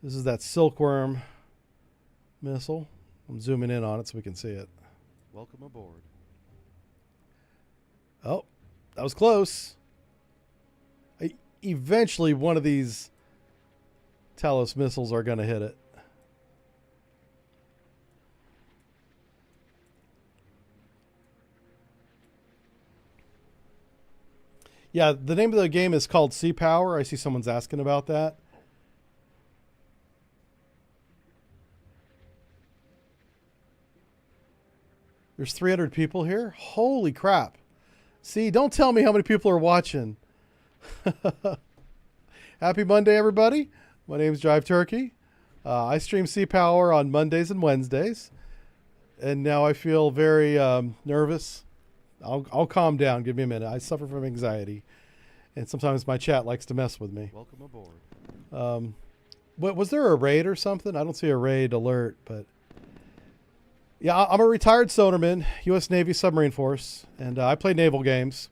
[SPEAKER 1] This is that silkworm missile. I'm zooming in on it so we can see it.
[SPEAKER 3] Welcome aboard.
[SPEAKER 1] Oh, that was close. Eventually, one of these Talos missiles are going to hit it. Yeah, the name of the game is called Sea Power. I see someone's asking about that. There's 300 people here. Holy crap. See, don't tell me how many people are watching. Happy Monday, everybody. My name is Jive Turkey. I stream Sea Power on Mondays and Wednesdays. And now I feel very nervous. I'll calm down. Give me a minute. I suffer from anxiety. And sometimes my chat likes to mess with me.
[SPEAKER 3] Welcome aboard.
[SPEAKER 1] Was there a raid or something? I don't see a raid alert, but... Yeah, I'm a retired sonarman, U.S. Navy Submarine Force, and I play naval games.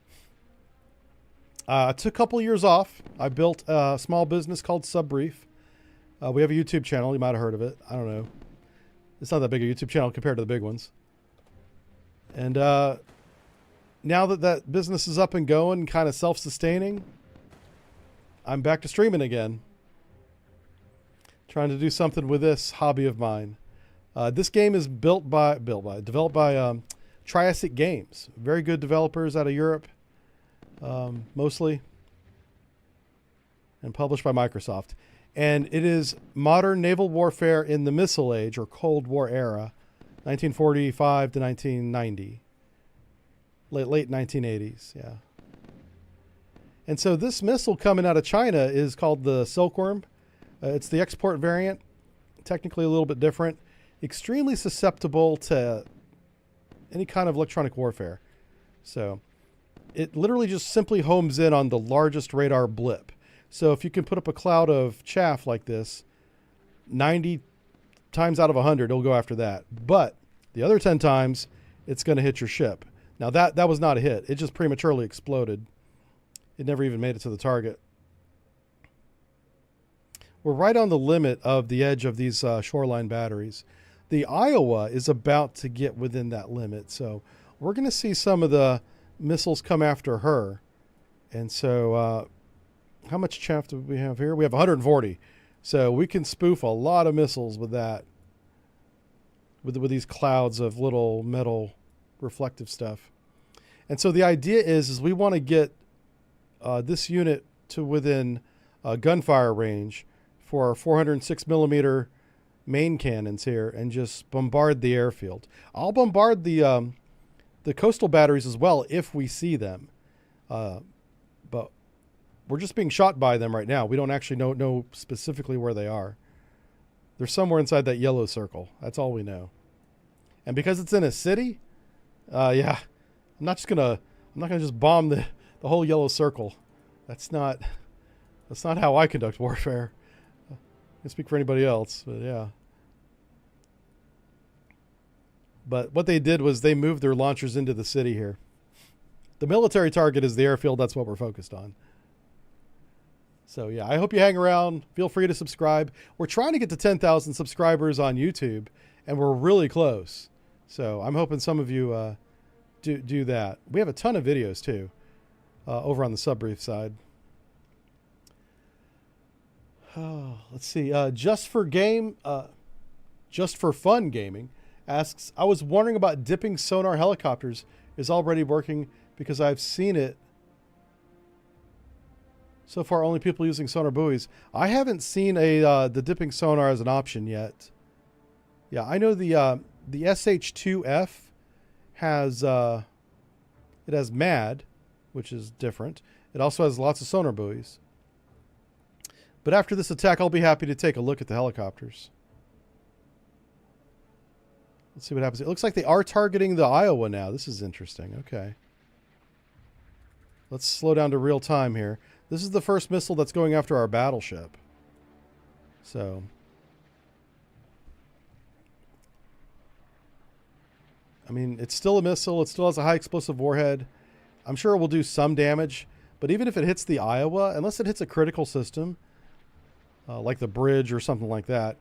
[SPEAKER 1] I took a couple of years off. I built a small business called Subbrief. We have a YouTube channel. You might have heard of it. I don't know. It's not that big a YouTube channel compared to the big ones. And now that that business is up and going, kind of self-sustaining, I'm back to streaming again. Trying to do something with this hobby of mine. This game is developed by Triassic Games. Very good developers out of Europe, mostly, and published by Microsoft. And it is modern naval warfare in the missile age or Cold War era, 1945 to 1990, late 1980s. Yeah. And so this missile coming out of China is called the Silkworm. It's the export variant, technically a little bit different. Extremely susceptible to any kind of electronic warfare. So it literally just simply homes in on the largest radar blip. So if you can put up a cloud of chaff like this, 90 times out of 100, it'll go after that. But the other 10 times, it's going to hit your ship. Now that was not a hit. It just prematurely exploded. It never even made it to the target. We're right on the limit of the edge of these shoreline batteries. The Iowa is about to get within that limit. So we're going to see some of the missiles come after her. And so how much chaff do we have here? We have 140. So we can spoof a lot of missiles with that. With these clouds of little metal reflective stuff. And so the idea is we want to get this unit to within gunfire range for our 406 millimeter main cannons here and just bombard the airfield. I'll bombard the coastal batteries as well if we see them. But we're just being shot by them right now. We don't actually know specifically where they are. They're somewhere inside that yellow circle. That's all we know. And because it's in a city, yeah, I'm not just going to I'm not going to just bomb the whole yellow circle. That's not how I conduct warfare. I can't speak for anybody else, but yeah. But what they did was they moved their launchers into the city here. The military target is the airfield. That's what we're focused on. So yeah, I hope you hang around. Feel free to subscribe. We're trying to get to 10,000 subscribers on YouTube, and we're really close. So I'm hoping some of you do that. We have a ton of videos too over on the Subbrief side. Oh, let's see. Just for Fun Gaming asks, I was wondering about dipping sonar helicopters is already working because I've seen it. So far, only people using sonar buoys. I haven't seen the dipping sonar as an option yet. Yeah, I know the SH2F has it has MAD, which is different. It also has lots of sonar buoys. But after this attack, I'll be happy to take a look at the helicopters. Let's see what happens. It looks like they are targeting the Iowa now. This is interesting. Okay. Let's slow down to real time here. This is the first missile that's going after our battleship. So. I mean, it's still a missile. It still has a high explosive warhead. I'm sure it will do some damage. But even if it hits the Iowa, unless it hits a critical system, like the bridge or something like that,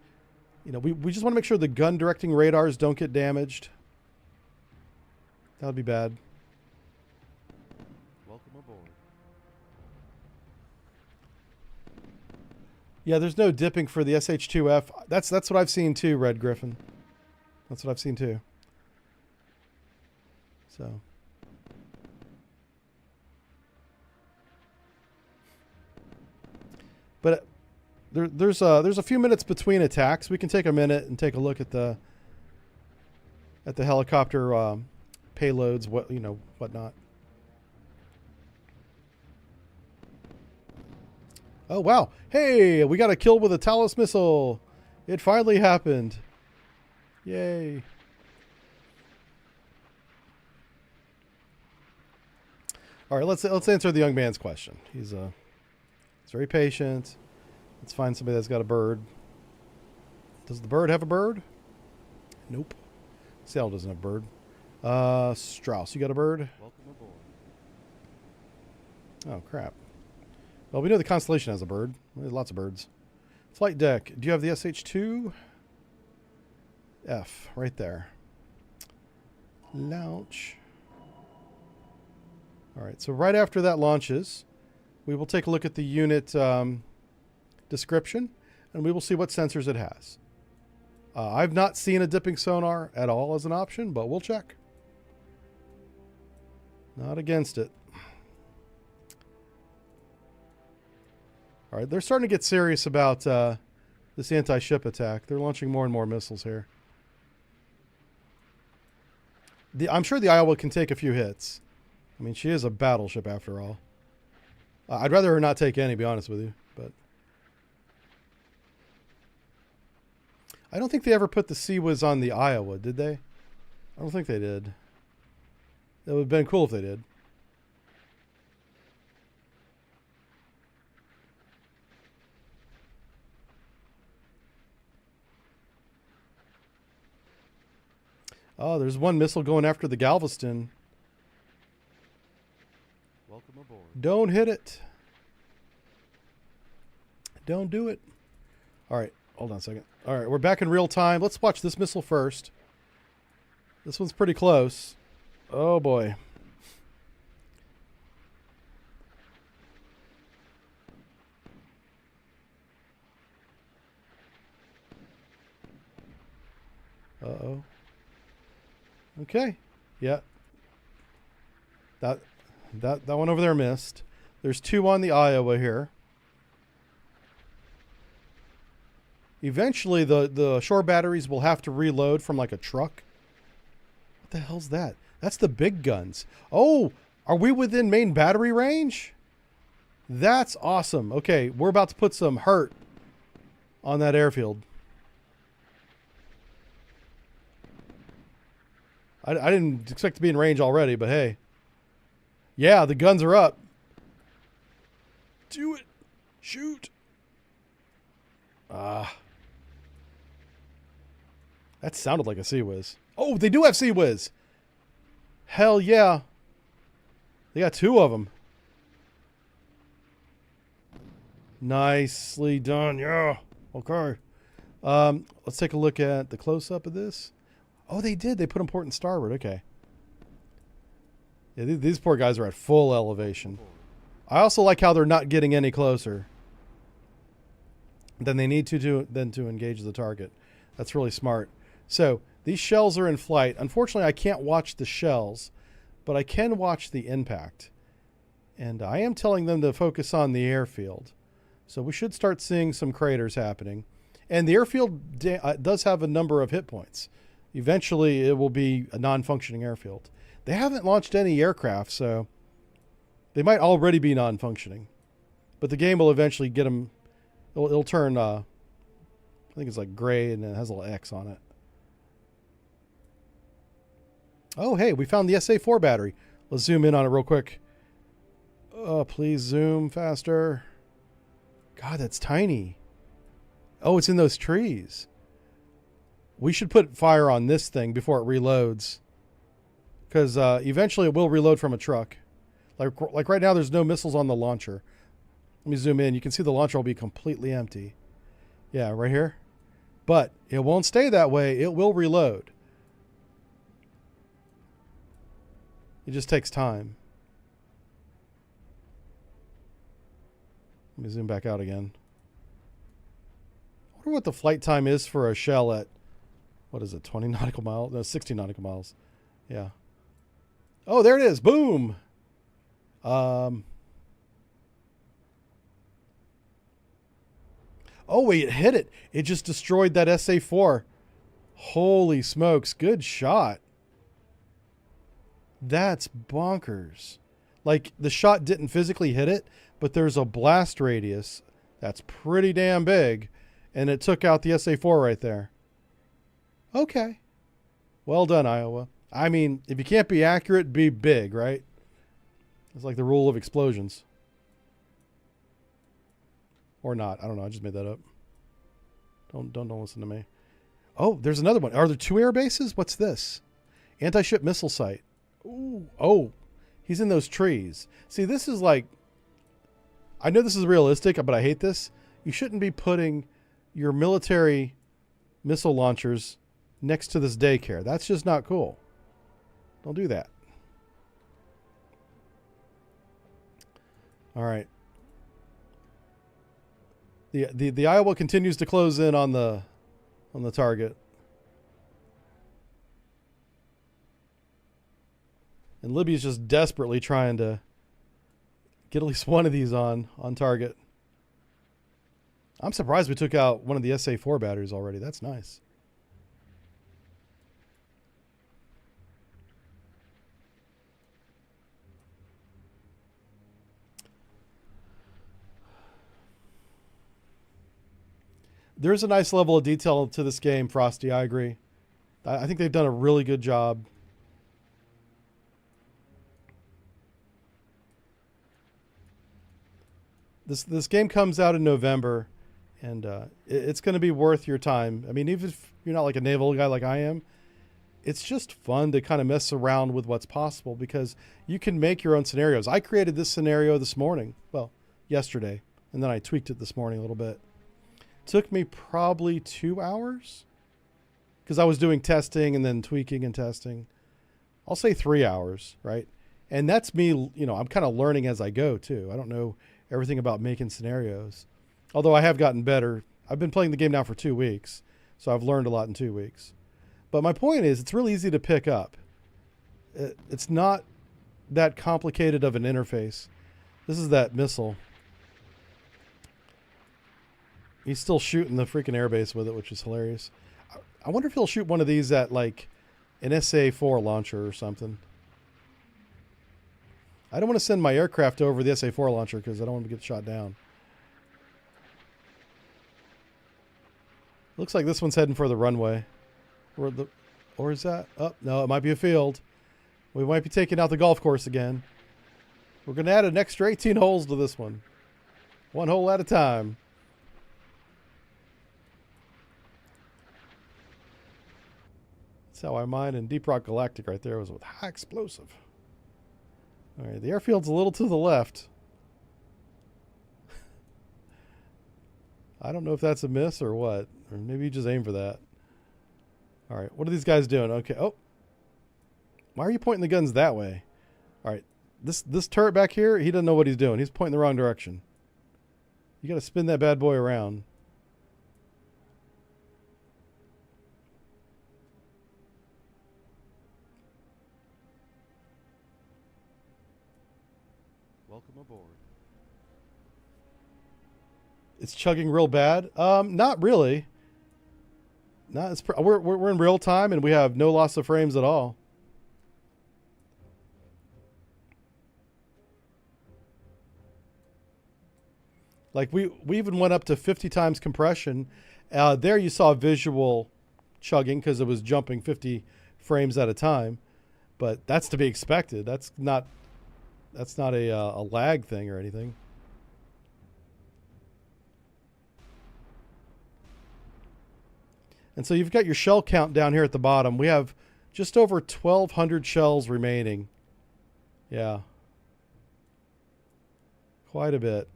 [SPEAKER 1] you know, we just want to make sure the gun directing radars don't get damaged. That would be bad.
[SPEAKER 3] Welcome aboard.
[SPEAKER 1] Yeah, there's no dipping for the SH2F. That's what I've seen too, Red Griffin. That's what I've seen too. So. But there's a few minutes between attacks. We can take a minute and take a look at the helicopter payloads, whatnot. Oh wow! Hey, we got a kill with a Talos missile. It finally happened. Yay! All right, let's answer the young man's question. He's very patient. Let's find somebody that's got a bird. Does the bird have a bird? Nope. Seattle doesn't have a bird. Strauss, you got a bird?
[SPEAKER 3] Welcome aboard.
[SPEAKER 1] Oh, crap. Well, we know the Constellation has a bird. There's lots of birds. Flight deck. Do you have the SH2? F, right there. Launch. All right, so right after that launches, we will take a look at the unit description, and we will see what sensors it has. I've not seen a dipping sonar at all as an option, but we'll check. Not against it. All right, they're starting to get serious about this anti-ship attack. They're launching more and more missiles here. I'm sure the Iowa can take a few hits. I mean, she is a battleship after all. I'd rather her not take any, to be honest with you. But I don't think they ever put the CIWS on the Iowa, did they? I don't think they did. It would have been cool if they did. Oh, there's one missile going after the Galveston.
[SPEAKER 3] Welcome aboard.
[SPEAKER 1] Don't hit it. Don't do it. All right, hold on a second. All right, we're back in real time. Let's watch this missile first. This one's pretty close. Oh, boy. Uh-oh. Okay. Yeah. That one over there missed. There's two on the Iowa here. Eventually, the shore batteries will have to reload from like a truck. What the hell's that? That's the big guns. Oh, are we within main battery range? That's awesome. Okay, we're about to put some hurt on that airfield. I didn't expect to be in range already, but hey. Yeah, the guns are up. Do it. Shoot. That sounded like a Sea Whiz. Oh, they do have Sea Whiz. Hell yeah. They got 2 of them. Nicely done. Yeah. Okay. Let's take a look at the close-up of this. Oh, they did. They put them port and starboard. Okay. Yeah, these poor guys are at full elevation. I also like how they're not getting any closer than they need to engage the target. That's really smart. So these shells are in flight. Unfortunately, I can't watch the shells, but I can watch the impact. And I am telling them to focus on the airfield. So we should start seeing some craters happening. And the airfield does have a number of hit points. Eventually, it will be a non-functioning airfield. They haven't launched any aircraft, so they might already be non-functioning. But the game will eventually get them. It'll turn, I think it's like gray, and it has a little X on it. Oh, hey, we found the SA-4 battery. Let's zoom in on it real quick. Oh, please zoom faster. God, that's tiny. Oh, it's in those trees. We should put fire on this thing before it reloads, because eventually it will reload from a truck. Like right now, there's no missiles on the launcher. Let me zoom in. You can see the launcher will be completely empty. Yeah, right here. But it won't stay that way. It will reload. It just takes time. Let me zoom back out again. I wonder what the flight time is for a shell at, what is it, 20 nautical miles? No, 60 nautical miles. Yeah. Oh, there it is. Boom. Oh, wait, it hit it. It just destroyed that SA-4. Holy smokes. Good shot. That's bonkers. Like, the shot didn't physically hit it, but there's a blast radius that's pretty damn big, and it took out the SA-4 right there. Okay. Well done, Iowa. I mean, if you can't be accurate, be big, right? It's like the rule of explosions. Or not. I don't know. I just made that up. Don't listen to me. Oh, there's another one. Are there 2 air bases? What's this? Anti-ship missile site. Ooh. Oh, he's in those trees. See, this is like, I know this is realistic, but I hate this. You shouldn't be putting your military missile launchers next to this daycare. That's just not cool. Don't do that. All right. The Iowa continues to close in on the target. And Libya's just desperately trying to get at least one of these on target. I'm surprised we took out one of the SA-4 batteries already. That's nice. There's a nice level of detail to this game, Frosty. I agree. I think they've done a really good job. This game comes out in November, and it's going to be worth your time. I mean, even if you're not like a naval guy like I am, it's just fun to kind of mess around with what's possible, because you can make your own scenarios. I created this scenario this morning, well, yesterday, and then I tweaked it this morning a little bit. Took me probably 2 hours, because I was doing testing and then tweaking and testing. I'll say 3 hours, right? And that's me, you know, I'm kind of learning as I go too. I don't know everything about making scenarios, although I have gotten better. I've been playing the game now for 2 weeks, so I've learned a lot in 2 weeks. But my point is, it's really easy to pick up. It's not that complicated of an interface. This is that missile. He's still shooting the freaking airbase with it, which is hilarious. I wonder if he'll shoot one of these at like an SA-4 launcher or something. I don't want to send my aircraft over the SA-4 launcher because I don't want to get shot down. Looks like this one's heading for the runway. Or is that? Oh, no, it might be a field. We might be taking out the golf course again. We're going to add an extra 18 holes to this one. One hole at a time. That's how I mine in Deep Rock Galactic right there, was with high explosive. All right, the airfield's a little to the left. I don't know if that's a miss or what. Or maybe you just aim for that. All right, what are these guys doing? Okay, oh. Why are you pointing the guns that way? All right, this turret back here, he doesn't know what he's doing. He's pointing the wrong direction. You got to spin that bad boy around.
[SPEAKER 3] Welcome aboard.
[SPEAKER 1] It's chugging real bad. Not really. No, we're in real time and we have no loss of frames at all. Like we even went up to 50 times compression. There you saw visual chugging because it was jumping 50 frames at a time, but that's to be expected. That's not a lag thing or anything. And so you've got your shell count down here at the bottom. We have just over 1,200 shells remaining. Yeah. Quite a bit.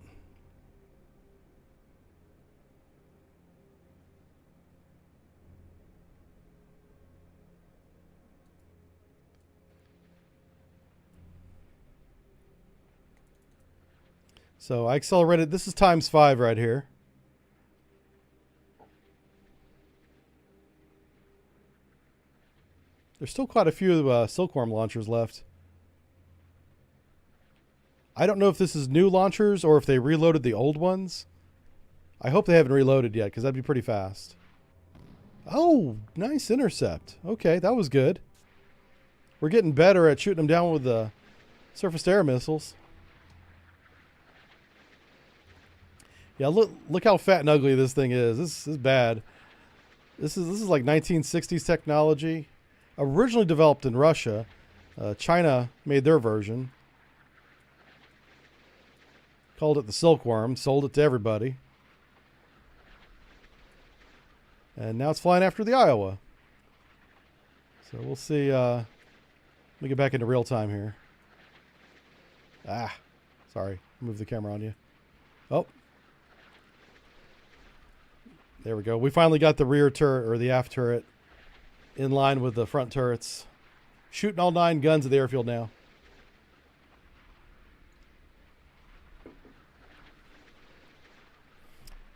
[SPEAKER 1] So I accelerated. This is ×5 right here. There's still quite a few silkworm launchers left. I don't know if this is new launchers or if they reloaded the old ones. I hope they haven't reloaded yet because that'd be pretty fast. Oh, nice intercept. Okay, that was good. We're getting better at shooting them down with the surface-to-air missiles. Yeah, look how fat and ugly this thing is. This is bad. This is like 1960s technology. Originally developed in Russia. China made their version. Called it the Silkworm. Sold it to everybody. And now it's flying after the Iowa. So we'll see. Let me get back into real time here. Sorry. Move the camera on you. Oh. There we go. We finally got the rear turret or the aft turret in line with the front turrets. Shooting all 9 guns at the airfield now.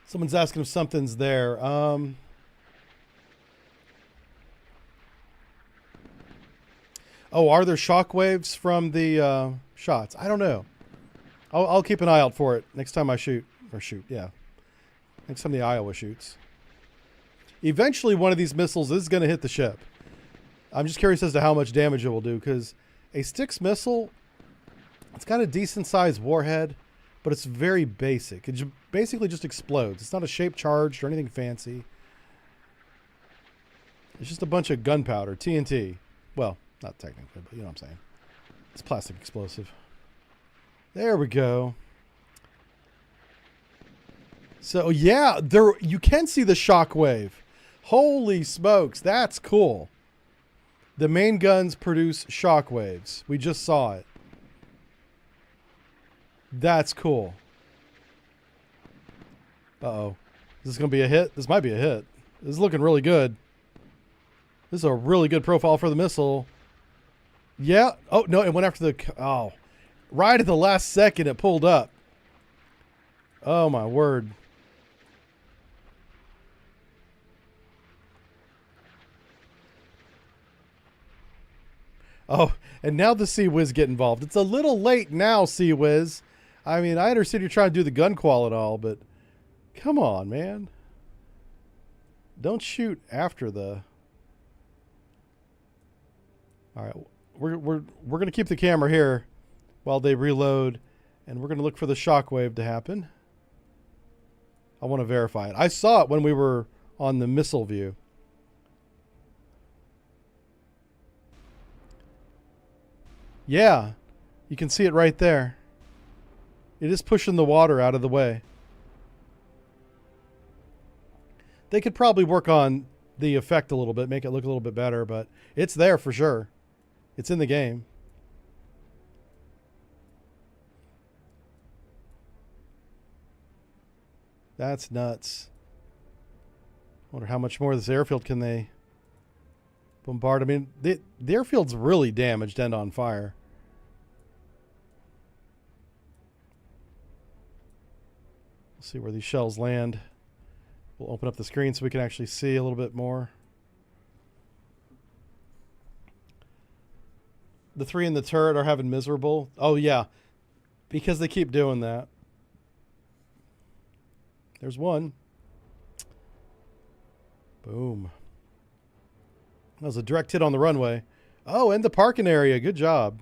[SPEAKER 1] Someone's asking if something's there. Oh, are there shockwaves from the shots? I don't know. I'll keep an eye out for it next time I shoot. Yeah. Next time the Iowa shoots. Eventually, one of these missiles is going to hit the ship. I'm just curious as to how much damage it will do, because a Styx missile, it's got a decent-sized warhead, but it's very basic. It basically just explodes. It's not a shape charged or anything fancy. It's just a bunch of gunpowder, TNT. Well, not technically, but you know what I'm saying. It's plastic explosive. There we go. So yeah, you can see the shockwave. Holy smokes, that's cool. The main guns produce shockwaves. We just saw it. That's cool. Uh-oh. Is this going to be a hit? This might be a hit. This is looking really good. This is a really good profile for the missile. Yeah. Oh, no, it went after the... Oh. Right at the last second, it pulled up. Oh, my word. Oh, and now the Sea Whiz get involved. It's a little late now, Sea Whiz. I mean, I understand you're trying to do the gun qual and all, but come on, man. Don't shoot after the... All right, we're going to keep the camera here while they reload, and we're going to look for the shockwave to happen. I want to verify it. I saw it when we were on the missile view. Yeah, you can see it right there. It is pushing the water out of the way. They could probably work on the effect a little bit, make it look a little bit better, but it's there for sure. It's in the game. That's nuts. Wonder how much more of this airfield can they bombard. I mean, the airfield's really damaged and on fire. Let's see where these shells land. We'll open up the screen so we can actually see a little bit more. The 3 in the turret are having miserable. Oh, yeah. Because they keep doing that. There's one. Boom. That was a direct hit on the runway. Oh, and the parking area. Good job.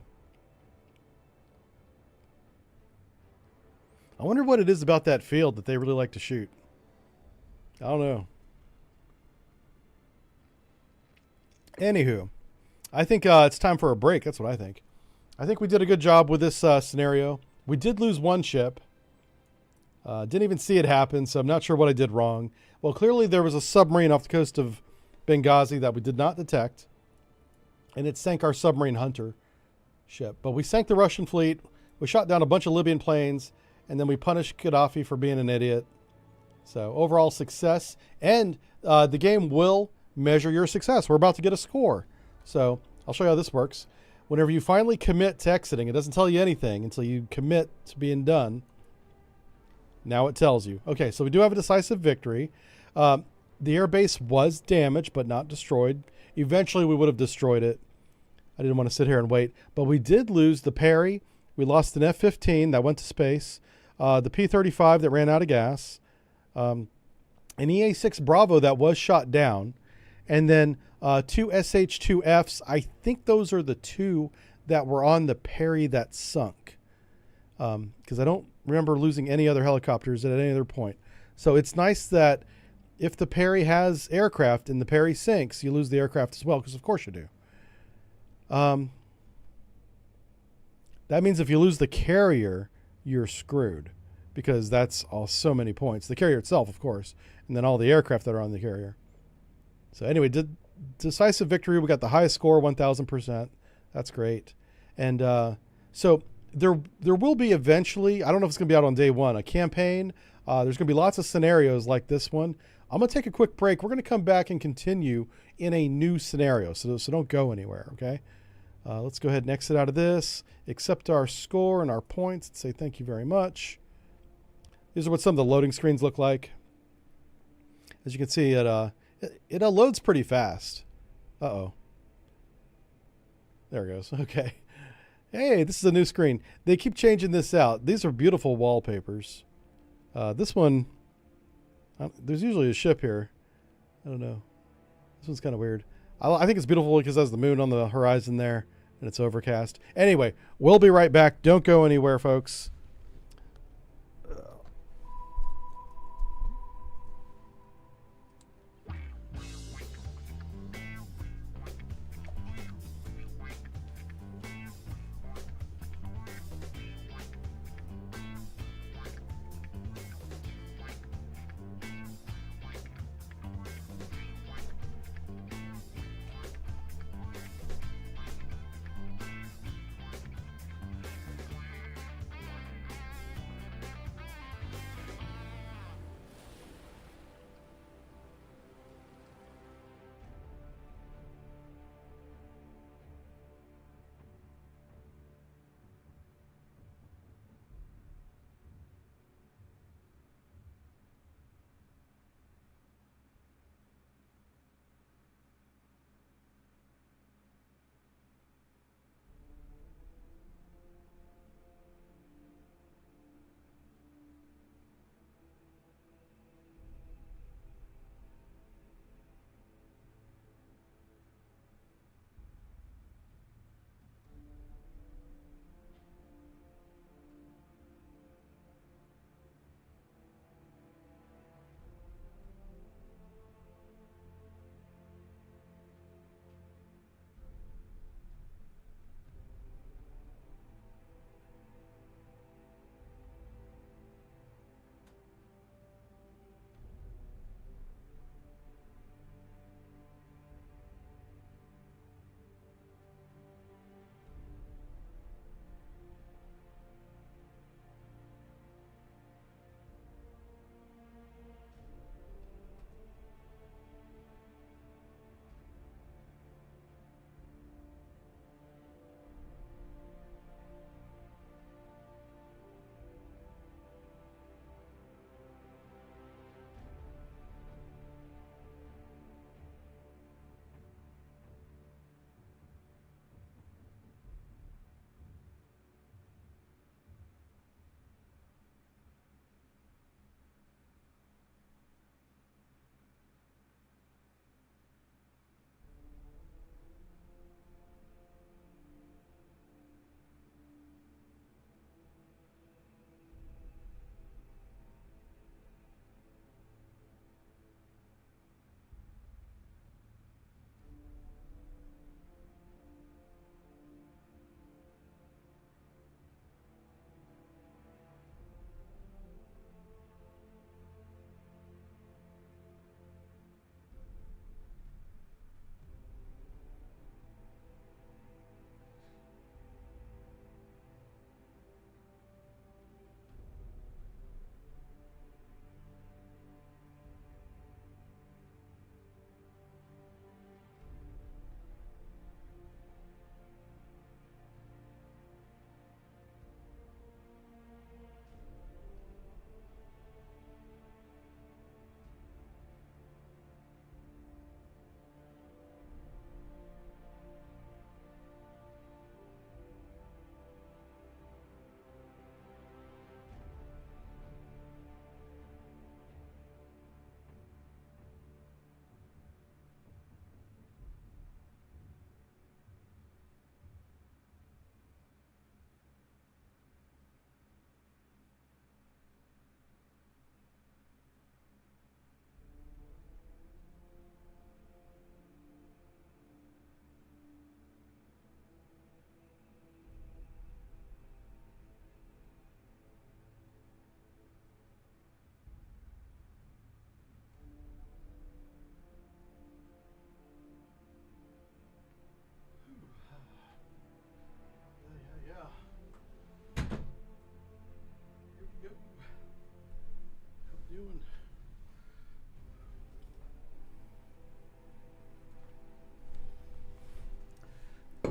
[SPEAKER 1] I wonder what it is about that field that they really like to shoot. I don't know. Anywho, I think it's time for a break. That's what I think. I think we did a good job with this scenario. We did lose one ship. Didn't even see it happen, so I'm not sure what I did wrong. Well, clearly there was a submarine off the coast of Benghazi that we did not detect, and it sank our submarine hunter ship. But we sank the Russian fleet. We shot down a bunch of Libyan planes, and then we punished Gaddafi for being an idiot. So overall success, and the game will measure your success. We're about to get a score. So I'll show you how this works. Whenever you finally commit to exiting, it doesn't tell you anything until you commit to being done. Now it tells you. Okay, so we do have a decisive victory. The airbase was damaged, but not destroyed. Eventually, we would have destroyed it. I didn't want to sit here and wait. But we did lose the Perry. We lost an F-15 that went to space. The P-35 that ran out of gas. An EA-6 Bravo that was shot down. And then 2 SH-2Fs. I think those are the 2 that were on the Perry that sunk. Because I don't remember losing any other helicopters at any other point. So it's nice that if the Perry has aircraft and the Perry sinks, you lose the aircraft as well, because of course you do. That means if you lose the carrier, you're screwed, because that's all so many points. The carrier itself, of course, and then all the aircraft that are on the carrier. So anyway, decisive victory. We got the highest score, 1,000%. That's great. And so there will be eventually, I don't know if it's going to be out on day one, a campaign. There's going to be lots of scenarios like this one. I'm going to take a quick break. We're going to come back and continue in a new scenario. So don't go anywhere, okay? Let's go ahead and exit out of this, accept our score and our points, and say thank you very much. These are what some of the loading screens look like. As you can see, it loads pretty fast. Uh-oh. There it goes. Okay. Hey, this is a new screen. They keep changing this out. These are beautiful wallpapers. This one, there's usually a ship here. I don't know. This one's kind of weird. I think it's beautiful because it has the moon on the horizon there, and it's overcast. Anyway, we'll be right back. Don't go anywhere, folks.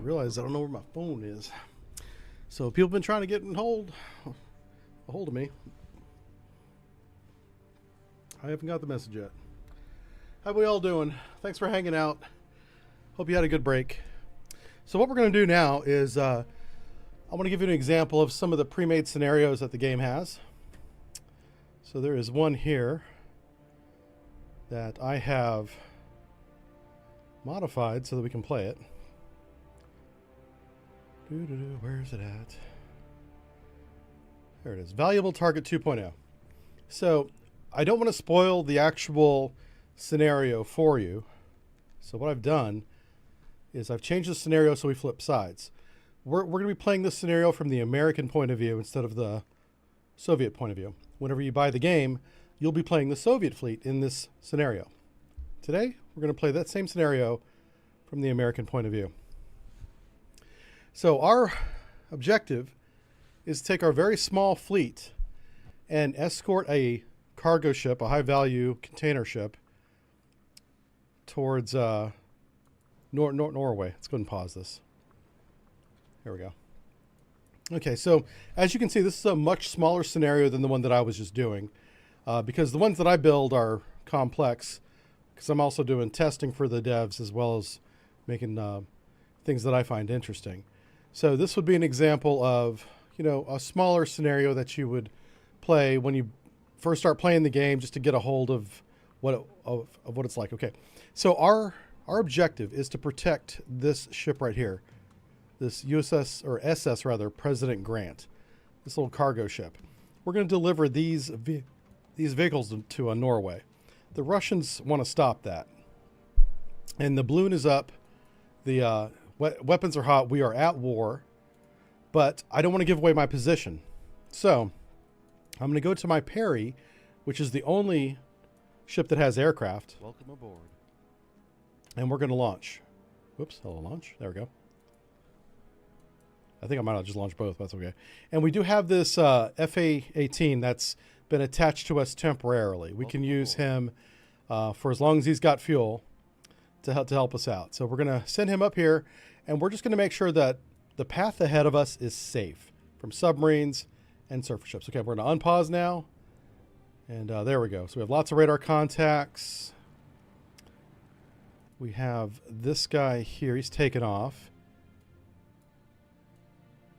[SPEAKER 1] realize I don't know where my phone is. So people have been trying to get a hold of me. I haven't got the message yet. How we all doing? Thanks for hanging out. Hope you had a good break. So what we're going to do now is I want to give you an example of some of the pre-made scenarios that the game has. So there is one here that I have modified so that we can play it. Where is it at? There it is. Valuable Target 2.0. So I don't want to spoil the actual scenario for you. So what I've done is I've changed the scenario so we flip sides. We're going to be playing this scenario from the American point of view instead of the Soviet point of view. Whenever you buy the game, you'll be playing the Soviet fleet in this scenario. Today, we're going to play that same scenario from the American point of view. So our objective is to take our very small fleet and escort a cargo ship, a high-value container ship, towards Norway. Let's go ahead and pause this. Here we go. Okay, so as you can see, this is a much smaller scenario than the one that I was just doing, because the ones that I build are complex, because I'm also doing testing for the devs as well as making things that I find interesting. So this would be an example of, you know, a smaller scenario that you would play when you first start playing the game, just to get a hold of what it's like. Okay, so our objective is to protect this ship right here, this USS or SS rather, President Grant, this little cargo ship. We're going to deliver these vehicles to Norway. The Russians want to stop that, and the balloon is up. The weapons are hot. We are at war, but I don't want to give away my position. So I'm going to go to my Perry, which is the only ship that has aircraft.
[SPEAKER 3] Welcome aboard.
[SPEAKER 1] And we're going to launch. Whoops, hello launch. There we go. I think I might have just launched both. That's okay. And we do have this FA-18 that's been attached to us temporarily. We can use him for as long as he's got fuel to help us out. So we're going to send him up here, and we're just going to make sure that the path ahead of us is safe from submarines and surface ships. Okay, we're going to unpause now. And there we go. So we have lots of radar contacts. We have this guy here. He's taken off.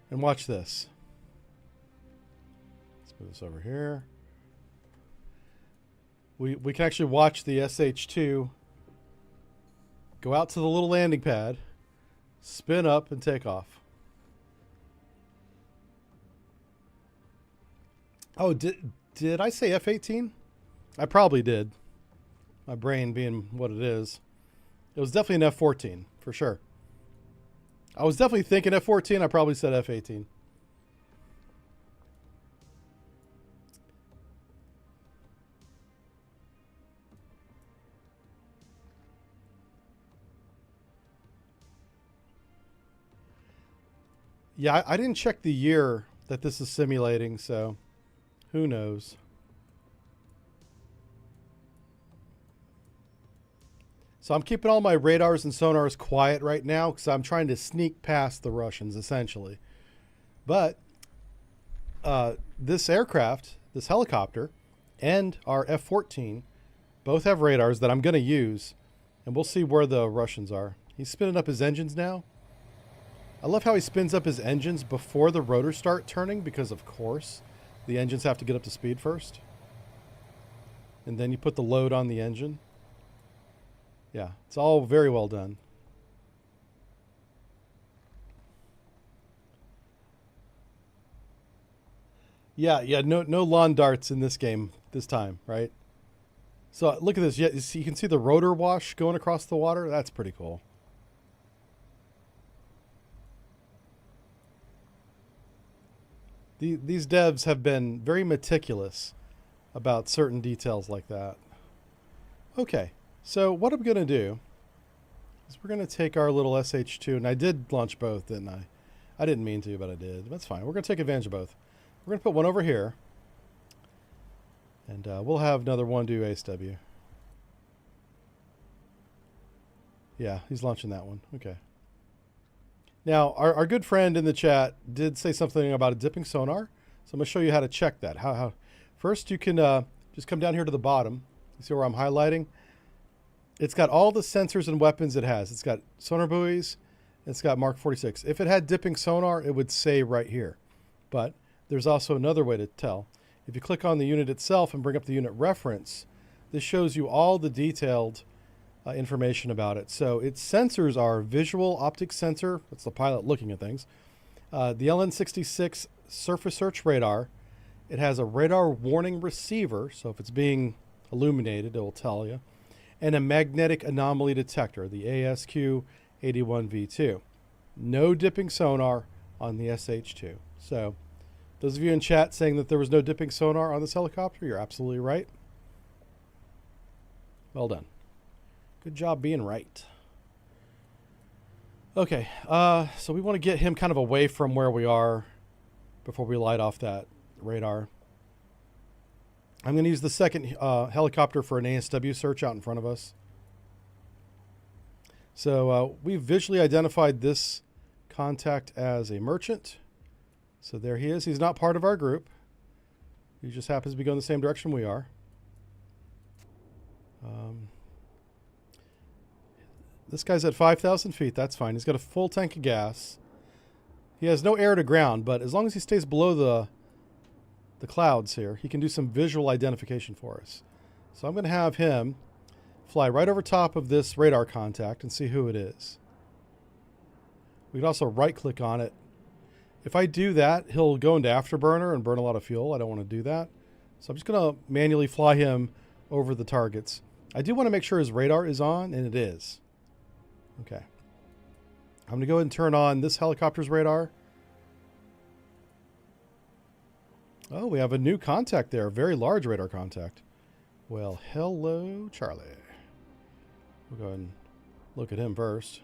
[SPEAKER 1] And watch this. Let's move this over here. We can actually watch the SH-2 go out to the little landing pad, spin up, and take off. Oh, did I say F-18? I probably did. My brain being what it is. It was definitely an F-14, for sure. I was definitely thinking F-14. I probably said F-18. Yeah, I didn't check the year that this is simulating, so who knows? So I'm keeping all my radars and sonars quiet right now because I'm trying to sneak past the Russians, essentially. But this aircraft, this helicopter, and our F-14 both have radars that I'm going to use, and we'll see where the Russians are. He's spinning up his engines now. I love how he spins up his engines before the rotors start turning because, of course, the engines have to get up to speed first. And then you put the load on the engine. Yeah, it's all very well done. Yeah, no lawn darts in this game this time, right? So look at this. Yeah, you can see the rotor wash going across the water. That's pretty cool. These devs have been very meticulous about certain details like that. Okay, so what I'm going to do is we're going to take our little SH-2, and I did launch both, didn't I? I didn't mean to, but I did. That's fine. We're going to take advantage of both. We're going to put one over here, and we'll have another one do ASW. Yeah, he's launching that one. Okay. Now, our good friend in the chat did say something about a dipping sonar. So I'm going to show you how to check that. First, you can just come down here to the bottom. You see where I'm highlighting? It's got all the sensors and weapons it has. It's got sonar buoys. It's got Mark 46. If it had dipping sonar, it would say right here. But there's also another way to tell. If you click on the unit itself and bring up the unit reference, this shows you all the detailed information about it. So its sensors are visual optic sensor. That's the pilot looking at things. The LN66 surface search radar. It has a radar warning receiver. So if it's being illuminated, it will tell you. And a magnetic anomaly detector, the ASQ81V2. No dipping sonar on the SH2. So those of you in chat saying that there was no dipping sonar on this helicopter, you're absolutely right. Well done. Good job being right. Okay, so we want to get him kind of away from where we are before we light off that radar. I'm going to use the second helicopter for an ASW search out in front of us. So we've visually identified this contact as a merchant. So there he is. He's not part of our group. He just happens to be going the same direction we are. This guy's at 5,000 feet. That's fine. He's got a full tank of gas. He has no air to ground, but as long as he stays below the clouds here, he can do some visual identification for us. So I'm going to have him fly right over top of this radar contact and see who it is. We can also right-click on it. If I do that, he'll go into afterburner and burn a lot of fuel. I don't want to do that. So I'm just going to manually fly him over the targets. I do want to make sure his radar is on, and it is. Okay. I'm going to go ahead and turn on this helicopter's radar. Oh, we have a new contact there. A very large radar contact. Well, hello, Charlie. We'll go ahead and look at him first.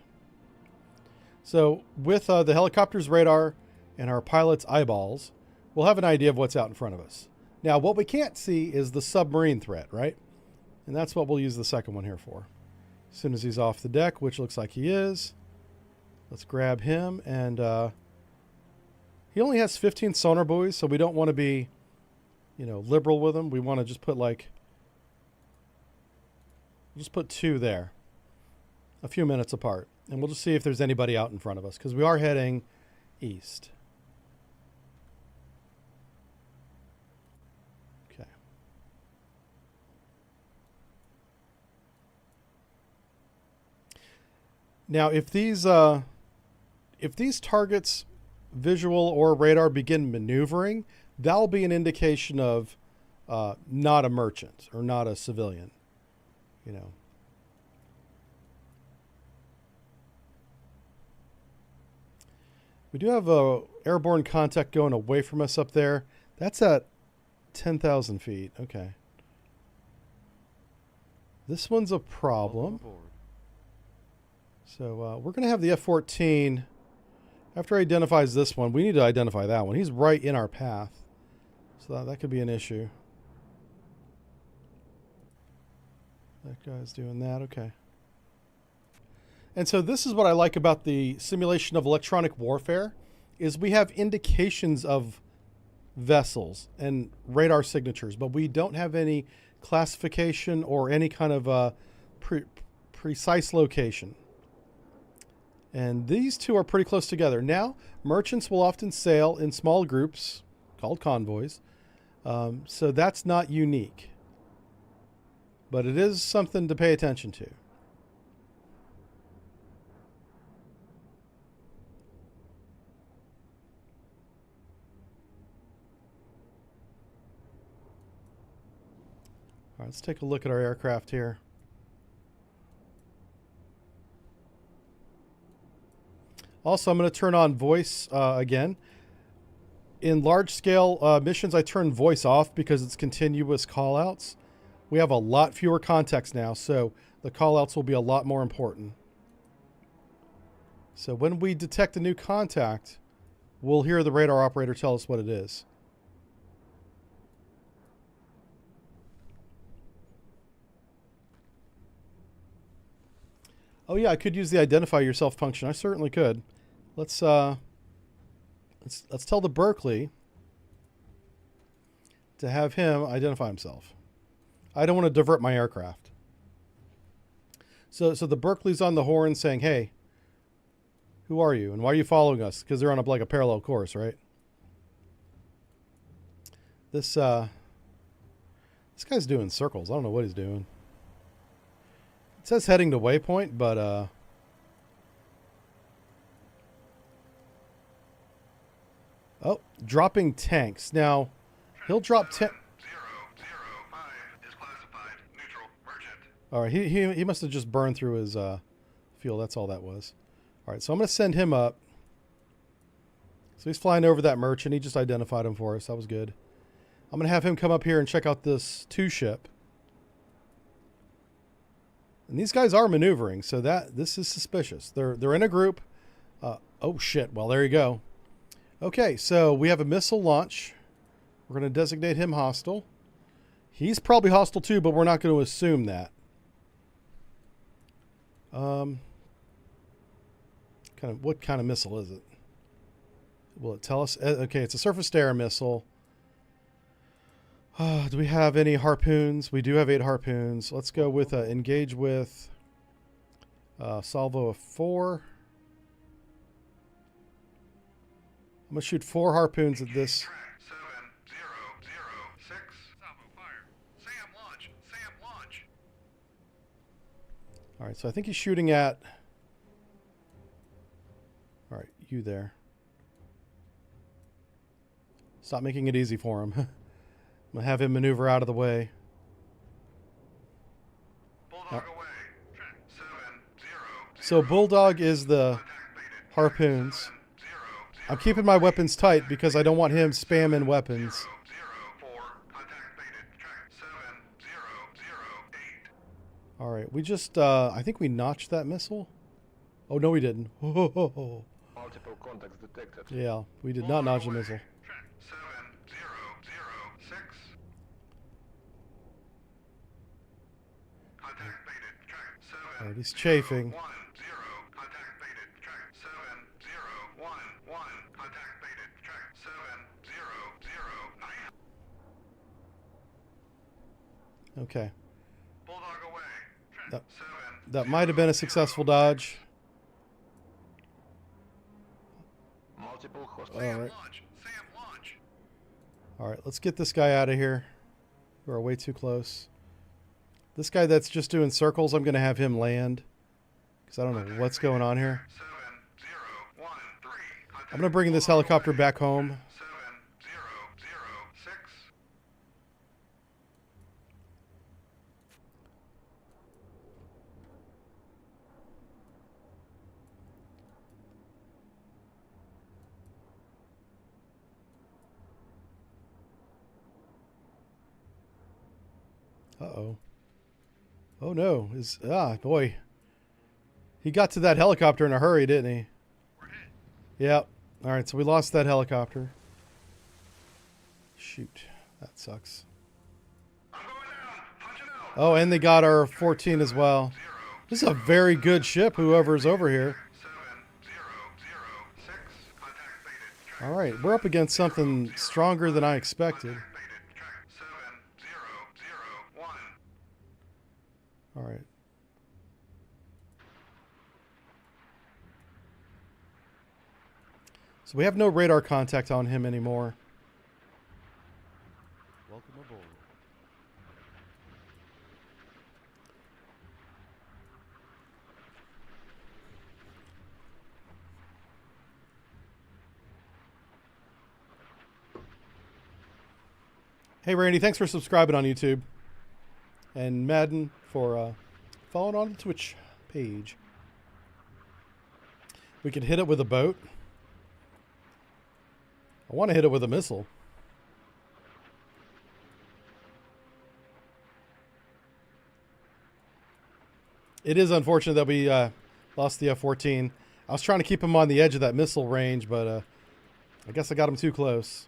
[SPEAKER 1] So with the helicopter's radar and our pilot's eyeballs, we'll have an idea of what's out in front of us. Now, what we can't see is the submarine threat, right? And that's what we'll use the second one here for. As soon as he's off the deck, which looks like he is, let's grab him. And he only has 15 sonar buoys, so we don't want to be, liberal with him. We want to just put put 2 there, a few minutes apart. And we'll just see if there's anybody out in front of us, because we are heading east. Okay. Now, if these targets, visual or radar, begin maneuvering, that'll be an indication of not a merchant or not a civilian. We do have a airborne contact going away from us up there. That's at 10,000 feet. Okay. This one's a problem. So we're going to have the F-14. After it identifies this one, we need to identify that one. He's right in our path. So that could be an issue. That guy's doing that. Okay. And so this is what I like about the simulation of electronic warfare, is we have indications of vessels and radar signatures, but we don't have any classification or any kind of precise location. And these two are pretty close together. Now, merchants will often sail in small groups called convoys, so that's not unique. But it is something to pay attention to. All right, let's take a look at our aircraft here. Also, I'm going to turn on voice again. In large-scale missions, I turn voice off because it's continuous callouts. We have a lot fewer contacts now, so the callouts will be a lot more important. So when we detect a new contact, we'll hear the radar operator tell us what it is. Oh yeah, I could use the identify yourself function. I certainly could. let's tell the Berkeley to have him identify himself. I don't want to divert my aircraft. So the Berkeley's on the horn saying, "Hey, who are you and why are you following us?" Because they're on a parallel course, right? This guy's doing circles. I don't know what he's doing. It says heading to waypoint, but oh, dropping tanks. Now, he'll drop 10.
[SPEAKER 4] 005 is classified neutral merchant.
[SPEAKER 1] All right, he must have just burned through his fuel. That's all that was. All right, so I'm going to send him up. So he's flying over that merchant. He just identified him for us. That was good. I'm going to have him come up here and check out this 2-ship. And these guys are maneuvering, so this is suspicious. They're in a group. Oh, shit. Well, there you go. Okay, so we have a missile launch. We're going to designate him hostile. He's probably hostile too, but we're not going to assume that. What kind of missile is it? Will it tell us? Okay, it's a surface-to-air missile. Do we have any harpoons? We do have 8 harpoons. Let's go with engage with salvo of 4. I'm going to shoot 4 harpoons at this.
[SPEAKER 4] Track 7006. Salvo fire. Sam launch. Sam launch.
[SPEAKER 1] All right, so I think he's shooting at... All right, you there. Stop making it easy for him. I'm going to have him maneuver out of the way.
[SPEAKER 4] Bulldog away. Track 700.
[SPEAKER 1] So Bulldog is the harpoons. I'm keeping my weapons tight because I don't want him spamming weapons.
[SPEAKER 4] 04. Contact baited. Track 7008.
[SPEAKER 1] All right, we just, I think we notched that missile. Oh, no, we didn't.
[SPEAKER 5] Multiple contacts detected.
[SPEAKER 1] Yeah, we did not notch the missile.
[SPEAKER 4] Track 7006. Contact baited. Track 7.
[SPEAKER 1] All right, he's chafing.
[SPEAKER 4] 10. Contact baited. Track 7011. Contact baited. Track 7009.
[SPEAKER 1] Okay,
[SPEAKER 4] Bulldog away. Track
[SPEAKER 1] That-
[SPEAKER 4] 7.
[SPEAKER 1] that might have been a successful dodge.
[SPEAKER 5] Multiple hostile.
[SPEAKER 1] All right.
[SPEAKER 4] Launch. Sam launch.
[SPEAKER 1] All right, let's get this guy out of here. We're way too close. This guy that's just doing circles, I'm going to have him land. Because I don't know what's going on here.
[SPEAKER 4] 7013.
[SPEAKER 1] I'm going to bring this helicopter back home.
[SPEAKER 4] 7006.
[SPEAKER 1] Uh-oh. Oh, no. Boy. He got to that helicopter in a hurry, didn't he?
[SPEAKER 4] We're hit.
[SPEAKER 1] Yep. All right, so we lost that helicopter. Shoot. That sucks.
[SPEAKER 4] I'm going down. Punching out.
[SPEAKER 1] Oh, and they got our 14 as well. This is a very good ship, whoever's over here.
[SPEAKER 4] 7006. Contact baited. Track
[SPEAKER 1] All right, we're up against something stronger than I expected.
[SPEAKER 4] baited. Track 7001.
[SPEAKER 1] All right. So we have no radar contact on him anymore.
[SPEAKER 3] Welcome aboard.
[SPEAKER 1] Hey, Randy, thanks for subscribing on YouTube. And Madden for following on the Twitch page. We can hit it with a boat. I want to hit it with a missile. It is unfortunate that we lost the F-14. I was trying to keep him on the edge of that missile range, but I guess I got him too close.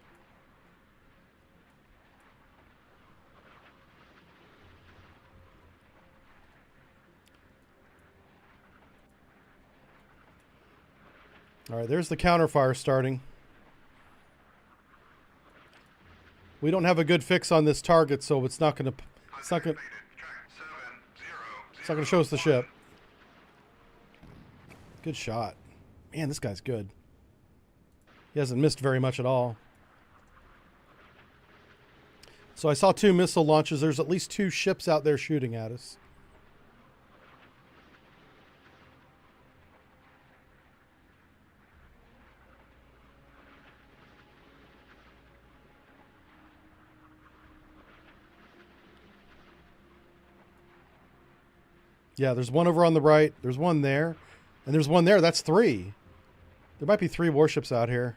[SPEAKER 1] All All right, there's the counterfire starting. We don't have a good fix on this target, so it's not going to show us the ship. Good shot. Man, this guy's good. He hasn't missed very much at all. So I saw 2 missile launches. There's at least 2 ships out there shooting at us. Yeah, there's one over on the right. There's one there. And there's one there. That's 3. There might be 3 warships out here.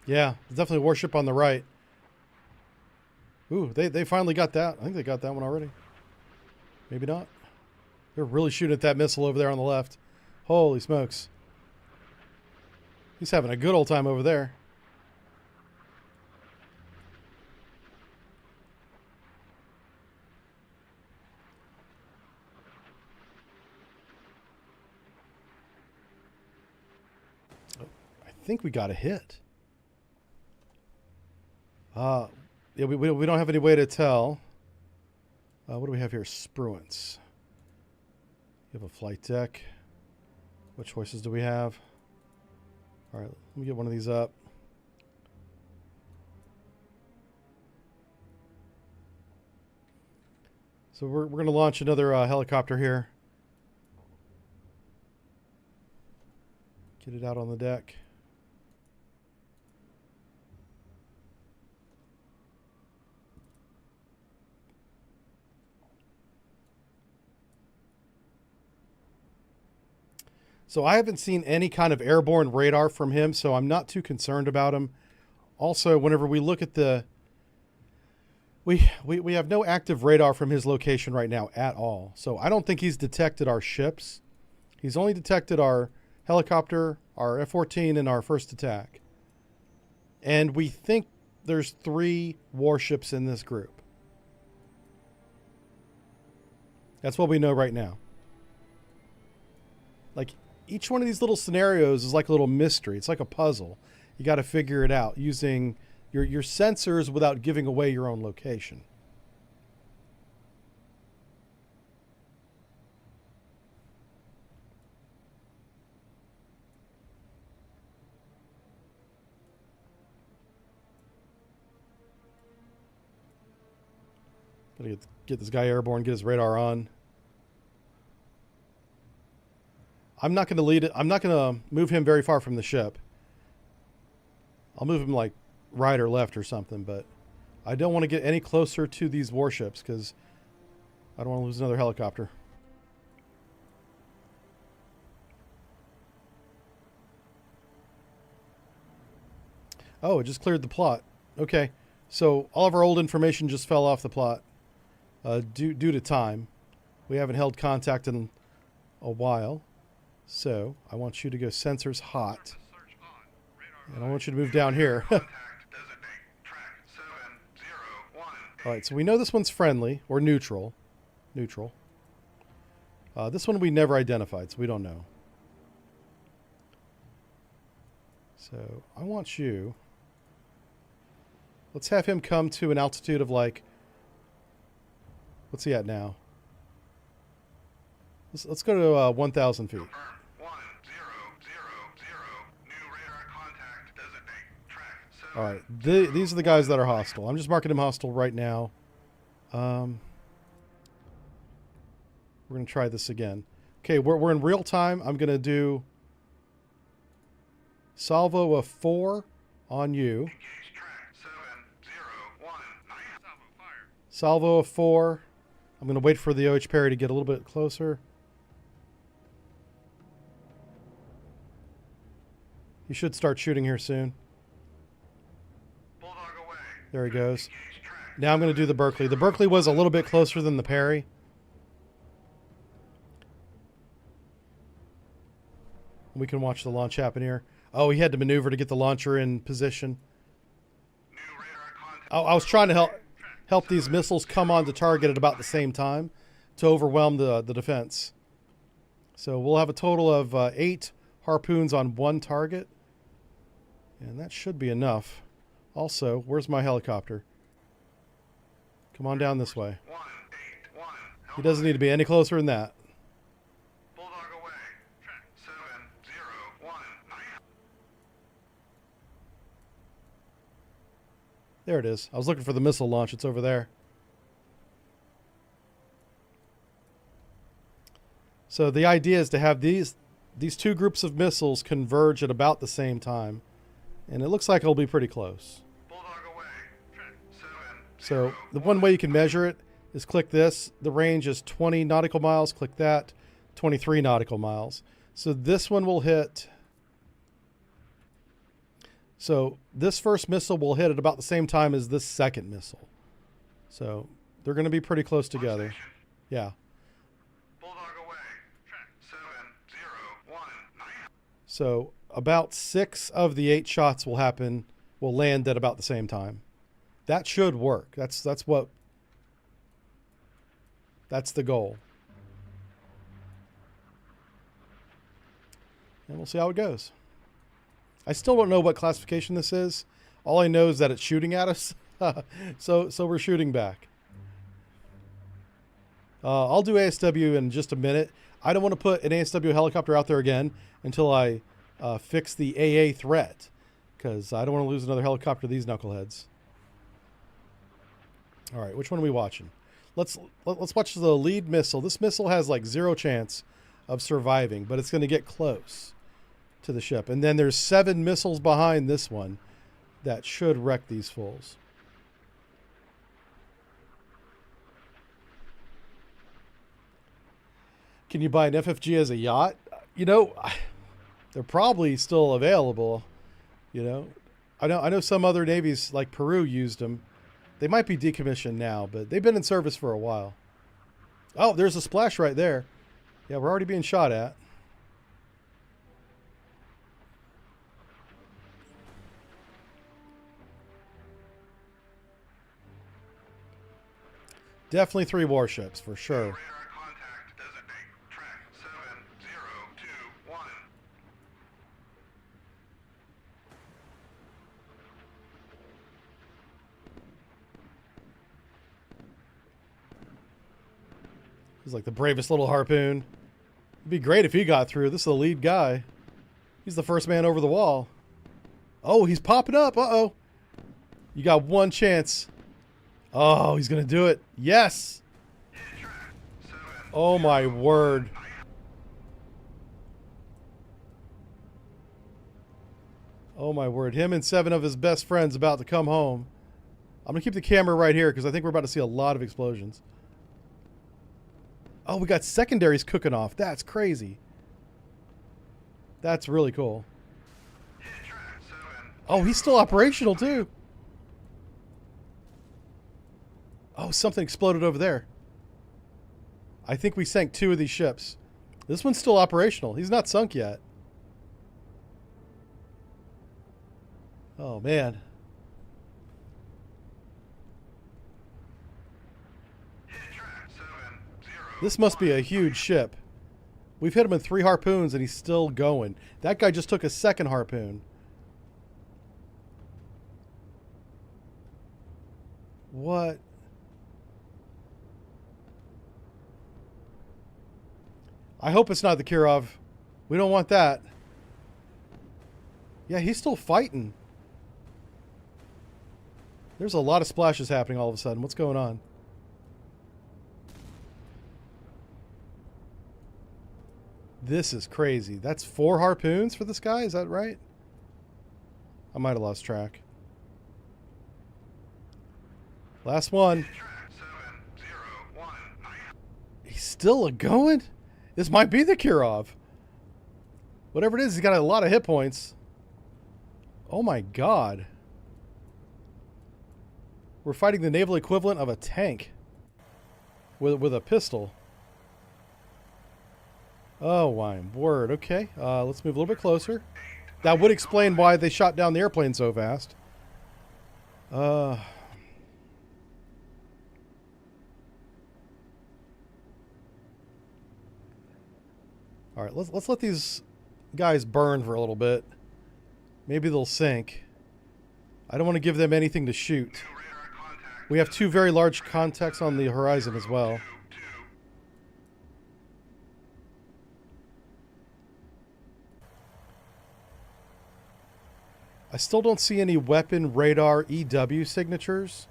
[SPEAKER 1] Yeah, there's definitely a warship on the right. Ooh, they finally got that. I think they got that one already. Maybe not. They're really shooting at that missile over there on the left. Holy smokes. He's having a good old time over there. Oh, I think we got a hit. Yeah, we don't have any way to tell. What do we have here? Spruance. You have a flight deck. What choices do we have? All right, let me get one of these up. So we're going to launch another helicopter here. Get it out on the deck. So I haven't seen any kind of airborne radar from him, so I'm not too concerned about him. Also, whenever we look at the... We have no active radar from his location right now at all. So I don't think he's detected our ships. He's only detected our helicopter, our F-14, and our first attack. And we think there's 3 warships in this group. That's what we know right now. Like... Each one of these little scenarios is like a little mystery. It's like a puzzle. You got to figure it out using your sensors without giving away your own location. Gotta get this guy airborne, get his radar on. I'm not going to lead it. I'm not going to move him very far from the ship. I'll move him like right or left or something, but I don't want to get any closer to these warships because I don't want to lose another helicopter. Oh, it just cleared the plot. Okay, so all of our old information just fell off the plot due to time. We haven't held contact in a while. So, I want you to go sensors hot. And I want you to move down here. Alright, so we know this one's friendly, or neutral. Neutral. This one we never identified, so we don't know. So, I want you... Let's have him come to an altitude of like... What's he at now? Let's go to 1,000 feet. All right, these are the guys that are hostile. I'm just marking them hostile right now. We're going to try this again. Okay, we're in real time. I'm going to do salvo of 4 on you. Salvo of 4. I'm going to wait for the OH Perry to get a little bit closer. He should start shooting here soon. There he goes. Now I'm going to do the Berkeley. The Berkeley was a little bit closer than the Perry. We can watch the launch happen here. Oh, he had to maneuver to get the launcher in position.
[SPEAKER 4] New radar contact.
[SPEAKER 1] I was trying to help these missiles come on to target at about the same time to overwhelm the defense. So we'll have a total of 8 harpoons on one target. And that should be enough. Also, where's my helicopter? Come on down this way.
[SPEAKER 4] 181.
[SPEAKER 1] He doesn't need to be any closer than that.
[SPEAKER 4] Bulldog away. Track 701.
[SPEAKER 1] There it is. I was looking for the missile launch. It's over there. So the idea is to have these 2 groups of missiles converge at about the same time. And it looks like it'll be pretty close.
[SPEAKER 4] Bulldog away. Track 701.
[SPEAKER 1] So the one way you can measure it is click this. The range is 20 nautical miles. Click that. 23 nautical miles. So this one will hit. So this first missile will hit at about the same time as this second missile. So they're going to be pretty close together. Yeah.
[SPEAKER 4] Bulldog away. Track 701.
[SPEAKER 1] So about 6 of the 8 shots will land at about the same time. That should work. That's the goal. And we'll see how it goes. I still don't know what classification this is. All I know is that it's shooting at us. so we're shooting back. I'll do ASW in just a minute. I don't want to put an ASW helicopter out there again until I fix the AA threat, because I don't want to lose another helicopter to these knuckleheads. All right, which one are we watching? Let's watch the lead missile. This missile has like 0 chance of surviving, but it's going to get close to the ship. And then there's 7 missiles behind this one that should wreck these fools. Can you buy an FFG as a yacht? You know, they're probably still available. You know, I know some other navies like Peru used them. They might be decommissioned now, but they've been in service for a while. Oh, there's a splash right there. Yeah, we're already being shot at. Definitely 3 warships for sure.
[SPEAKER 4] Radar contact. Designate. Track 7021.
[SPEAKER 1] He's like the bravest little harpoon. It'd be great if he got through. This is the lead guy. He's the first man over the wall. Oh, he's popping up. Uh-oh. You got 1 chance. Oh, he's going to do it. Yes. Oh, my word. Oh, my word. Him and 7 of his best friends about to come home. I'm going to keep the camera right here because I think we're about to see a lot of explosions. Oh, we got secondaries cooking off. That's crazy. That's really cool. Oh, he's still operational, too. Oh, something exploded over there. I think we sank 2 of these ships. This one's still operational. He's not sunk yet. Oh, man. This must be a huge ship. We've hit him with 3 harpoons and he's still going. That guy just took a second harpoon. What? I hope it's not the Kirov. We don't want that. Yeah, he's still fighting. There's a lot of splashes happening all of a sudden. What's going on? This is crazy. That's 4 harpoons for this guy? Is that right? I might have lost track. Last one. He's still going? This might be the Kirov. Whatever it is, he's got a lot of hit points. Oh my god. We're fighting the naval equivalent of a tank with a pistol. Oh, my word. Okay, let's move a little bit closer. That would explain why they shot down the airplane so fast. All right, let's let these guys burn for a little bit. Maybe they'll sink. I don't want to give them anything to shoot. We have 2 very large contacts on the horizon as well. I still don't see any weapon, radar, EW signatures,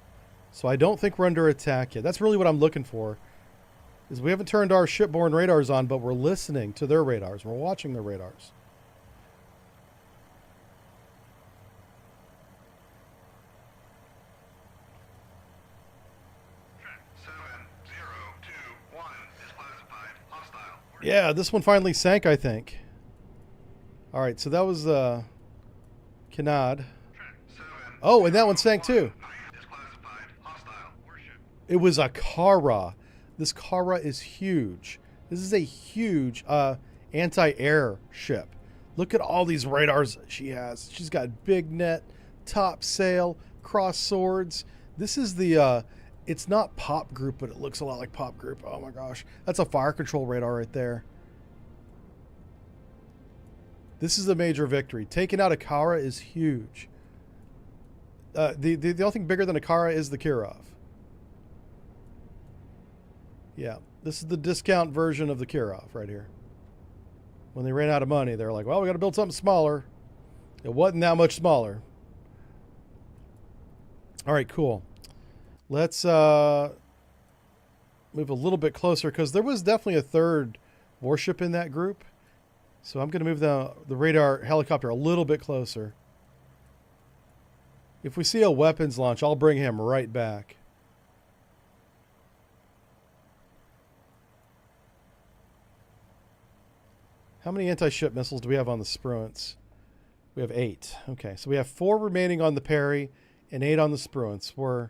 [SPEAKER 1] so I don't think we're under attack yet. That's really what I'm looking for, is we haven't turned our shipborne radars on, but we're listening to their radars. We're watching their radars. Yeah, this one finally sank, I think. All right, so that was Kanad. Oh, and that one sank too. It was a Kara. This Kara is huge. This is a huge anti-air ship. Look at all these radars she has. She's got big net, top sail, cross swords. This is the it's not Pop Group, but it looks a lot like Pop Group. Oh my gosh. That's a fire control radar right there. This is a major victory. Taking out a Kara is huge. The only thing bigger than a Kara is the Kirov. Yeah, this is the discount version of the Kirov right here. When they ran out of money, they're like, well, we got to build something smaller. It wasn't that much smaller. All right, cool. Let's move a little bit closer, because there was definitely a third warship in that group. So I'm going to move the radar helicopter a little bit closer. If we see a weapons launch, I'll bring him right back. How many anti-ship missiles do we have on the Spruance? We have 8. Okay, so we have 4 remaining on the Perry and 8 on the Spruance. We're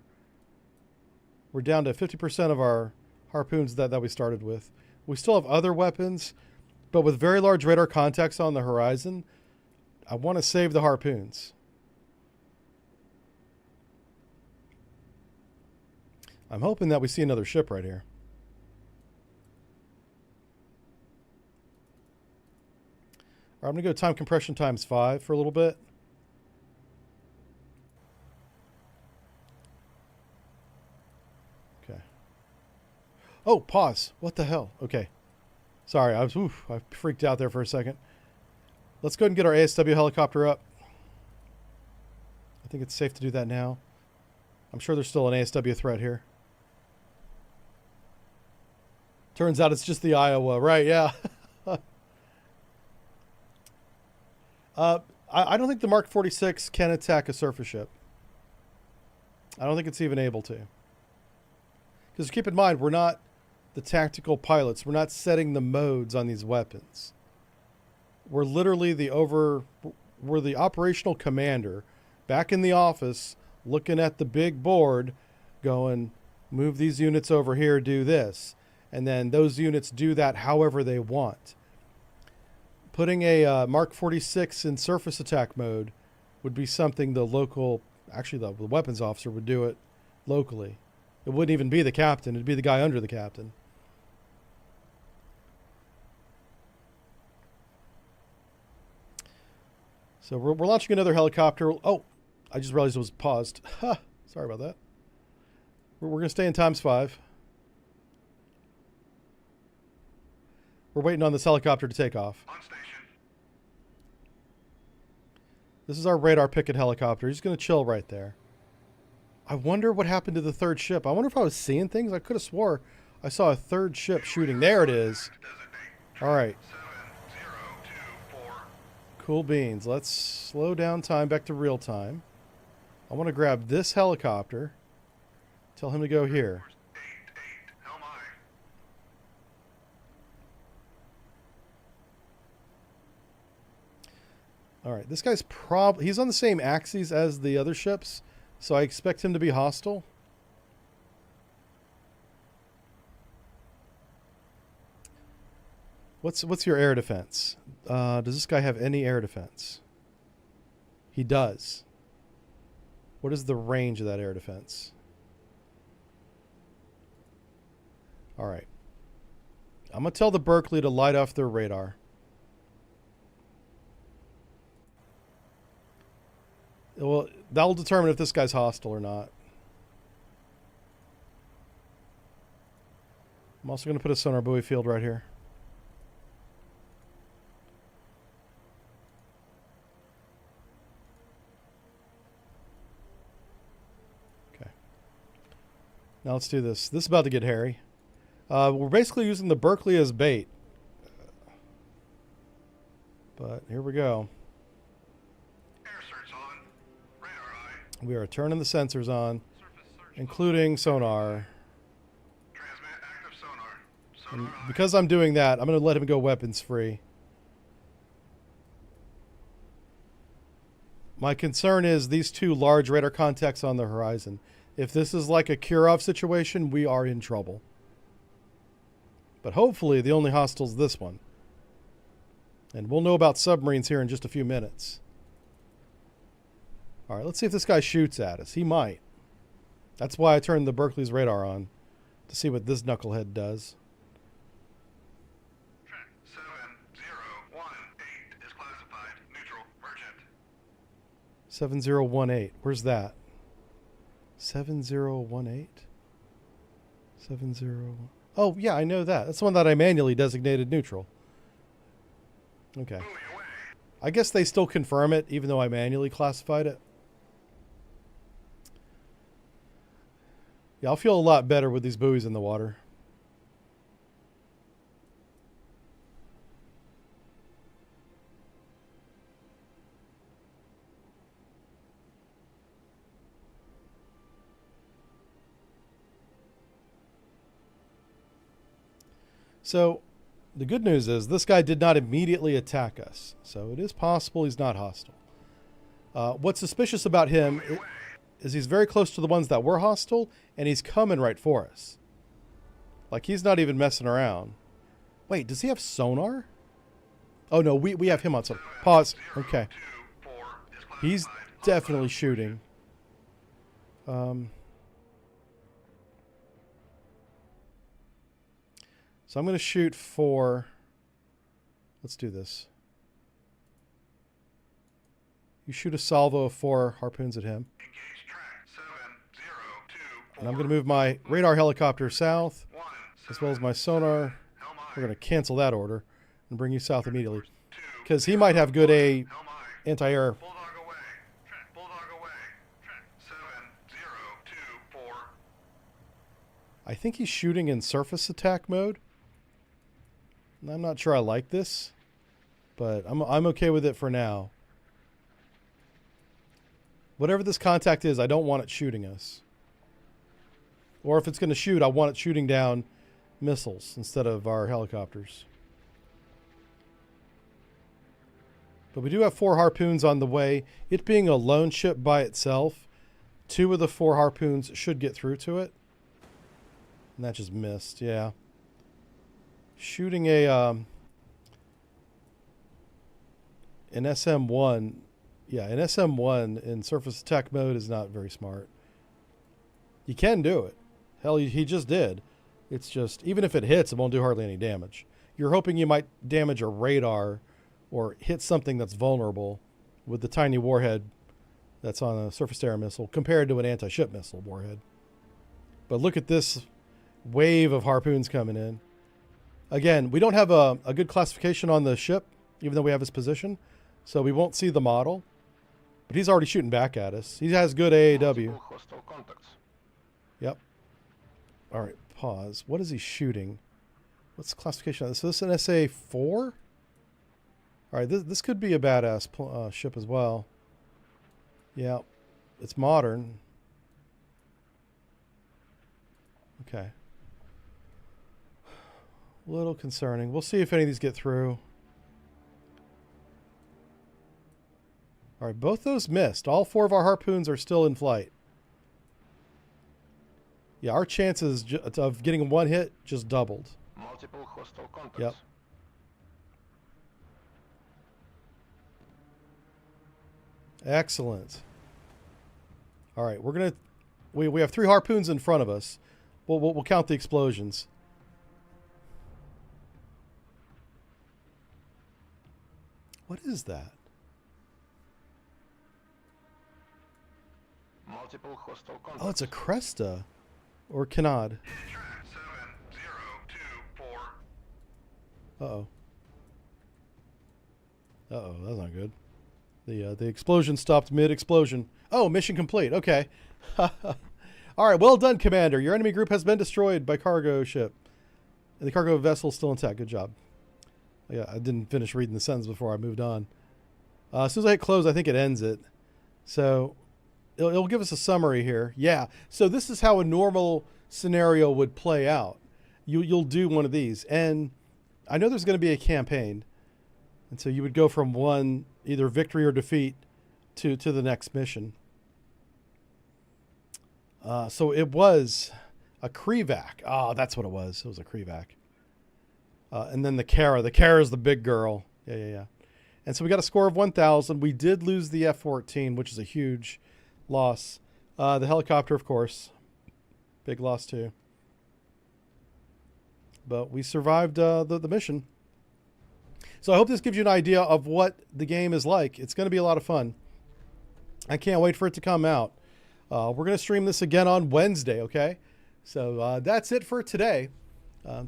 [SPEAKER 1] down to 50% of our harpoons that we started with. We still have other weapons, but with very large radar contacts on the horizon, I want to save the harpoons. I'm hoping that we see another ship right here. All right, I'm going to go time compression times 5 for a little bit. Okay. Oh, pause. What the hell? Okay. Sorry, I freaked out there for a second. Let's go ahead and get our ASW helicopter up. I think it's safe to do that now. I'm sure there's still an ASW threat here. Turns out it's just the Iowa, right? Yeah. I don't think the Mark 46 can attack a surface ship. I don't think it's even able to. Because keep in mind, we're not the tactical pilots. We're not setting the modes on these weapons. We're literally we're the operational commander back in the office looking at the big board going, move these units over here, do this. And then those units do that however they want. Putting a Mark 46 in surface attack mode would be something the local, actually the weapons officer would do it locally. It wouldn't even be the captain. It'd be the guy under the captain. So we're launching another helicopter. Oh, I just realized it was paused. Sorry about that. We're going to stay in times 5. We're waiting on this helicopter to take off.
[SPEAKER 4] On station.
[SPEAKER 1] This is our radar picket helicopter. He's going to chill right there. I wonder what happened to the third ship. I wonder if I was seeing things. I could have swore I saw a third ship shooting. There it is. All right.
[SPEAKER 4] 7024.
[SPEAKER 1] Cool beans. Let's slow down time back to real time. I want to grab this helicopter. Tell him to go here.
[SPEAKER 4] 88. Helm aye.
[SPEAKER 1] All right, this guy's he's on the same axes as the other ships, so I expect him to be hostile. What's your air defense? Does this guy have any air defense? He does. What is the range of that air defense? All right. I'm going to tell the Berkeley to light off their radar. Well, that'll determine if this guy's hostile or not. I'm also going to put a sonar buoy field right here. Okay. Now let's do this. This is about to get hairy. We're basically using the Berkeley as bait. But here we go.
[SPEAKER 4] Air search on. Radar eye.
[SPEAKER 1] We are turning the sensors on,
[SPEAKER 4] Surface search.
[SPEAKER 1] including sonar.
[SPEAKER 4] Transmit active sonar.
[SPEAKER 1] And
[SPEAKER 4] Sonar eye.
[SPEAKER 1] because I'm doing that, I'm going to let him go weapons free. My concern is these two large radar contacts on the horizon. If this is like a Kirov situation, we are in trouble. But hopefully the only hostile is this one. And we'll know about submarines here in just a few minutes. All right, let's see if this guy shoots at us. He might. That's why I turned the Berkeley's radar on, to see what this knucklehead does.
[SPEAKER 4] Track 7018 is classified neutral merchant.
[SPEAKER 1] 7018. Where's that? 7018? 70... Oh, yeah, I know that. That's the one that I manually designated neutral. Okay.
[SPEAKER 4] Buoy away.
[SPEAKER 1] I guess they still confirm it, even though I manually classified it. Yeah, I'll feel a lot better with these buoys in the water. So, the good news is this guy did not immediately attack us. So it is possible he's not hostile. What's suspicious about him is he's very close to the ones that were hostile, and he's coming right for us. Like, he's not even messing around. Wait, does he have sonar? Oh, no, we have him on sonar. Pause. Okay.
[SPEAKER 4] 24 is classified.
[SPEAKER 1] He's definitely shooting. So I'm going to shoot for... Let's do this. You shoot a salvo of 4 harpoons at him.
[SPEAKER 4] Engage track 7024.
[SPEAKER 1] And I'm going to move my radar helicopter south, as well as my sonar.
[SPEAKER 4] Helm eye.
[SPEAKER 1] We're going to cancel that order and bring you south immediately.
[SPEAKER 4] 2.
[SPEAKER 1] Because he might have good
[SPEAKER 4] Helm eye.
[SPEAKER 1] anti-air.
[SPEAKER 4] Bulldog away. Track Bulldog away. Track 7024.
[SPEAKER 1] I think he's shooting in surface attack mode. I'm not sure I like this, but I'm okay with it for now. Whatever this contact is, I don't want it shooting us. Or if it's going to shoot, I want it shooting down missiles instead of our helicopters. But we do have 4 harpoons on the way. It being a lone ship by itself, 2 of the 4 harpoons should get through to it. And that just missed, yeah. Shooting an SM-1, yeah, an SM-1 in surface attack mode is not very smart. You can do it. Hell, he just did. It's just, even if it hits, it won't do hardly any damage. You're hoping you might damage a radar or hit something that's vulnerable with the tiny warhead that's on a surface-to-air missile compared to an anti-ship missile warhead. But look at this wave of harpoons coming in. Again, we don't have a good classification on the ship, even though we have his position, so we won't see the model. But he's already shooting back at us. He has good AAW.
[SPEAKER 5] Multiple hostile contacts.
[SPEAKER 1] Yep. All right, pause. What is he shooting? What's the classification on this? So this is an SA-4? All right, this could be a badass ship as well. Yeah, it's modern. Okay. A little concerning. We'll see if any of these get through. All right, both those missed. All 4 of our harpoons are still in flight. Yeah, our chances of getting one hit just doubled.
[SPEAKER 5] Multiple hostile contacts.
[SPEAKER 1] Yep. Excellent. All right, we're gonna. We have 3 harpoons in front of us. We'll count the explosions. What is that?
[SPEAKER 5] Multiple hostile contacts.
[SPEAKER 1] Oh, it's a Cresta or Canard.
[SPEAKER 4] Track 7024.
[SPEAKER 1] Uh-oh. Uh-oh, that's not good. The explosion stopped mid-explosion. Oh, mission complete. Okay. All right, well done, Commander. Your enemy group has been destroyed by cargo ship. And the cargo vessel is still intact. Good job. Yeah, I didn't finish reading the sentence before I moved on. As soon as I hit close, I think it ends it. So it'll give us a summary here. Yeah, so this is how a normal scenario would play out. You'll do one of these. And I know there's going to be a campaign. And so you would go from one, either victory or defeat, to the next mission. So it was a Krevac. Oh, that's what it was. It was a Krevac. And then the Kara. The Kara is the big girl. Yeah. And so we got a score of 1,000. We did lose the F-14, which is a huge loss. The helicopter, of course. Big loss, too. But we survived the mission. So I hope this gives you an idea of what the game is like. It's going to be a lot of fun. I can't wait for it to come out. We're going to stream this again on Wednesday, okay? So that's it for today.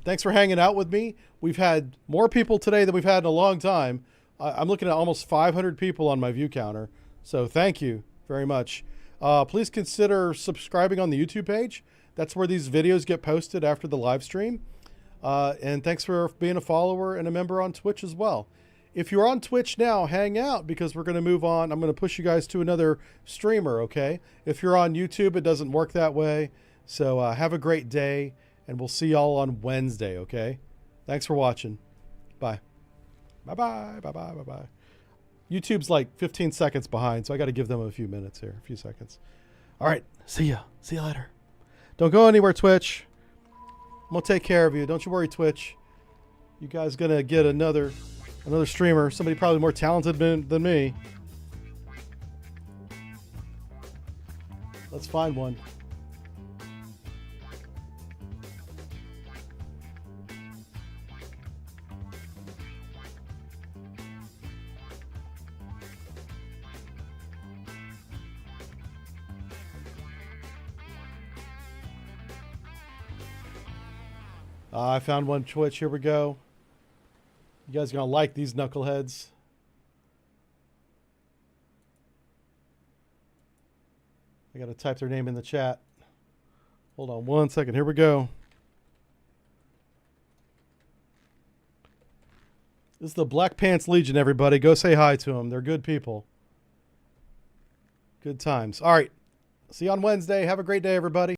[SPEAKER 1] Thanks for hanging out with me. We've had more people today than we've had in a long time. I'm looking at almost 500 people on my view counter. So thank you very much. Please consider subscribing on the YouTube page. That's where these videos get posted after the live stream. And thanks for being a follower and a member on Twitch as well. If you're on Twitch now, hang out because we're going to move on. I'm going to push you guys to another streamer, okay? If you're on YouTube, it doesn't work that way. So have a great day, and we'll see y'all on Wednesday, okay? Thanks for watching. Bye. Bye-bye. Bye-bye. Bye-bye. YouTube's like 15 seconds behind, so I got to give them a few minutes here, a few seconds. All right. See ya. See you later. Don't go anywhere, Twitch. I'm going to take care of you. Don't you worry, Twitch. You guys going to get another streamer, somebody probably more talented than me. Let's find one. I found one, Twitch. Here we go. You guys are going to like these knuckleheads. I got to type their name in the chat. Hold on 1 second. Here we go. This is the Black Pants Legion, everybody. Go say hi to them. They're good people. Good times. All right. See you on Wednesday. Have a great day, everybody.